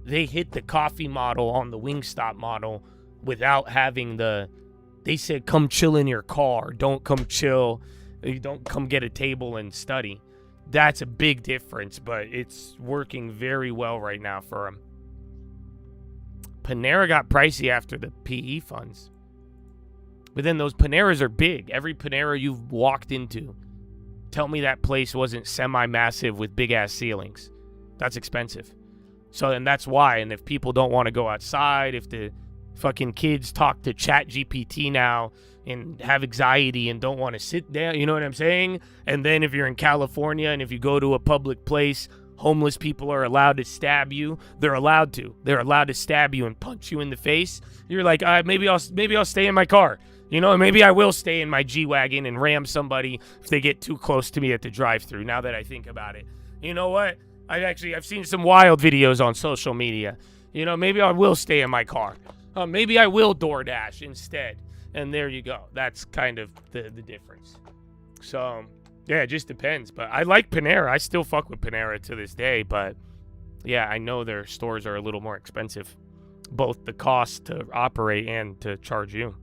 They hit the coffee model on the Wingstop model without having they said, come chill in your car. Don't come chill. You don't come get a table and study. That's a big difference, but it's working very well right now for them. Panera got pricey after the PE funds. But then those Paneras are big. Every Panera you've walked into, tell me that place wasn't semi-massive with big-ass ceilings. That's expensive. So, and that's why. And if people don't want to go outside, if the fucking kids talk to ChatGPT now and have anxiety and don't want to sit down, you know what I'm saying? And then if you're in California and if you go to a public place, homeless people are allowed to stab you. They're allowed to stab you and punch you in the face. You're like, maybe I'll stay in my car. You know, maybe I will stay in my G-Wagon and ram somebody if they get too close to me at the drive-thru, now that I think about it. You know what? I've seen some wild videos on social media. You know, maybe I will stay in my car. Maybe I will DoorDash instead. And there you go. That's kind of the difference. So, yeah, it just depends. But I like Panera. I still fuck with Panera to this day. But, yeah, I know their stores are a little more expensive. Both the cost to operate and to charge you.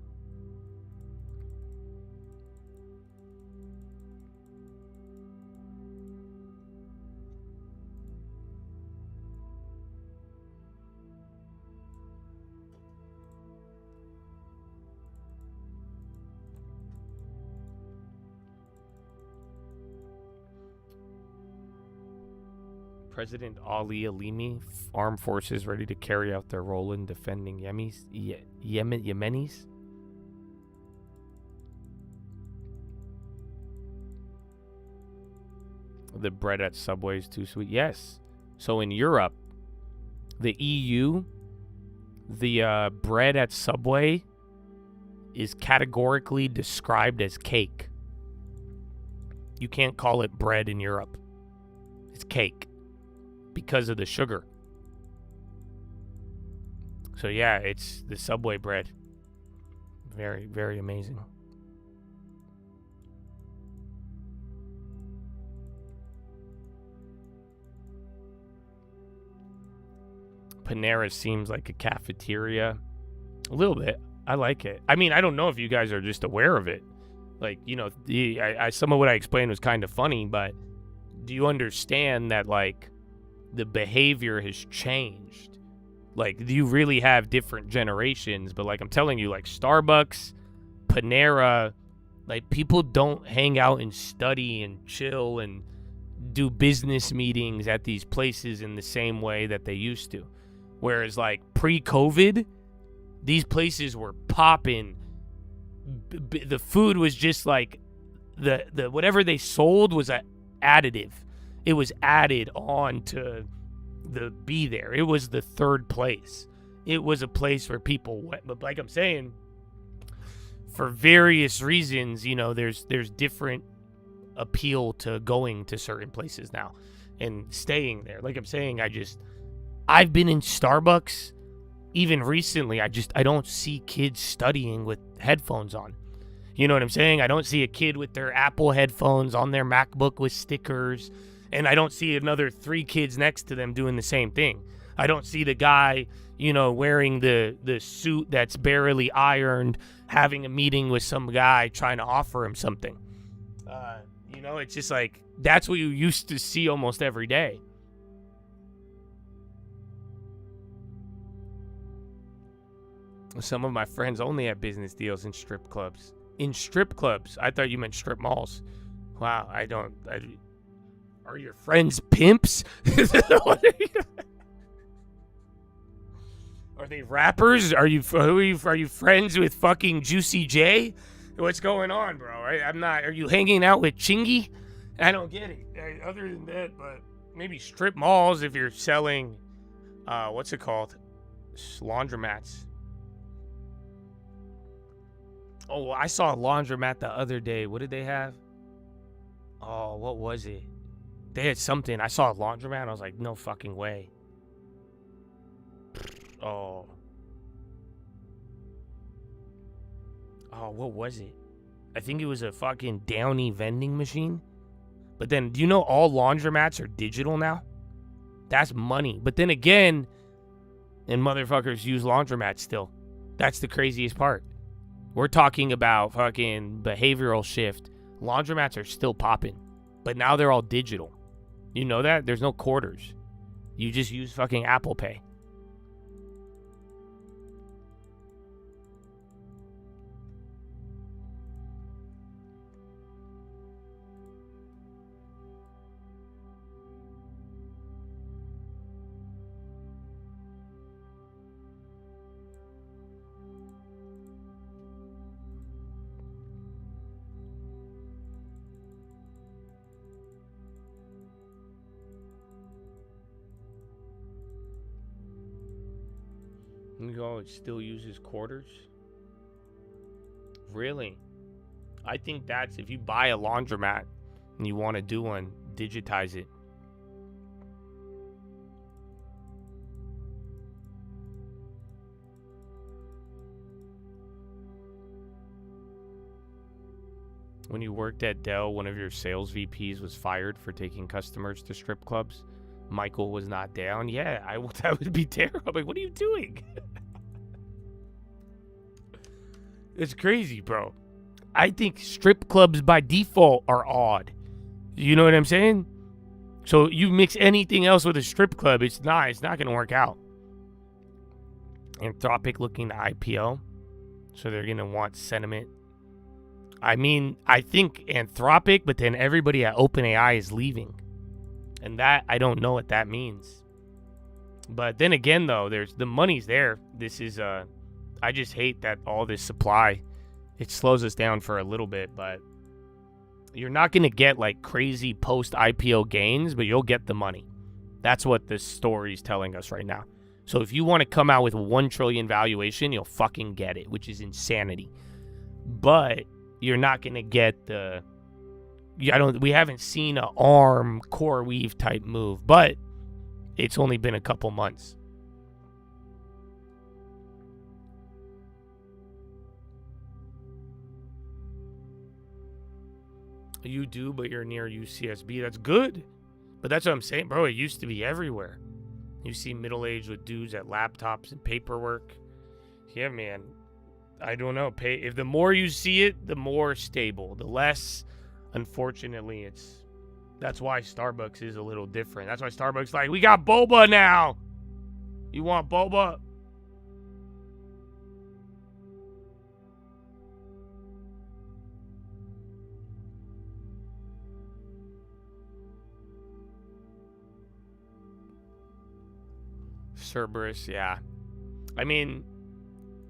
President Ali Alimi, armed forces ready to carry out their role in defending Yemenis. The bread at Subway is too sweet. Yes. So in Europe, the EU, the bread at Subway is categorically described as cake. You can't call it bread in Europe. It's cake. Because of the sugar. So yeah, it's the Subway bread. Very, very amazing. Panera seems like a cafeteria. A little bit. I like it. I mean, I don't know if you guys are just aware of it. Like, you know, some of what I explained was kind of funny, but do you understand that, like, the behavior has changed? Like, you really have different generations, but like I'm telling you, like Starbucks, Panera, like people don't hang out and study and chill and do business meetings at these places in the same way that they used to. Whereas like pre-COVID, these places were popping. The food was just like the whatever they sold was an additive. It was added on to be there. It was the third place. It was a place where people went. But like I'm saying, for various reasons, you know, there's different appeal to going to certain places now and staying there. Like I'm saying, I've been in Starbucks even recently. I don't see kids studying with headphones on. You know what I'm saying? I don't see a kid with their Apple headphones on their MacBook with stickers. And I don't see another 3 kids next to them doing the same thing. I don't see the guy, you know, wearing the suit that's barely ironed, having a meeting with some guy trying to offer him something. You know, it's just like, that's what you used to see almost every day. Some of my friends only have business deals in strip clubs. In strip clubs? I thought you meant strip malls. Wow, are your friends pimps? Are they rappers? Are you friends with fucking Juicy J? What's going on, bro? I'm not. Are you hanging out with Chingy? I don't get it. Other than that, but maybe strip malls if you're selling, what's it called? Laundromats. Oh, I saw a laundromat the other day. What did they have? Oh, what was it? They had something. I saw a laundromat and I was like, no fucking way. Oh, what was it? I think it was a fucking Downy vending machine. But then, do you know all laundromats are digital now? That's money. But then again, and motherfuckers use laundromats still. That's the craziest part. We're talking about fucking behavioral shift. Laundromats are still popping. But now they're all digital. You know that? There's no quarters. You just use fucking Apple Pay. It still uses quarters? Really? I think that's if you buy a laundromat and you want to do one, digitize it. When you worked at Dell, one of your sales VPs was fired for taking customers to strip clubs. Michael was not down. Yeah, that would be terrible. Like, what are you doing? It's crazy, bro. I think strip clubs by default are odd. You know what I'm saying? So you mix anything else with a strip club, it's not going to work out. Anthropic looking to IPO. So they're going to want sentiment. I mean, I think Anthropic, but then everybody at OpenAI is leaving. And that, I don't know what that means. But then again, though, the money's there. This is, I just hate that all this supply, it slows us down for a little bit, but you're not going to get like crazy post-IPO gains, but you'll get the money. That's what this story's telling us right now. So if you want to come out with a $1 trillion valuation, you'll fucking get it, which is insanity. But you're not going to get we haven't seen an ARM core weave type move, but it's only been a couple months. You do, but you're near UCSB. That's good. But that's what I'm saying, bro. It used to be everywhere. You see middle-aged with dudes at laptops and paperwork. Yeah, man. I don't know. If the more you see it, the more stable. The less, unfortunately, that's why Starbucks is a little different. That's why Starbucks like, we got boba now. You want boba? Cerberus, yeah. I mean,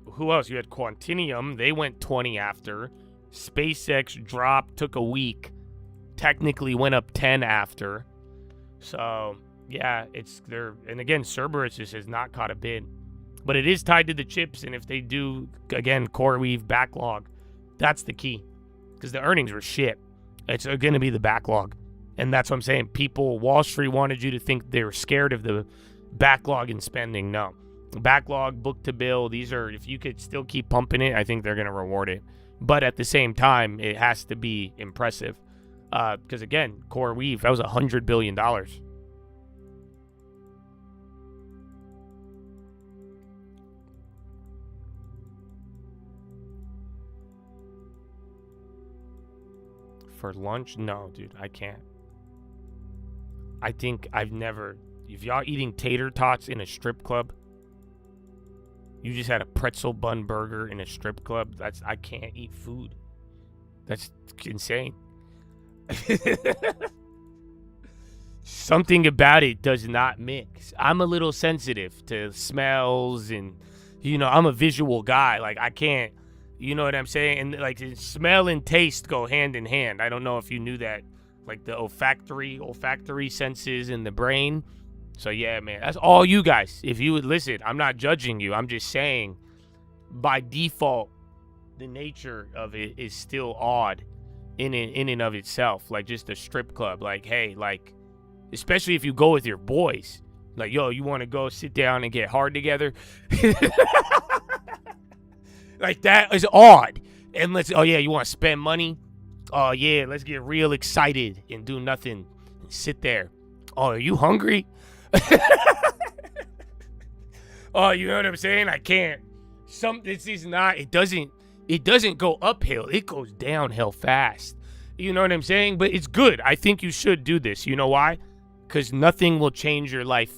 who else? You had Quantinium. They went 20 after. SpaceX dropped, took a week. Technically went up 10 after. So, yeah, and again, Cerberus just has not caught a bid. But it is tied to the chips, and if they do, again, CoreWeave backlog, that's the key. Because the earnings were shit. It's going to be the backlog. And that's what I'm saying. Wall Street wanted you to think they were scared of the backlog and spending. No. Backlog, book to bill, these are, if you could still keep pumping it, I think they're going to reward it. But at the same time, it has to be impressive. Because again, CoreWeave, that was $100 billion. For lunch? No, dude, I can't. I think if y'all eating tater tots in a strip club, You just had a pretzel bun burger in a strip club. I can't eat food. That's insane. Something about it does not mix. I'm a little sensitive to smells and, I'm a visual guy. Like, I can't, you know what I'm saying? And, like, smell and taste go hand in hand. I don't know if you knew that. Like, the olfactory senses in the brain. So, yeah, man, that's all you guys. If you would listen, I'm not judging you. I'm just saying, by default, the nature of it is still odd in and of itself. Like, just a strip club. Like, hey, like, especially if you go with your boys. Like, yo, you want to go sit down and get hard together? Like, that is odd. And you want to spend money? Oh, yeah, let's get real excited and do nothing. And sit there. Oh, are you hungry? Oh, you know what I'm saying? I can't. This is not, it doesn't go uphill. It goes downhill fast. You know what I'm saying? But it's good. I think you should do this. You know why? Because nothing will change your life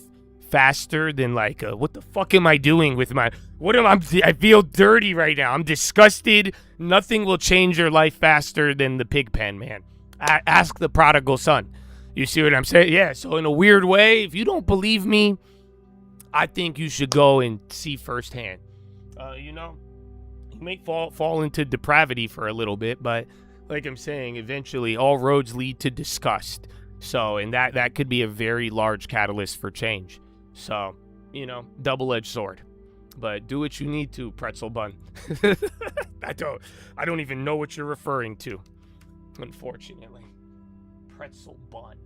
faster than like, what the fuck am I doing with I feel dirty right now. I'm disgusted. Nothing will change your life faster than the pig pen, man. Ask the prodigal son. You see what I'm saying? Yeah, so in a weird way, if you don't believe me, I think you should go and see firsthand. You may fall into depravity for a little bit, but like I'm saying, eventually all roads lead to disgust. So, and that could be a very large catalyst for change. So, double-edged sword. But do what you need to, pretzel bun. I don't even know what you're referring to, unfortunately. Pretzel bun.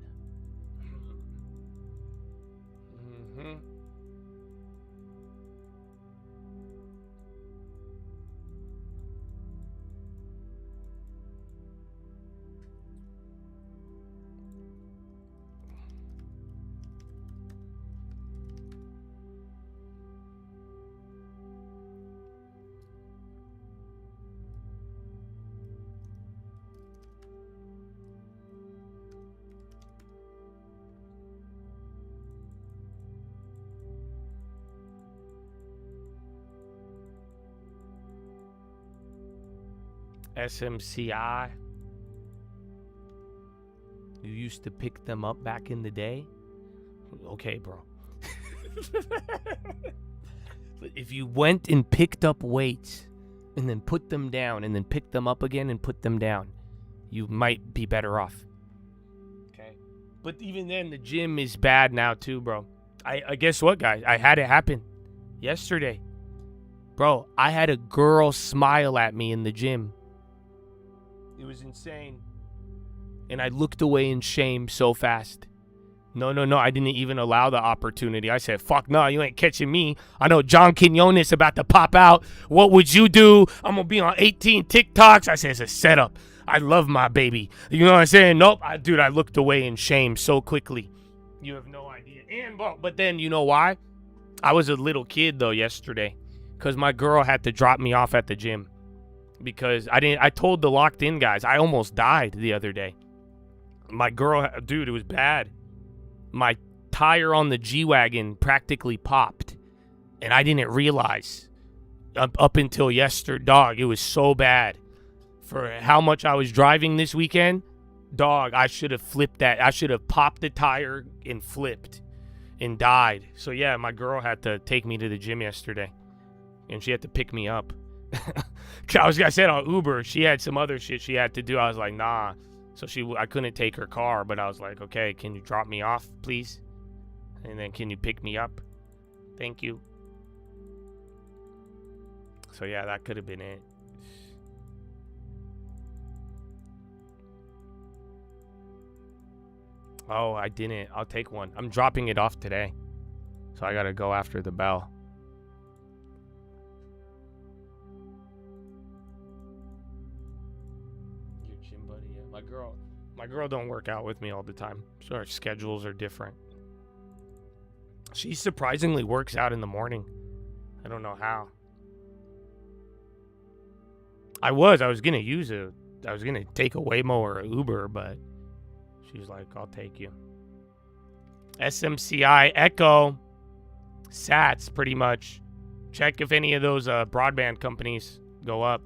Mm-hmm. SMCI. You used to pick them up back in the day? Okay, bro. But if you went and picked up weights and then put them down and then picked them up again and put them down, you might be better off. Okay. But even then, the gym is bad now too, bro. I guess what, guys? I had it happen yesterday. Bro, I had a girl smile at me in the gym. It was insane. And I looked away in shame so fast. No, I didn't even allow the opportunity. I said, fuck no, you ain't catching me. I know John Quinones about to pop out. What would you do? I'm going to be on 18 TikToks. I said, it's a setup. I love my baby. You know what I'm saying? Nope. I looked away in shame so quickly. You have no idea. But then, you know why? I was a little kid, though, yesterday. Because my girl had to drop me off at the gym. Because I told the locked in guys, I almost died the other day. My girl, dude, it was bad. My tire on the G-Wagon practically popped. And I didn't realize up until yesterday. Dog, it was so bad. For how much I was driving this weekend, dog, I should have flipped that. I should have popped the tire and flipped and died. So yeah, my girl had to take me to the gym yesterday. And she had to pick me up. I said on Uber, she had some other shit she had to do. I was like, nah. So I couldn't take her car, but I was like, okay, can you drop me off, please? And then can you pick me up? Thank you. So yeah, that could have been it. Oh, I didn't. I'll take one. I'm dropping it off today. So I gotta go after the bell. My girl don't work out with me all the time, so our schedules are different. She surprisingly works out in the morning. I don't know how. I was gonna take a Waymo or an Uber, but she's like, I'll take you. SMCI Echo Sats, pretty much. Check if any of those broadband companies go up.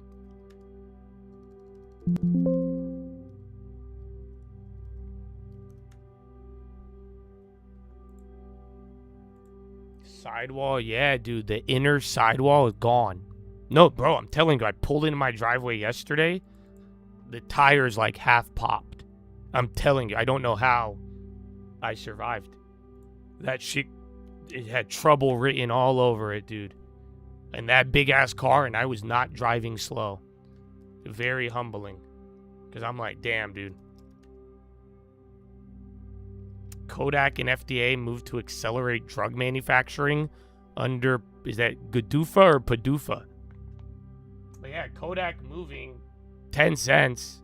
Sidewall, yeah, dude. The inner sidewall is gone. No, bro, I'm telling you, I pulled into my driveway yesterday. The tire's like half popped. I'm telling you, I don't know how I survived. That shit, it had trouble written all over it, dude. And that big ass car, and I was not driving slow. Very humbling. Because I'm like, damn, dude. Kodak and FDA moved to accelerate drug manufacturing under, is that GDUFA or PDUFA? But yeah, Kodak moving 10 cents.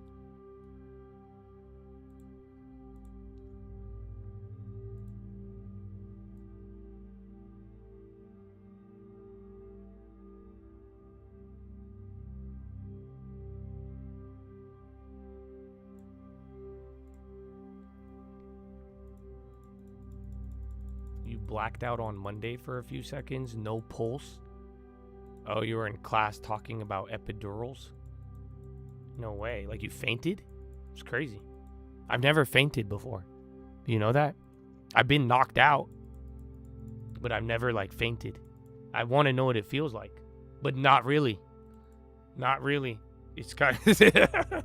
You blacked out on Monday for a few seconds, no pulse. Oh, you were in class talking about epidurals? No way. Like you fainted? It's crazy. I've never fainted before. Do you know that? I've been knocked out, but I've never like fainted. I want to know what it feels like, but not really. Not really. It's kind of...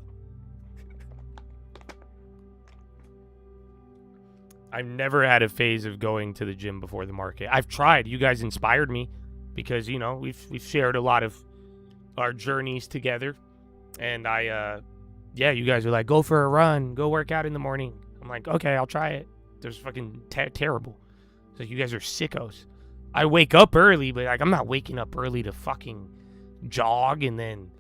I've never had a phase of going to the gym before the market. I've tried. You guys inspired me because, you know, we've shared a lot of our journeys together. And yeah, you guys are like, go for a run, go work out in the morning. I'm like, okay, I'll try it. There's fucking terrible. So you guys are sickos. I wake up early, but like I'm not waking up early to fucking jog and then,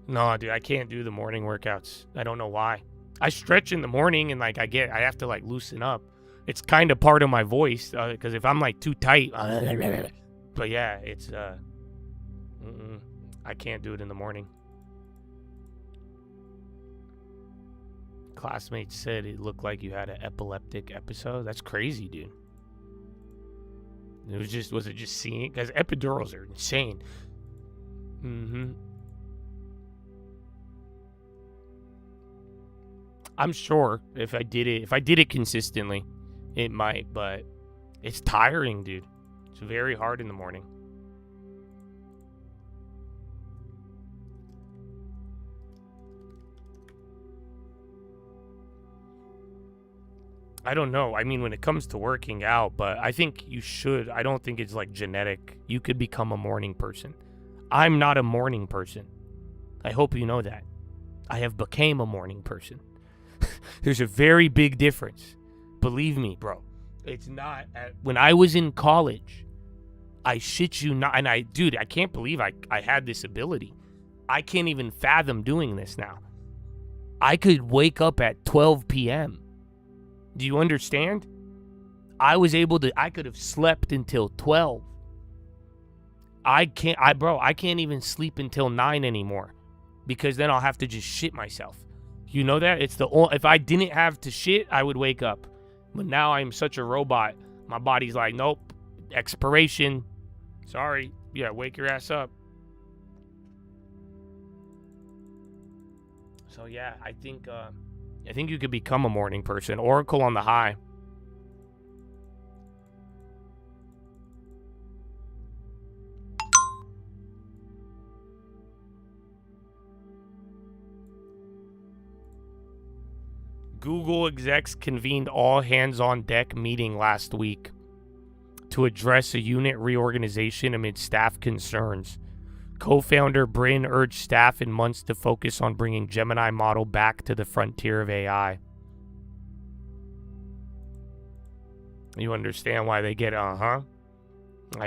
no, dude, I can't do the morning workouts. I don't know why. I stretch in the morning and like I have to like loosen up. It's kind of part of my voice because if I'm like too tight, but yeah, it's I can't do it in the morning. Classmates said it looked like you had an epileptic episode. That's crazy, dude. Was it just seeing? Because epidurals are insane. I'm sure if I did it consistently, it might, but it's tiring, dude. It's very hard in the morning. I don't know. I mean, when it comes to working out, but I think you should. I don't think it's like genetic. You could become a morning person. I'm not a morning person. I hope you know that. I have became a morning person. There's a very big difference. Believe me, bro. It's not. When I was in college, I shit you not. And dude, I can't believe I had this ability. I can't even fathom doing this now. I could wake up at 12 p.m. Do you understand? I could have slept until 12. I can't even sleep until 9 anymore because then I'll have to just shit myself. You know that? If I didn't have to shit, I would wake up. But now I'm such a robot. My body's like, nope, expiration. Sorry. Yeah, wake your ass up. So yeah, I think you could become a morning person. Oracle on the high. Google execs convened all hands-on-deck meeting last week to address a unit reorganization amid staff concerns. Co-founder Brin urged staff in months to focus on bringing Gemini model back to the frontier of AI. You understand why they get it, I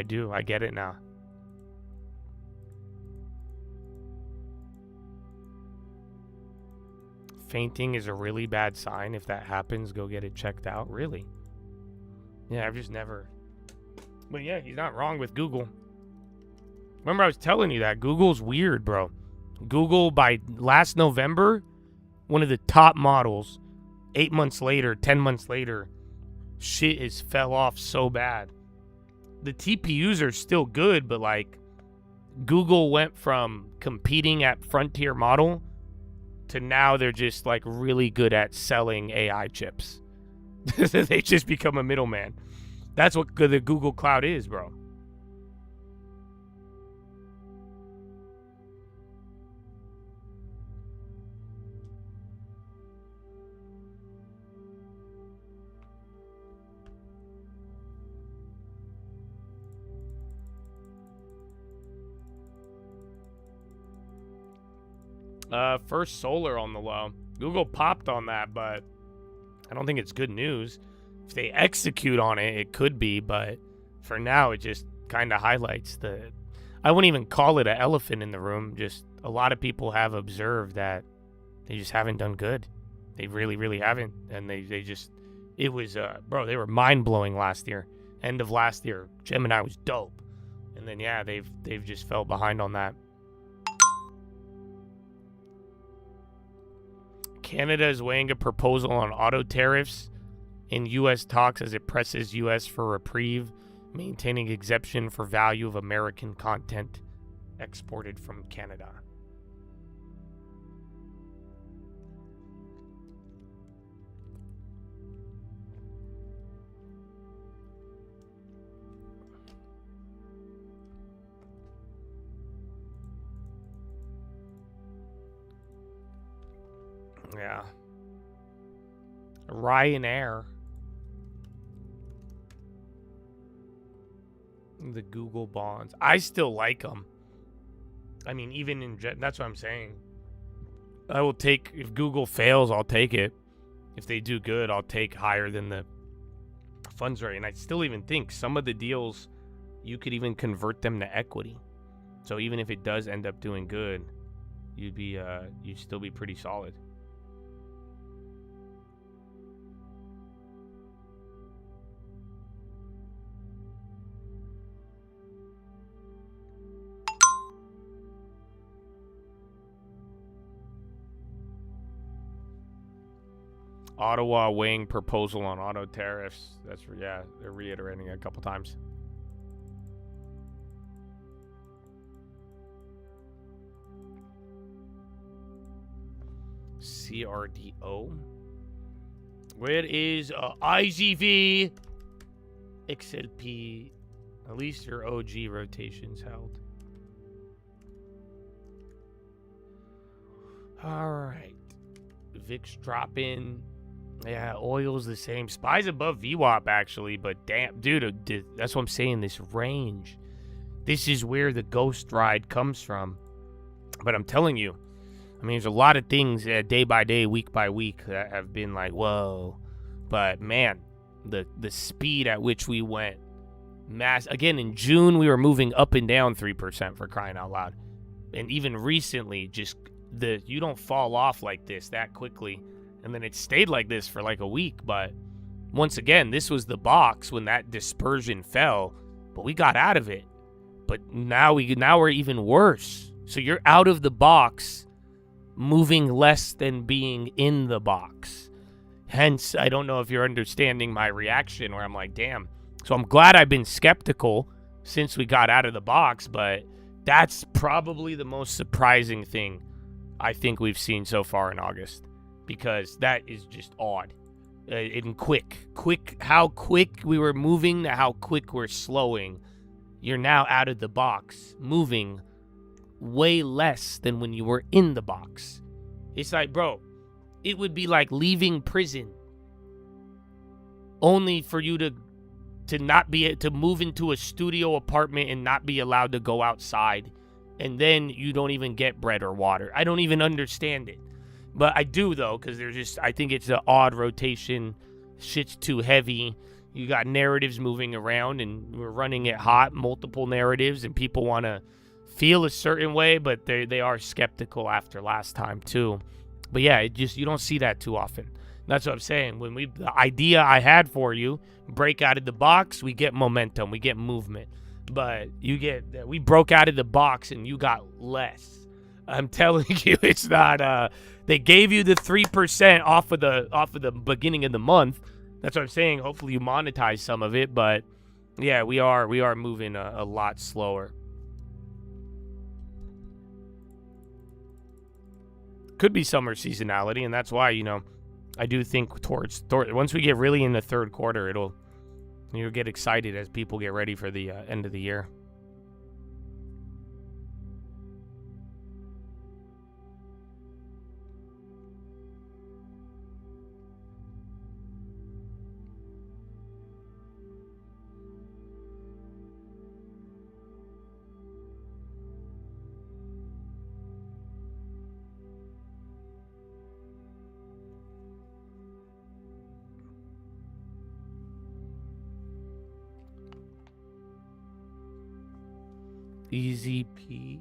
do. I get it now. Fainting is a really bad sign. If that happens, go get it checked out. Really? Yeah, I've just never... But yeah, he's not wrong with Google. Remember I was telling you that. Google's weird, bro. Google, by last November, one of the top models, 8 months later, 10 months later, shit fell off so bad. The TPUs are still good, but like, Google went from competing at frontier model to now they're just like really good at selling AI chips. They just become a middleman. That's what the Google Cloud is, bro. First Solar on the low. Google popped on that, but I don't think it's good news. If they execute on it, it could be, but for now, it just kind of highlights I wouldn't even call it an elephant in the room. Just a lot of people have observed that they just haven't done good. They really, really haven't. And it was, bro, they were mind-blowing last year. End of last year, Gemini was dope. And then, yeah, they've just fell behind on that. Canada is weighing a proposal on auto tariffs in U.S. talks as it presses U.S. for reprieve, maintaining exemption for value of American content exported from Canada. Yeah. Ryanair. The Google bonds. I still like them. I mean, even in that's what I'm saying. I will take, if Google fails, I'll take it. If they do good, I'll take higher than the funds rate. And I still even think some of the deals, you could even convert them to equity. So even if it does end up doing good, you'd still be pretty solid. Ottawa weighing proposal on auto tariffs. They're reiterating it a couple times. CRDO. Where is IZV? XLP. At least your OG rotations held. All right. VIX dropping. Yeah, oil's the same. SPY's above VWAP, actually, but damn, dude, that's what I'm saying, this range. This is where the ghost ride comes from. But I'm telling you, I mean, there's a lot of things day by day, week by week that have been like, whoa. But, man, the speed at which we went. Again, in June, we were moving up and down 3% for crying out loud. And even recently, just you don't fall off like this that quickly. And then it stayed like this for like a week. But once again, this was the box when that dispersion fell. But we got out of it. But now we're even worse. So you're out of the box, moving less than being in the box. Hence, I don't know if you're understanding my reaction where I'm like, damn. So I'm glad I've been skeptical since we got out of the box. But that's probably the most surprising thing I think we've seen so far in August. Because that is just odd. And quick, how quick we were moving to how quick we're slowing. You're now out of the box, moving way less than when you were in the box. It's like, bro, it would be like leaving prison only for you to not be to move into a studio apartment and not be allowed to go outside, and then you don't even get bread or water. I don't even understand it. But I do, though, because I think it's an odd rotation. Shit's too heavy. You got narratives moving around, and we're running it hot, multiple narratives, and people want to feel a certain way, but they are skeptical after last time, too. But yeah, you don't see that too often. That's what I'm saying. When the idea I had for you, break out of the box, we get momentum, we get movement. But we broke out of the box, and you got less. I'm telling you, it's not. They gave you the 3% off of the beginning of the month. That's what I'm saying. Hopefully you monetize some of it, but yeah, we are moving a lot slower. could be summer seasonality, and that's why, I do think once we get really in the third quarter, you'll get excited as people get ready for the end of the year. Easy P.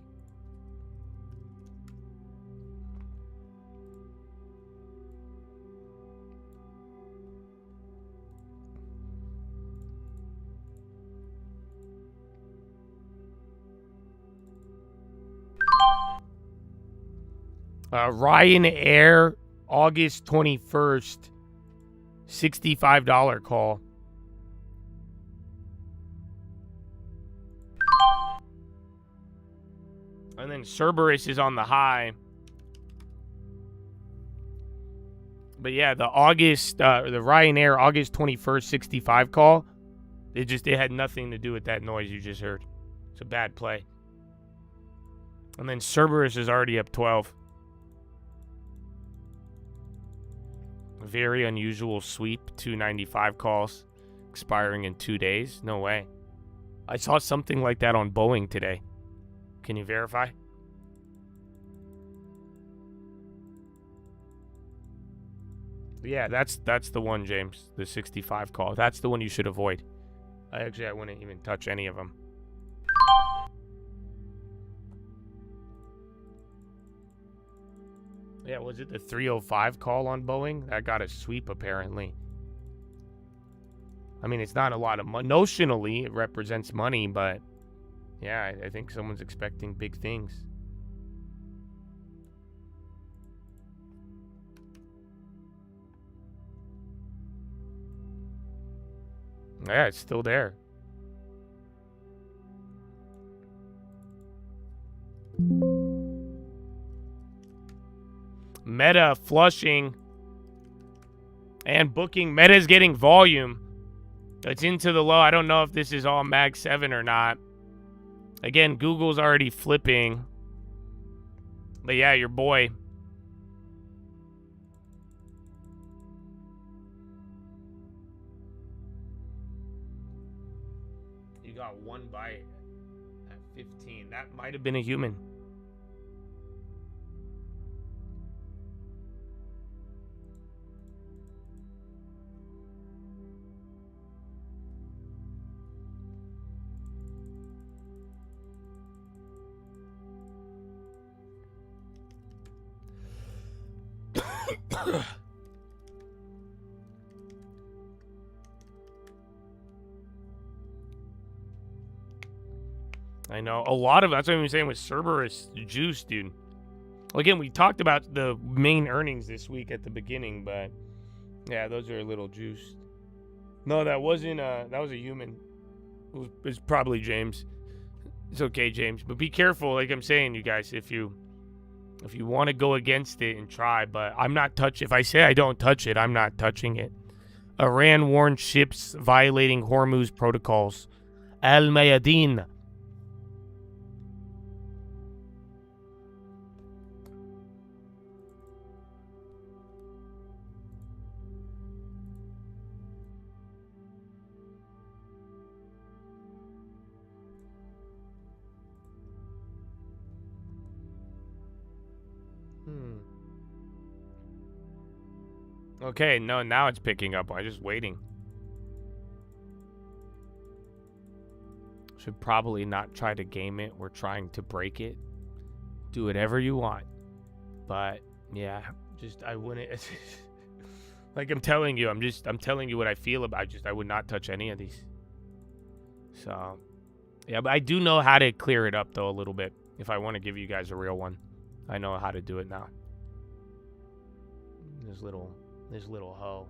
Ryanair, August 21st, $65 call. And then Cerberus is on the high. But yeah, the Ryanair August 21st 65 call, it had nothing to do with that noise you just heard. It's a bad play. And then Cerberus is already up 12. Very unusual sweep, 295 calls, expiring in 2 days. No way. I saw something like that on Boeing today. Can you verify? Yeah, that's the one, James. The 65 call. That's the one you should avoid. I wouldn't even touch any of them. Yeah, was it the 305 call on Boeing? That got a sweep, apparently. I mean, it's not a lot of money. Notionally, it represents money, but yeah, I think someone's expecting big things. Yeah, it's still there. Meta flushing and booking. Meta's getting volume. It's into the low. I don't know if this is all Mag 7 or not. Again, Google's already flipping. But yeah, your boy. You got one bite at 15. That might have been a human. I know a lot of that's what I'm saying with Cerberus juice, dude. Well, again, we talked about the main earnings this week at the beginning, but yeah, those are a little juiced. No, that wasn't. That was a human. It was probably James. It's okay, James, but be careful. Like I'm saying, you guys, if you want to go against it and try, but I'm not touch. If I say I don't touch it, I'm not touching it. Iran warned ships violating Hormuz protocols. Al Mayadeen. Okay, no, now it's picking up. I'm just waiting. Should probably not try to game it. We're trying to break it. Do whatever you want. But, yeah, I wouldn't. Like I'm telling you, I'm telling you what I feel about. I would not touch any of these. So, yeah, but I do know how to clear it up, though, a little bit. If I want to give you guys a real one. I know how to do it now. This little hoe.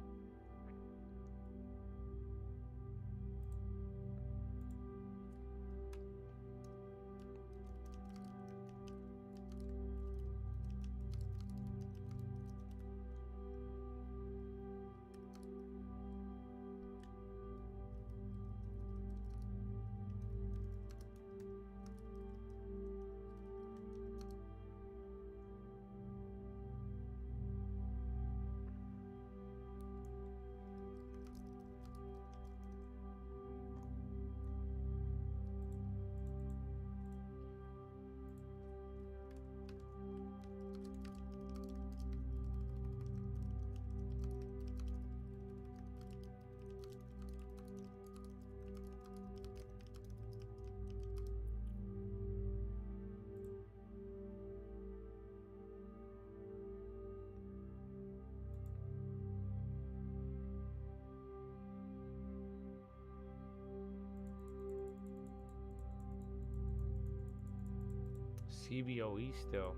CBOE still.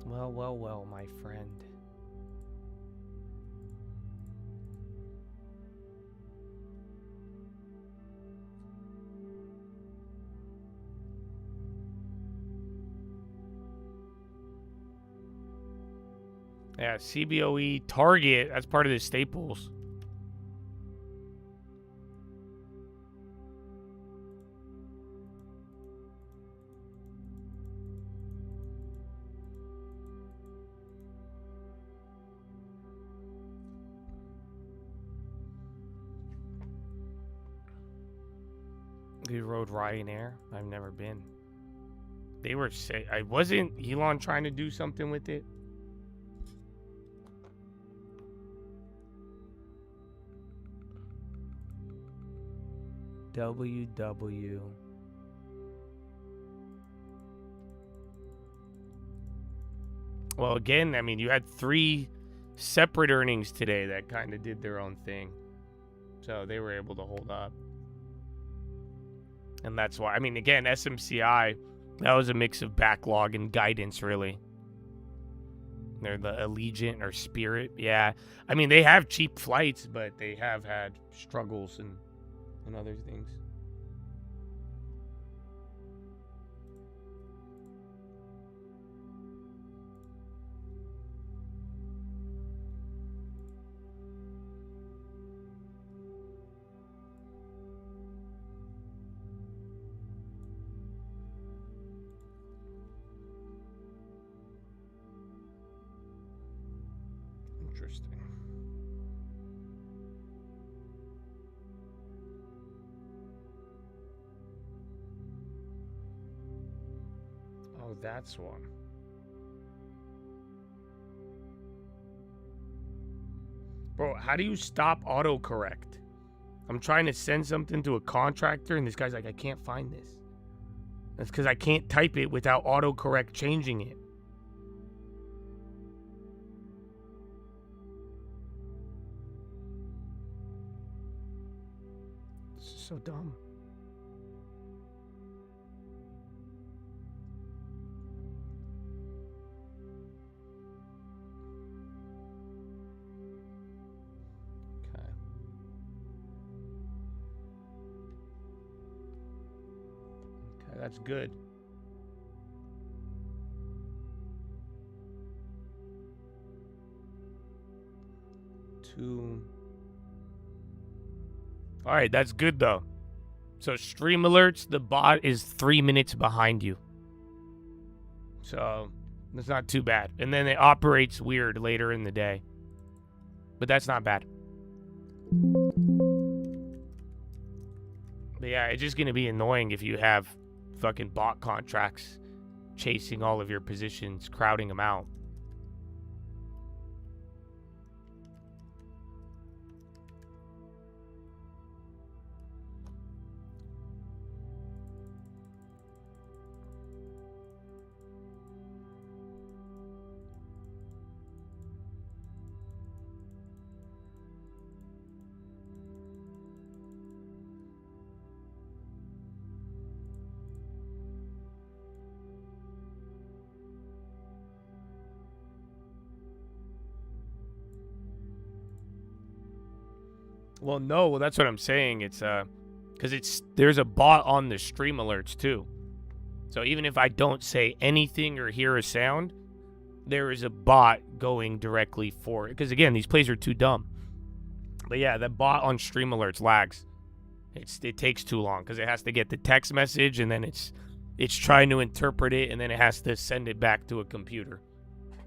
Well, well, well, my friend. Yeah, CBOE Target, that's part of the staples. Good Road Ryanair. I've never been. They were say I wasn't Elon trying to do something with it. WW. Well, again, I mean, you had 3 separate earnings today that kind of did their own thing. So they were able to hold up. And that's why, I mean, again, SMCI, that was a mix of backlog and guidance, really. They're the Allegiant or Spirit. Yeah. I mean, they have cheap flights, but they have had struggles and other things. Interesting. Oh, that's one. Bro, how do you stop autocorrect? I'm trying to send something to a contractor, and this guy's like, I can't find this. That's because I can't type it without autocorrect changing it. This is so dumb. That's good. All right, that's good though. So stream alerts, the bot is 3 minutes behind you. So that's not too bad. And then it operates weird later in the day. But that's not bad. But yeah, it's just going to be annoying if you have fucking bot contracts chasing all of your positions, crowding them out. Well, no, well, that's what I'm saying. It's because there's a bot on the stream alerts too. So even if I don't say anything or hear a sound, there is a bot going directly for it. Because again, these plays are too dumb. But yeah, the bot on stream alerts lags. It takes too long because it has to get the text message and then it's trying to interpret it and then it has to send it back to a computer.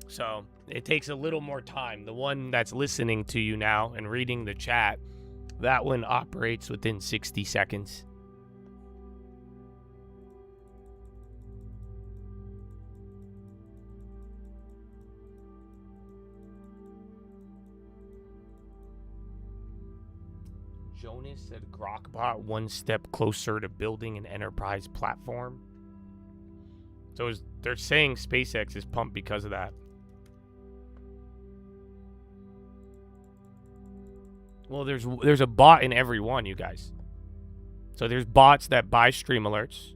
So it takes a little more time. The one that's listening to you now and reading the chat, that one operates within 60 seconds. Jonas said Grokbot one step closer to building an enterprise platform. So they're saying SpaceX is pumped because of that. Well, there's a bot in every one, you guys. So there's bots that buy stream alerts.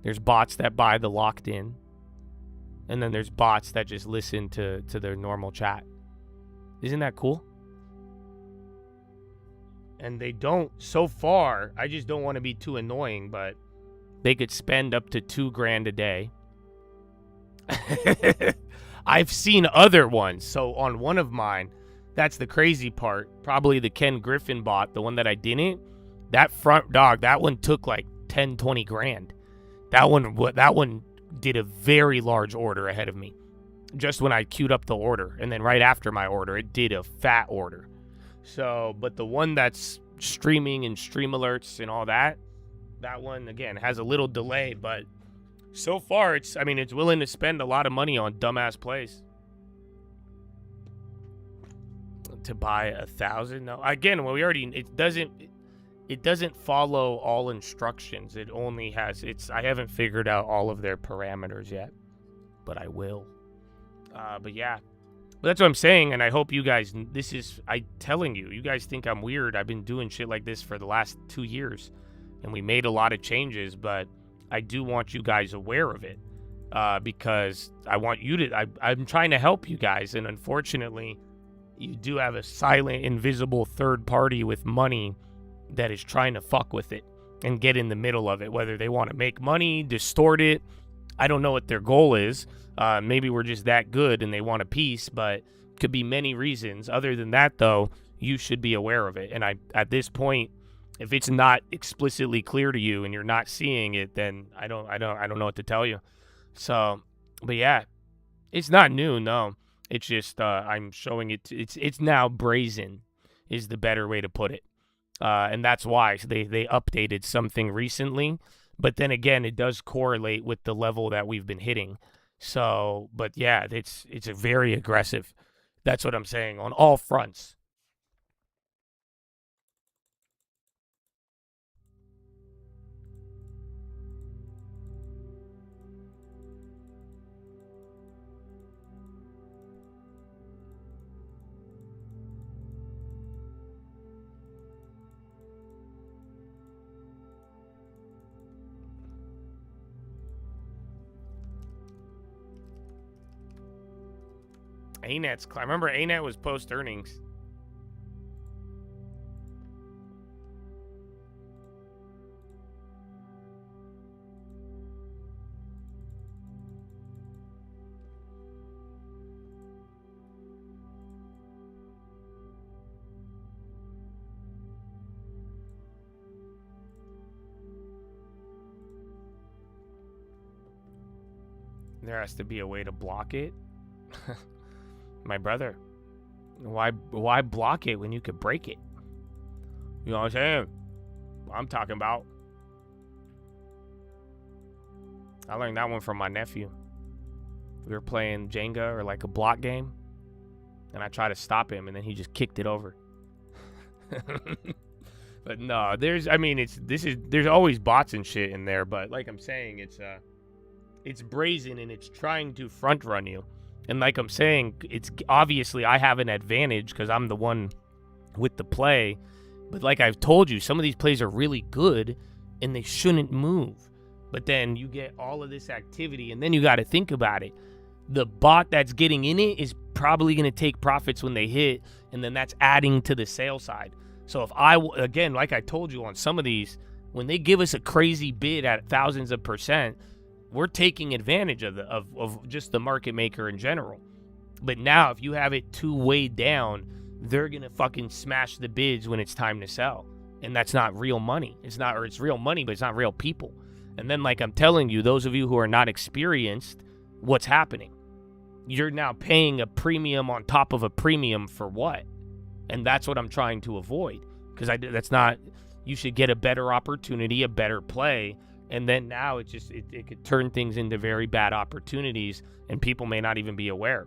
There's bots that buy the locked in. And then there's bots that just listen to their normal chat. Isn't that cool? And they don't, so far, I just don't want to be too annoying, but they could spend up to $2,000 a day. I've seen other ones. So on one of mine, that's the crazy part. Probably the Ken Griffin bot, the one that I didn't. That front dog, that one took like 10, 20 grand. That one did a very large order ahead of me. Just when I queued up the order. And then right after my order, it did a fat order. So, but the one that's streaming and stream alerts and all that, that one, again, has a little delay. But so far, it's willing to spend a lot of money on dumbass plays. To buy 1,000? No. Again, well, it doesn't follow all instructions. It only has, I haven't figured out all of their parameters yet, but I will. But yeah, but that's what I'm saying. And I hope you guys, I'm telling you, you guys think I'm weird. I've been doing shit like this for the last 2 years and we made a lot of changes, but I do want you guys aware of it. Because I want you to, I'm trying to help you guys. And unfortunately, you do have a silent, invisible third party with money that is trying to fuck with it and get in the middle of it, whether they want to make money, distort it. I don't know what their goal is. Maybe we're just that good and they want a piece, but could be many reasons. Other than that, though, you should be aware of it. And at this point, if it's not explicitly clear to you and you're not seeing it, then I don't know what to tell you. So, but yeah, it's not new. No, it's just I'm showing it. It's now brazen, is the better way to put it. And that's why they updated something recently. But then again, it does correlate with the level that we've been hitting. So, but yeah, it's a very aggressive. That's what I'm saying on all fronts. ANET's, I remember ANET was post earnings. There has to be a way to block it. My brother, why block it when you could break it? You know what I'm saying? I'm talking about. I learned that one from my nephew. We were playing Jenga or like a block game, and I tried to stop him, and then he just kicked it over. But no, there's always bots and shit in there, but like I'm saying, it's brazen and it's trying to front run you. And like I'm saying, it's obviously I have an advantage because I'm the one with the play. But like I've told you, some of these plays are really good and they shouldn't move. But then you get all of this activity and then you got to think about it. The bot that's getting in it is probably going to take profits when they hit, and then that's adding to the sale side. So if again, like I told you on some of these, when they give us a crazy bid at thousands of %, we're taking advantage of just the market maker in general. But now if you have it too weighed down, they're going to fucking smash the bids when it's time to sell. And that's not real money. It's real money, but it's not real people. And then like I'm telling you, those of you who are not experienced, what's happening? You're now paying a premium on top of a premium for what? And that's what I'm trying to avoid. Because you should get a better opportunity, a better play. And then now it could turn things into very bad opportunities and people may not even be aware.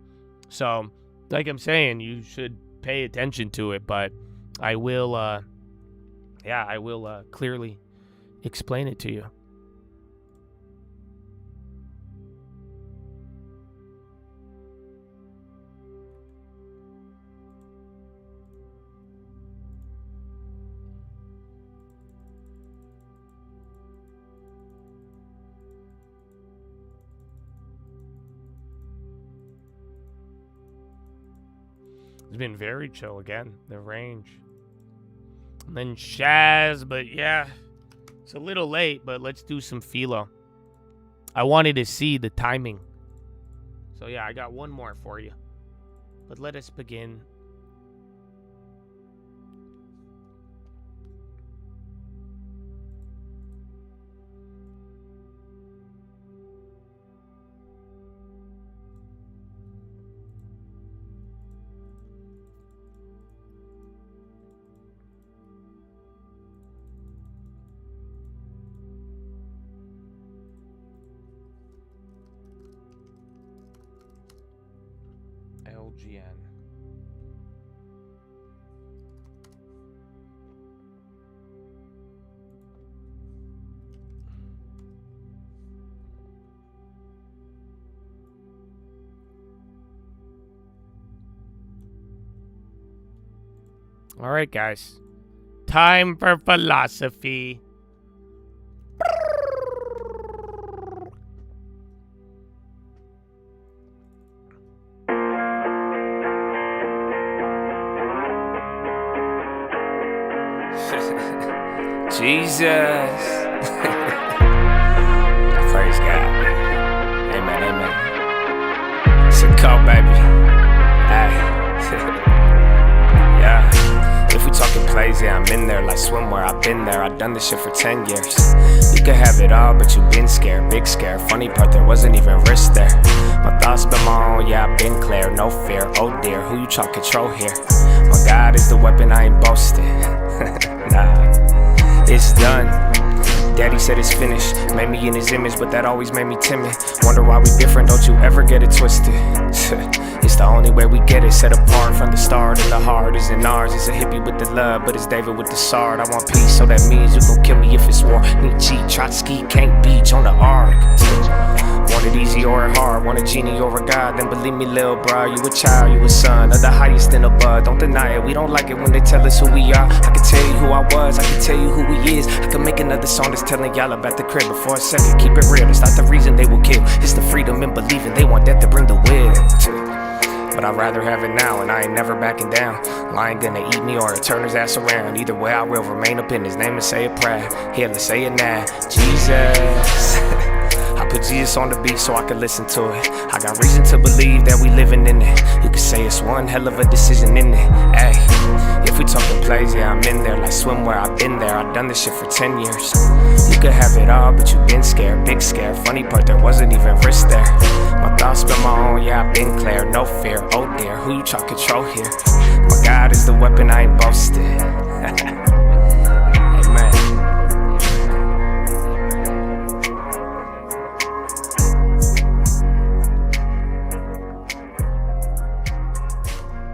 So like I'm saying, you should pay attention to it, but I will clearly explain it to you. It's been very chill again, the range. And then Shaz, but yeah, it's a little late, but let's do some philo. I wanted to see the timing. So yeah, I got one more for you. But let us begin. LGN. All right, guys. Time for philosophy. Jesus. Praise God. Amen, amen. It's a cult, baby. Aye. Yeah. If we talking plays, yeah, I'm in there like swimwear. I've been there. I've done this shit for 10 years. You could have it all, but you've been scared. Big scare. Funny part, there wasn't even risk there. My thoughts been my own, yeah, I've been clear. No fear. Oh dear, who you trying to control here? My God is the weapon, I ain't boasting. Nah. It's done. Daddy said it's finished. Made me in his image, but that always made me timid. Wonder why we different, don't you ever get it twisted. It's the only way we get it. Set apart from the start, and the heart isn't ours. It's a hippie with the love, but it's David with the sword. I want peace, so that means you gon' kill me if it's war. Nietzsche, Trotsky, can't beach on the ark. Want it easy or hard, want a genie or a god. Then believe me, lil' bro, you a child, you a son of the highest in the bud. Don't deny it, we don't like it when they tell us who we are. I can tell you who I was, I can tell you who he is. I can make another song that's telling y'all about the crib. But for a second, keep it real, it's not the reason they will kill. It's the freedom in believing, they want that to bring the will. But I'd rather have it now, and I ain't never backing down. Lion gonna eat me or turn his ass around. Either way, I will remain up in his name and say it proud. Here, let's say it now. Jesus. I put Jesus on the beat so I can listen to it. I got reason to believe that we living in it. You could say it's one hell of a decision in it. Ay, if we talking plays, yeah, I'm in there like swimwear. I've been there, I've done this shit for 10 years. You could have it all, but you've been scared, big scare. Funny part, there wasn't even risk there. My thoughts been my own, yeah, I've been clear, no fear. Oh dear, who you try to control here? My God is the weapon, I ain't boasting.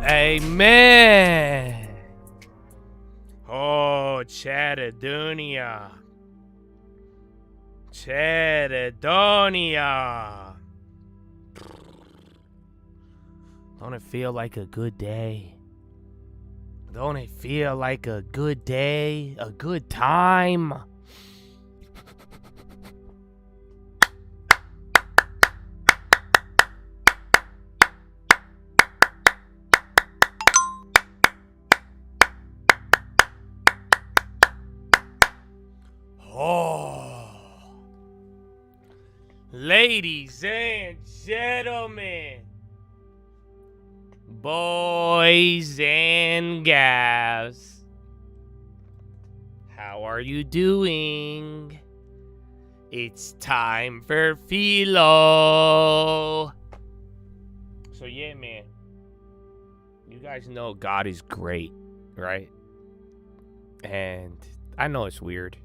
Amen. Oh, Chatadonia. Chatadonia. Don't it feel like a good day? Don't it feel like a good day? A good time? Oh, ladies and gentlemen, boys and gals, how are you doing? It's time for philo. So yeah, man, you guys know God is great, right? And I know it's weird.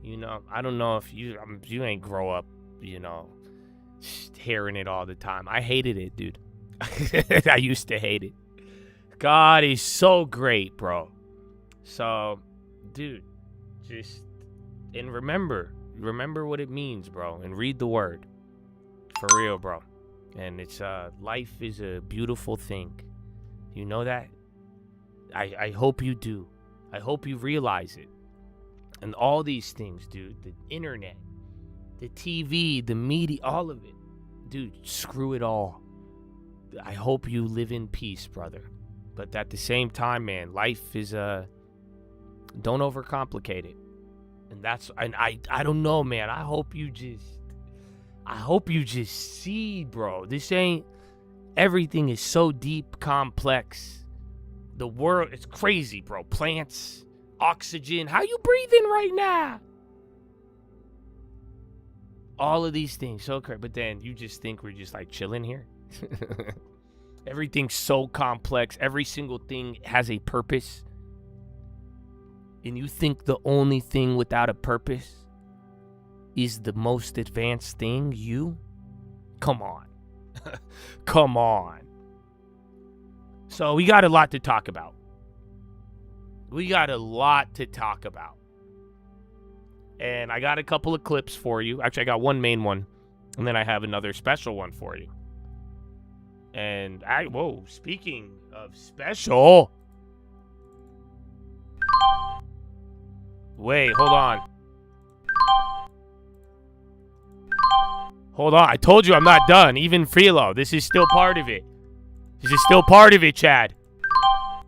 You know, I don't know if you ain't grow up, you know, hearing it all the time. I hated it, dude. I used to hate it. God is so great, bro. So, dude, just, and remember what it means, bro, and read the word. For real, bro. And it's, life is a beautiful thing. You know that? I hope you do. I hope you realize it. And all these things, dude, the internet, the TV, the media, all of it. Dude, screw it all. I hope you live in peace, brother. But at the same time, man, life is don't overcomplicate it. And I don't know, man. I hope you just see, bro. This ain't, everything is so deep, complex. The world, it's crazy, bro. Plants, oxygen. How you breathing right now? All of these things, so crazy. But then you just think we're just like chilling here. Everything's so complex. Every single thing has a purpose. And you think the only thing without a purpose is the most advanced thing? You? Come on. Come on. So we got a lot to talk about. And I got a couple of clips for you. Actually, I got one main one. And then I have another special one for you. And whoa, speaking of special. Wait, hold on. Hold on. I told you I'm not done. Even Philo, this is still part of it. This is still part of it, Chad.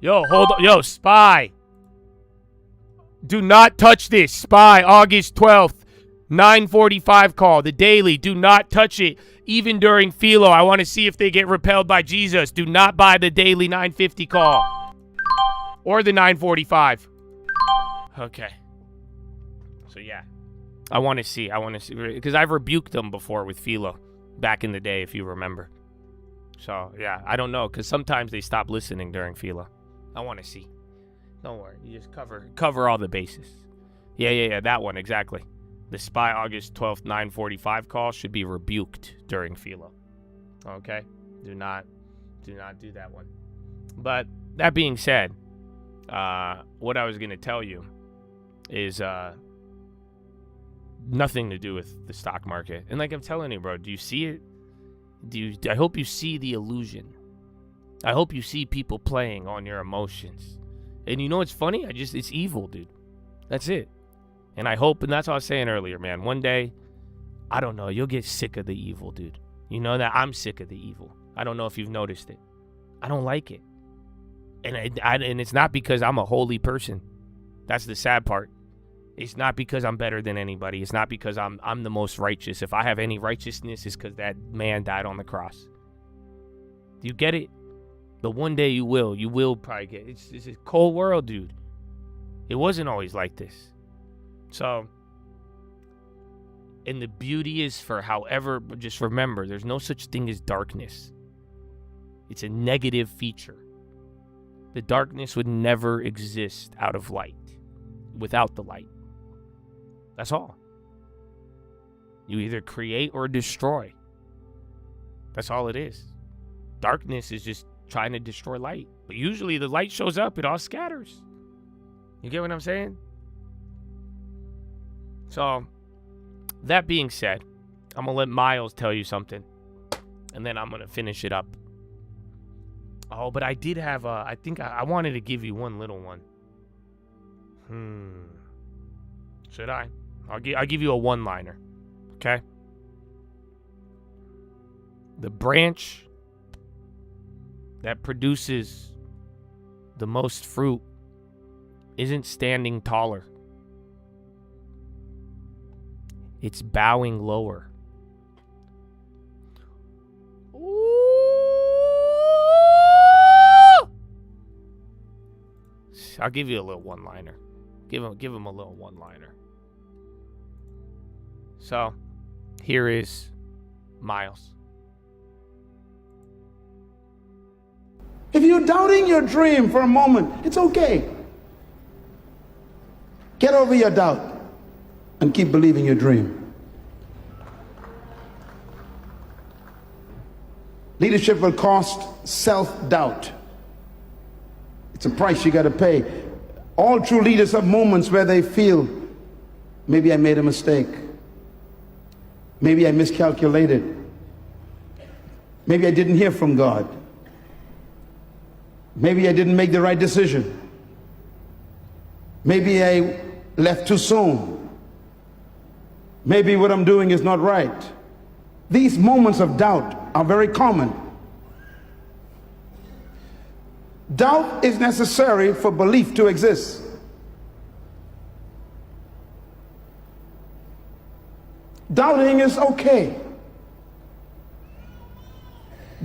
Yo, hold on. Yo, Spy. Do not touch this. Spy, August 12th, 9:45 call. The Daily. Do not touch it. Even during Philo, I want to see if they get repelled by Jesus. Do not buy the Daily 9:50 call. Or the 9:45. Okay. So, yeah. I want to see. Because I've rebuked them before with Philo. Back in the day, if you remember. So, yeah. I don't know. Because sometimes they stop listening during Philo. I want to see. Don't worry. You just cover all the bases. Yeah. That one, exactly. The Spy August 12th, 9:45 call should be rebuked during Philo. Okay? Do not do that one. But that being said, what I was going to tell you is nothing to do with the stock market. And like I'm telling you, bro, do you see it? I hope you see the illusion. I hope you see people playing on your emotions. And you know what's funny? It's evil, dude. That's it. And I hope, and that's what I was saying earlier, man. One day, I don't know, you'll get sick of the evil, dude. You know that I'm sick of the evil. I don't know if you've noticed it. I don't like it. And it's not because I'm a holy person. That's the sad part. It's not because I'm better than anybody. It's not because I'm the most righteous. If I have any righteousness, it's because that man died on the cross. Do you get it? But one day you will. You will probably get it. It's a cold world, dude. It wasn't always like this. So, and the beauty is just remember, there's no such thing as darkness. It's a negative feature. The darkness would never exist out of light, without the light. That's all. You either create or destroy. That's all it is. Darkness is just trying to destroy light. But usually the light shows up, it all scatters. You get what I'm saying? So, that being said, I'm going to let Miles tell you something. And then I'm going to finish it up. Oh, but I did have I think I wanted to give you one little one. Should I? I'll give you a one-liner. Okay? The branch that produces the most fruit isn't standing taller. It's bowing lower. Ooh! I'll give you a little one-liner. Give him a little one-liner. So, here is Miles. If you're doubting your dream for a moment, it's okay. Get over your doubt and keep believing your dream. Leadership will cost self-doubt. It's a price you got to pay. All true leaders have moments where they feel, maybe I made a mistake. Maybe I miscalculated. Maybe I didn't hear from God. Maybe I didn't make the right decision. Maybe I left too soon. Maybe what I'm doing is not right. These moments of doubt are very common. Doubt is necessary for belief to exist. Doubting is okay.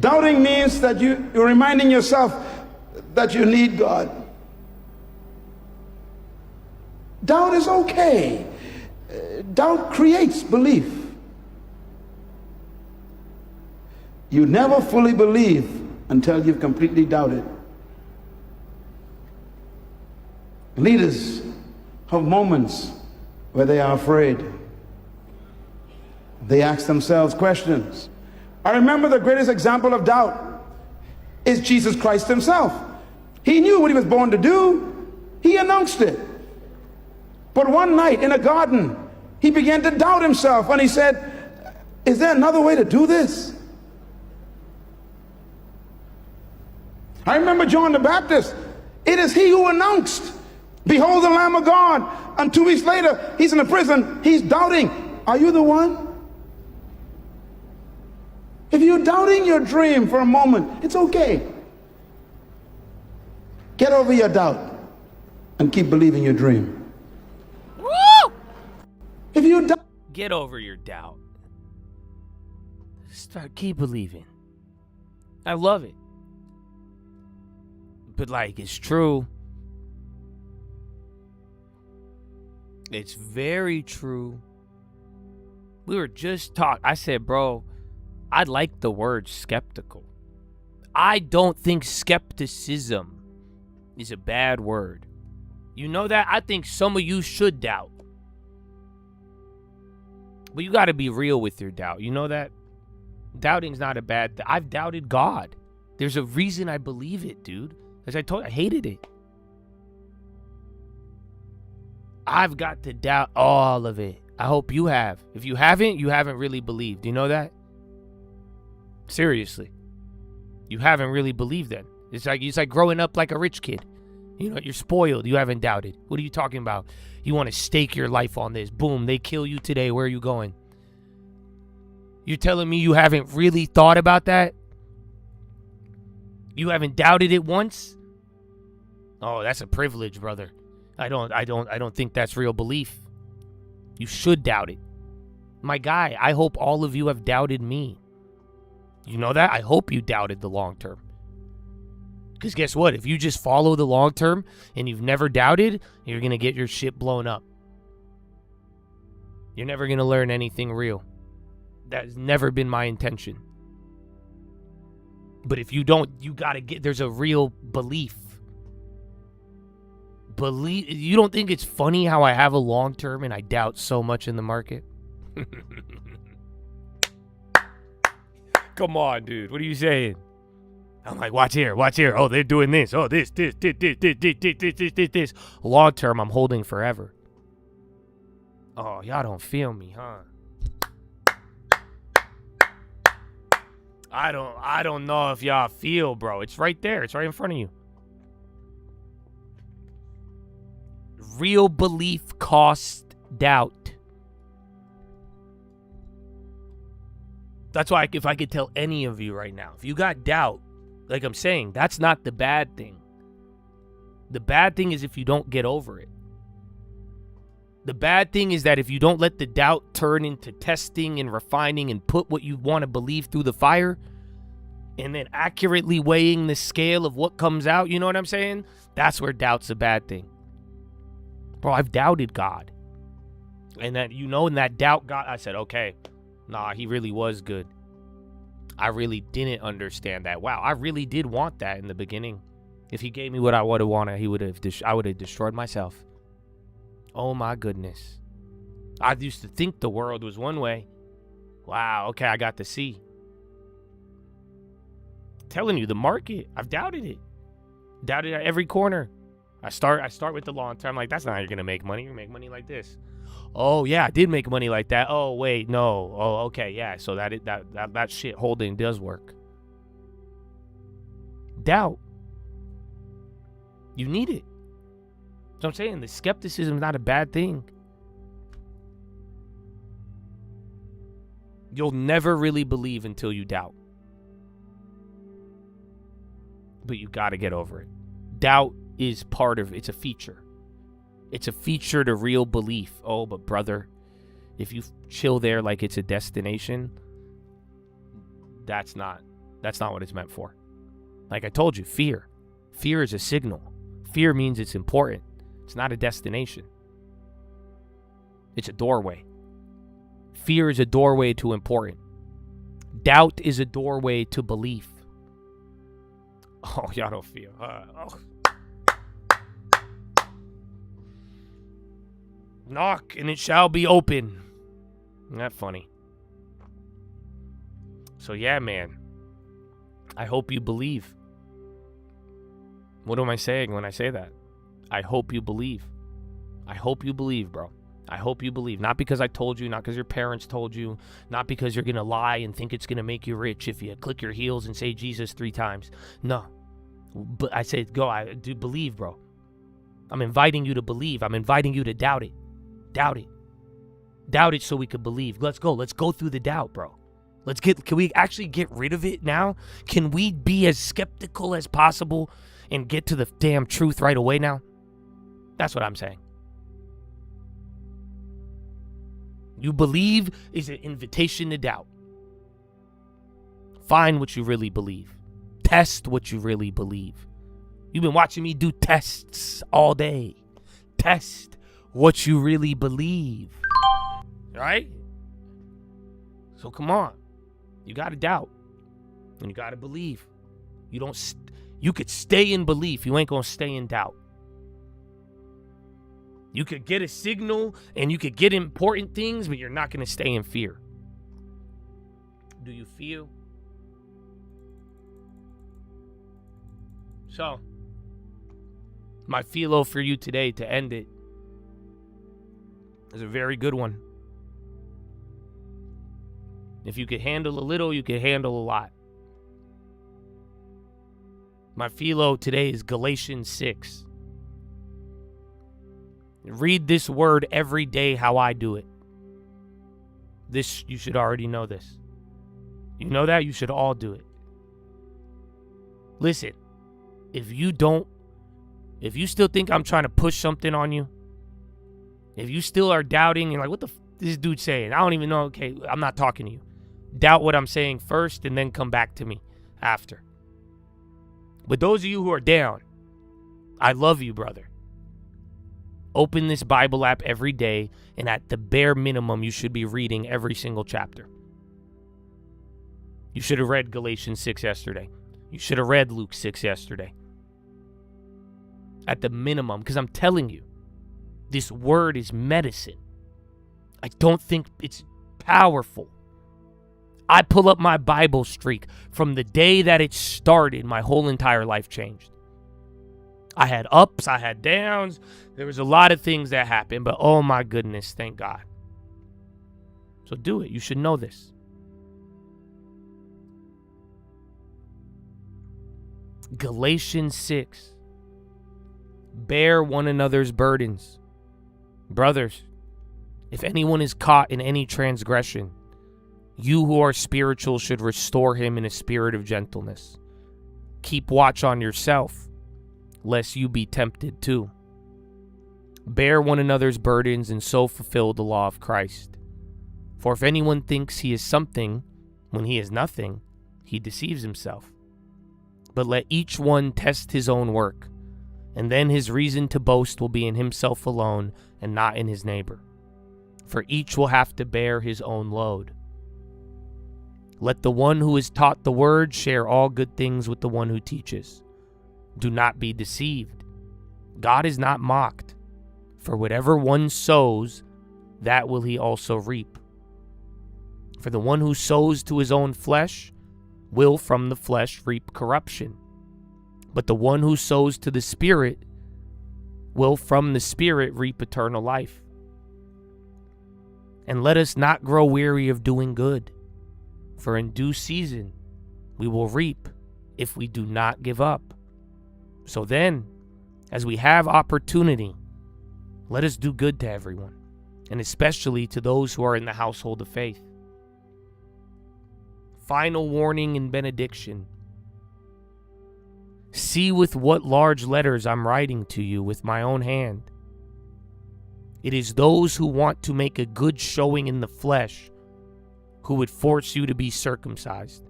Doubting means that you're reminding yourself that you need God. Doubt is okay. Doubt creates belief. You never fully believe until you've completely doubted. Leaders have moments where they are afraid. They ask themselves questions. I remember the greatest example of doubt is Jesus Christ himself. He knew what he was born to do. He announced it. But one night in a garden, he began to doubt himself, and he said, is there another way to do this? I remember John the Baptist. It is he who announced, behold the Lamb of God. And 2 weeks later, he's in a prison. He's doubting. Are you the one? If you're doubting your dream for a moment, it's okay. Get over your doubt and keep believing your dream. Woo! If you doubt, get over your doubt. Keep believing. I love it. But like, it's true. It's very true. We were just talking. I said, bro, I like the word skeptical. I don't think skepticism is a bad word. You know that? I think some of you should doubt. But you got to be real with your doubt. You know that? Doubting's not a bad thing. I've doubted God. There's a reason I believe it, dude. As I told you, I hated it. I've got to doubt all of it. I hope you have. If you haven't really believed. You know that? Seriously. You haven't really believed that. It's like growing up like a rich kid. You know, you're spoiled. You haven't doubted. What are you talking about? You want to stake your life on this. Boom, they kill you today. Where are you going? You're telling me you haven't really thought about that? You haven't doubted it once? Oh, that's a privilege, brother. I don't think that's real belief. You should doubt it. My guy, I hope all of you have doubted me. You know that? I hope you doubted the long term. Because guess what? If you just follow the long term and you've never doubted, you're going to get your shit blown up. You're never going to learn anything real. That has never been my intention. But if you don't, you got to get, there's a real belief. You don't think it's funny how I have a long term and I doubt so much in the market? Come on, dude. What are you saying? I'm like, watch here. Oh, they're doing this. Oh, this. Long term, I'm holding forever. Oh, y'all don't feel me, huh? I don't know if y'all feel, bro. It's right there. It's right in front of you. Real belief costs doubt. That's why if I could tell any of you right now, if you got doubt, like I'm saying, that's not the bad thing. The bad thing is if you don't get over it. The bad thing is that if you don't let the doubt turn into testing and refining and put what you want to believe through the fire and then accurately weighing the scale of what comes out, you know what I'm saying? That's where doubt's a bad thing. Bro, I've doubted God. And that, you know, in that doubt, God, I said, okay, nah, he really was good. I really didn't understand that. Wow, I really did want that in the beginning. If he gave me what I would have wanted, I would have destroyed myself. Oh my goodness. I used to think the world was one way. Wow, okay, I got to see. I'm telling you, the market, I've doubted it. Doubted at every corner. I start with the long term. Like, that's not how you're gonna make money. You make money like this. Oh yeah, I did make money like that. Oh wait, no. Oh okay, yeah. So that shit holding does work. Doubt. You need it. So I'm saying the skepticism is not a bad thing. You'll never really believe until you doubt. but you got to get over it. Doubt is part of, it's a feature. It's a feature to real belief. Oh, but brother, if you chill there like it's a destination, that's not what it's meant for. Like I told you, fear. Fear is a signal. Fear means it's important. It's not a destination. It's a doorway. Fear is a doorway to important. Doubt is a doorway to belief. Oh, y'all don't feel. Knock and it shall be open. Isn't that funny? So yeah, man. I hope you believe. What am I saying when I say that? I hope you believe. I hope you believe, bro. I hope you believe. Not because I told you, not because your parents told you, not because you're going to lie and think it's going to make you rich if you click your heels and say Jesus 3 times. No. But I say, go. I do believe, bro. I'm inviting you to believe. I'm inviting you to doubt it. Doubt it. Doubt it so we could believe. Let's go. Let's go through the doubt, bro. Can we actually get rid of it now? Can we be as skeptical as possible and get to the damn truth right away now? That's what I'm saying. You believe is an invitation to doubt. Find what you really believe. Test what you really believe. You've been watching me do tests all day. Test what you really believe. Right? So come on. You got to doubt. And you got to believe. You could stay in belief. You ain't going to stay in doubt. You could get a signal and you could get important things, but you're not going to stay in fear. Do you feel? So, my philo for you today to end it is a very good one. If you could handle a little, you could handle a lot. My philo today is Galatians 6. Read this word every day how I do it. This, you should already know this. You know that? You should all do it. Listen, if you still think I'm trying to push something on you, if you still are doubting and like, what the this dude saying? I don't even know. Okay, I'm not talking to you. Doubt what I'm saying first and then come back to me after. But those of you who are down, I love you, brother. Open this Bible app every day, and at the bare minimum, you should be reading every single chapter. You should have read Galatians 6 yesterday. You should have read Luke 6 yesterday. At the minimum, because I'm telling you, this word is medicine. I don't think it's powerful. I pull up my Bible streak. From the day that it started, my whole entire life changed. I had ups, I had downs. There was a lot of things that happened, but oh my goodness, thank God. So do it. You should know this. Galatians 6. Bear one another's burdens. Brothers, if anyone is caught in any transgression, you who are spiritual should restore him in a spirit of gentleness. Keep watch on yourself, lest you be tempted too. Bear one another's burdens and so fulfill the law of Christ. For if anyone thinks he is something when he is nothing, he deceives himself. But let each one test his own work, and then his reason to boast will be in himself alone and not in his neighbor. For each will have to bear his own load. Let the one who is taught the word share all good things with the one who teaches. Do not be deceived. God is not mocked. For whatever one sows, that will he also reap. For the one who sows to his own flesh will from the flesh reap corruption. But the one who sows to the Spirit will from the Spirit reap eternal life. And let us not grow weary of doing good, for in due season we will reap if we do not give up. So then, as we have opportunity, let us do good to everyone, and especially to those who are in the household of faith. Final warning and benediction. See with what large letters I'm writing to you with my own hand. It is those who want to make a good showing in the flesh who would force you to be circumcised,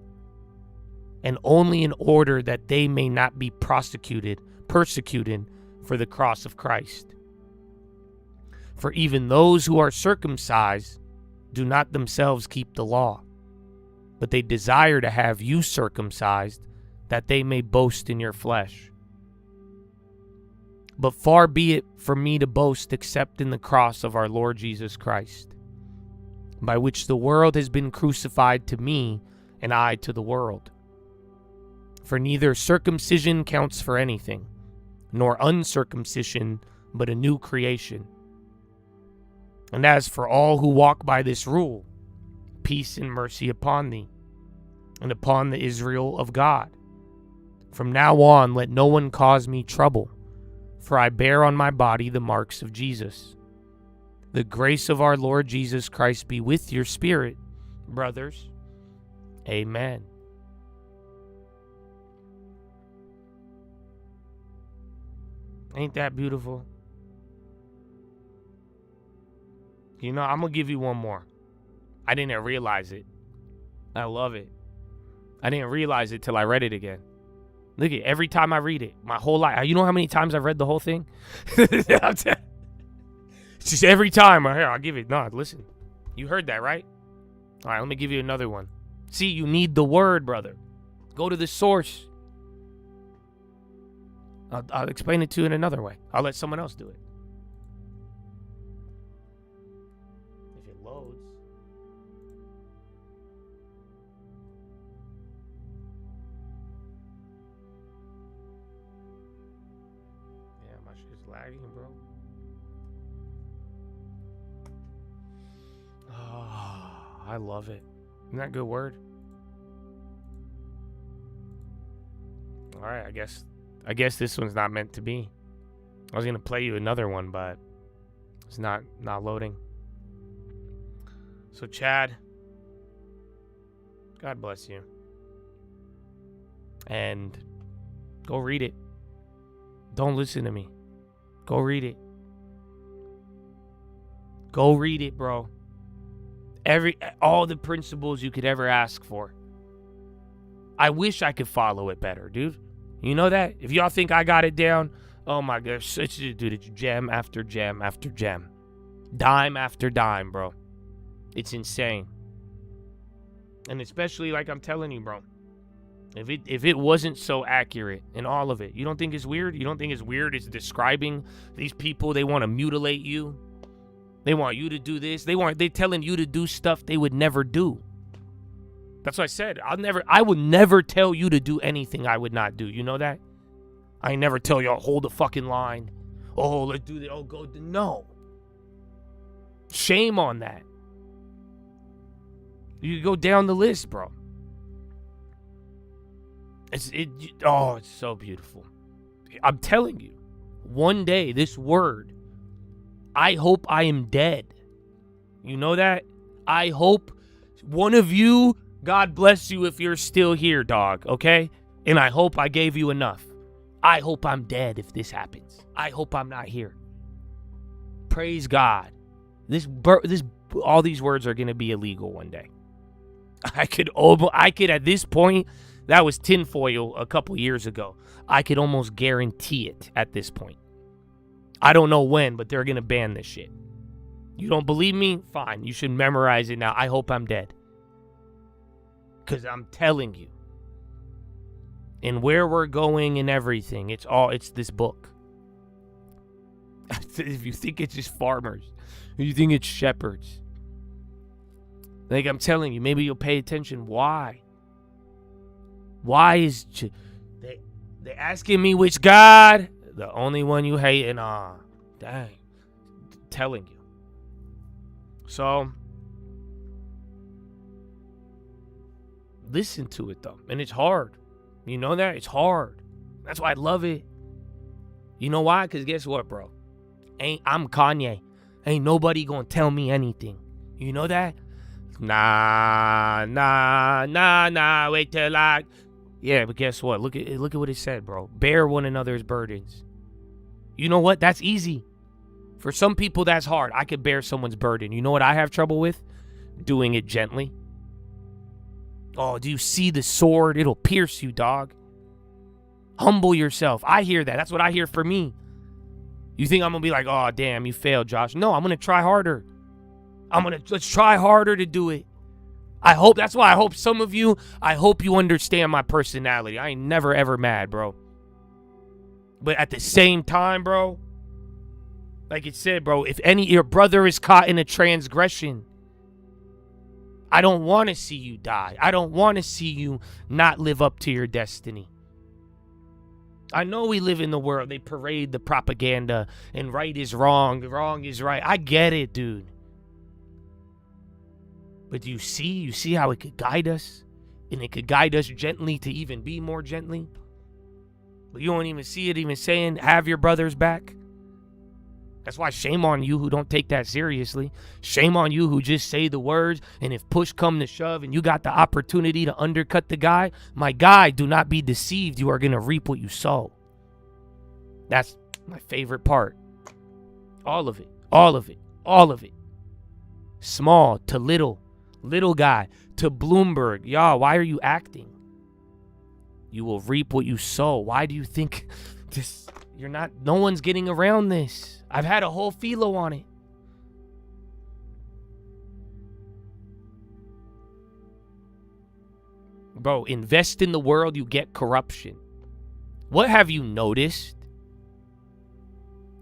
and only in order that they may not be persecuted for the cross of Christ. For even those who are circumcised do not themselves keep the law, but they desire to have you circumcised, that they may boast in your flesh. But far be it from me to boast except in the cross of our Lord Jesus Christ, by which the world has been crucified to me, and I to the world. For neither circumcision counts for anything, nor uncircumcision, but a new creation. And as for all who walk by this rule, peace and mercy upon thee, and upon the Israel of God. From now on, let no one cause me trouble, for I bear on my body the marks of Jesus. The grace of our Lord Jesus Christ be with your spirit, brothers. Amen. Ain't that beautiful? You know, I'm going to give you one more. I didn't realize it. I love it. I didn't realize it till I read it again. Look at every time I read it, my whole life. You know how many times I've read the whole thing? It's just every time. Here, I'll give it. No, listen. You heard that, right? All right, let me give you another one. See, you need the word, brother. Go to the source. I'll explain it to you in another way. I'll let someone else do it. If it loads. Yeah, my shit's lagging, bro. Oh, I love it. Isn't that a good word? All right, I guess this one's not meant to be. I was gonna play you another one, but it's not loading. So Chad, God bless you. And go read it. Don't listen to me. Go read it. Go read it, bro. All the principles you could ever ask for. I wish I could follow it better, dude. You know that? If y'all think I got it down, oh my gosh, dude, it's gem after gem after gem. Dime after dime, bro. It's insane. And especially, like I'm telling you, bro, if it wasn't so accurate in all of it, you don't think it's weird? You don't think it's weird? It's describing these people, they want to mutilate you. They want you to do this. They're telling you to do stuff they would never do. That's what I said. I would never tell you to do anything I would not do. You know that? I never tell y'all, hold the fucking line. Oh, let's do that. Oh, go. No. Shame on that. You go down the list, bro. It's so beautiful. I'm telling you, one day, this word, I hope I am dead. You know that? I hope one of you, God bless you if you're still here, dog, okay? And I hope I gave you enough. I hope I'm dead if this happens. I hope I'm not here. Praise God. All these words are going to be illegal one day. I could at this point, that was tinfoil a couple years ago. I could almost guarantee it at this point. I don't know when, but they're going to ban this shit. You don't believe me? Fine. You should memorize it now. I hope I'm dead. Because I'm telling you. And where we're going and everything, it's this book. If you think it's just farmers, if you think it's shepherds, like I'm telling you, maybe you'll pay attention. Why? Why is they asking me which God? The only one you hating on. Dang. Telling you. So, listen to it though. And it's hard. You know that? It's hard. That's why I love it. You know why? Because guess what, bro? I'm Kanye. Ain't nobody gonna tell me anything. You know that? Nah. Wait till Yeah, but guess what? Look at what it said, bro. Bear one another's burdens. You know what? That's easy. For some people, that's hard. I could bear someone's burden. You know what I have trouble with? Doing it gently. Oh, do you see the sword? It'll pierce you, dog. Humble yourself. I hear that. That's what I hear for me. You think I'm going to be like, oh, damn, you failed, Josh. No, I'm going to try harder. Let's try harder to do it. That's why I hope some of you, I hope you understand my personality. I ain't never, ever mad, bro. But at the same time, bro, like it said, bro, if your brother is caught in a transgression, I don't want to see you die. I don't want to see you not live up to your destiny. I know we live in the world. They parade the propaganda and right is wrong, wrong is right. I get it, dude. But do you see how it could guide us? And it could guide us gently to even be more gently? But you don't even see it even saying, have your brothers back. That's why shame on you who don't take that seriously. Shame on you who just say the words, and if push come to shove and you got the opportunity to undercut the guy, my guy, do not be deceived. You are going to reap what you sow. That's my favorite part. All of it. All of it. All of it. Small to little. Little guy to Bloomberg. Y'all, why are you acting? You will reap what you sow. Why do you think this? No one's getting around this. I've had a whole philo on it. Bro, invest in the world, you get corruption. What have you noticed?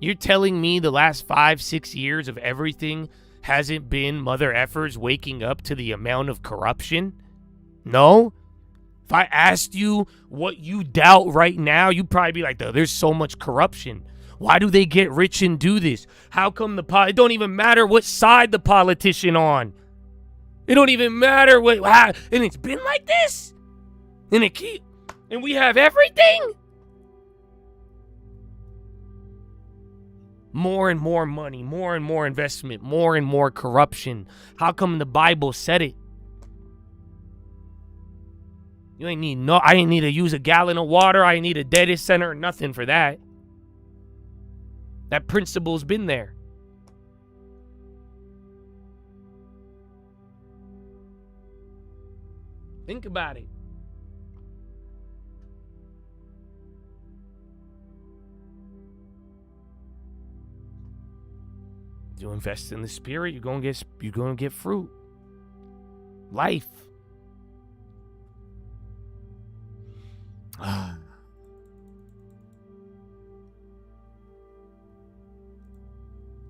You're telling me the last 5-6 years of everything hasn't been mother effers waking up to the amount of corruption? No? If I asked you what you doubt right now, you'd probably be like, there's so much corruption. Why do they get rich and do this? How come it don't even matter what side the politician on. It don't even matter and it's been like this. And we have everything. More and more money, more and more investment, more and more corruption. How come the Bible said it? I ain't need to use a gallon of water. I ain't need a data center or nothing for that. That principle's been there. Think about it. You invest in the spirit, you're gonna get fruit. Life.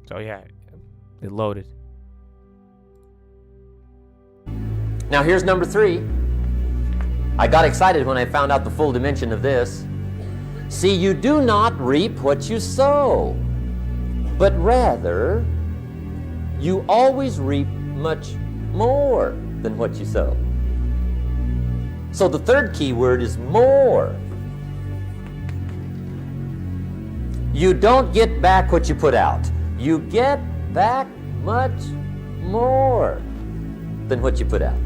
So yeah, it loaded. Now here's number 3. I got excited when I found out the full dimension of this. See, you do not reap what you sow, but rather you always reap much more than what you sow. So the third key word is more. You don't get back what you put out. You get back much more than what you put out.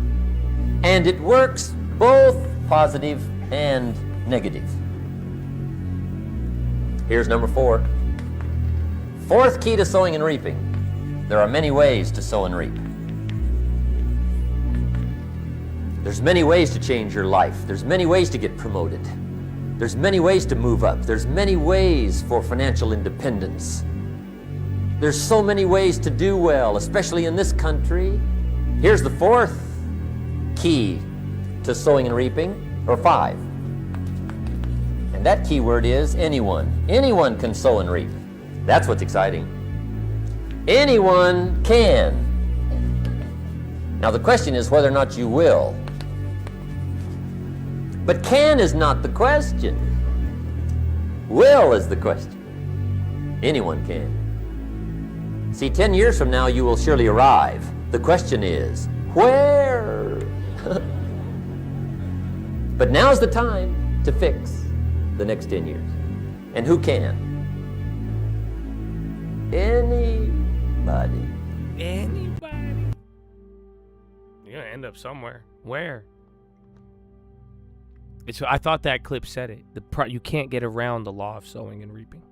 And it works both positive and negative. Here's number 4. Fourth key to sowing and reaping. There are many ways to sow and reap. There's many ways to change your life. There's many ways to get promoted. There's many ways to move up. There's many ways for financial independence. There's so many ways to do well, especially in this country. Here's the 4th key to sowing and reaping, or 5. And that key word is anyone. Anyone can sow and reap. That's what's exciting. Anyone can. Now the question is whether or not you will. But can is not the question. Will is the question. Anyone can. See, 10 years from now you will surely arrive. The question is, where? But now's the time to fix the next 10 years. And who can? Anybody. Anybody. You're gonna end up somewhere. Where? I thought that clip said it. You can't get around the law of sowing and reaping.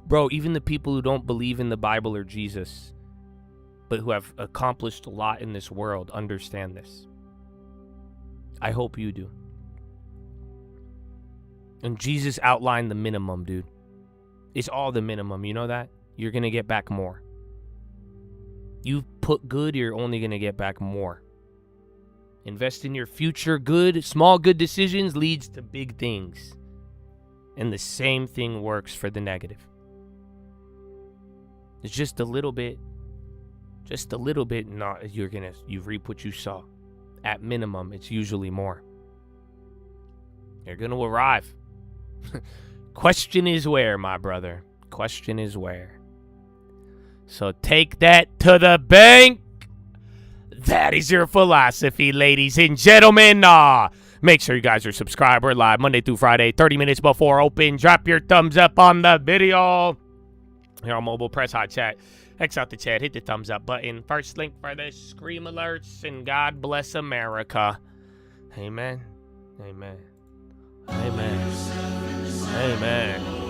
Bro, even the people who don't believe in the Bible or Jesus, but who have accomplished a lot in this world, understand this. I hope you do. And Jesus outlined the minimum, dude. It's all the minimum. You know that? You're going to get back more. You put good, you're only going to get back more. Invest in your future good. Small good decisions leads to big things. And the same thing works for the negative. It's just a little bit. Not you reap what you sow. At minimum, it's usually more. You're going to arrive. Question is where, my brother. Question is where. So take that to the bank. That is your philosophy, ladies and gentlemen. Make sure you guys are subscribed. We're live Monday through Friday, 30 minutes before open. Drop your thumbs up on the video. Here on mobile, press hot chat. X out the chat. Hit the thumbs up button. First link for the Scream Alerts. And God bless America. Amen. Amen. Amen. Amen.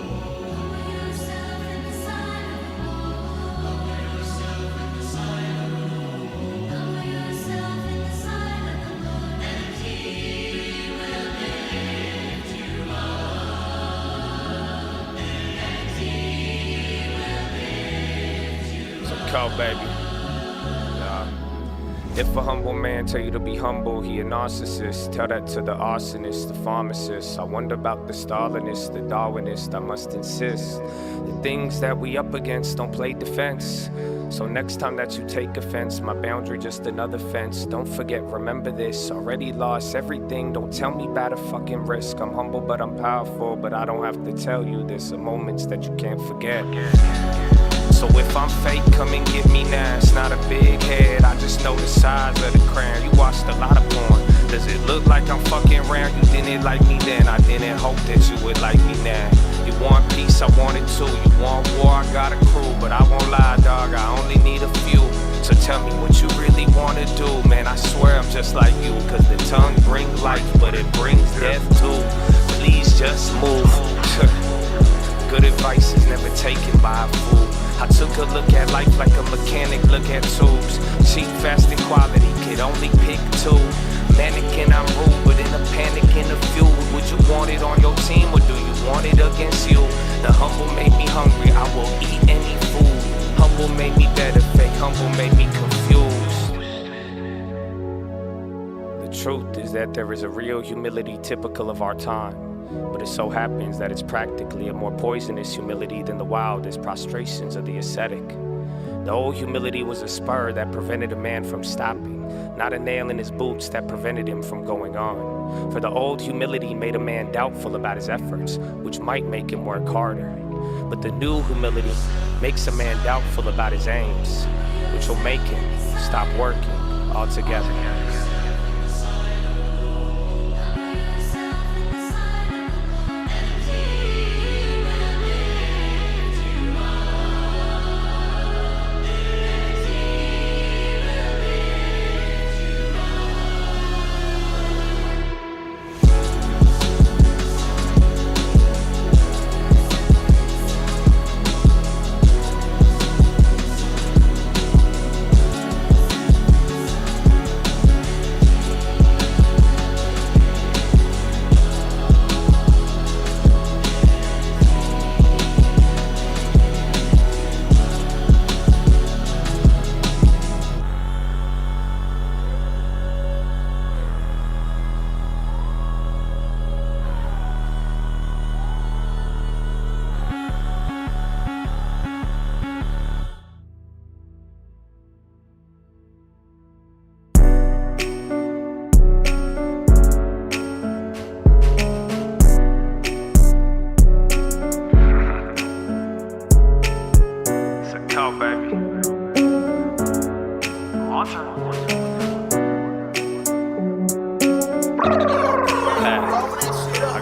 Call, baby. If a humble man tell you to be humble, he a narcissist. Tell that to the arsonist, the pharmacist. I wonder about the Stalinist, the Darwinist. I must insist. The things that we up against don't play defense. So next time that you take offense, my boundary just another fence. Don't forget, remember this. Already lost everything. Don't tell me about a fucking risk. I'm humble, but I'm powerful. But I don't have to tell you there's some moments that you can't forget. So if I'm fake, come and get me now. It's not a big head, I just know the size of the crown. You watched a lot of porn. Does it look like I'm fucking around? You didn't like me then, I didn't hope that you would like me now. You want peace, I want it too. You want war, I got a crew. But I won't lie, dog, I only need a few. So tell me what you really wanna do. Man, I swear I'm just like you. Cause the tongue brings life, but it brings death too. Please just move. Good advice is never taken by a fool. I took a look at life like a mechanic look at tubes. Cheap, fast, and quality, could only pick two. Mannequin, I'm rude, but in a panic, in a fuel. Would you want it on your team, or do you want it against you? The humble made me hungry, I will eat any food. Humble made me better, fake humble made me confused. The truth is that there is a real humility typical of our time. But it so happens that it's practically a more poisonous humility than the wildest prostrations of the ascetic. The old humility was a spur that prevented a man from stopping, not a nail in his boots that prevented him from going on. For the old humility made a man doubtful about his efforts, which might make him work harder. But the new humility makes a man doubtful about his aims, which will make him stop working altogether.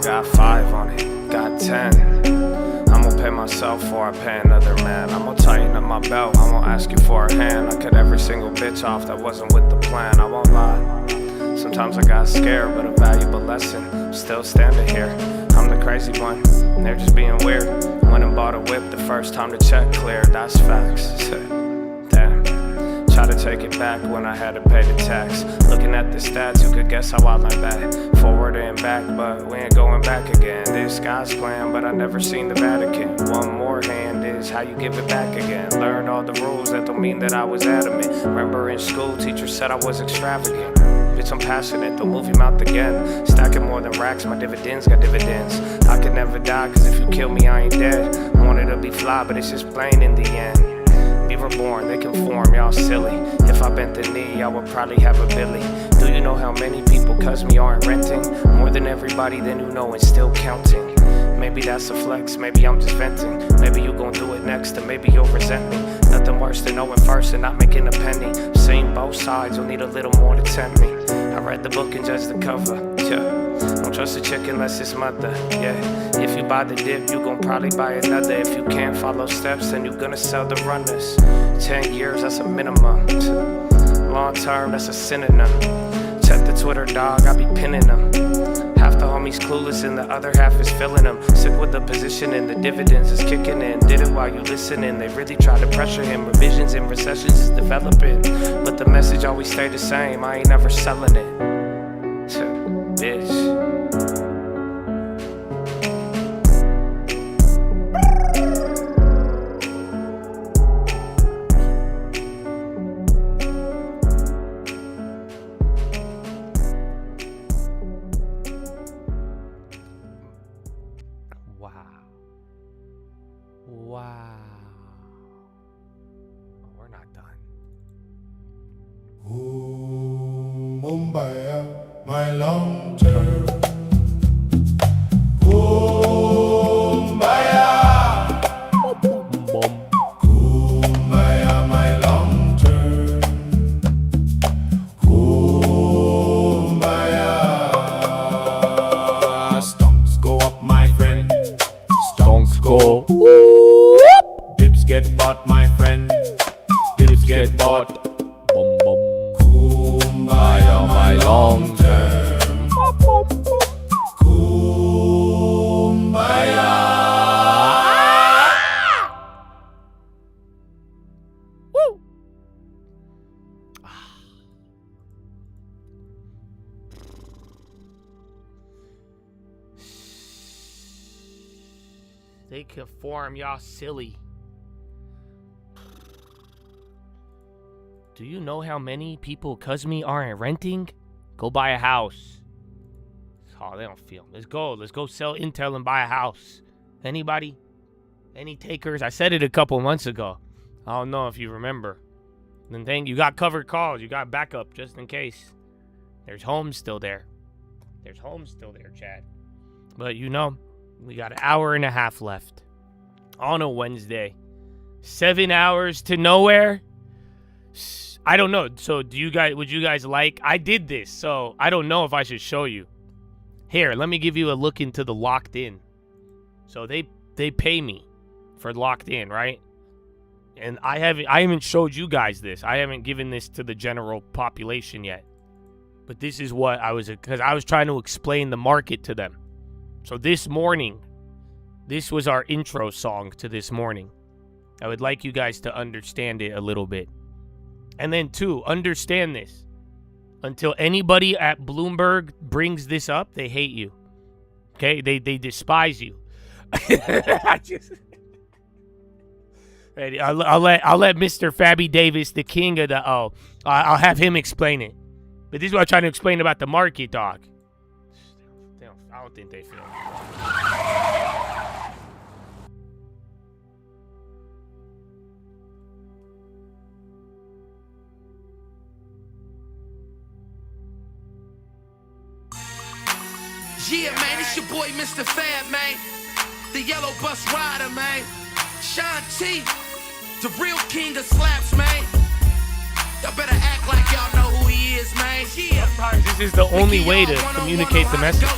Got 5 on it, got 10. I'ma pay myself before I pay another man. I'ma tighten up my belt, I won't ask you for a hand. I cut every single bitch off that wasn't with the plan, I won't lie. Some Sometimes I got scared, but a valuable lesson. Still standing here. I'm the crazy one. They're just being weird. Went and bought a whip the first time the check cleared. That's facts. Damn. Try to take it back when I had to pay the tax. Looking at the stats, you could guess how I went back. Forward and back, but we ain't going back again. This guy's plan, but I never seen the Vatican. One more hand is how you give it back again. Learn all the rules, that don't mean that I was adamant. Remember in school, teacher said I was extravagant. Bitch, I'm passionate, don't move your mouth again. Stacking more than racks, my dividends got dividends. I could never die, cause if you kill me, I ain't dead. I wanted to be fly, but it's just plain in the end. Be reborn, they conform, y'all silly. If I bent the knee, I would probably have a Billy. Do you know how many people cuz me aren't renting? More than everybody, then you know and still counting. Maybe that's a flex, maybe I'm just venting. Maybe you gon' do it next, and maybe you'll resent me. Nothing worse than knowing first and not making a penny. Seen both sides, you'll need a little more to tempt me. I read the book and judged the cover, yeah. Don't trust a chick unless it's mother, yeah. If you buy the dip, you gon' probably buy another. If you can't follow steps, then you gonna sell the runners. 10 years, that's a minimum. Long term, that's a synonym. Check the Twitter, dog, I be pinning them. Half the homies clueless and the other half is filling them. Sick with the position and the dividends is kicking in. Did it while you listening, they really try to pressure him. Revisions and recessions is developing, but the message always stay the same, I ain't never selling it. Bitch. Wow. We're not done. Ooh, Mumbai, my long term. Kumbaya. Kumbaya, my long term. Kumbaya. Stonks go up, my friend. Stonks go. Dips get bought, my friend. Dips get bought. Bum bum. Kumbaya, my long term. Kumbaya. Woo! They conform, y'all silly. Do you know how many people cuz me aren't renting? Go buy a house. Oh, they don't feel. Let's go sell Intel and buy a house. Anybody? Any takers? I said it a couple months ago. I don't know if you remember. Then you got covered calls. You got backup just in case. There's homes still there. There's homes still there, Chad. But you know, we got an hour and a half left on a Wednesday. 7 hours to nowhere. I don't know. So would you guys like, I did this, so I don't know if I should show you. Here, let me give you a look into the locked in. So they pay me for locked in, right? And I haven't showed you guys this. I haven't given this to the general population yet. But this is what because I was trying to explain the market to them. So this morning, this was our intro song to this morning. I would like you guys to understand it a little bit. And then, two, understand this. Until anybody at Bloomberg brings this up, they hate you. Okay? They despise you. I'll let Mr. Fabby Davis, the king of the I'll have him explain it. But this is what I'm trying to explain about the market, dog. I don't think they feel it. Yeah, man, it's your boy, Mr. Fab, man. The yellow bus rider, man. Sean T, the real king of slaps, man. Y'all better act like y'all know who he is, man. Yeah. Sometimes this is the only way to communicate the message.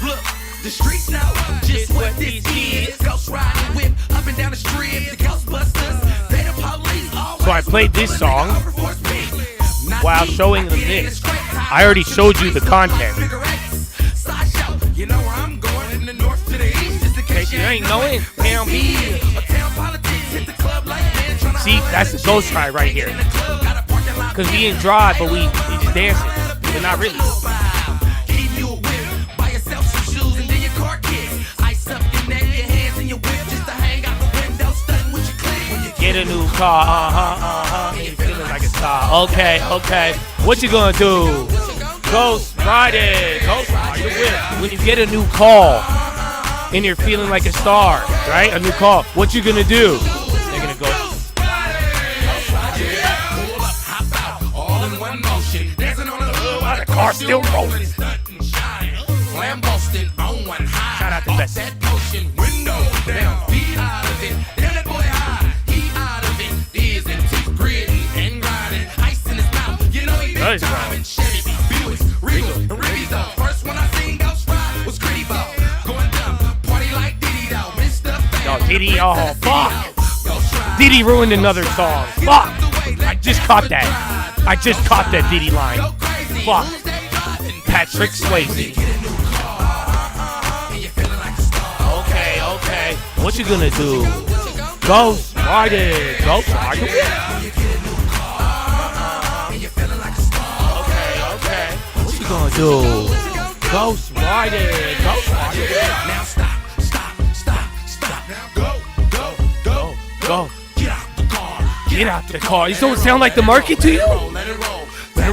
Look, the streets know just what this is. Ghost riding whip up and down the street. The Ghostbusters, they the police. So I played this song while showing them this. I already showed you the content. You know where I'm going from the north to the east. In case you ain't knowing, Town B. See, that's the ghost ride right here. Cause we ain't drive, but we just dancing. But not really. Get a new car, and you feeling like a star. Okay. What you gonna do? Ghost ride it. Ghost ride the whip. When you get a new call and you're feeling like a star, right? A new call. What you gonna do? They're gonna go. While the car's still rolling. Shout out to Best. Yo, Diddy, oh fuck! Diddy ruined another song. Fuck! I just caught that Diddy line. Fuck! Patrick Swayze. Okay. What you gonna do? Ghost ride it. Ghost ride it. Okay. What you gonna do? Ghost ride it. Ghost ride it. Now stop. Now go. Get out the car. You don't sound like the market to you? Let it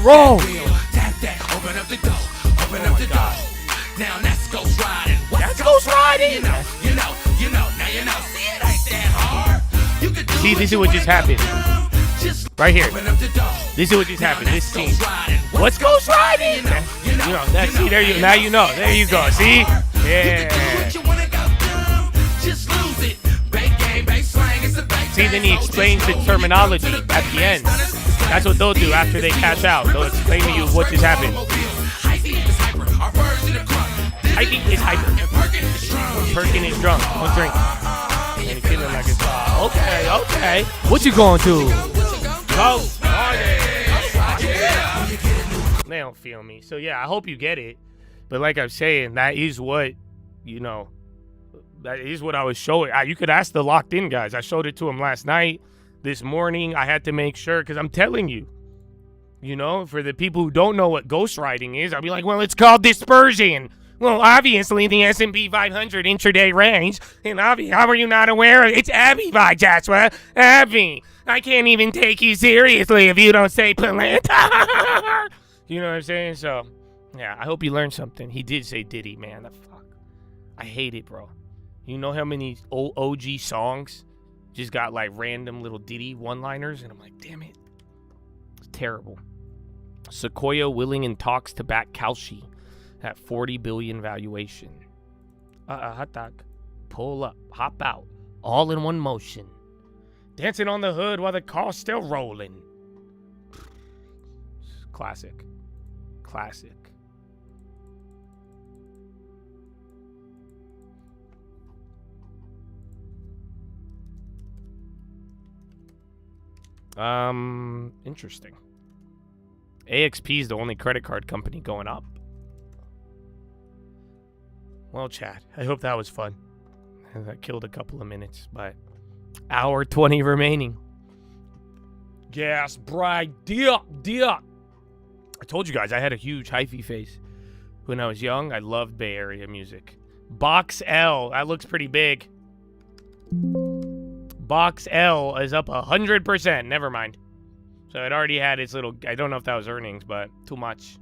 roll. Tap that. Open up the door. Now that's ghost riding. That's ghost riding. You know. Now you know. See, it ain't that hard. See, this is what just happened. Right here. This is what just happened. This scene. What's ghost riding? You know. That's, see, there you. Now you know. There you go. See? Yeah. See, then he explains the terminology at the end. That's what they'll do after they cash out. They'll explain to you what just happened. Hyping is hyper. Perkin is drunk. One drink. And he's feeling like it's okay. What you going to? Go. They don't feel me. So yeah, I hope you get it. But like I'm saying, that is what, that is what I was showing. You could ask the locked in guys. I showed it to them last night. This morning, I had to make sure, because I'm telling you, for the people who don't know what ghostwriting is, I'll be like, well, it's called dispersion. Well, obviously, the S&P 500 intraday range, and how are you not aware of it? It's Abby by Joshua. Abby. I can't even take you seriously if you don't say Palanta. You know what I'm saying? So, yeah, I hope you learned something. He did say Diddy, man. Fuck. I hate it, bro. You know how many old OG songs just got like random little Diddy one-liners? And I'm like, damn it. It's terrible. Sequoia willing in talks to back Kalshi at $40 billion valuation. Hot dog. Pull up. Hop out. All in one motion. Dancing on the hood while the car's still rolling. Classic. Interesting. AXP is the only credit card company going up. Well, chat, I hope that was fun. That killed a couple of minutes, but hour 20 remaining. Gas, bride, dip. I told you guys I had a huge hyphy face. When I was young, I loved Bay Area music. Box L, that looks pretty big. Box L is up 100%. Never mind. So it already had its little... I don't know if that was earnings, but too much.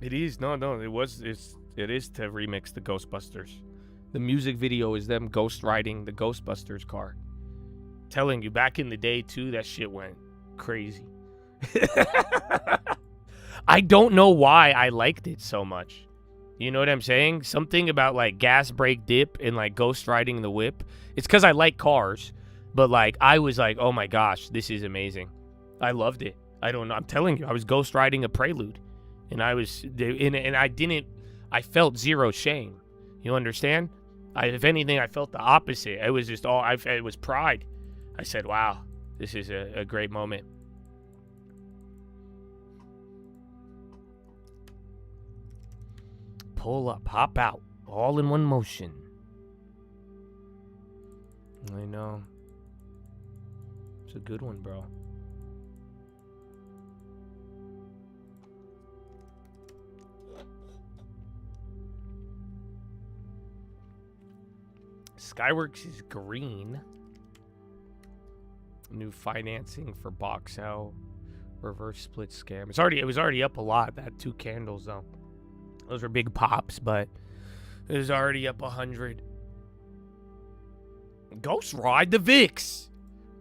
It is. No. It is to remix the Ghostbusters. The music video is them ghost riding the Ghostbusters car. Telling you, back in the day, too, that shit went crazy. I don't know why I liked it so much. You know what I'm saying? Something about like gas, brake, dip, and like ghost riding the whip. It's because I like cars, but like I was like, oh my gosh, this is amazing. I loved it. I don't know. I'm telling you, I was ghost riding a Prelude, and I felt zero shame. You understand? If anything, I felt the opposite. It was just it was pride. I said, wow, this is a great moment. Pull up, hop out, all in one motion. I know. It's a good one, bro. Skyworks is green. New financing for box out. Reverse split scam. It was already up a lot. That 2 candles though. Those were big pops, but it was already up 100. Ghost ride the VIX.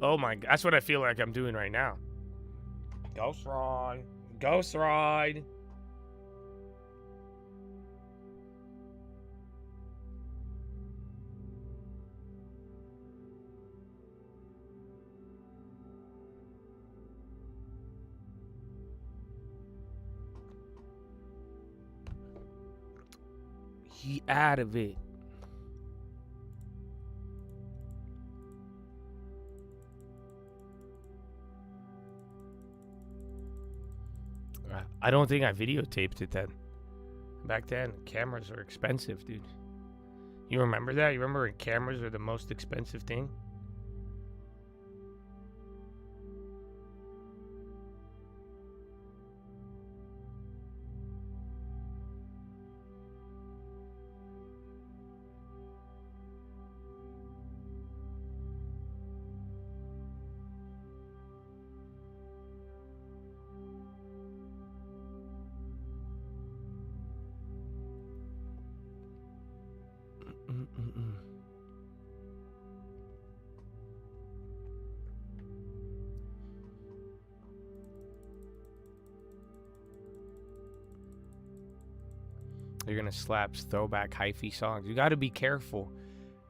Oh my god, that's what I feel like I'm doing right now. Ghost ride. Ghost ride. He out of it. I don't think I videotaped it then. Back then, cameras were expensive, dude. You remember that? You remember when cameras were the most expensive thing? They're gonna slap throwback hyphy songs. You gotta be careful.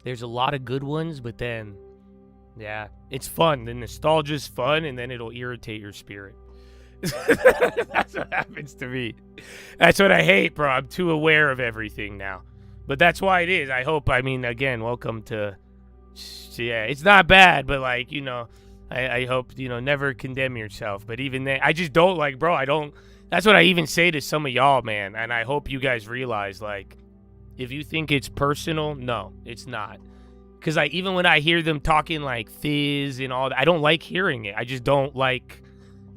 There's a lot of good ones, but then, yeah, it's fun. The nostalgia's fun, and then it'll irritate your spirit. That's what happens to me. That's what I hate, bro. I'm too aware of everything now. But that's why it is. I hope, again, welcome to, yeah, it's not bad, but like, I hope, never condemn yourself. But even then, I just don't that's what I even say to some of y'all, man. And I hope you guys realize, like, if you think it's personal, no, it's not. Because even when I hear them talking like Fizz and all that, I don't like hearing it. I just don't like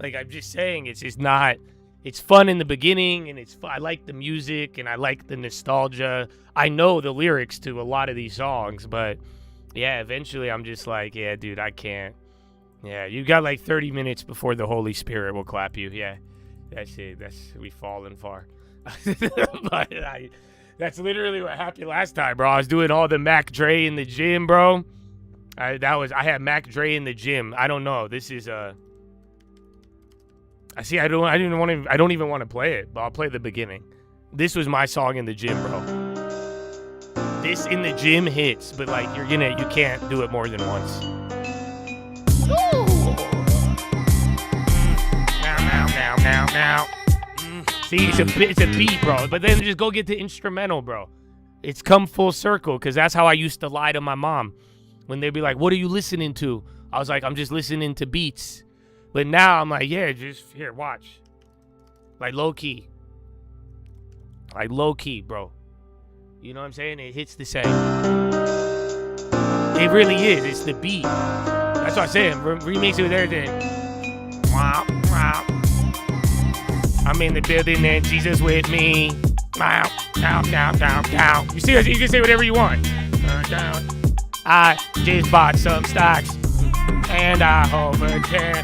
I'm just saying, it's just not, it's fun in the beginning, and I like the music, and I like the nostalgia. I know the lyrics to a lot of these songs, but yeah, eventually I'm just like, yeah, dude, I can't. Yeah, you got like 30 minutes before the Holy Spirit will clap you. Yeah. That's it. We've fallen far. But that's literally what happened last time, bro. I was doing all the Mac Dre in the gym, bro. I had Mac Dre in the gym. I don't know. This is I don't even want to play it, but I'll play the beginning. This was my song in the gym, bro. This in the gym hits, but like you can't do it more than once. Now. See, it's a beat, bro. But then just go get the instrumental, bro. It's come full circle, because that's how I used to lie to my mom. When they'd be like, what are you listening to? I was like, I'm just listening to beats. But now I'm like, yeah, just here, watch. Like low key. Like low key, bro. You know what I'm saying? It hits the same. It really is. It's the beat. That's what I'm saying. Remix it with everything. Wow, wow. I'm in the building and Jesus with me. Down. You see, you can say whatever you want. Down. I just bought some stocks and I hope it can.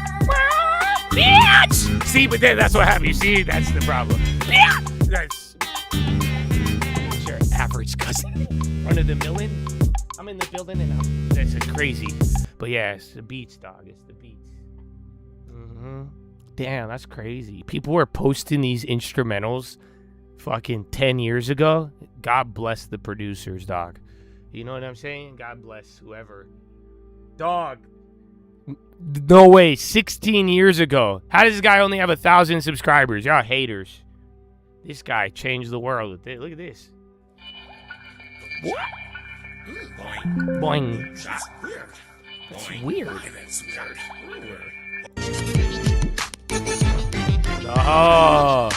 Bitch! See, but then that's what happened. You see, that's the problem. That's your average cousin. Run of the million. I'm in the building and that's crazy. But yeah, it's the beats, dog. It's the beats. Damn, that's crazy. People were posting these instrumentals fucking 10 years ago. God bless the producers, dog. You know what I'm saying? God bless whoever. Dog. No way. 16 years ago. How does this guy only have 1,000 subscribers? Y'all haters. This guy changed the world with it. Look at this. What? Boing. That's weird. Oh,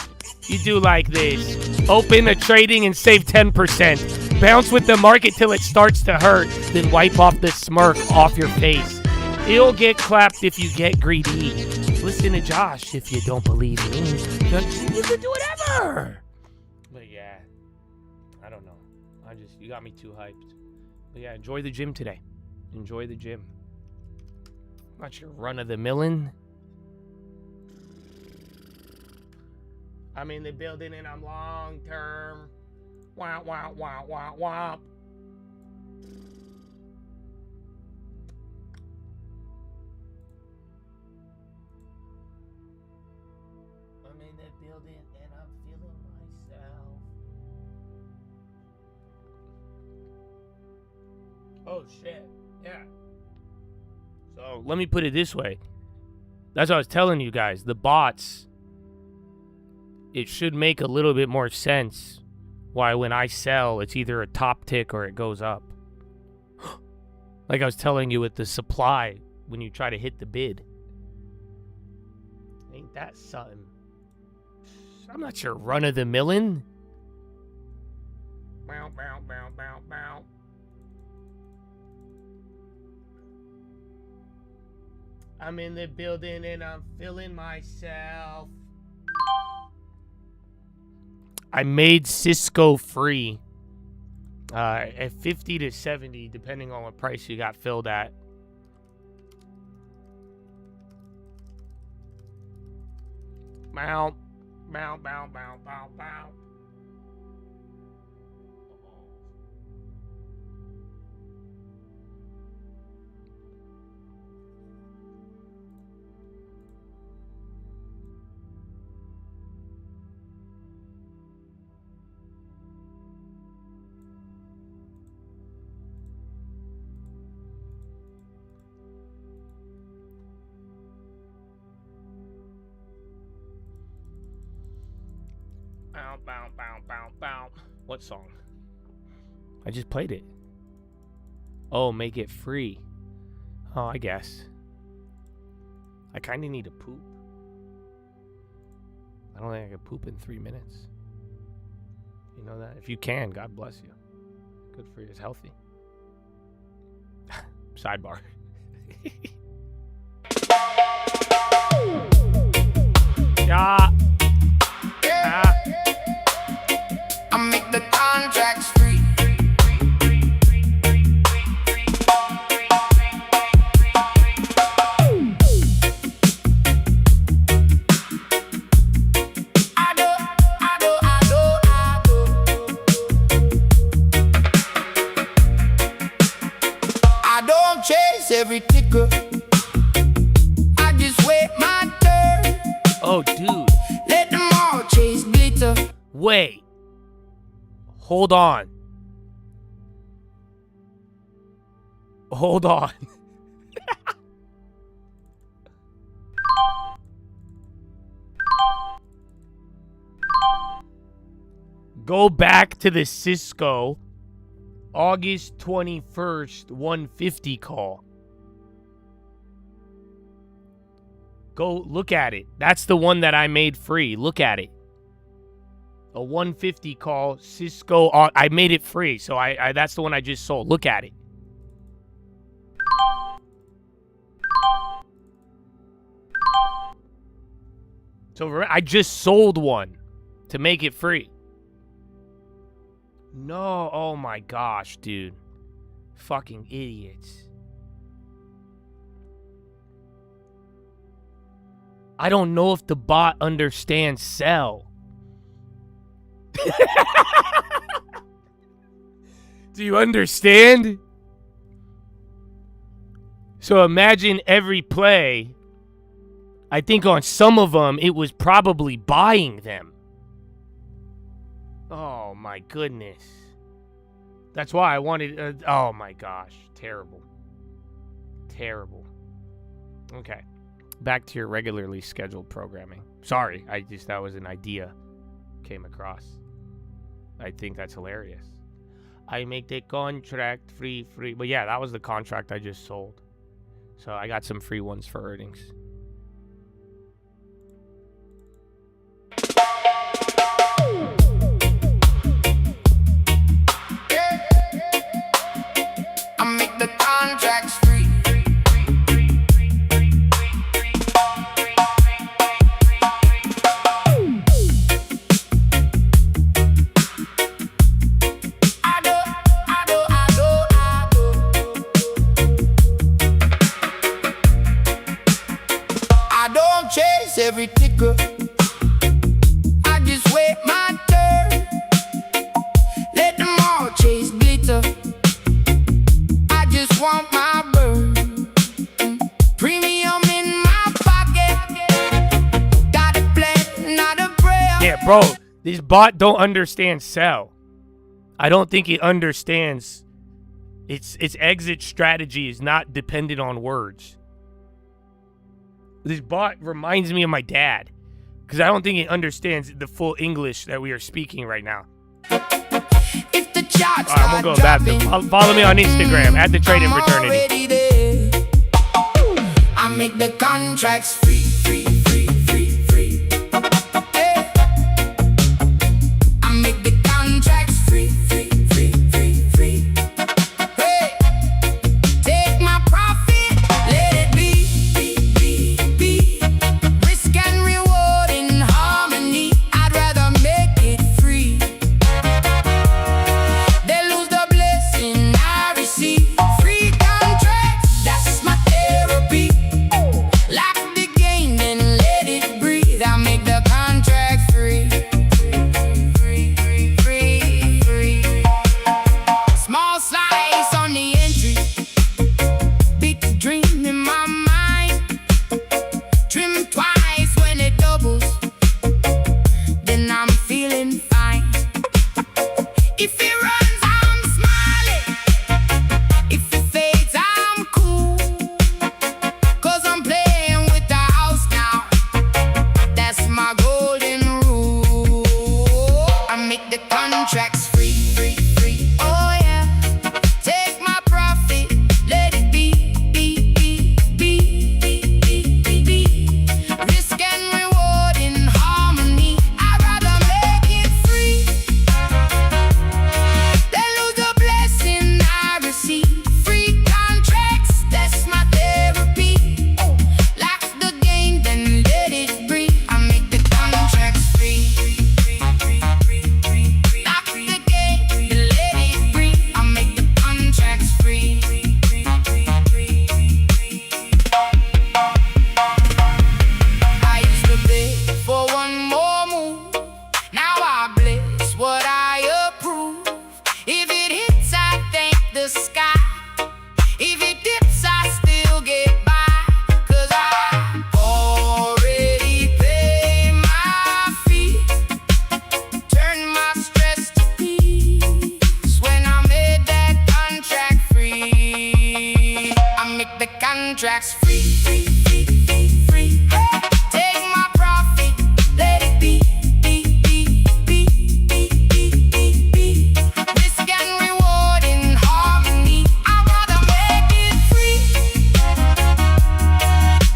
you do like this. Open a trading and save 10%. Bounce with the market till it starts to hurt. Then wipe off the smirk off your face. It'll get clapped if you get greedy. Listen to Josh if you don't believe me. You can do whatever. But yeah, I don't know. You got me too hyped. But yeah, enjoy the gym today. Enjoy the gym. Not your run-of-the-millin'. I'm in the building and I'm long-term. Wah, wah, wah, wah, wah. I'm in the building and I'm feeling myself. Oh, shit. Yeah. So, let me put it this way. That's what I was telling you guys. The bots, it should make a little bit more sense why when I sell, it's either a top tick or it goes up. Like I was telling you with the supply, when you try to hit the bid. Ain't that something? I'm not your run-of-the-millin'. Bow, bow, bow, bow, bow. I'm in the building and I'm feeling myself. I made Cisco free at 50 to 70, depending on what price you got filled at. Bow, bow, bow, bow, bow, bow. Bow, bow, bow, bow, bow. What song? I just played it. Oh, make it free. Oh, I guess. I kind of need to poop. I don't think I can poop in 3 minutes. You know that? If you can, God bless you. Good for you. It's healthy. Sidebar. Yeah. I make the contracts free. I don't chase every ticker. I just wait my turn. Oh, dude. Let them all chase glitter. Wait. Hold on. Hold on. Go back to the Cisco August 21st 150 call. Go look at it. That's the one that I made free. Look at it. A 150 call, Cisco. I made it free, so I that's the one I just sold. Look at it. So I just sold one to make it free. No, oh my gosh, dude. Fucking idiots. I don't know if the bot understands sell. Do you understand? So imagine every play. I think on some of them, it was probably buying them. Oh my goodness. That's why I wanted... oh my gosh. Terrible. Terrible. Okay. Back to your regularly scheduled programming. Sorry, that was an idea came across. I think that's hilarious. I make the contract free. But yeah, that was the contract I just sold. So I got some free ones for earnings. I make the contracts free. I don't chase every ticker. I just wait my turn. Let them all chase glitter. I just want my bird. Premium in my pocket. Got a plan, not a prayer. Yeah, bro, this bot don't understand sell. I don't think it understands its exit strategy is not dependent on words. This bot reminds me of my dad because I don't think it understands the full English that we are speaking right now. If the charts All right, I'm gonna go back. Follow me on Instagram at the Trading Fraternity. already there. I make the contracts free, free, free, free, free. Hey. I make the contracts free, free, free, free, free. Hey. Take my profit, let it be, be, be, be. Risk and reward in harmony. I'd rather make it free. They lose the blessing I receive. Free contracts, that's my therapy. Lock the game and let it breathe. I make the contract free. Free, free, free, free. Small slice on the entry. Beat the dream in my mind. Trim twice when it doubles. Then I'm feeling fine. If it runs, I'm smiling. If it fades, I'm cool. Cause I'm playing with the house now. That's my golden rule. I make the contracts free, free, free. Oh yeah. Take my profit, let it be, be, be, be, be, be, be, be. Risk and reward in harmony. I'd rather make it free. They lose the blessing I receive. Free contracts, that's my therapy. Lock the game, then let it breathe. I make the contracts free. Lock the game, then let it breathe. I make the contracts free. I used to beg for one more move. Now I bless what I approve. If it hits, I thank the sky. If it dips, I still get by. Cause I already paid my fee. Turn my stress to peace when I made that contract free. I make the contracts free, free, free, free, free. Take my profit, let it be, be, be, be, be, be, be, be. Risk and reward in harmony. I'd rather make it free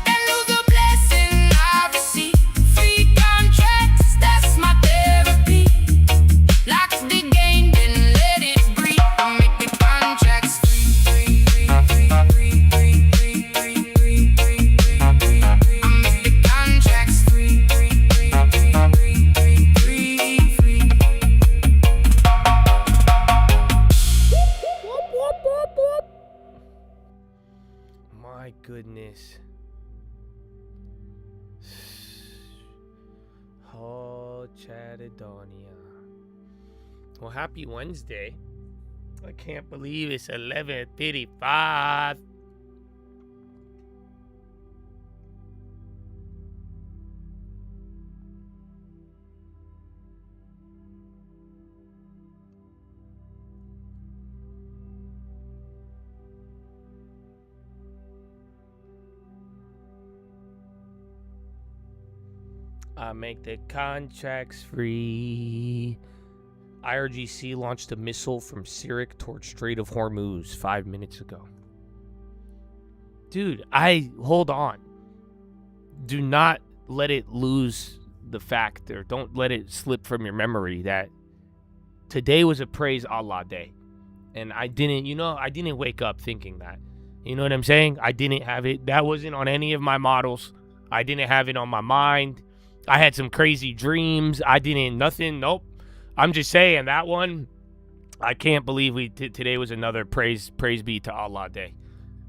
than lose the blessing I receive. Free contracts, that's my therapy. Lock the game, then let it breathe. I make the contracts free, free, free, free, free, free, free, free, free, free. I make the contracts free, free, free, free, free, free, free. My goodness. Oh, Chatadonia. Well, happy Wednesday. I can't believe it's 11:35. I make the contracts free. IRGC launched a missile from Syriac towards Strait of Hormuz 5 minutes ago. Dude, hold on. Do not let it lose the fact, or don't let it slip from your memory that today was a praise Allah day. And I didn't wake up thinking that. You know what I'm saying? I didn't have it. That wasn't on any of my models. I didn't have it on my mind. I had some crazy dreams. Nothing. Nope. I'm just saying that one, I can't believe today was another praise be to Allah day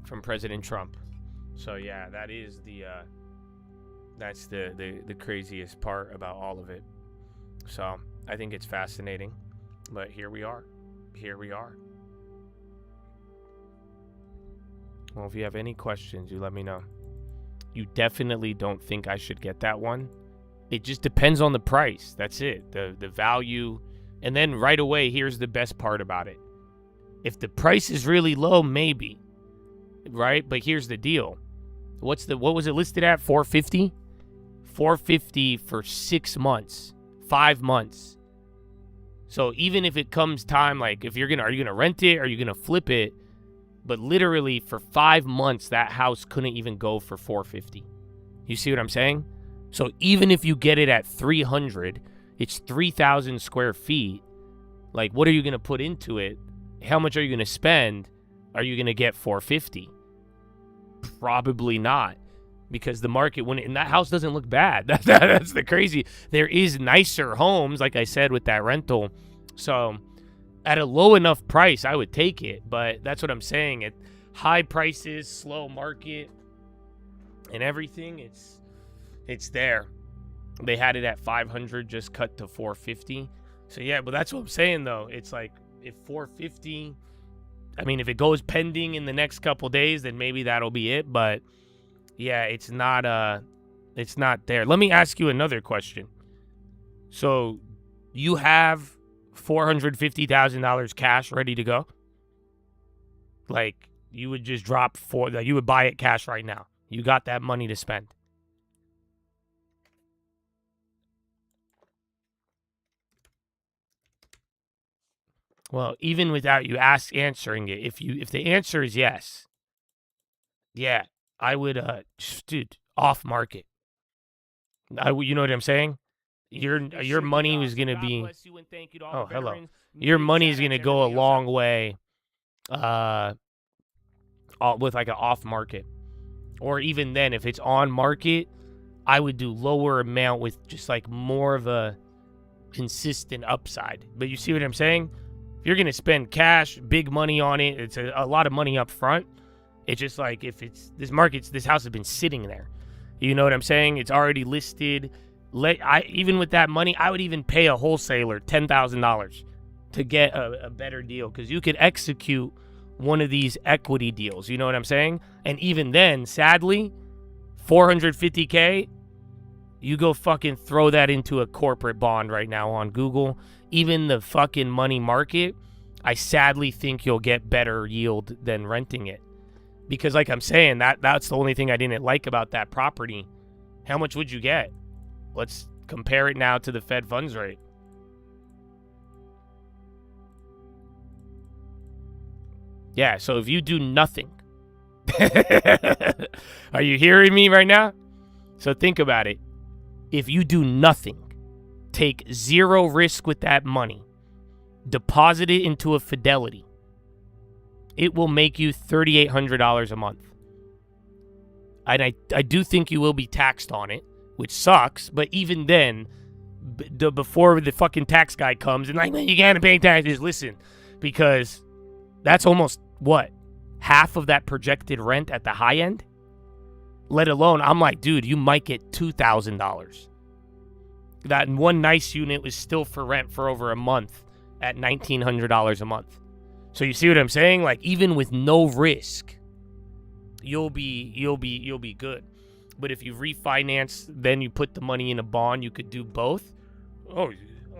from President Trump. So yeah, that is that's the craziest part about all of it. So I think it's fascinating, but here we are. Well, if you have any questions, you let me know. You definitely don't think I should get that one. It just depends on the price. That's it. The value. And then right away, here's the best part about it. If the price is really low, maybe. Right? But here's the deal. What was it listed at? 450? 450 for 6 months. 5 months. So even if it comes time, like are you gonna rent it? Are you gonna flip it? But literally for 5 months, that house couldn't even go for 450. You see what I'm saying? So even if you get it at 300, it's 3,000 square feet. Like, what are you going to put into it? How much are you going to spend? Are you going to get 450? Probably not, because the market, and that house doesn't look bad. That's the crazy. There is nicer homes, like I said, with that rental. So at a low enough price, I would take it. But that's what I'm saying. At high prices, slow market, and everything, it's there. They had it at 500, just cut to 450. So yeah, but that's what I'm saying though. It's like, if 450, I mean, if it goes pending in the next couple days, then maybe that'll be it. But yeah, it's not there. Let me ask you another question. So you have $450,000 cash ready to go? Like, you would just you would buy it cash right now. You got that money to spend. Well, even without you answering it, if the answer is yes, yeah, I would, dude, off market. You know what I'm saying? Your money was gonna be. Oh, hello. Your money is gonna go a long way, with like an off market, or even then, if it's on market, I would do lower amount with just like more of a consistent upside. But you see what I'm saying? If you're going to spend cash, big money on it, it's a lot of money up front. It's just like, if it's this house has been sitting there. You know what I'm saying? It's already listed. Even with that money, I would even pay a wholesaler $10,000 to get a better deal, because you could execute one of these equity deals. You know what I'm saying? And even then, sadly, $450K, you go fucking throw that into a corporate bond right now on Google. Even the fucking money market, I sadly think you'll get better yield than renting it. Because like I'm saying, that's the only thing I didn't like about that property. How much would you get? Let's compare it now to the Fed funds rate. Yeah, so if you do nothing. Are you hearing me right now? So think about it. If you do nothing, take zero risk with that money, deposit it into a Fidelity, it will make you $3,800 a month. And I do think you will be taxed on it, which sucks. But even then, before the fucking tax guy comes and like, you can't pay taxes, listen, because that's almost, what, half of that projected rent at the high end? Let alone, I'm like, dude, you might get $2,000. That one nice unit was still for rent for over a month at $1,900 a month. So you see what I'm saying? Like, even with no risk, you'll be good. But if you refinance, then you put the money in a bond, you could do both. Oh,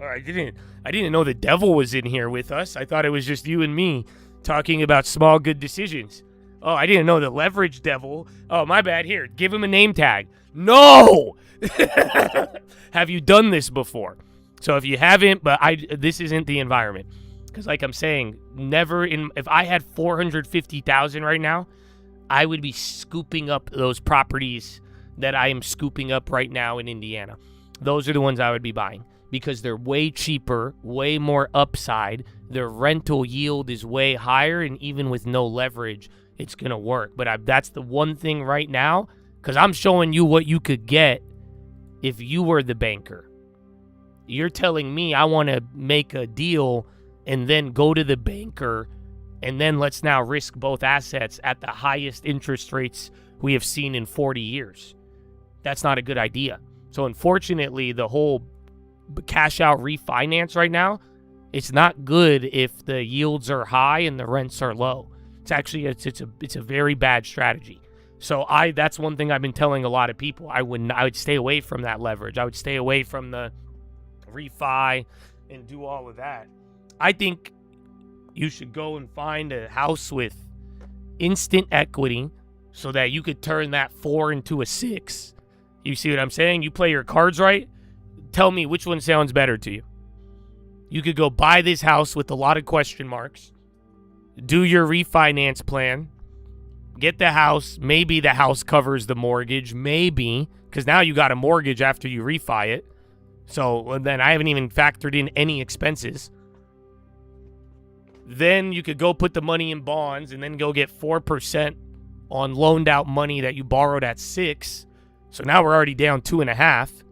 I didn't know the devil was in here with us. I thought it was just you and me talking about small good decisions. Oh, I didn't know the leverage devil. Oh, my bad. Here, give him a name tag. No! Have you done this before? So if you haven't, but this isn't the environment. Because like I'm saying, if I had 450,000 right now, I would be scooping up those properties that I am scooping up right now in Indiana. Those are the ones I would be buying because they're way cheaper, way more upside. Their rental yield is way higher, and even with no leverage, it's going to work. But that's the one thing right now, because I'm showing you what you could get if you were the banker. You're telling me I want to make a deal and then go to the banker, and then let's now risk both assets at the highest interest rates we have seen in 40 years. That's not a good idea. So unfortunately, the whole cash out refinance right now, it's not good if the yields are high and the rents are low. It's actually it's a very bad strategy. So that's one thing I've been telling a lot of people. I would stay away from that leverage. I would stay away from the refi and do all of that. I think you should go and find a house with instant equity so that you could turn that 4 into a 6. You see what I'm saying? You play your cards right. Tell me which one sounds better to you. You could go buy this house with a lot of question marks, do your refinance plan, get the house. Maybe the house covers the mortgage, maybe, because now you got a mortgage after you refi it. So then I haven't even factored in any expenses. Then you could go put the money in bonds and then go get 4% on loaned out money that you borrowed at 6. So now we're already down 2.5.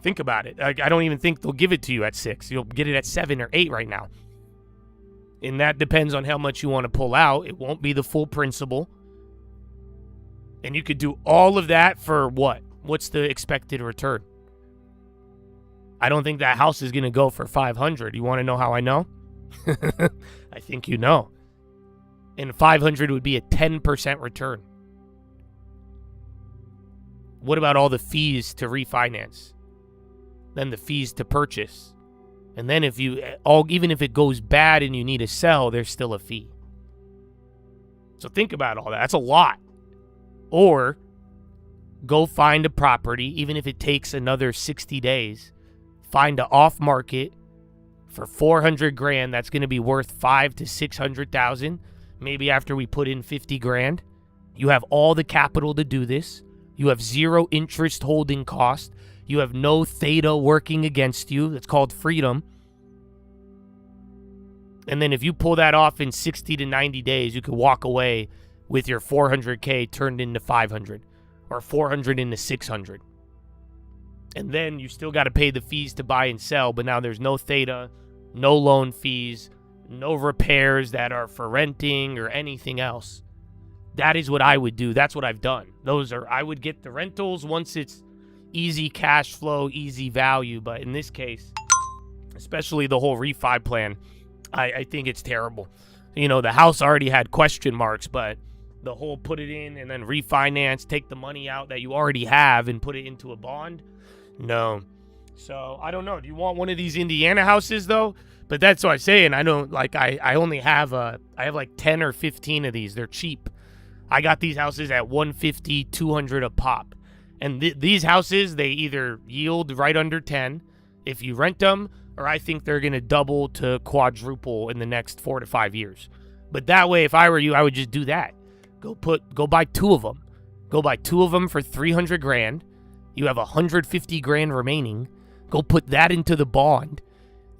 Think about it. I don't even think they'll give it to you at 6. You'll get it at 7 or 8 right now. And that depends on how much you want to pull out. It won't be the full principal. And you could do all of that for what? What's the expected return? I don't think that house is going to go for 500. You want to know how I know? I think you know. And 500 would be a 10% return. What about all the fees to refinance? Then the fees to purchase. And then even if it goes bad and you need to sell, there's still a fee. So think about all that. That's a lot. Or go find a property, even if it takes another 60 days. Find an off market for $400,000 that's going to be worth $500,000 to $600,000. Maybe after we put in $50,000, you have all the capital to do this. You have zero interest holding cost. You have no theta working against you. That's called freedom. And then if you pull that off in 60 to 90 days, you could walk away with your $400,000 turned into $500,000 or $400,000 into $600,000. And then you still got to pay the fees to buy and sell, but now there's no theta, no loan fees, no repairs that are for renting or anything else. That is what I would do. That's what I've done. I would get the rentals once it's easy cash flow, easy value. But in this case, especially the whole refi plan, I think it's terrible. You know, the house already had question marks, but the whole put it in and then refinance, take the money out that you already have and put it into a bond. No. So I don't know. Do you want one of these Indiana houses though? But that's what I'm saying. I don't like, I only have, I have like 10 or 15 of these. They're cheap. I got these houses at $150, $200 a pop. And these houses, they either yield right under 10 if you rent them, or I think they're going to double to quadruple in the next 4 to 5 years. But that way, if I were you, I would just do that. Go buy 2 of them. Go buy 2 of them for $300,000. You have $150,000 remaining. Go put that into the bond.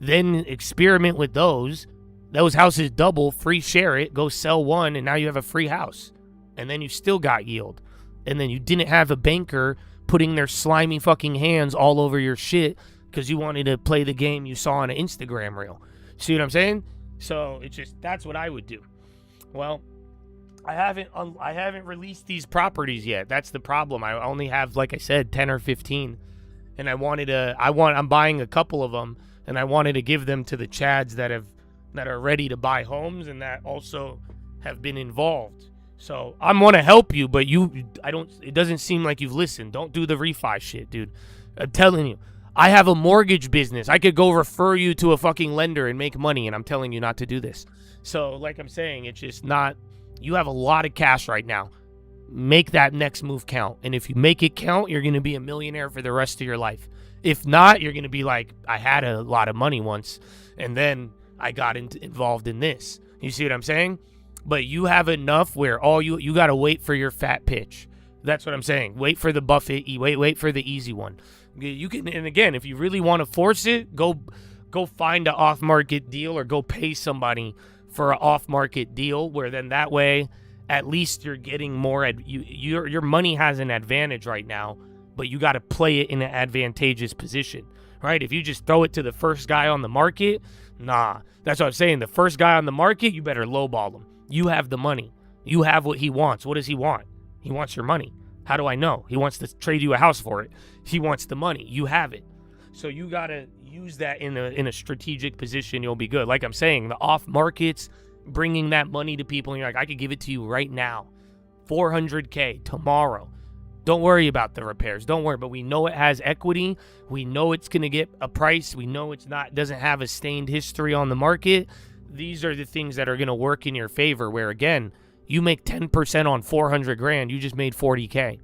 Then experiment with those. Those houses double, free share it, go sell one, and now you have a free house. And then you still got yield. And then you didn't have a banker putting their slimy fucking hands all over your shit because you wanted to play the game you saw on an Instagram reel. See what I'm saying? So it's just, that's what I would do. Well, I haven't released these properties yet. That's the problem. I only have, like I said, 10 or 15. And I'm buying a couple of them, and I wanted to give them to the Chads that are ready to buy homes and that also have been involved. So I want to help you, but it doesn't seem like you've listened. Don't do the refi shit, dude. I'm telling you, I have a mortgage business. I could go refer you to a fucking lender and make money, and I'm telling you not to do this. So like I'm saying, it's just not, you have a lot of cash right now. Make that next move count. And if you make it count, you're going to be a millionaire for the rest of your life. If not, you're going to be like, I had a lot of money once, and then I got involved in this. You see what I'm saying? But you have enough where all you got to wait for your fat pitch. That's what I'm saying. Wait for the Buffett. Wait for the easy one. You can, and again, if you really want to force it, go find an off-market deal or go pay somebody for an off-market deal, where then that way, at least you're getting more. Your money has an advantage right now, but you got to play it in an advantageous position, right? If you just throw it to the first guy on the market, nah. That's what I'm saying. The first guy on the market, you better lowball him. You have the money. You have what he wants. What does he want? He wants your money. How do I know? He wants to trade you a house for it. He wants the money. You have it. So you got to use that in a strategic position. You'll be good. Like I'm saying, the off markets, bringing that money to people, and you're like, I could give it to you right now. $400K tomorrow. Don't worry about the repairs. Don't worry. But we know it has equity. We know it's going to get a price. We know it's doesn't have a stained history on the market. These are the things that are going to work in your favor, where again, you make 10% on 400 grand, you just made 40K.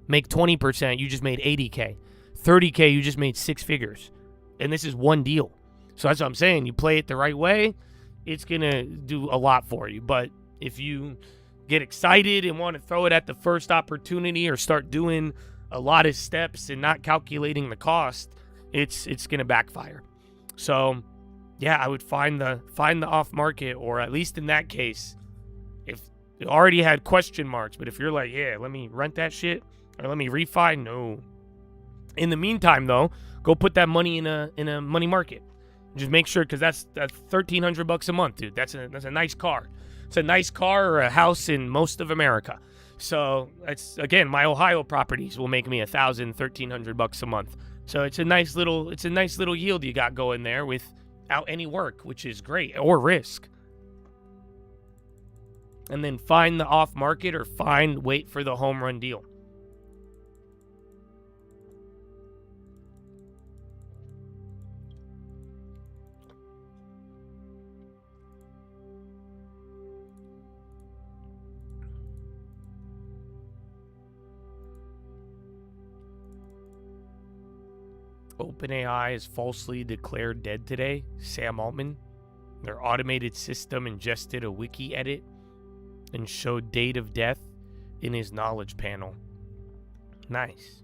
Make 20%, you just made 80K. 30K, you just made 6 figures. And this is one deal. So that's what I'm saying. You play it the right way, it's going to do a lot for you. But if you get excited and want to throw it at the first opportunity or start doing a lot of steps and not calculating the cost, it's going to backfire. So, yeah, I would find the off market, or at least in that case, if you already had question marks, but if you're like, yeah, let me rent that shit or let me refi, no. In the meantime, though, go put that money in a money market. Just make sure, because that's $1,300 a month, dude. That's a nice car. It's a nice car or a house in most of America. So it's, again, my Ohio properties will make me $1,300 a month. So it's a nice little yield you got going there without any work, which is great, or risk. And then find the off market or wait for the home run deal. OpenAI is falsely declared dead today. Sam Altman. Their automated system ingested a wiki edit and showed date of death in his knowledge panel. Nice.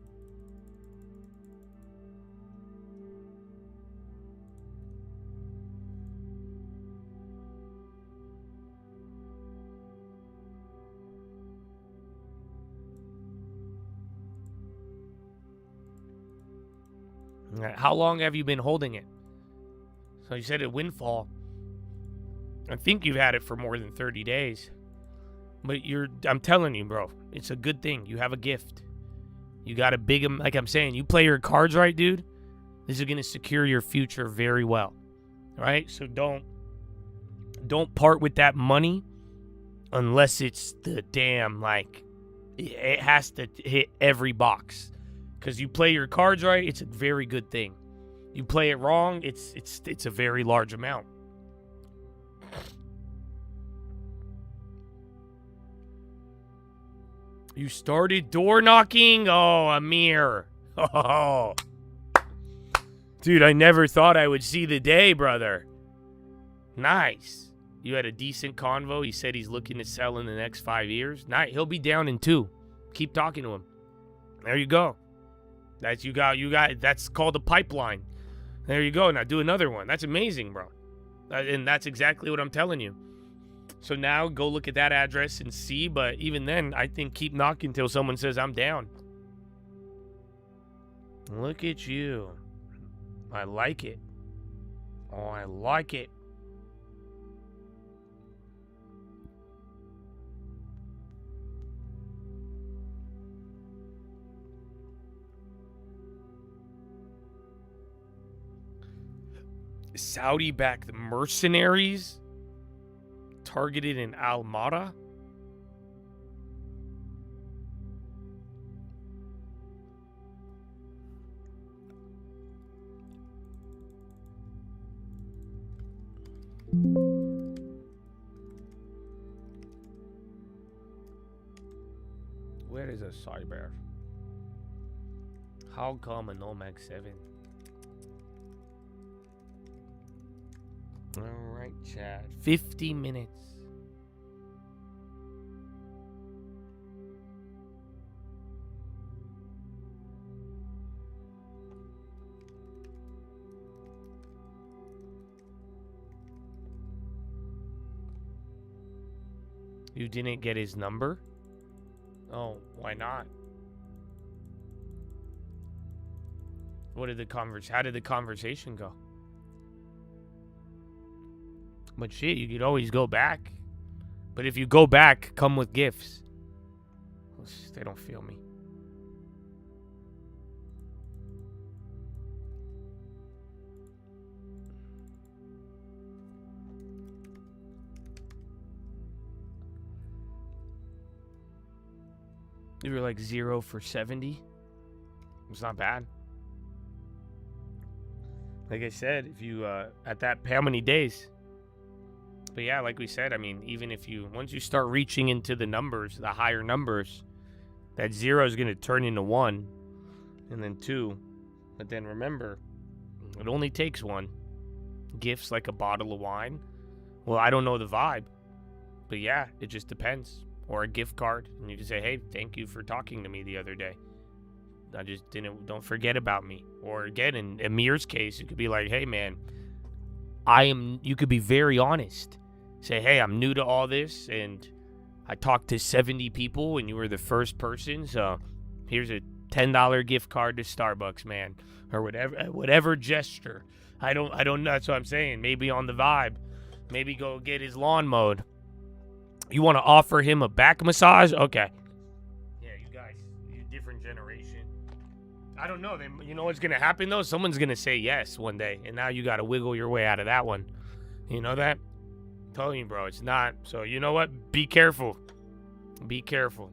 How long have you been holding it? So you said a windfall. I think you've had it for more than 30 days. But I'm telling you, bro, it's a good thing. You have a gift. You got a big, like I'm saying, you play your cards right, dude. This is going to secure your future very well. All right? So don't part with that money unless it's the damn, like, it has to hit every box. Because you play your cards right, it's a very good thing. You play it wrong, it's a very large amount. You started door knocking? Oh, Amir. Oh. Dude, I never thought I would see the day, brother. Nice. You had a decent convo. He said he's looking to sell in the next 5 years. Nice. He'll be down in 2. Keep talking to him. There you go. That's called a pipeline. There you go. Now do another one. That's amazing, bro. And that's exactly what I'm telling you. So now go look at that address and see. But even then, I think keep knocking until someone says I'm down. Look at you. I like it. Oh, I like it. Saudi-backed mercenaries targeted in Almada. Where is a cyber? How come a Nomex 7? Alright, Chad. 50 minutes. You didn't get his number? Oh, why not? How did the conversation go? But shit, you could always go back. But if you go back, come with gifts. They don't feel me. You were like 0 for 70. It's not bad. Like I said, if you at that, how many days? But yeah, like we said, I mean, even if once you start reaching into the numbers, the higher numbers, that 0 is going to turn into 1 and then 2. But then remember, it only takes 1. Gifts like a bottle of wine. Well, I don't know the vibe, but yeah, it just depends. Or a gift card, and you can say, hey, thank you for talking to me the other day. Don't forget about me. Or again, in Amir's case, it could be like, hey man, you could be very honest. Say, hey, I'm new to all this, and I talked to 70 people, and you were the first person, so here's a $10 gift card to Starbucks, man. Or whatever gesture. I don't know, that's what I'm saying. Maybe on the vibe. Maybe go get his lawn mowed. You want to offer him a back massage? Okay. Yeah, you guys, you're a different generation. I don't know. You know what's going to happen, though? Someone's going to say yes one day, and now you got to wiggle your way out of that one. You know that? I'm telling you, bro, it's not. So, you know what? Be careful. Be careful.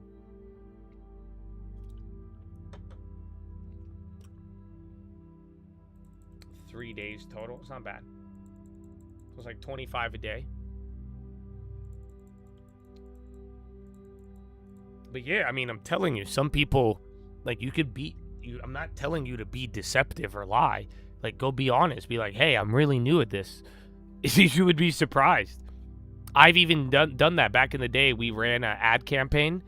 $3 days total. It's not bad. It was like 25 a day. But yeah, I mean, I'm telling you, some people, like, you could be, I'm not telling you to be deceptive or lie. Like, go be honest. Be like, hey, I'm really new at this. You would be surprised. I've even done that back in the day. We ran an ad campaign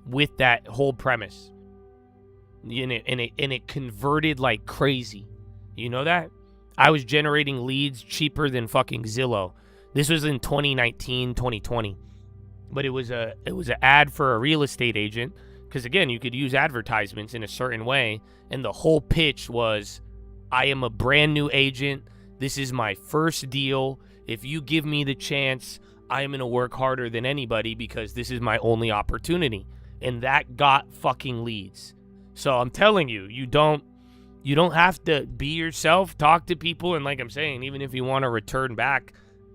with that whole premise. And it converted like crazy. You know that? I was generating leads cheaper than fucking Zillow. This was in 2019, 2020. But it was an ad for a real estate agent, because again, you could use advertisements in a certain way, and the whole pitch was, I am a brand new agent. This is my first deal. If you give me the chance, I am going to work harder than anybody because this is my only opportunity. And that got fucking leads. So I'm telling you, you don't have to be yourself, talk to people, and like I'm saying, even if you want to return back,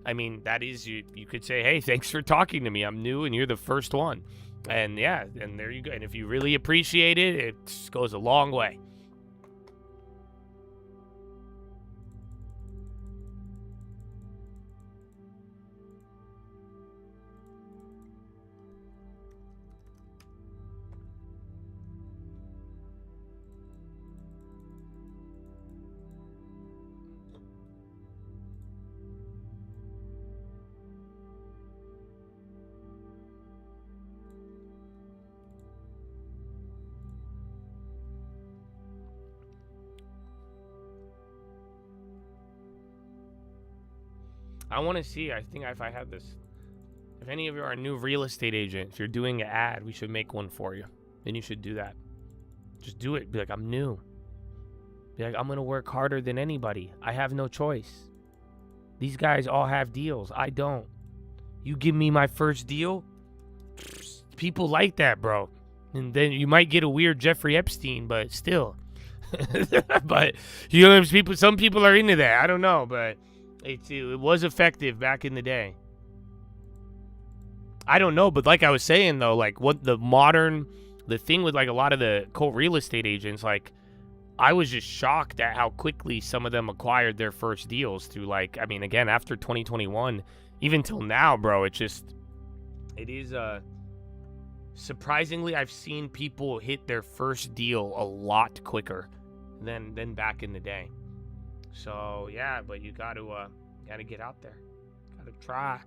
I mean, that is, you could say, hey, thanks for talking to me. I'm new and you're the first one. And yeah, and there you go. And if you really appreciate it, it goes a long way. I want to see, I think if I have this, if any of you are a new real estate agent, if you're doing an ad, we should make one for you. Then you should do that. Just do it. Be like, I'm new. Be like, I'm going to work harder than anybody. I have no choice. These guys all have deals. I don't. You give me my first deal? People like that, bro. And then you might get a weird Jeffrey Epstein, but still. But, you know, some people are into that. I don't know, but it was effective back in the day. I don't know, but like I was saying, though, like what the thing with like a lot of the real estate agents, like I was just shocked at how quickly some of them acquired their first deals through like, I mean, again, after 2021, even till now, bro, it is surprisingly, I've seen people hit their first deal a lot quicker than back in the day. So yeah, but you gotta get out there. Gotta try.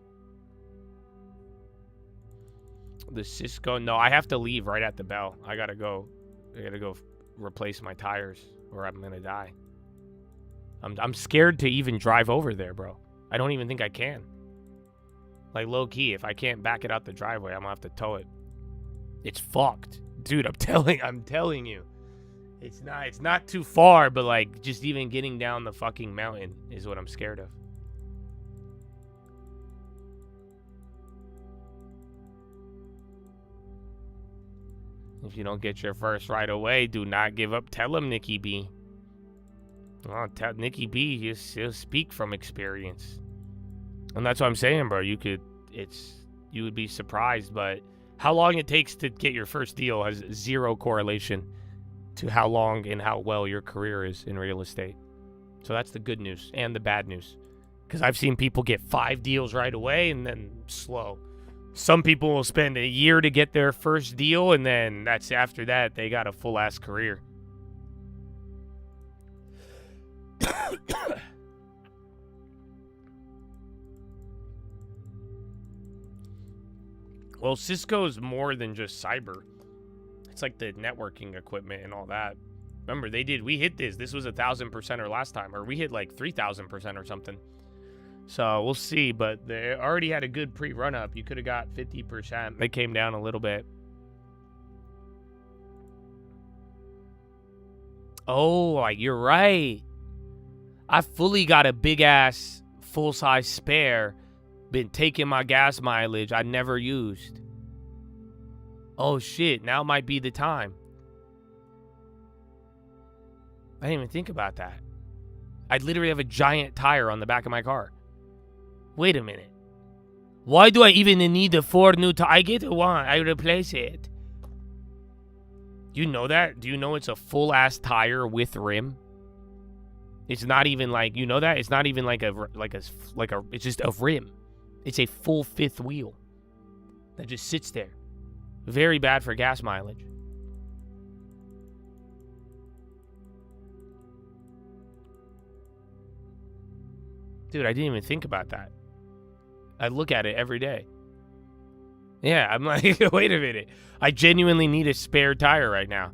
The Cisco, no, I have to leave right at the bell. I gotta go replace my tires or I'm gonna die. I'm scared to even drive over there, bro. I don't even think I can. Like, low key, if I can't back it out the driveway, I'm gonna have to tow it. It's fucked. Dude, I'm telling you. It's not too far, but like just even getting down the fucking mountain is what I'm scared of. If you don't get your first right away, do not give up. Tell him, Nikki B. Oh, tell Nikki B, he'll speak from experience. And that's what I'm saying, bro. You would be surprised, but how long it takes to get your first deal has zero correlation to how long and how well your career is in real estate. So that's the good news and the bad news. Because I've seen people get 5 deals right away and then slow. Some people will spend a year to get their first deal, and then that's after that, they got a full-ass career. Well, Cisco's more than just cyber. It's like the networking equipment and all that. Remember, we hit this. This was 1,000%er last time, or we hit like 3,000% or something. So we'll see, but they already had a good pre-run up. You could have got 50%. They came down a little bit. Oh, you're right. I fully got a big ass full-size spare. Been taking my gas mileage I never used. Oh shit, now might be the time. I didn't even think about that. I literally have a giant tire on the back of my car. Wait a minute. Why do I even need the 4 new tires? I get one. I replace it. You know that? Do you know it's a full-ass tire with rim? It's not even like, you know that? It's not even like a it's just a rim. It's a full 5th wheel that just sits there. Very bad for gas mileage. Dude, I didn't even think about that. I look at it every day. Yeah, I'm like, wait a minute. I genuinely need a spare tire right now.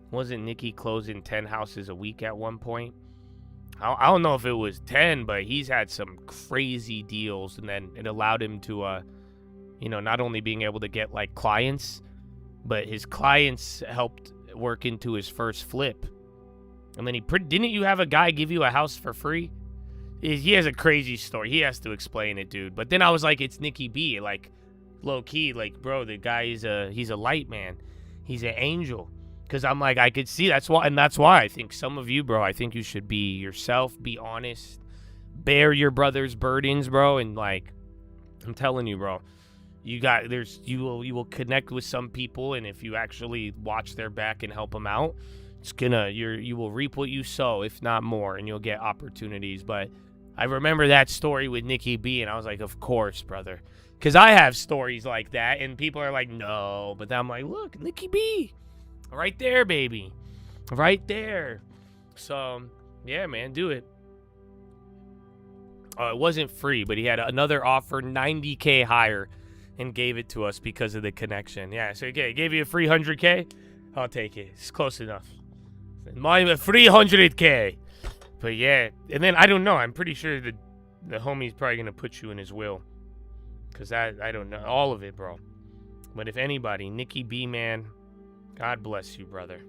Wasn't Nikki closing 10 houses a week at one point? I don't know if it was 10, but he's had some crazy deals, and then it allowed him to, not only being able to get like clients, but his clients helped work into his first flip. And then didn't you have a guy give you a house for free? He has a crazy story. He has to explain it, dude. But then I was like, it's Nikki B, like low key, like bro, the guy he's a light man. He's an angel. Because I'm like, I could see that's why I think some of you, bro, I think you should be yourself, be honest, bear your brother's burdens, bro. And like, I'm telling you, bro, you will connect with some people, and if you actually watch their back and help them out, you will reap what you sow, if not more, and you'll get opportunities. But I remember that story with Nikki B, and I was like, of course, brother, because I have stories like that, and people are like, no, but then I'm like, look, Nikki B. Right there, baby. Right there. So, yeah, man, do it. Oh, it wasn't free, but he had another offer, $90K higher, and gave it to us because of the connection. Yeah, so okay, gave you a free $100K. I'll take it. It's close enough. My free $100K. But yeah, and then I don't know. I'm pretty sure the homie's probably gonna put you in his will, cause I don't know all of it, bro. But if anybody, Nikki B, man. God bless you, brother.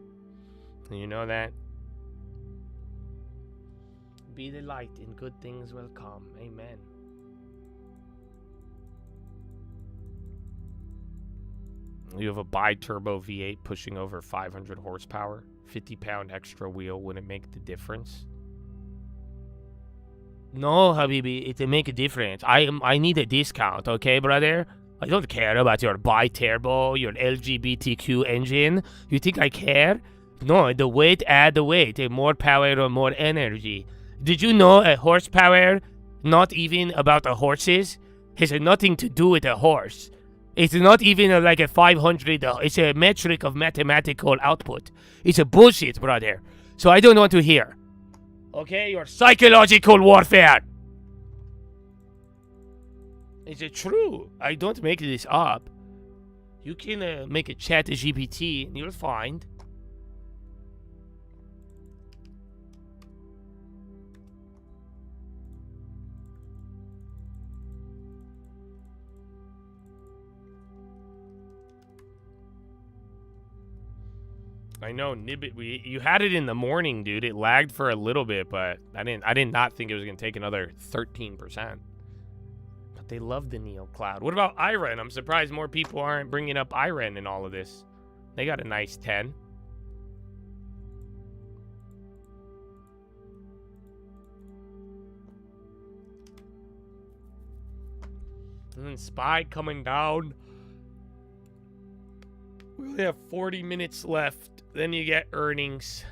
You know that? Be the light and good things will come. Amen. You have a bi-turbo V8 pushing over 500 horsepower. 50-pound extra wheel wouldn't make the difference. No, Habibi, it make a difference. I need a discount, okay, brother? I don't care about your bi-turbo, your LGBTQ engine. You think I care? No, the weight, add the weight. More power or more energy. Did you know a horsepower, not even about the horses, has nothing to do with a horse? It's not even like a 500, it's a metric of mathematical output. It's a bullshit, brother. So I don't want to hear. Okay, your psychological warfare. Is it true? I don't make this up. You can make a chat to GPT and you'll find. I know, Nibbit. You had it in the morning, dude. It lagged for a little bit, but I did not think it was gonna take another 13%. But they love the Neo Cloud. What about Iren? I'm surprised more people aren't bringing up Iren in all of this. They got a nice 10. And then Spy coming down. We only have 40 minutes left. Then you get earnings.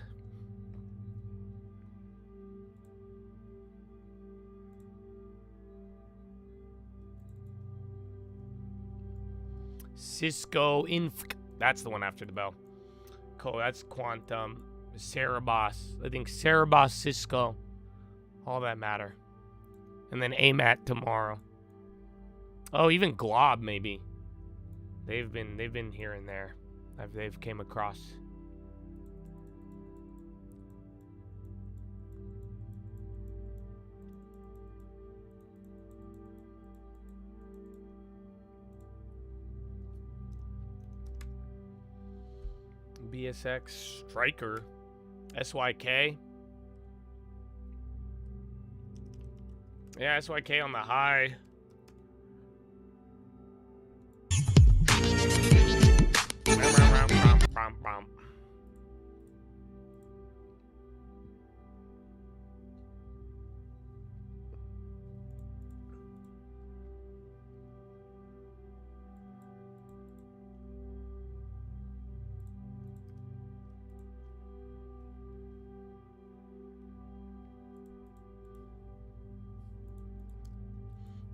Cisco Inf. That's the one after the bell. Cool. That's Quantum. Cerebos. I think Cerebos, Cisco. All that matter. And then AMAT tomorrow. Oh, even Glob maybe. They've been here and there. They've came across. BSX Striker. SYK. Yeah, SYK on the high.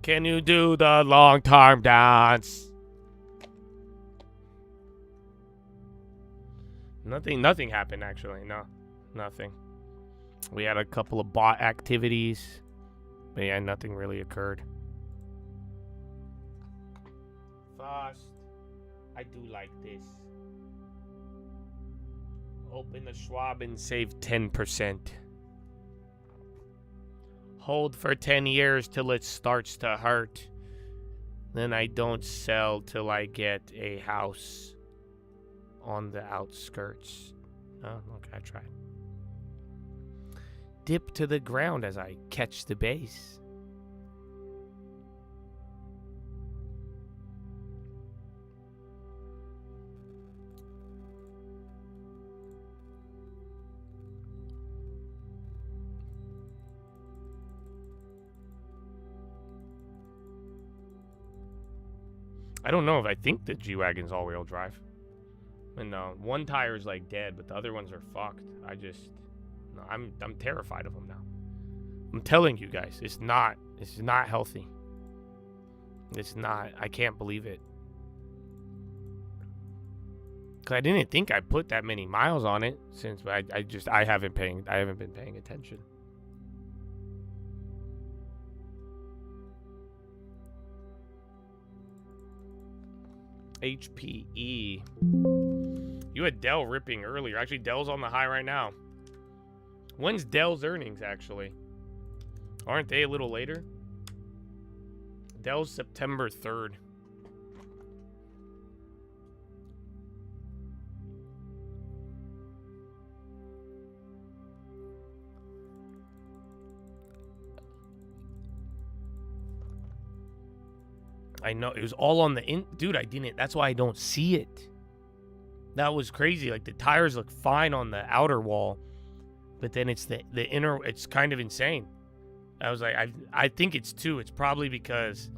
Can you do the long-term dance? Nothing happened, actually. No, nothing. We had a couple of bot activities, but yeah, nothing really occurred. Fast. I do like this. Open the Schwab and save 10%. Hold for 10 years till it starts to hurt. Then I don't sell till I get a house on the outskirts. Oh, okay, I tried. Dip to the ground as I catch the base. I don't know if I think the G-Wagon's all-wheel drive. And one tire is like dead, but the other ones are fucked. No, I'm terrified of them now. I'm telling you guys, it's not healthy. It's not. I can't believe it. Cause I didn't think I put that many miles on it since I haven't been paying attention. HPE. You had Dell ripping earlier. Actually, Dell's on the high right now. When's Dell's earnings, actually? Aren't they a little later? Dell's September 3rd. I know it was all on the dude. I didn't. That's why I don't see it. That was crazy. Like the tires look fine on the outer wall, but then it's the inner. It's kind of insane. I was like, I think it's two. It's probably because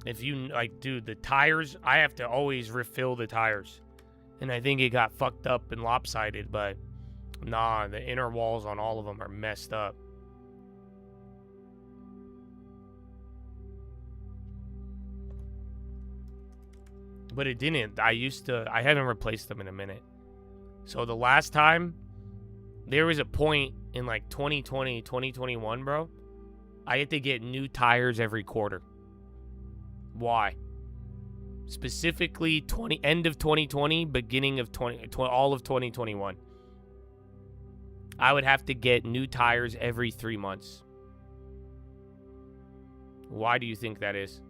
If you, like, dude, the tires, I have to always refill the tires. And I think it got fucked up and lopsided, but nah, the inner walls on all of them are messed up. But it didn't. I haven't replaced them in a minute. So the last time, there was a point in like 2020, 2021, bro. I had to get new tires every quarter. Why? Specifically end of 2020, beginning of all of 2021. I would have to get new tires every 3 months. Why do you think that is?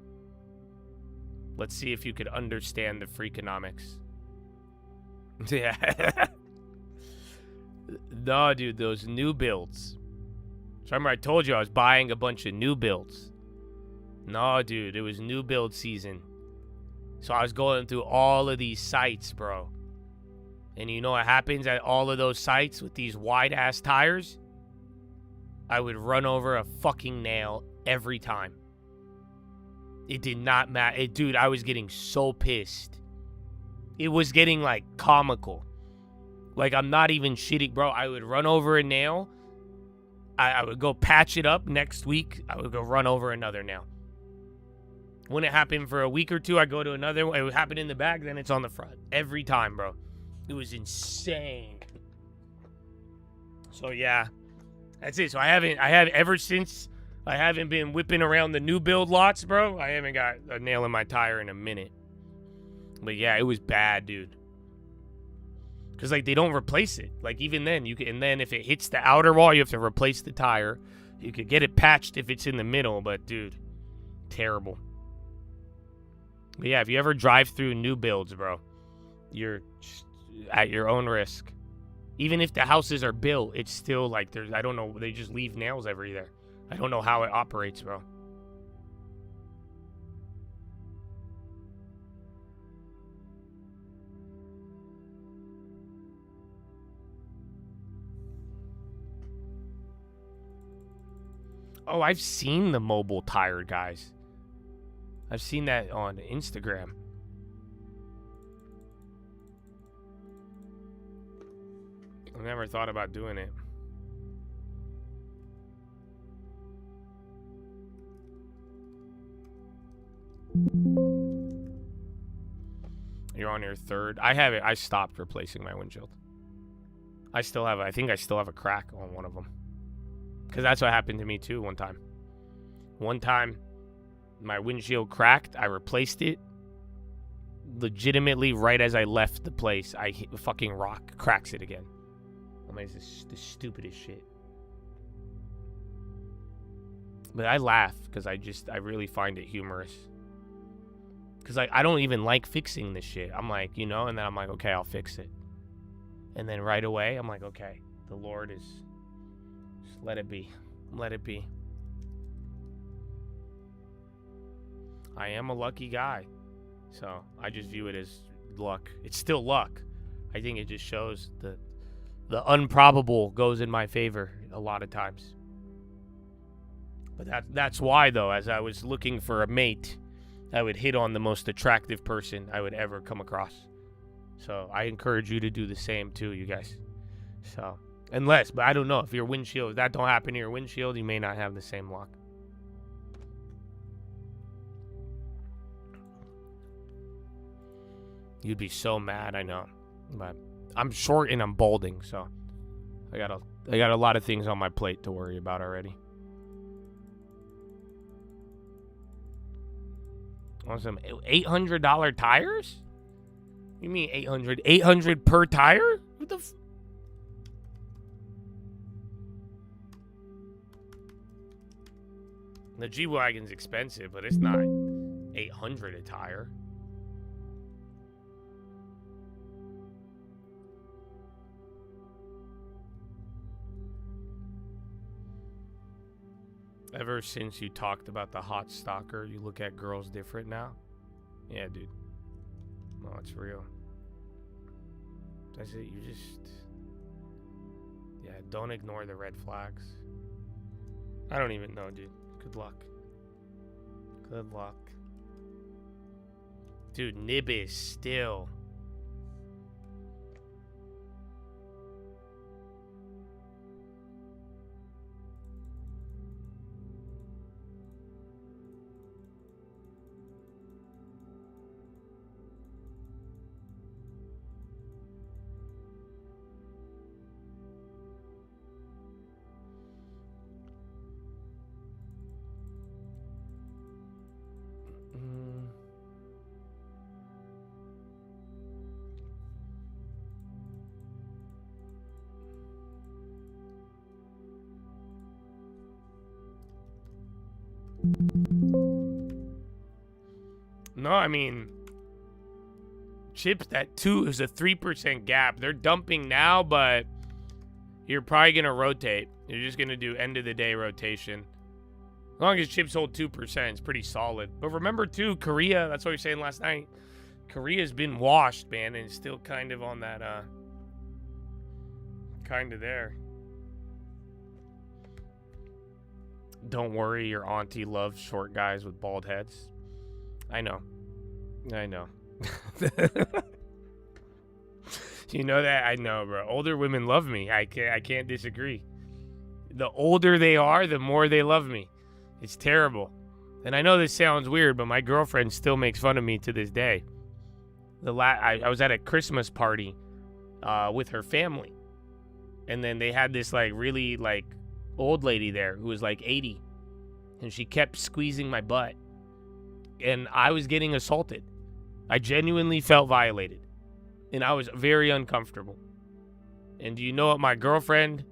Let's see if you could understand the Freakonomics. Yeah. No, dude, those new builds. So remember I told you I was buying a bunch of new builds. No, dude, it was new build season. So I was going through all of these sites, bro. And you know what happens at all of those sites with these wide-ass tires? I would run over a fucking nail every time. It did not matter. Dude, I was getting so pissed. It was getting, like, comical. Like, I'm not even shitting, bro. I would run over a nail. I would go patch it up next week. I would go run over another nail. When it happened for a week or two, I go to another. It would happen in the back, then it's on the front. Every time, bro. It was insane. So, yeah. That's it. So, I haven't been whipping around the new build lots, bro. I haven't got a nail in my tire in a minute. But, yeah, it was bad, dude. Because, like, they don't replace it. Like, even then, and then if it hits the outer wall, you have to replace the tire. You could get it patched if it's in the middle, but, dude, terrible. But, yeah, if you ever drive through new builds, bro, you're at your own risk. Even if the houses are built, it's still, like, I don't know, they just leave nails everywhere. I don't know how it operates, bro. Oh, I've seen the mobile tire guys. I've seen that on Instagram. I've never thought about doing it. You're on your third. I have it. I stopped replacing my windshield. I think I still have a crack on one of them. Because that's what happened to me too one time. One time, my windshield cracked. I replaced it. Legitimately, right as I left the place, I hit the fucking rock, cracks it again. I mean, it's the stupidest shit. But I laugh because I really find it humorous. Because, like, I don't even like fixing this shit. I'm like, and then I'm like, okay, I'll fix it. And then right away, I'm like, okay, the Lord is... Just let it be. Let it be. I am a lucky guy. So, I just view it as luck. It's still luck. I think it just shows the improbable goes in my favor a lot of times. But that's why, though, as I was looking for a mate, I would hit on the most attractive person I would ever come across. So I encourage you to do the same too, you guys. So, but I don't know, if your windshield, if that don't happen to your windshield, you may not have the same luck. You'd be so mad, I know. But I'm short and I'm balding, so I got a lot of things on my plate to worry about already. Want some $800 tires? You mean 800? 800 per tire? What the The G-Wagon's expensive, but it's not 800 a tire. Ever since you talked about the hot stalker, you look at girls different now? Yeah, dude. No, it's real. That's it. You just... Yeah, don't ignore the red flags. I don't even know, dude. Good luck. Good luck. Dude, nib is still. No, I mean, chips at 2 is a 3% gap. They're dumping now, but you're probably going to rotate. You're just going to do end of the day rotation. As long as chips hold 2%, it's pretty solid. But remember, too, Korea, that's what we were saying last night. Korea's been washed, man, and it's still kind of on that, kind of there. Don't worry, your auntie loves short guys with bald heads. I know. You know that? I know, bro. Older women love me. I can't disagree. The older they are, the more they love me. It's terrible. And I know this sounds weird, but my girlfriend still makes fun of me to this day. I was at a Christmas party with her family. And then they had this like really like old lady there who was like 80. And she kept squeezing my butt. And I was getting assaulted. I genuinely felt violated. And I was very uncomfortable. And do you know what my girlfriend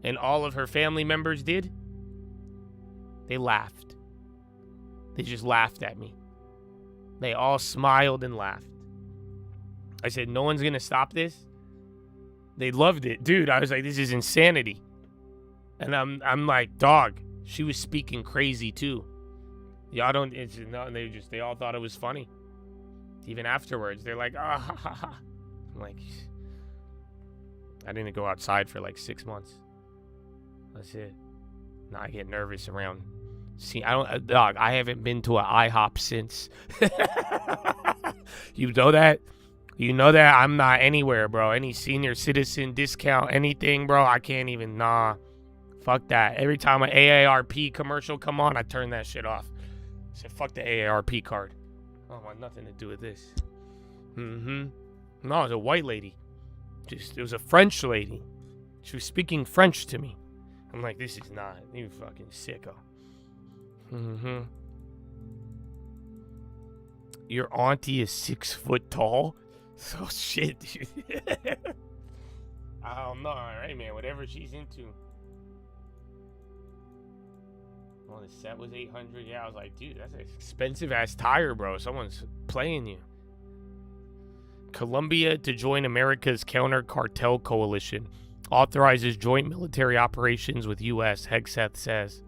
and all of her family members did? They laughed. They just laughed at me. They all smiled and laughed. I said, no one's going to stop this? They loved it. Dude, I was like, this is insanity. And I'm like, dog, she was speaking crazy too. Y'all don't, it's no, they all thought it was funny. Even afterwards, they're like, ah, ha, ha, ha. I'm like, I didn't go outside for like 6 months. That's it. Now I get nervous around. See, dog, I haven't been to an IHOP since. You know that? You know that I'm not anywhere, bro. Any senior citizen discount, anything, bro. I can't even, nah. Fuck that. Every time an AARP commercial come on, I turn that shit off. I said, fuck the AARP card. I don't want nothing to do with this. No, it was a white lady. It was a French lady. She was speaking French to me. I'm like, this is not. You fucking sicko. Your auntie is 6 foot tall? So shit, dude. I don't know. All right, man. Whatever she's into. Well, the set was 800. Yeah, I was like, dude, that's an expensive ass tire, bro. Someone's playing you. Colombia to join America's counter cartel coalition. Authorizes joint military operations with U.S., Hegseth says.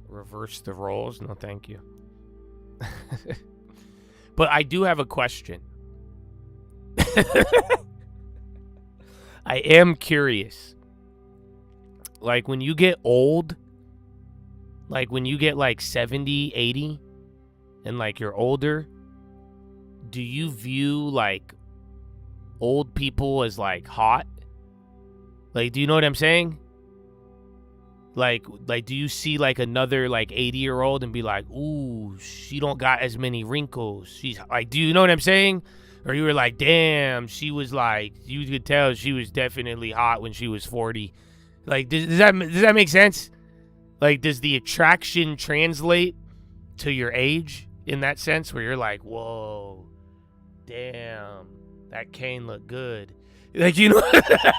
Reverse the roles? No, thank you. But I do have a question. I am curious. Like, when you get old, like, when you get, like, 70, 80, and, like, you're older, do you view, like, old people as, like, hot? Like, do you know what I'm saying? Like, do you see like another like 80-year-old and be like, ooh, she don't got as many wrinkles? She's like, do you know what I'm saying? Or you were like, damn, she was like, you could tell she was definitely hot when she was 40. Like, does that make sense? Like, does the attraction translate to your age in that sense, where you're like, whoa, damn, that cane looked good? Like, you know,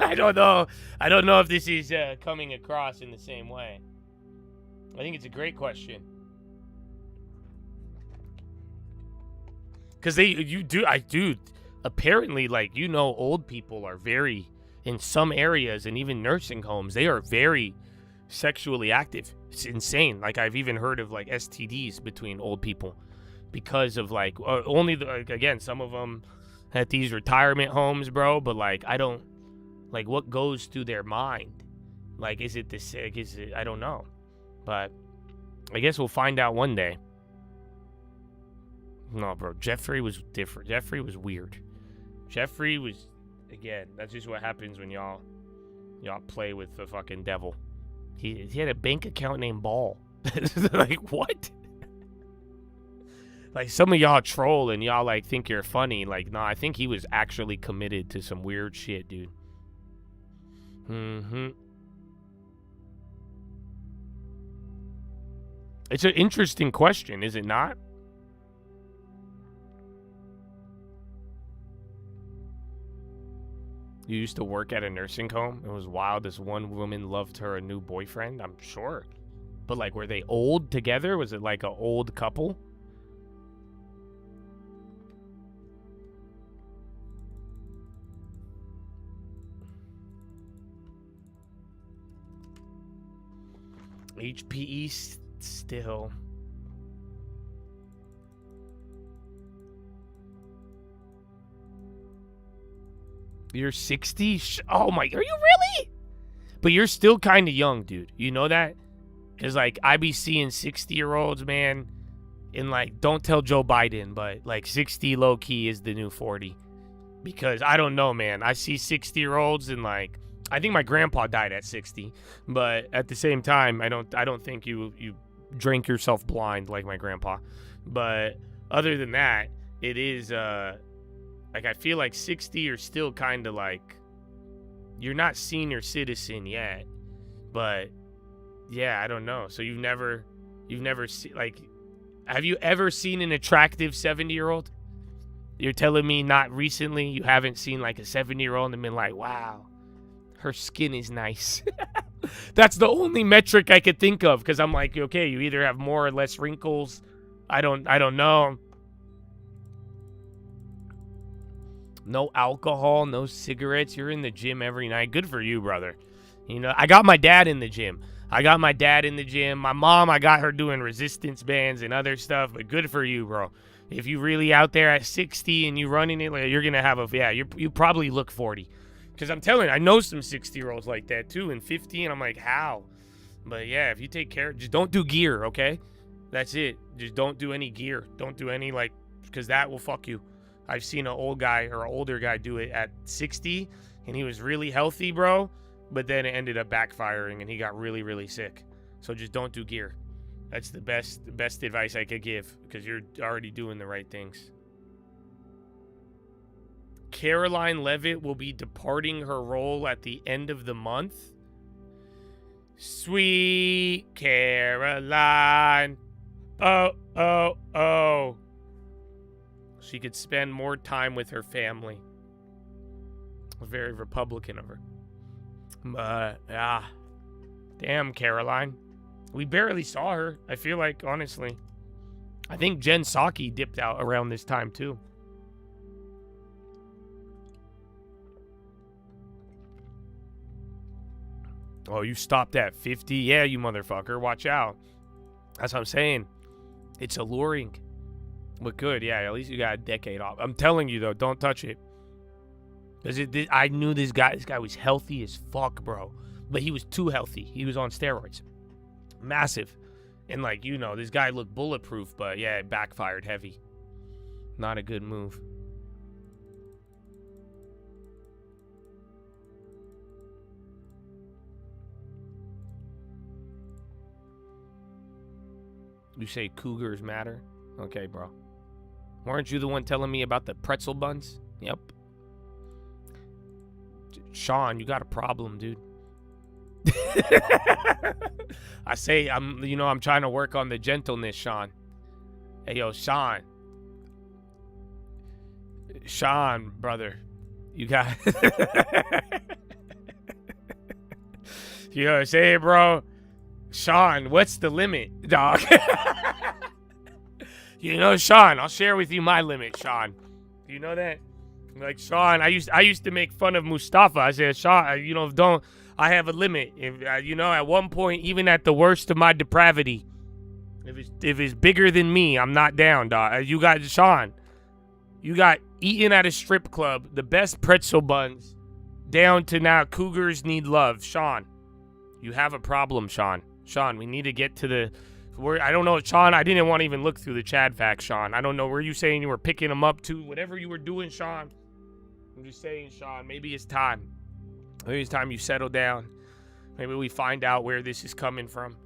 I don't know if this is coming across in the same way. I think it's a great question. Because apparently, like, old people are very, in some areas and even nursing homes, they are very sexually active. It's insane. Like, I've even heard of, like, STDs between old people because of, like, again, some of them at these retirement homes, bro, but, like, I don't, like, what goes through their mind? Like, is it this, I don't know. But I guess we'll find out one day. No, bro, Jeffrey was different. Jeffrey was weird. Jeffrey was, again, that's just what happens when y'all play with the fucking devil. He had a bank account named Ball. Like, what? Like, some of y'all troll and y'all, like, think you're funny. Like, nah, I think he was actually committed to some weird shit, dude. It's an interesting question, is it not? You used to work at a nursing home. It was wild. This one woman loved her new boyfriend. I'm sure. But, like, were they old together? Was it like an old couple? HPE still. You're 60? Oh my, are you really? But you're still kind of young, dude. You know that? Because, like, I be seeing 60-year-olds, man, and, like, don't tell Joe Biden, but, like, 60 low-key is the new 40. Because, I don't know, man. I see 60-year-olds and, like, I think my grandpa died at 60. But at the same time, I don't think you drink yourself blind like my grandpa. But other than that, it is, like, I feel like 60 you're still kind of like, you're not senior citizen yet, but yeah, I don't know. So you've never seen, like, have you ever seen an attractive 70-year-old? You're telling me not recently you haven't seen, like, a 70-year-old and been like, wow, her skin is nice. That's the only metric I could think of, because I'm like, okay, you either have more or less wrinkles. I don't know. No alcohol, no cigarettes. You're in the gym every night. Good for you, brother. You know, I got my dad in the gym. My mom, I got her doing resistance bands and other stuff. But good for you, bro. If you really out there at 60 and you running it, like, you're going to have you probably look 40. Because I'm telling you, I know some 60-year-olds like that too, and 50, and I'm like, how? But yeah, if you take care, just don't do gear, okay? That's it. Just don't do any gear. Don't do any, like, because that will fuck you. I've seen an old guy or an older guy do it at 60, and he was really healthy, bro, but then it ended up backfiring, and he got really, really sick. So just don't do gear. That's the best advice I could give, because you're already doing the right things. Caroline Levitt will be departing her role at the end of the month. Sweet Caroline. Oh. She could spend more time with her family. Very Republican of her. Damn, Caroline. We barely saw her, I feel like, honestly. I think Jen Psaki dipped out around this time, too. Oh, you stopped at 50? Yeah, you motherfucker. Watch out. That's what I'm saying. It's alluring. But good, yeah, at least you got a decade off. I'm telling you, though, don't touch it. Because I knew this guy was healthy as fuck, bro. But he was too healthy. He was on steroids. Massive. And, like, you know, this guy looked bulletproof, but, yeah, it backfired heavy. Not a good move. You say cougars matter? Okay, bro. Weren't you the one telling me about the pretzel buns? Yep. Sean, you got a problem, dude. I'm trying to work on the gentleness, Sean. Hey, yo, Sean. Sean, brother. You got... You know what I'm saying, bro? Sean, what's the limit, dog? You know, Sean, I'll share with you my limit, Sean. Do you know that? Like, Sean, I used to make fun of Mustafa. I said, Sean, you know, I have a limit. If you know, at one point, even at the worst of my depravity, if it's bigger than me, I'm not down, dog. You got Sean. You got eating at a strip club, the best pretzel buns, down to now cougars need love. Sean, you have a problem, Sean. Sean, we need to get to the... I don't know, Sean, I didn't want to even look through the Chad facts, Sean. I don't know, were you saying you were picking them up too? Whatever you were doing, Sean. I'm just saying, Sean, maybe it's time. Maybe it's time you settle down. Maybe we find out where this is coming from.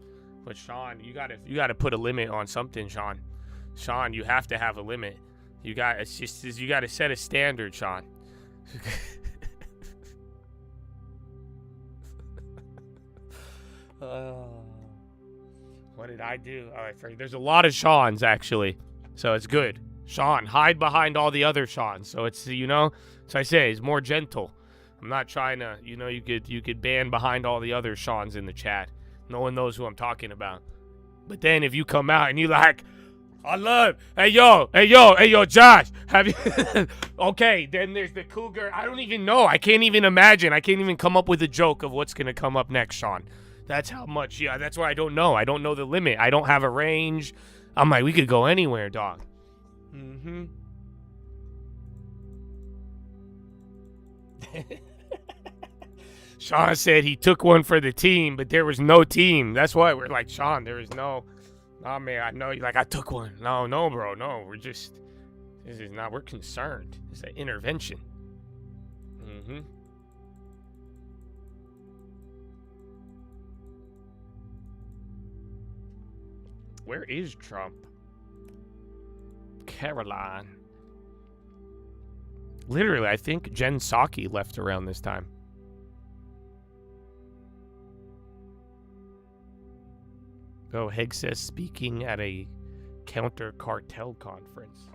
But Sean, you gotta put a limit on something, Sean. Sean, you have to have a limit. You gotta set a standard, Sean. What did I do? There's a lot of Seans, actually. So it's good. Sean, hide behind all the other Seans. So it's, you know, so I say, it's more gentle. I'm not trying to, you know, you could ban behind all the other Seans in the chat. No one knows who I'm talking about. But then if you come out and you like, I love, hey yo, Josh, have you, okay, then there's the cougar. I don't even know. I can't even imagine. I can't even come up with a joke of what's going to come up next, Sean. That's how much, yeah, that's why I don't know. I don't know the limit. I don't have a range. I'm like, we could go anywhere, dog. Mm-hmm. Sean said he took one for the team, but there was no team. That's why we're like, Sean, there is no, oh man, I know you're like, I took one. No, bro, no, this is not, we're concerned. It's an intervention. Mm-hmm. Where is Trump? Caroline. Literally, I think Jen Psaki left around this time. Oh, Hegg says speaking at a counter cartel conference.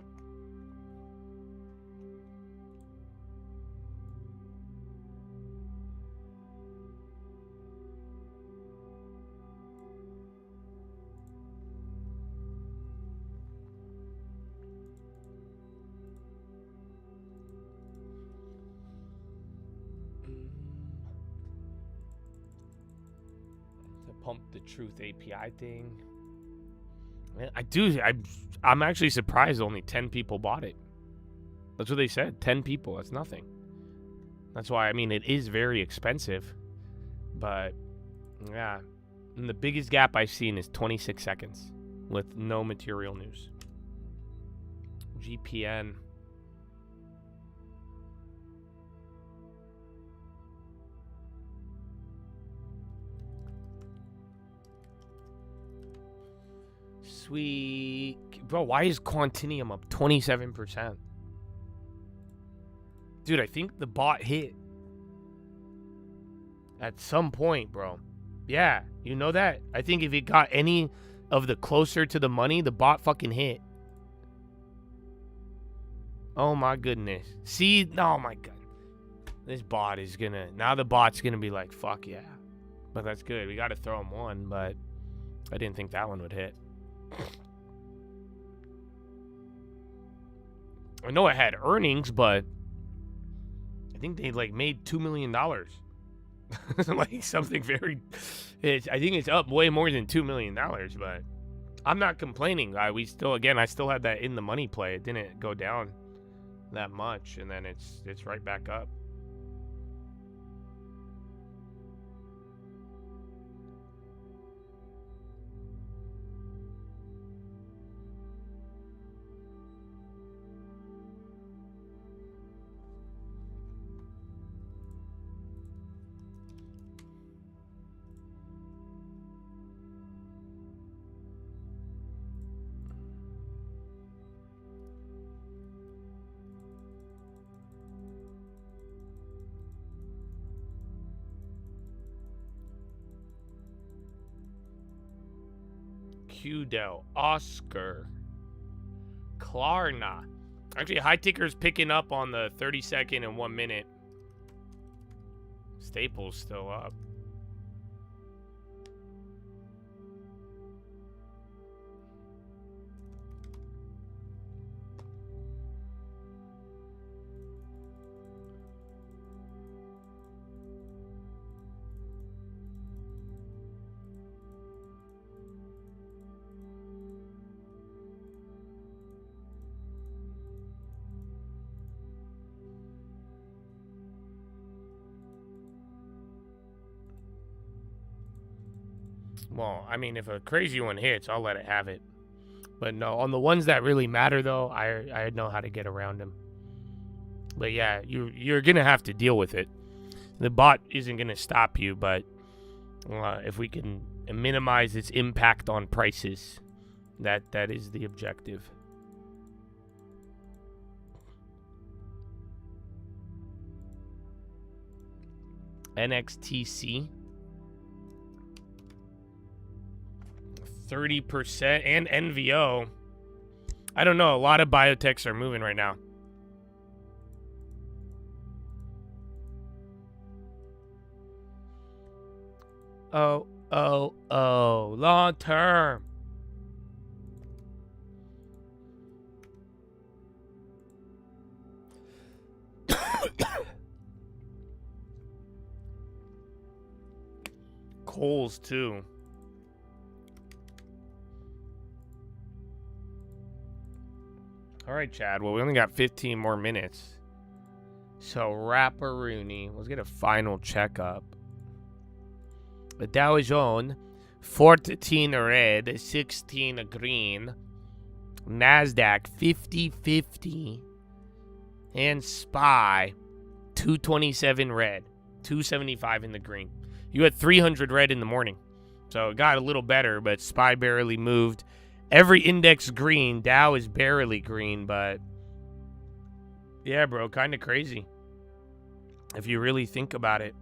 Pump the Truth API thing. Man, I'm actually surprised only 10 people bought it. That's what they said. 10 people. That's nothing. That's why, I mean, it is very expensive. But, yeah. And the biggest gap I've seen is 26 seconds with no material news. GPN. Sweet. Bro, why is Quantinium up 27%? Dude, I think the bot hit. At some point, bro. Yeah, you know that? I think if it got any of the closer to the money, the bot fucking hit. Oh my goodness. See? Oh my god. This bot is gonna... Now the bot's gonna be like, fuck yeah. But that's good. We gotta throw him one, but I didn't think that one would hit. I know it had earnings, but I think they like made $2 million. Like something very, I think it's up way more than $2 million, but I'm not complaining. I still had that in the money play. It didn't go down that much, and then it's right back up. Qdell, Oscar, Klarna. Actually, high ticker's picking up on the 30-second and 1 minute. Staples still up. Well, I mean, if a crazy one hits, I'll let it have it. But no, on the ones that really matter, though, I know how to get around them. But yeah, you're going to have to deal with it. The bot isn't going to stop you, but if we can minimize its impact on prices, that is the objective. NXTC 30% and NVO. I don't know, a lot of biotechs are moving right now. Oh, long term. Coles too. All right, Chad. Well, we only got 15 more minutes. So, Rapparooney. Let's get a final checkup. The Dow Jones, 14 red, 16 green. NASDAQ, 50-50. And SPY, 227 red, 275 in the green. You had 300 red in the morning. So it got a little better, but SPY barely moved. Every index green. Dow is barely green, but yeah, bro, kind of crazy. If you really think about it.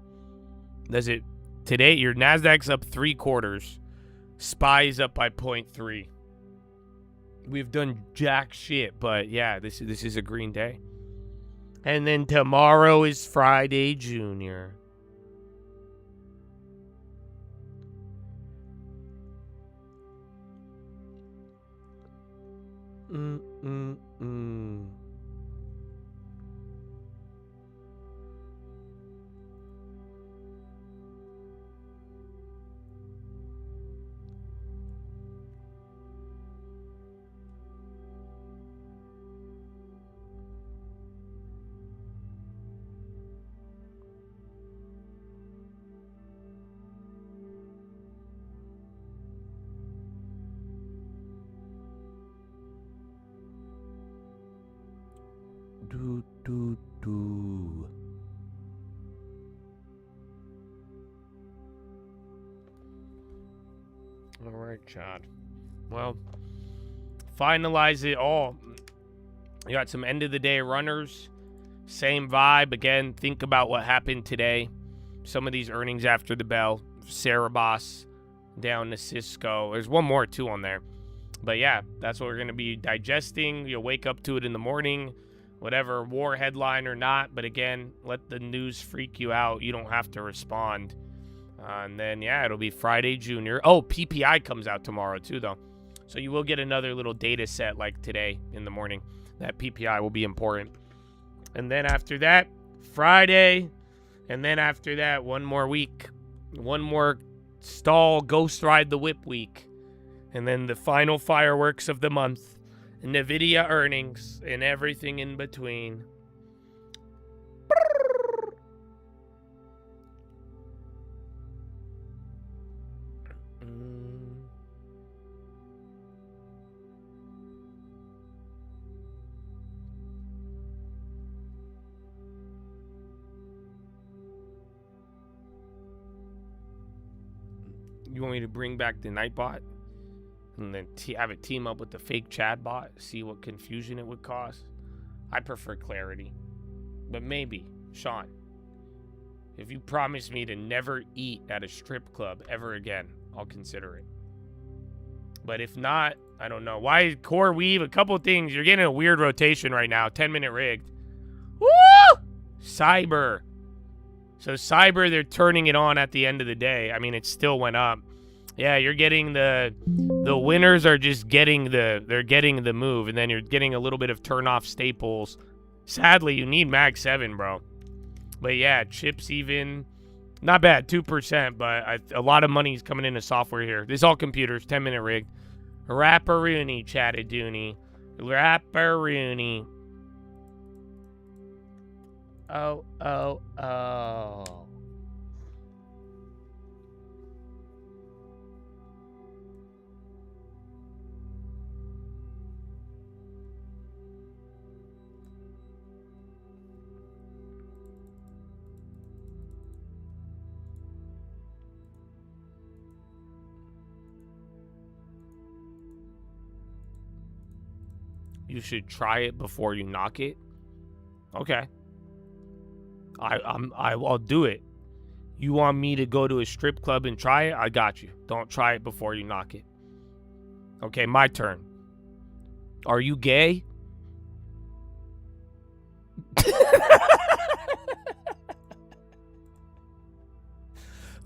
Does it today? Your NASDAQ's up 3/4. SPY is up by 0.3. We've done jack shit, but yeah, this is a green day. And then tomorrow is Friday Junior. Do. All right, Chad. Well, finalize it all. You got some end of the day runners. Same vibe. Again, think about what happened today. Some of these earnings after the bell. Cerebras down to Cisco. There's one more, too, on there. But yeah, that's what we're going to be digesting. You'll wake up to it in the morning. Whatever, war headline or not. But again, let the news freak you out. You don't have to respond. And then, yeah, it'll be Friday Junior. Oh, PPI comes out tomorrow, too, though. So you will get another little data set like today in the morning. That PPI will be important. And then after that, Friday. And then after that, one more week. One more stall ghost ride the whip week. And then the final fireworks of the month. NVIDIA earnings and everything in between. You want me to bring back the Nightbot? And then have it team up with the fake Chad bot, see what confusion it would cause. I prefer clarity. But maybe, Sean, if you promise me to never eat at a strip club ever again, I'll consider it. But if not, I don't know. Why core weave? A couple things. You're getting a weird rotation right now. 10-minute rigged. Woo! Cyber. So Cyber, they're turning it on at the end of the day. I mean, it still went up. Yeah, you're getting the winners are just getting they're getting the move, and then you're getting a little bit of turn off staples. Sadly, you need Mag 7, bro. But yeah, chips even not bad, 2%, but a lot of money's coming into software here. This is all computers, 10-minute rig. Rapparooney, Chattadooney. Rapparooney. Oh. you should try it before you knock it. Okay. I'll do it. You want me to go to a strip club and try it? I got you. Don't try it before you knock it. Okay, my turn. Are you gay?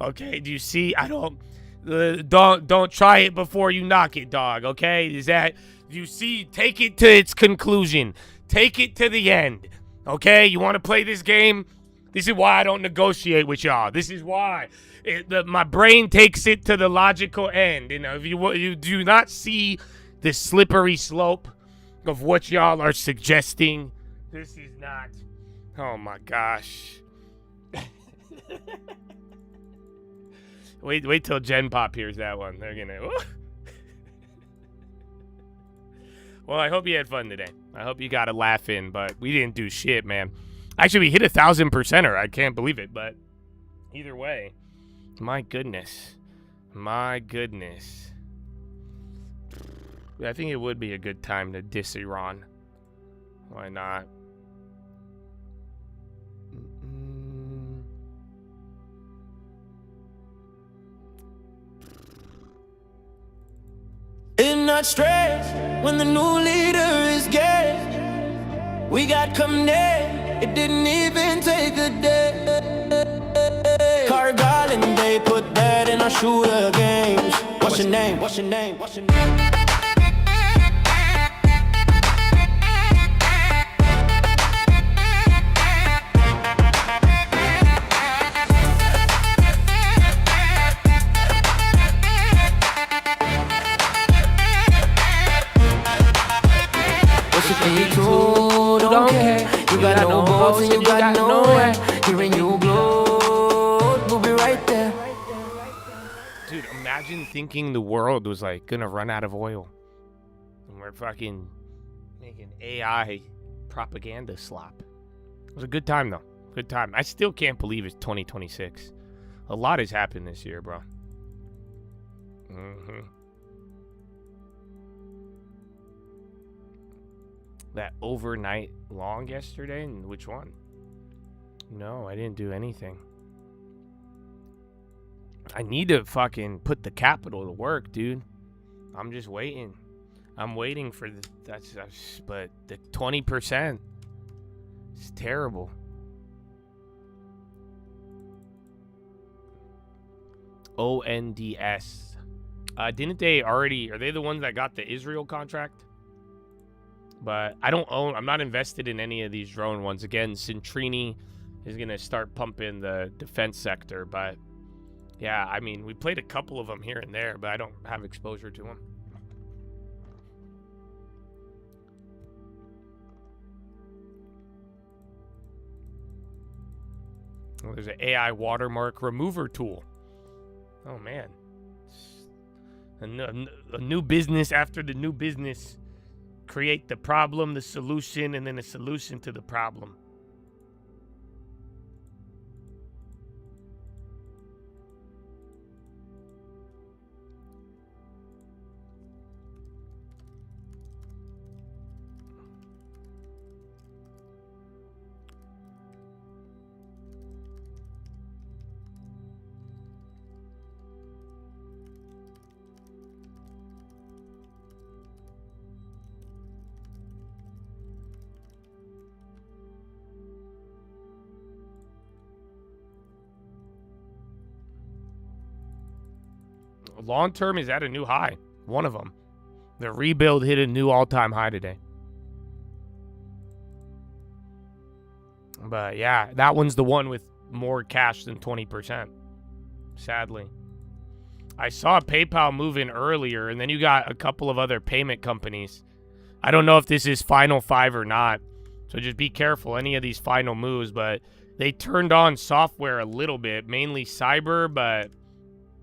Okay, do you see? Don't try it before you knock it, dog. Okay, you see? Take it to its conclusion. Take it to the end. Okay, you want to play this game? This is why I don't negotiate with y'all. This is why my brain takes it to the logical end. If you do not see the slippery slope of what y'all are suggesting, this is not. Oh my gosh. Wait till Gen Pop hears that one. They're gonna. Well, I hope you had fun today. I hope you got a laugh in, but we didn't do shit, man. Actually, we hit 1,000%er. I can't believe it, but either way, my goodness. I think it would be a good time to diss Iran. Why not? It's not stress when the new leader is gay. We got Kamne, it didn't even take a day. Cargill and they put that in our shooter games. What's your name? What's your name? What's your name? Don't care. You got no balls and you got nowhere. Hearing you blow, we'll be right there. Dude, imagine thinking the world was like gonna run out of oil, and we're fucking making AI propaganda slop. It was a good time though. Good time. I still can't believe it's 2026. A lot has happened this year, bro. That overnight long yesterday? And which one? No, I didn't do anything. I need to fucking put the capital to work, dude. I'm just waiting. I'm waiting for but the 20%. It's terrible. ONDS. Didn't they already... Are they the ones that got the Israel contract? But I'm not invested in any of these drone ones. Again, Centrini is going to start pumping the defense sector. But yeah, I mean, we played a couple of them here and there, but I don't have exposure to them. Well, there's an AI watermark remover tool. Oh, man. A new business after the new business. Create the problem, the solution, and then a solution to the problem. Long term is at a new high. One of them. The rebuild hit a new all-time high today. But yeah, that one's the one with more cash than 20%. Sadly. I saw PayPal move in earlier, and then you got a couple of other payment companies. I don't know if this is final 5 or not. So just be careful, any of these final moves. But they turned on software a little bit, mainly cyber, but...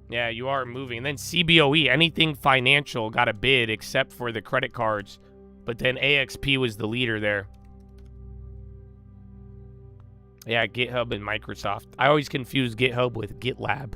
yeah, you are moving. And then CBOE, anything financial got a bid except for the credit cards. But then AXP was the leader there. Yeah, GitHub and Microsoft. I always confuse GitHub with GitLab.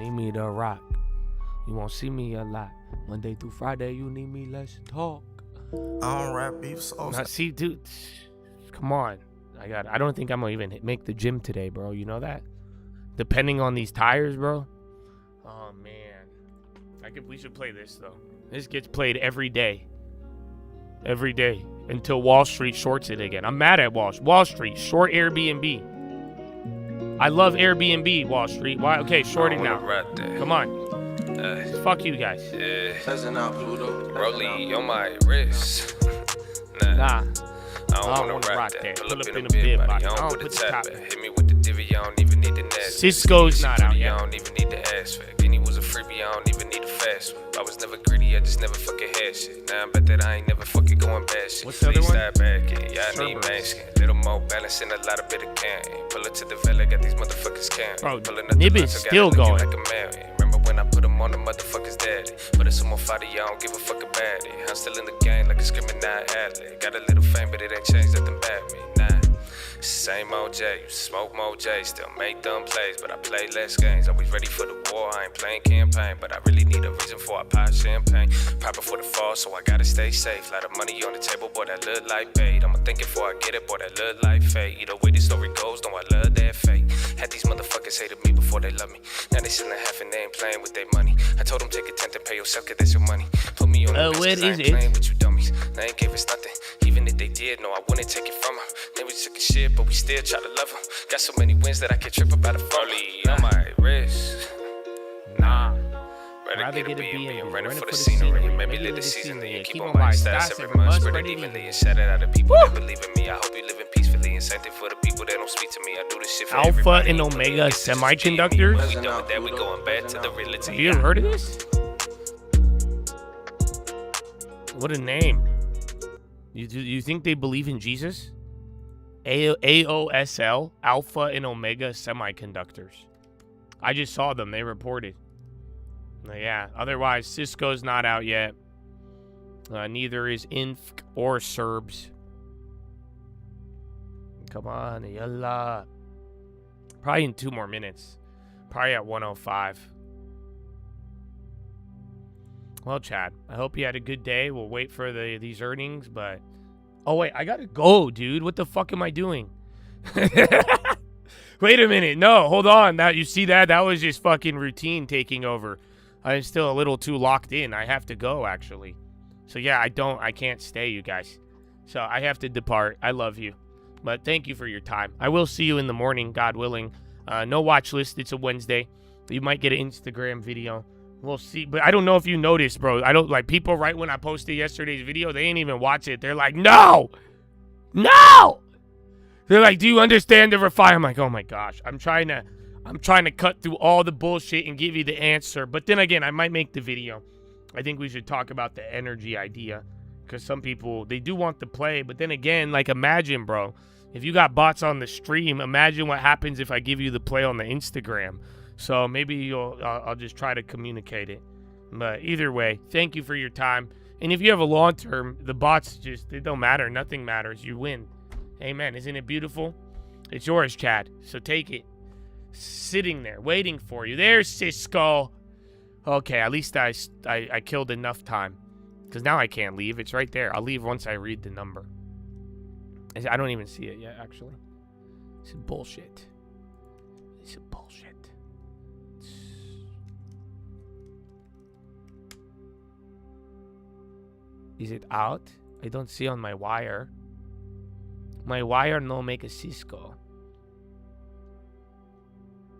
need me to rock. You won't see me a lot. Monday through Friday, you need me, let's talk. I don't rap beefs. Now, see, dude, come on. I don't think I'm gonna even make the gym today, bro. You know that? Depending on these tires, bro. Oh man, we should play this though. This gets played every day. Every day until Wall Street shorts it again. I'm mad at Wall Street. Short Airbnb. I love Airbnb, Wall Street. Why? Okay, shorting now. Come on. Fuck you guys. Yeah. Rollie on my wrist. Nah. I don't wanna rock that. Pull up in a bib body. I don't put the top back. Hit me with the divvy. I don't even need the net. Cisco's not out yet. I don't even need the ass fact. And he was a freebie. I don't even need a fast one. I was never greedy. I just never fucking had shit. Now I bet that I ain't never fucking going bad shit. What's the other one? Back in. Yeah, I need masking. Little more balance and a lot of bit of can. Pull it to the valley. Got these motherfuckers can. Bro, Nib is still going. Like a man. When I put him on the motherfucker's daddy. But it's some more fighter, I don't give a fuck about it. I'm still in the game like a screaming athlete. Got a little fame, but it ain't changed nothing about me. Nah. Same old J, smoke more J, still make dumb plays, but I play less games. Always ready for the war, I ain't playing campaign, but I really need a reason for I pop champagne. Proper for the fall, so I gotta stay safe. Lot of money on the table, boy, that look like bait. I'ma think before I get it, boy, that look like fate. Either way the story goes, no, I love that fate. Had these motherfuckers hated me before they love me. Now they selling half and they ain't playing with their money. I told them take a tenth and pay yourself, cause that's your money. Put me on the list, what cause I is ain't it? playing with you dummies. They ain't gave us nothing. Even if they did, no, I wouldn't take it from them. They was took a shit, but we still try to love them. Got so many wins that I can trip about a Rollie on my wrist. Nah. Rather get a B and running for the scenery. Maybe let the season, then you keep on buying stats every month. Spread it evenly and shout it out to people that believe in me. I hope you living peacefully and same thing for the people that don't speak to me. I do this shit for Alpha everybody. and Omega Semiconductors. When we done with that, we going back to the reality. Have you ever heard of this? What a name. You think they believe in Jesus? AOSL, Alpha and Omega Semiconductors. I just saw them. They reported. Yeah, otherwise, Cisco's not out yet. Neither is ThinkOrSwim. Come on, yalla. Probably in 2 more minutes. Probably at 1:05. Well, Chad, I hope you had a good day. We'll wait for these earnings, but... Oh, wait, I gotta go, dude. What the fuck am I doing? Wait a minute. No, hold on. Now, you see that? That was just fucking routine taking over. I'm still a little too locked in. I have to go, actually. So, yeah, I can't stay, you guys. So, I have to depart. I love you. But thank you for your time. I will see you in the morning, God willing. No watch list. It's a Wednesday. You might get an Instagram video. We'll see. But I don't know if you noticed, bro. I don't like people right when I posted yesterday's video. They ain't even watch it. They're like, no. No. They're like, do you understand the refine? I'm like, oh my gosh. I'm trying to cut through all the bullshit and give you the answer. But then again, I might make the video. I think we should talk about the energy idea. Because some people, they do want to play. But then again, like imagine, bro. If you got bots on the stream, imagine what happens if I give you the play on the Instagram. So maybe I'll just try to communicate it. But either way, thank you for your time. And if you have a long term, the bots it don't matter. Nothing matters. You win. Amen. Isn't it beautiful? It's yours, Chad. So take it. Sitting there, waiting for you. There's Cisco. Okay, at least I killed enough time. Because now I can't leave. It's right there. I'll leave once I read the number. I don't even see it yet, actually. It's bullshit. It's bullshit. Is it out? I don't see on my wire. My wire no make a Cisco.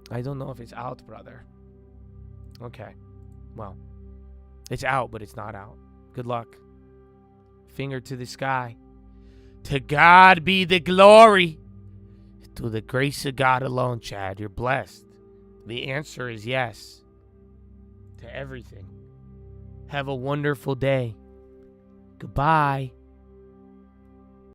I don't know if it's out, brother. Okay. Well, it's out, but it's not out. Good luck. Finger to the sky. To God be the glory. To the grace of God alone, Chad. You're blessed. The answer is yes. To everything. Have a wonderful day. Goodbye.